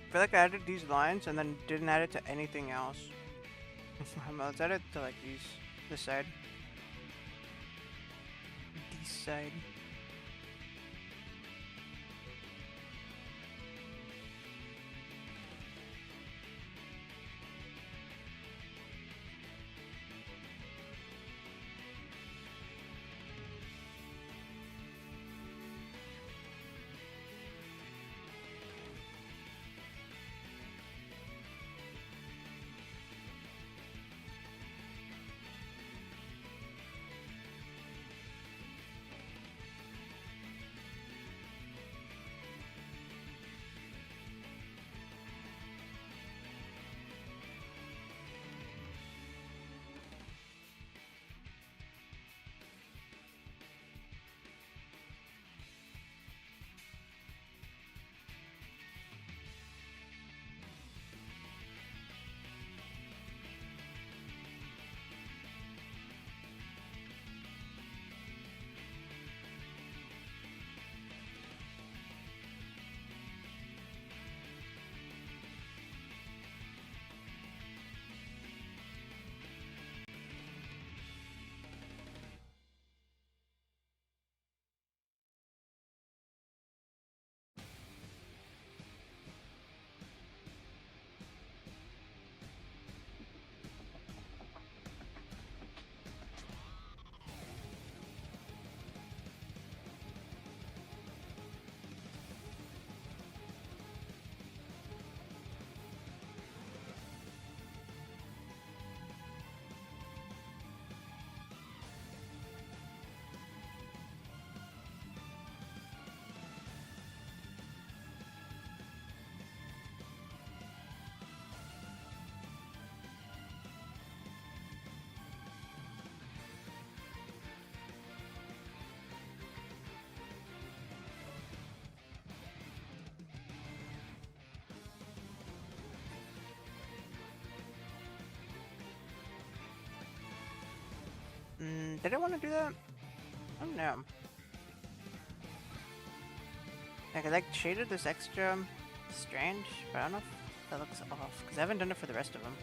I feel like I added these lines and then didn't add it to anything else. Let's add it to like this side. This side. Did I want to do that? I don't know. Like, I like shaded this extra strange, but I don't know if that looks off, because I haven't done it for the rest of them.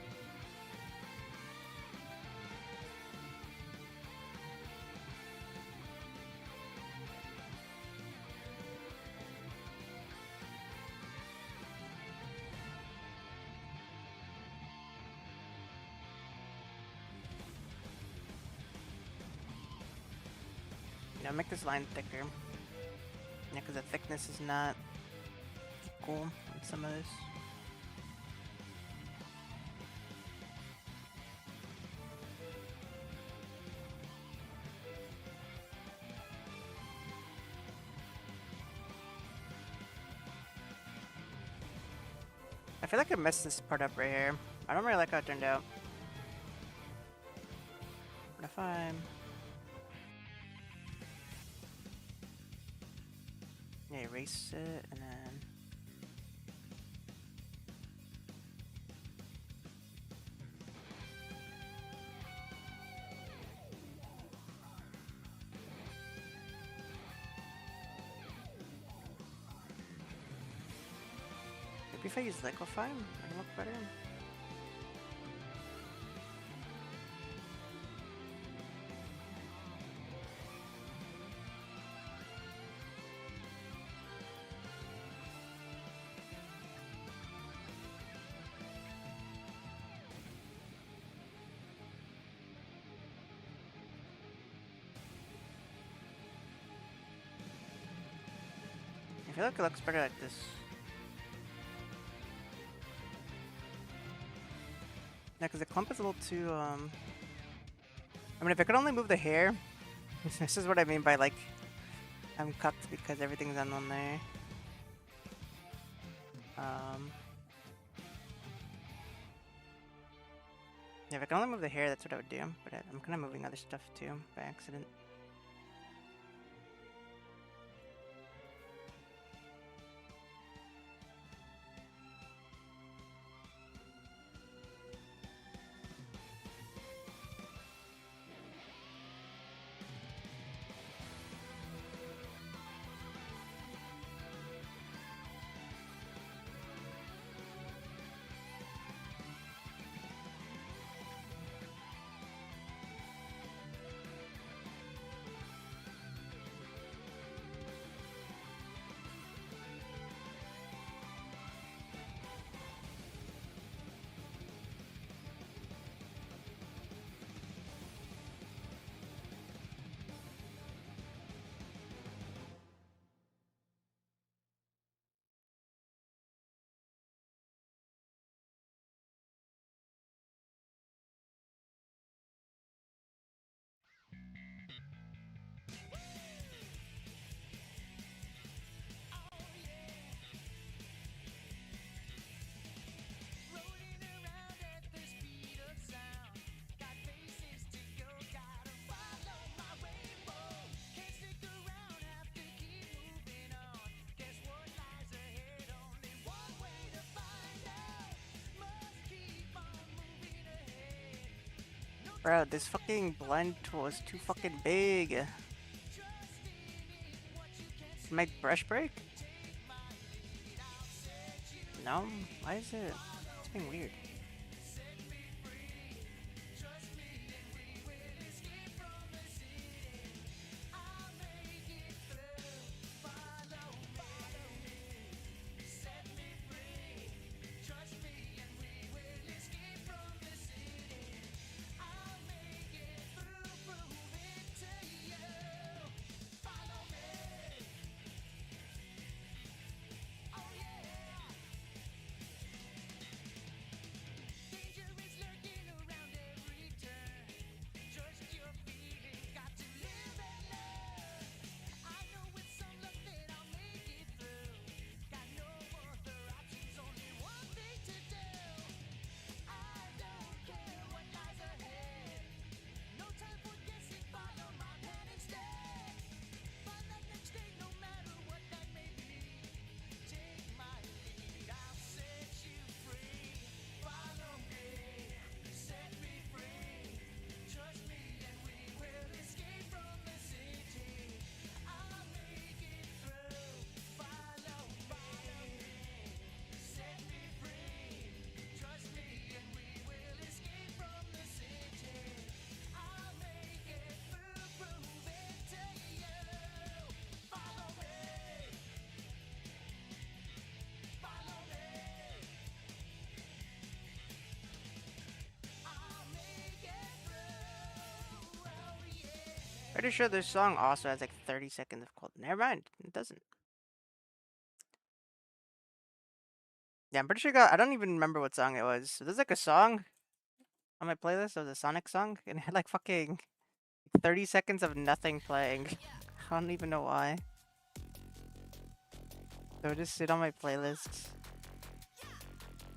You know, make this line thicker. Yeah, because the thickness is not equal on some of this. I feel like I messed this part up right here. I don't really like how it turned out. But if I'm... yeah, erase it, and then... maybe if I use liquify, it'll look better. I feel like it looks better like this. Yeah, because the clump is a little too, I mean, if I could only move the hair, this is what I mean by, like, I'm cucked because everything's on one layer. Yeah, if I could only move the hair, that's what I would do. But I'm kind of moving other stuff too, by accident. Bro, this fucking blend tool is too fucking big. My brush break? No? Why is it? It's being weird. Pretty sure this song also has like 30 seconds of cold. Never mind, it doesn't. Yeah, I'm pretty sure I don't even remember what song it was. So there's like a song on my playlist. It was a Sonic song, and it had like fucking 30 seconds of nothing playing. I don't even know why. So it just sit on my playlist,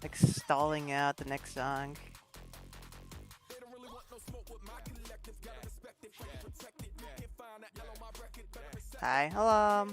like stalling out the next song. Hi, hello.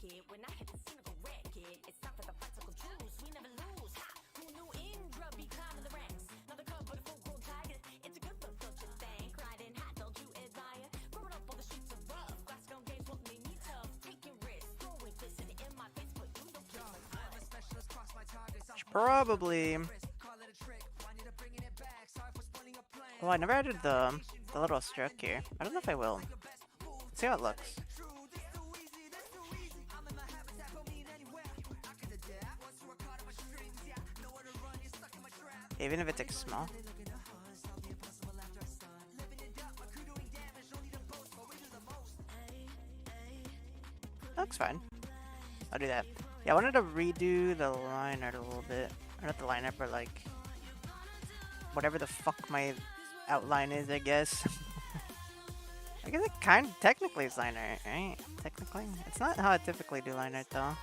jacket. When I hit the cynical racket, it's time for the practical juice. We never lose. Ha! Who knew Indra be climbing the ranks? Another club with a full-grown tiger. It's a good look, don't you think? Riding hot, don't you admire? Growing up on the streets of rough. Glasgow games what made me tough. Taking risks, throwing fists in my face, but you don't kill myself. Should probably. Well, I never added the little stroke here. I don't know if I will. Let's see how it looks. Even if it's like small. Looks fine. I'll do that. Yeah, I wanted to redo the line art a little bit. Or not the line art, but like whatever the fuck my outline is, I guess. I guess it kind of technically is line art, right? Technically? It's not how I typically do line art though.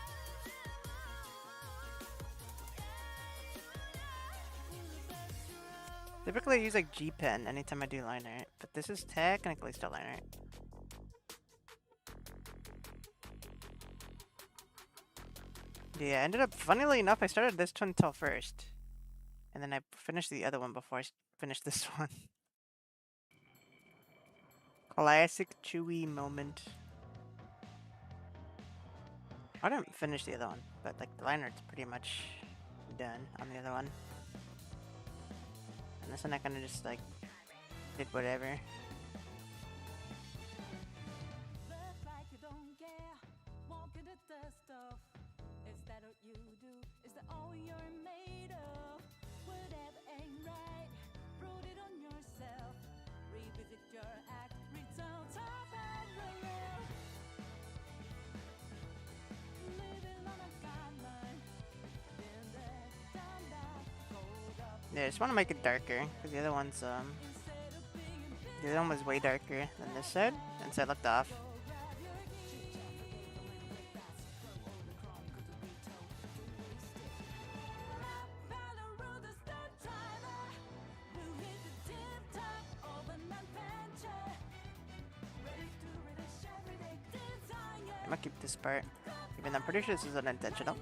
Typically I use like G Pen anytime I do line art, but this is technically still line art. Yeah, I ended up, funnily enough, I started this one until first. And then I finished the other one before I finished this one. Classic Chu-E moment. I didn't finish the other one, but like the line art's pretty much done on the other one. And this one I kind of just like did whatever. Look like you don't care, walking the dust off. Is that what you do? Is that all you're made of? Whatever ain't right, prove it on yourself. Revisit your act, return to parallel. Living on a timeline, been there, done that, hold up. Yeah, I just want to make it darker because the other one's Instead of being the other one was way darker than this side, and so I looked off. I'm gonna keep this part, even though I'm pretty sure this is unintentional.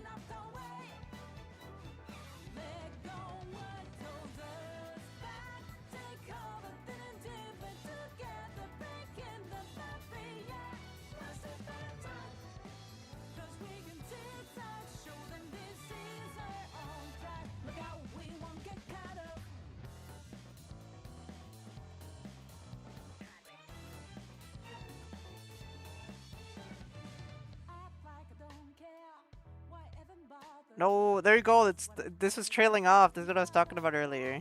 No, there you go. This is trailing off. This is what I was talking about earlier.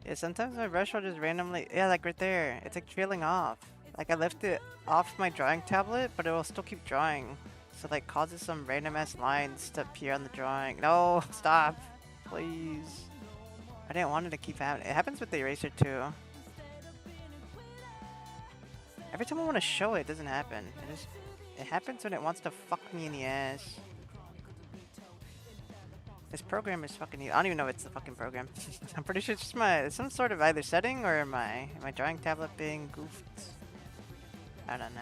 Yeah, sometimes my brush will just randomly, yeah, like right there. It's like trailing off. Like I left it off my drawing tablet, but it will still keep drawing. So like causes some random ass lines to appear on the drawing. No, stop, please. I didn't want it to keep happening. It happens with the eraser too. Every time I want to show it, it doesn't happen. It happens when it wants to fuck me in the ass. This program is fucking. I don't even know if it's the fucking program. I'm pretty sure it's just some sort of either setting or my drawing tablet being goofed. I don't know.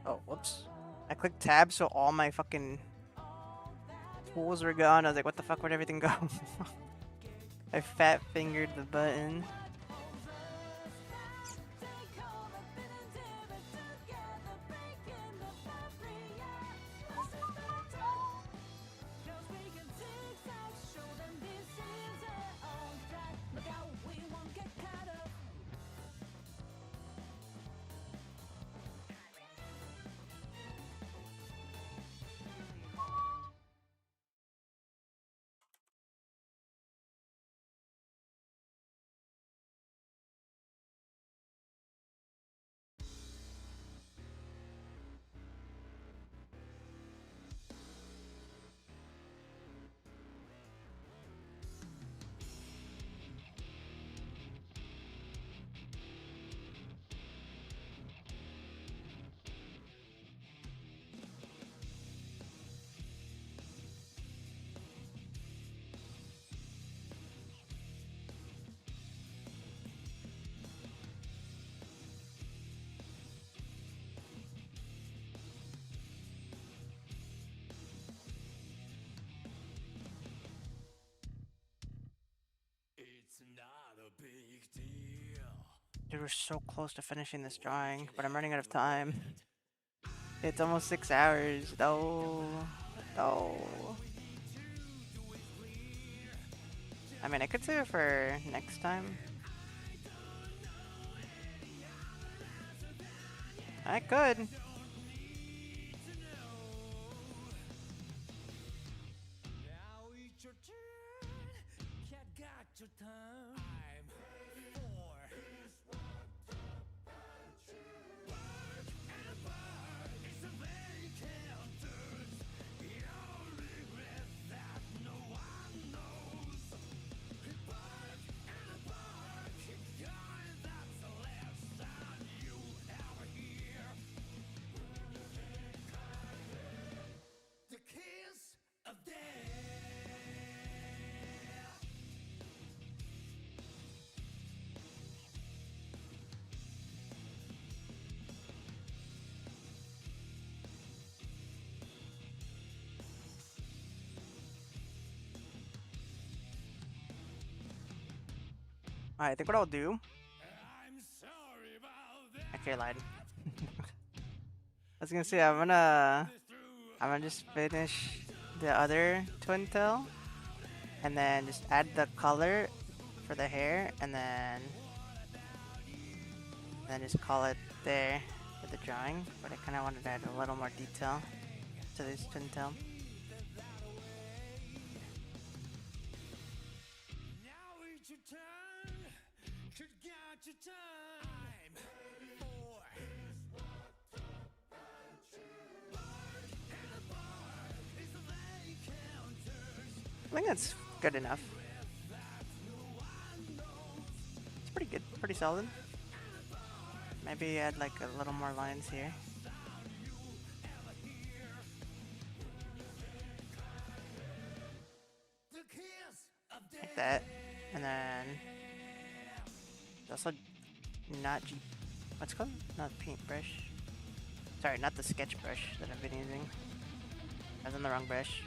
Oh, whoops. I clicked tab so all my fucking tools were gone. I was like, what the fuck, where'd everything go? I fat fingered the button. Dude, we're so close to finishing this drawing, but I'm running out of time. It's almost 6 hours. No. No. I mean, I could save it for next time. I could. Now it's your turn. Cat got your time. I'm four. It's a vacant. Your regret that no one knows. Bark and a bark. Guy that's the last sound you ever hear. The kiss of death. Alright, I think what I'll do. I'm sorry about that. Actually, I lied. I was gonna say, I'm gonna just finish the other twin tail. And then just add the color for the hair. And then just call it there for the drawing. But I kind of wanted to add a little more detail to this twin tail. Now it's your turn. Could got your time. Four. I think that's good enough. It's pretty good, pretty solid. Maybe add like a little more lines here. The kiss of death. Like that. And then also not what's it called? Not paintbrush. Sorry, not the sketch brush that I've been using. I was on the wrong brush.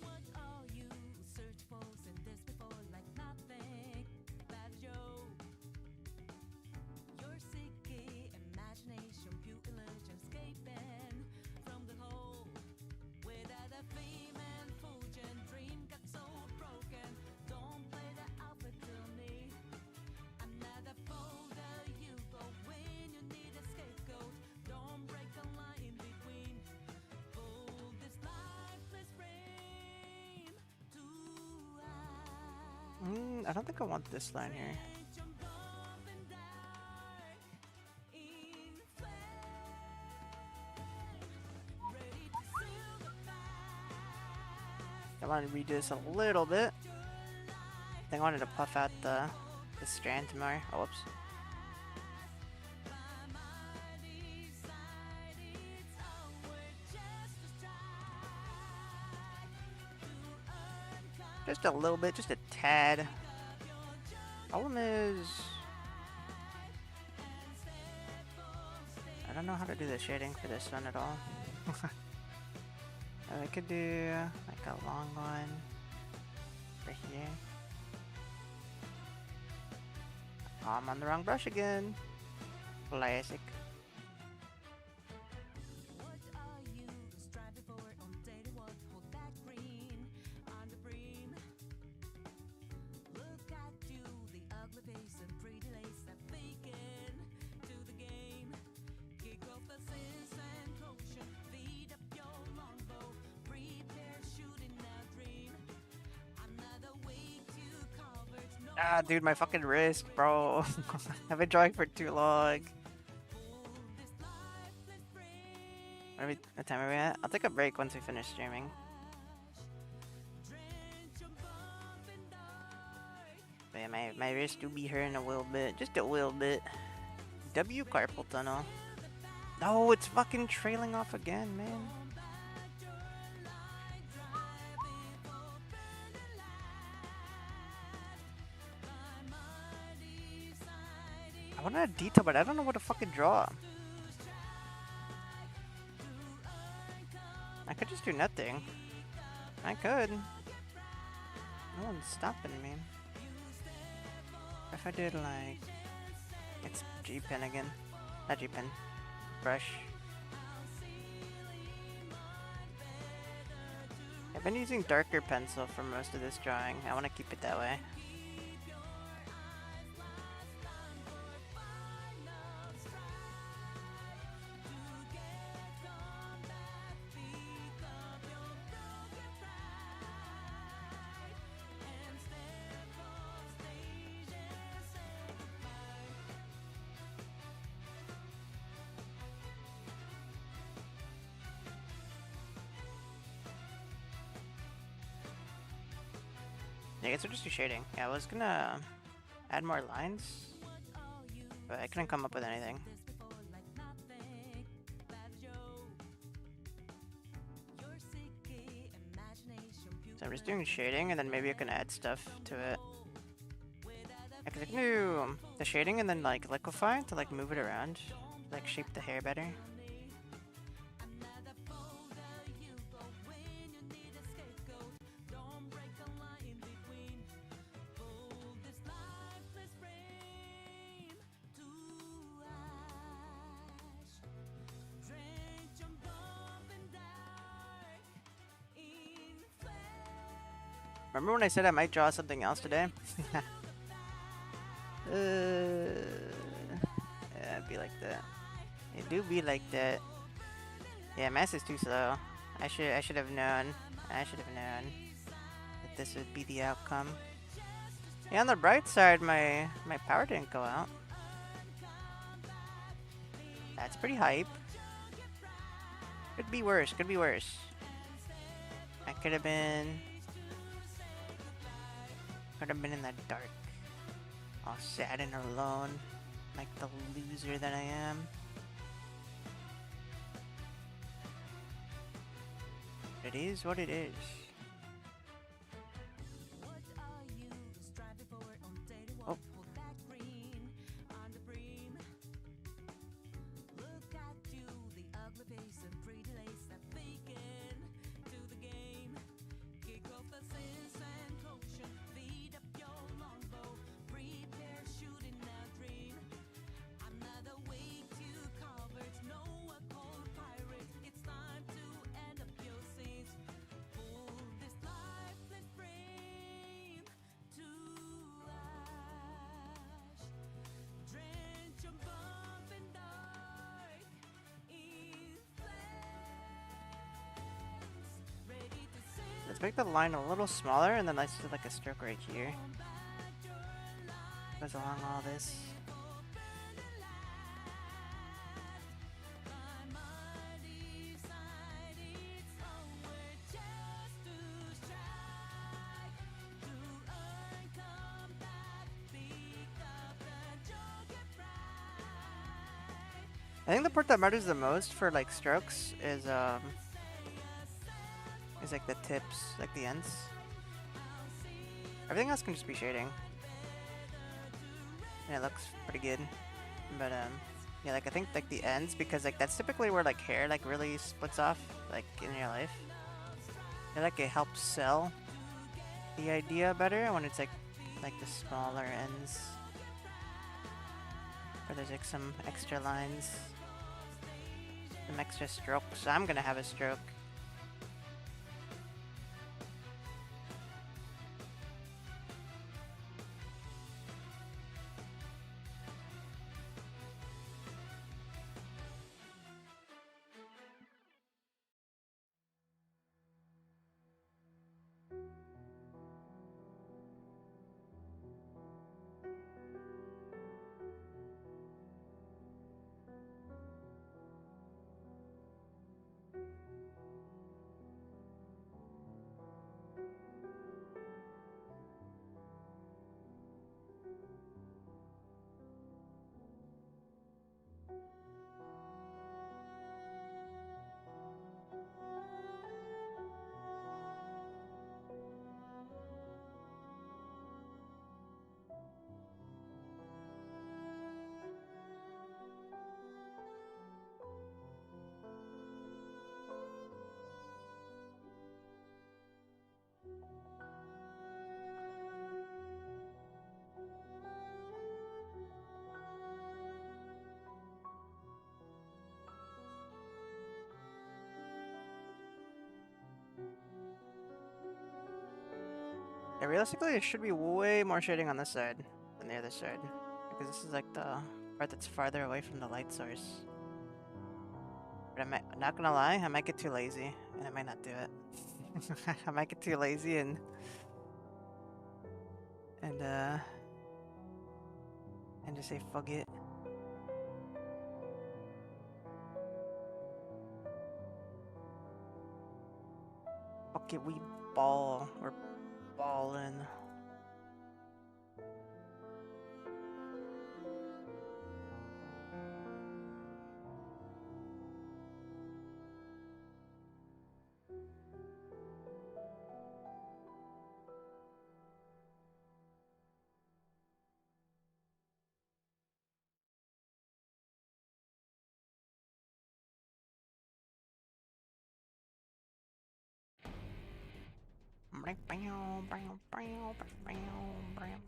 What are you search for? Seen this before like nothing but joke. Your sicky imagination, pure illusion, escaping from the hole. Without a flame and fortune, dream got so broken. Don't play the alpha to me. Another folder you go when you need a scapegoat. Don't break the line in between. Fold this lifeless frame to I don't think I want this line here. jump up and die in flame. Ready to seal the past. I want to redo this a little bit. I think I wanted to puff out the strand more. Oh, whoops. Just a little bit, just a tad. Problem is, I don't know how to do the shading for this one at all. I could do like a long one right here. Oh, I'm on the wrong brush again. Classic. Ah, dude, my fucking wrist, bro. I've been drawing for too long. What time are we at? I'll take a break once we finish streaming. But yeah, my wrist do be hurting a little bit. Just a little bit. W carpal tunnel. No, it's fucking trailing off again, man. I want a detail, but I don't know what to fucking draw. I could just do nothing. I could. No one's stopping me. If I did like... It's G-pen again. Not G-pen. Brush. I've been using darker pencil for most of this drawing. I want to keep it that way. Yeah, I guess we'll just do shading. Yeah, I was gonna add more lines, but I couldn't come up with anything. So I'm just doing shading, and then maybe I can add stuff to it. I can do the shading and then like liquefy to like move it around, like shape the hair better. Remember when I said I might draw something else today? Yeah, it'd be like that. It do be like that. Yeah, math is too slow. I should have known. I should have known that this would be the outcome. Yeah, on the bright side, my power didn't go out. That's pretty hype. Could be worse. Could be worse. I could have been. Could have been in the dark. All sad and alone. Like the loser that I am. It is what it is. Oh. Let's make the line a little smaller, and then let's do like a stroke right here. Goes along all this. I think the part that matters the most for like strokes is like the tips, like the ends. Everything else can just be shading. and it looks pretty good. But yeah, like I think like the ends, because like that's typically where like hair like really splits off like in your life. I feel like it helps sell the idea better when it's like the smaller ends, where there's like some extra lines, some extra strokes. So I'm gonna have a stroke. Yeah, realistically, it should be way more shading on this side than the other side, because this is like the part that's farther away from the light source. But I'm not gonna lie, I might get too lazy, and I might not do it. I might get too lazy and just say fuck it. Fuck it, we ball. We're ballin'.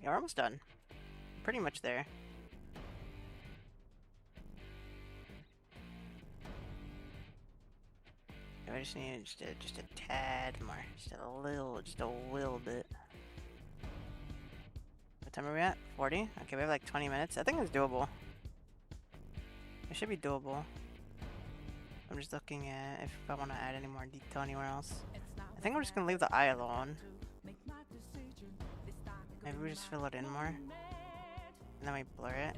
Yeah, we're almost done. Pretty much there. I just need just a tad more, just a little bit. What time are we at? 40? Okay, we have like 20 minutes. I think it's doable. It should be doable. I'm just looking at if I want to add any more detail anywhere else. I think I'm just gonna leave the eye alone. Maybe we just fill it in more, and then we blur it.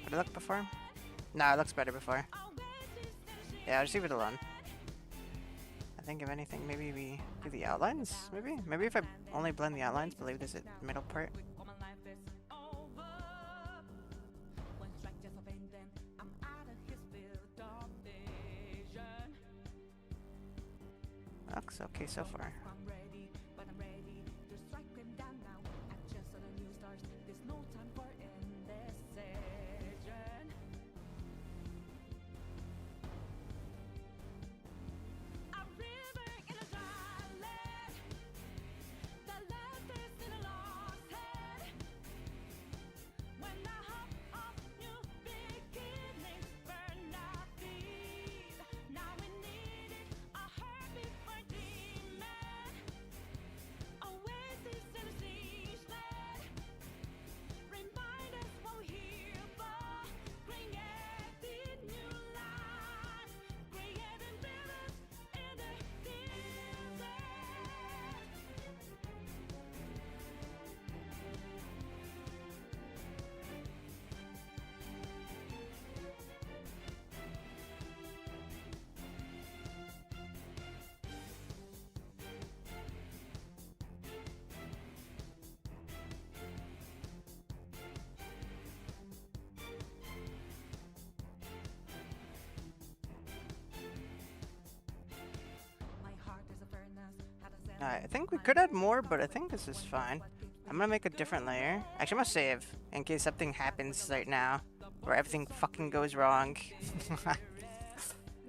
Did it look before? Nah, it looks better before. Yeah, I'll just leave it alone. I think if anything, maybe we do the outlines, maybe? Maybe if I only blend the outlines, but leave this at middle part. Looks okay so far. I think we could add more, but I think this is fine. I'm gonna make a different layer. Actually, I'm gonna save in case something happens right now where everything fucking goes wrong.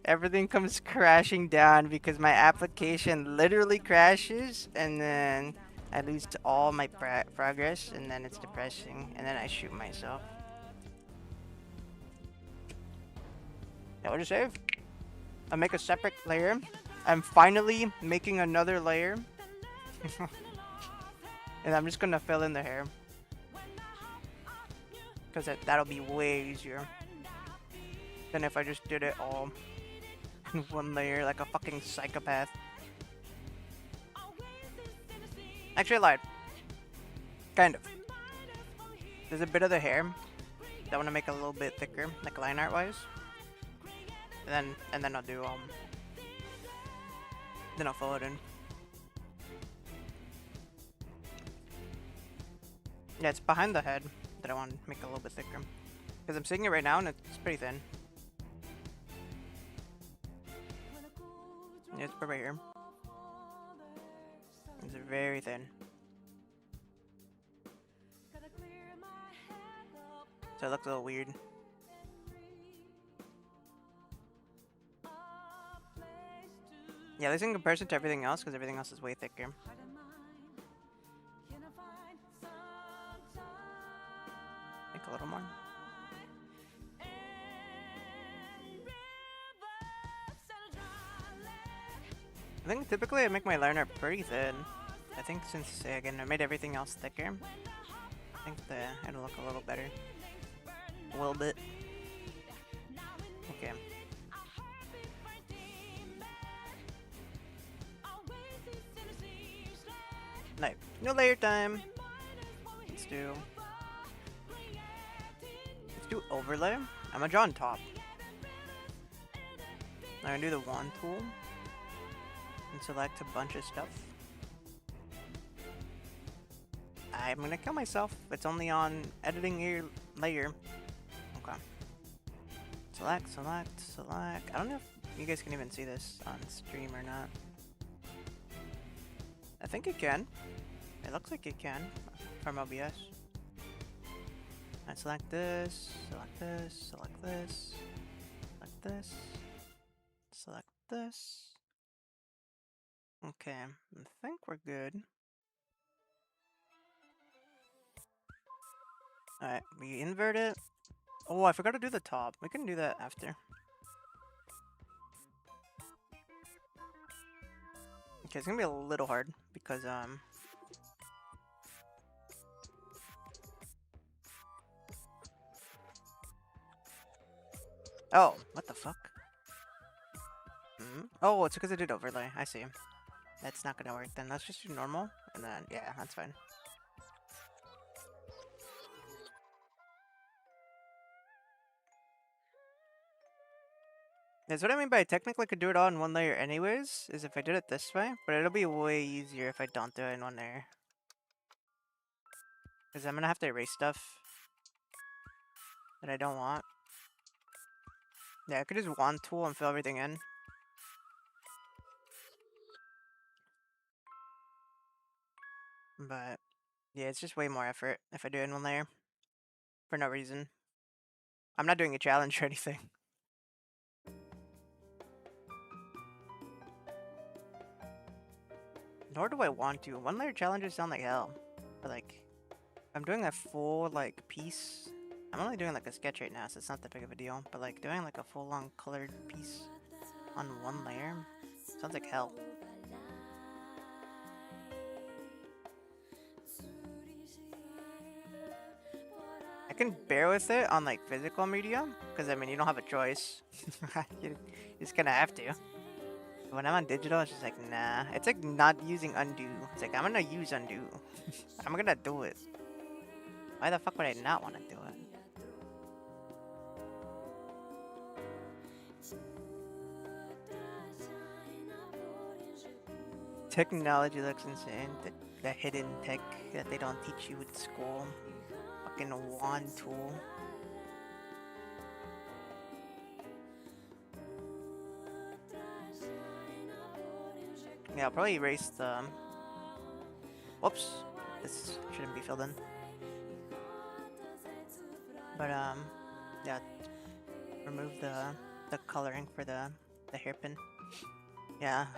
Everything comes crashing down because my application literally crashes and then I lose all my progress and then it's depressing and then I shoot myself. Yeah, we'll just save. I'll make a separate layer. I'm finally making another layer. And I'm just gonna fill in the hair. Because that'll be way easier than if I just did it all in one layer like a fucking psychopath. Actually, I lied. Kind of. There's a bit of the hair that I want to make a little bit thicker, like line art wise. And then I'll do then I'll fill it in. Yeah, it's behind the head that I want to make a little bit thicker. Because I'm seeing it right now and it's pretty thin. Yeah, it's right here. It's very thin. So it looks a little weird. Yeah, at least in comparison to everything else, because everything else is way thicker. Make a little more. I think typically I make my liner pretty thin. I think since, again, I made everything else thicker, I think it'll look a little better. A little bit. Okay. No, no layer time. Let's do overlay. I'm gonna draw on top. I'm gonna do the wand tool and select a bunch of stuff. I'm gonna kill myself. It's only on editing layer. Okay. Select, select, select. I don't know if you guys can even see this on stream or not. I think it can. It looks like it can from OBS. I select this, select this, select this, select this, select this. Okay, I think we're good. Alright, we invert it. Oh, I forgot to do the top. We can do that after. Okay, it's gonna be a little hard because oh, what the fuck? Oh, it's because I did overlay. I see. That's not gonna work then. Let's just do normal, and then yeah, that's fine. That's what I mean by technically I could do it all in one layer anyways, is if I did it this way, but it'll be way easier if I don't do it in one layer. Because I'm gonna have to erase stuff that I don't want. Yeah, I could just wand tool and fill everything in. But yeah, it's just way more effort if I do it in one layer. For no reason. I'm not doing a challenge or anything. Nor do I want to. One layer challenges sound like hell. But like, I'm doing a full like piece. I'm only doing like a sketch right now, so it's not that big of a deal. But like doing like a full on colored piece on one layer sounds like hell. I can bear with it on like physical media, because I mean you don't have a choice. You just gonna have to. When I'm on digital, it's just like, nah. It's like not using undo. It's like, I'm gonna use undo. I'm gonna do it. Why the fuck would I not want to do it? Technology looks insane. The hidden tech that they don't teach you at school. Fucking wand tool. Yeah, I'll probably erase the. Whoops, this shouldn't be filled in. But yeah, remove the coloring for the hairpin. Yeah,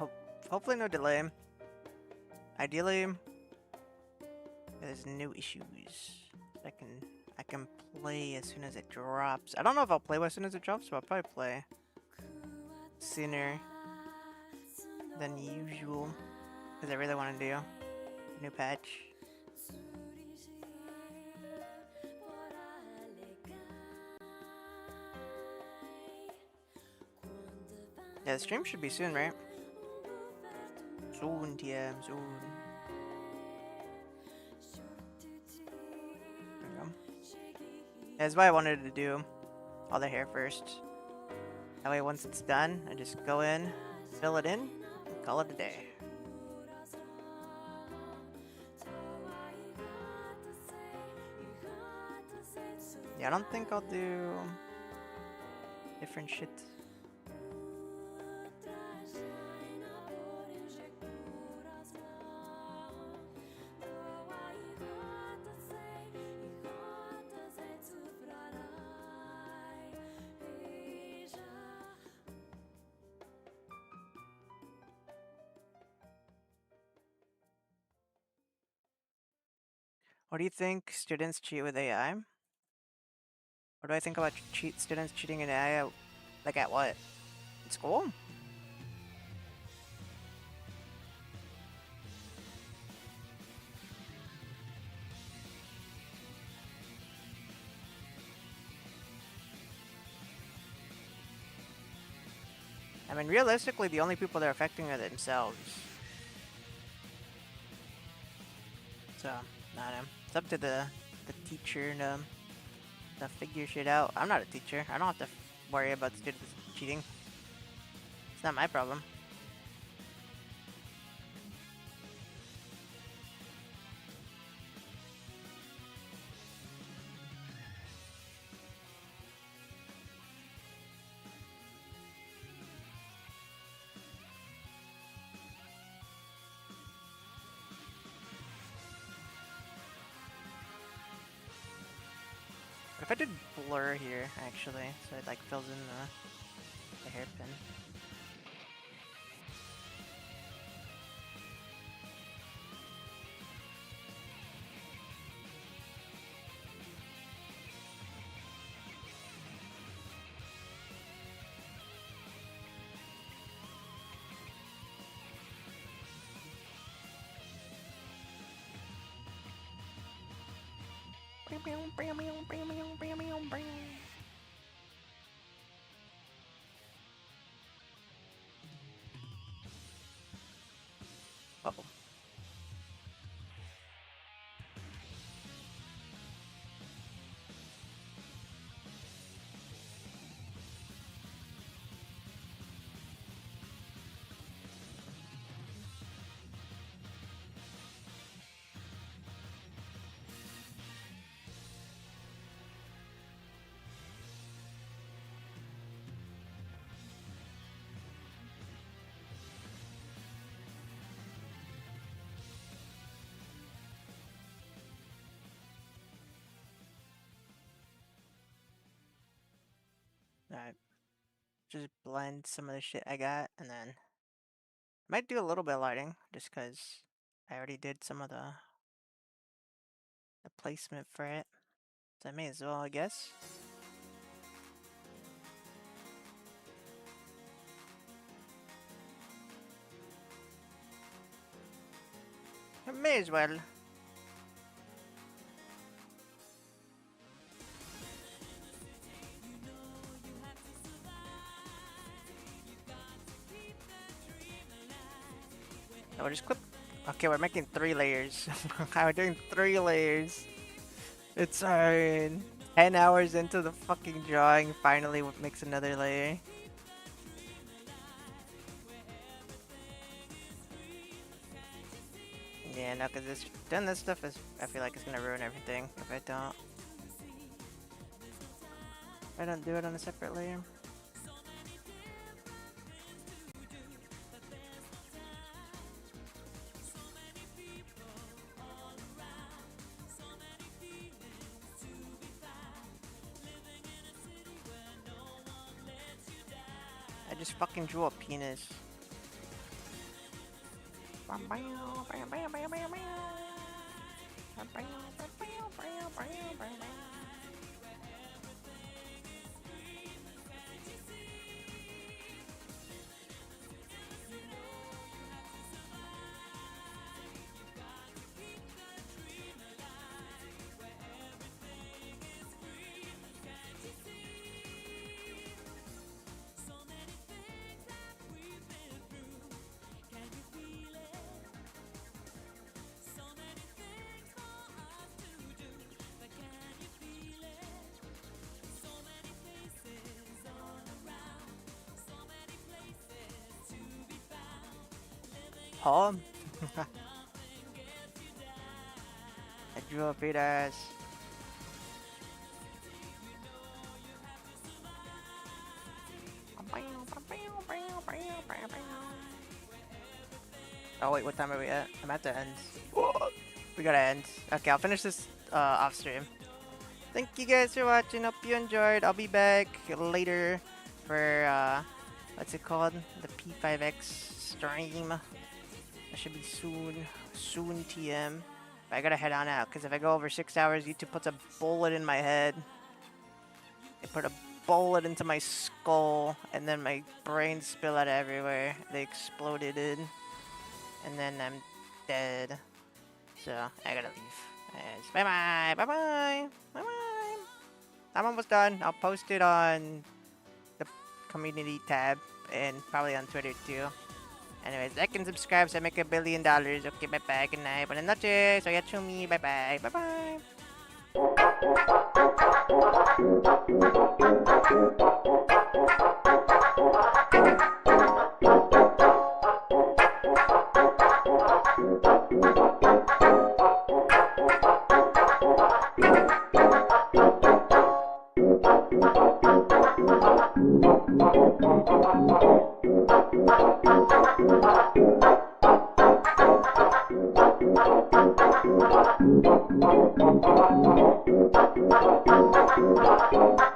hopefully no delay. Ideally, there's no issues. I can play as soon as it drops. I don't know if I'll play as soon as it drops, but I'll probably play sooner than usual because I really want to do a new patch. Yeah, the stream should be soon, right? Soon, TM, soon. There we go. That's why I wanted to do all the hair first. That way, once it's done, I just go in, fill it in, and call it a day. Yeah, I don't think I'll do different shit. What do you think students cheat with AI? What do I think about students cheating in AI? Like at what? In school? I mean, realistically, the only people they're affecting are themselves. So, I don't know. It's up to the teacher to figure shit out. I'm not a teacher. I don't have to worry about students cheating. It's not my problem. What if I did blur here, actually, so it like fills in the hairpin? Uh-oh. Alright. Just blend some of the shit I got, and then I might do a little bit of lighting, just because I already did some of the placement for it. So I may as well, I guess. I may as well. Oh, we're just clip. Okay, we're making 3 layers. We're doing 3 layers. It's fine. 10 hours into the fucking drawing, finally makes another layer. Yeah, no, because doing this stuff is, I feel like it's gonna ruin everything if I don't do it on a separate layer. Just fucking drew a penis. Huh? I drew a penis. Oh wait, what time are we at? I'm at the end. We gotta end. Okay, I'll finish this off stream. Thank you guys for watching. Hope you enjoyed. I'll be back later for what's it called? The P5X stream. That should be soon TM. But I gotta head on out because if I go over 6 hours, YouTube puts a bullet in my head. They put a bullet into my skull, and then my brains spill out everywhere. They exploded in, and then I'm dead. So I gotta leave. Bye bye, bye bye, bye bye. I'm almost done. I'll post it on the community tab and probably on Twitter too. Anyways, like and subscribe so I make $1 billion. Okay, bye bye, good night. Buenas noches. Soy Chu-E. Bye bye, bye bye. Thank you.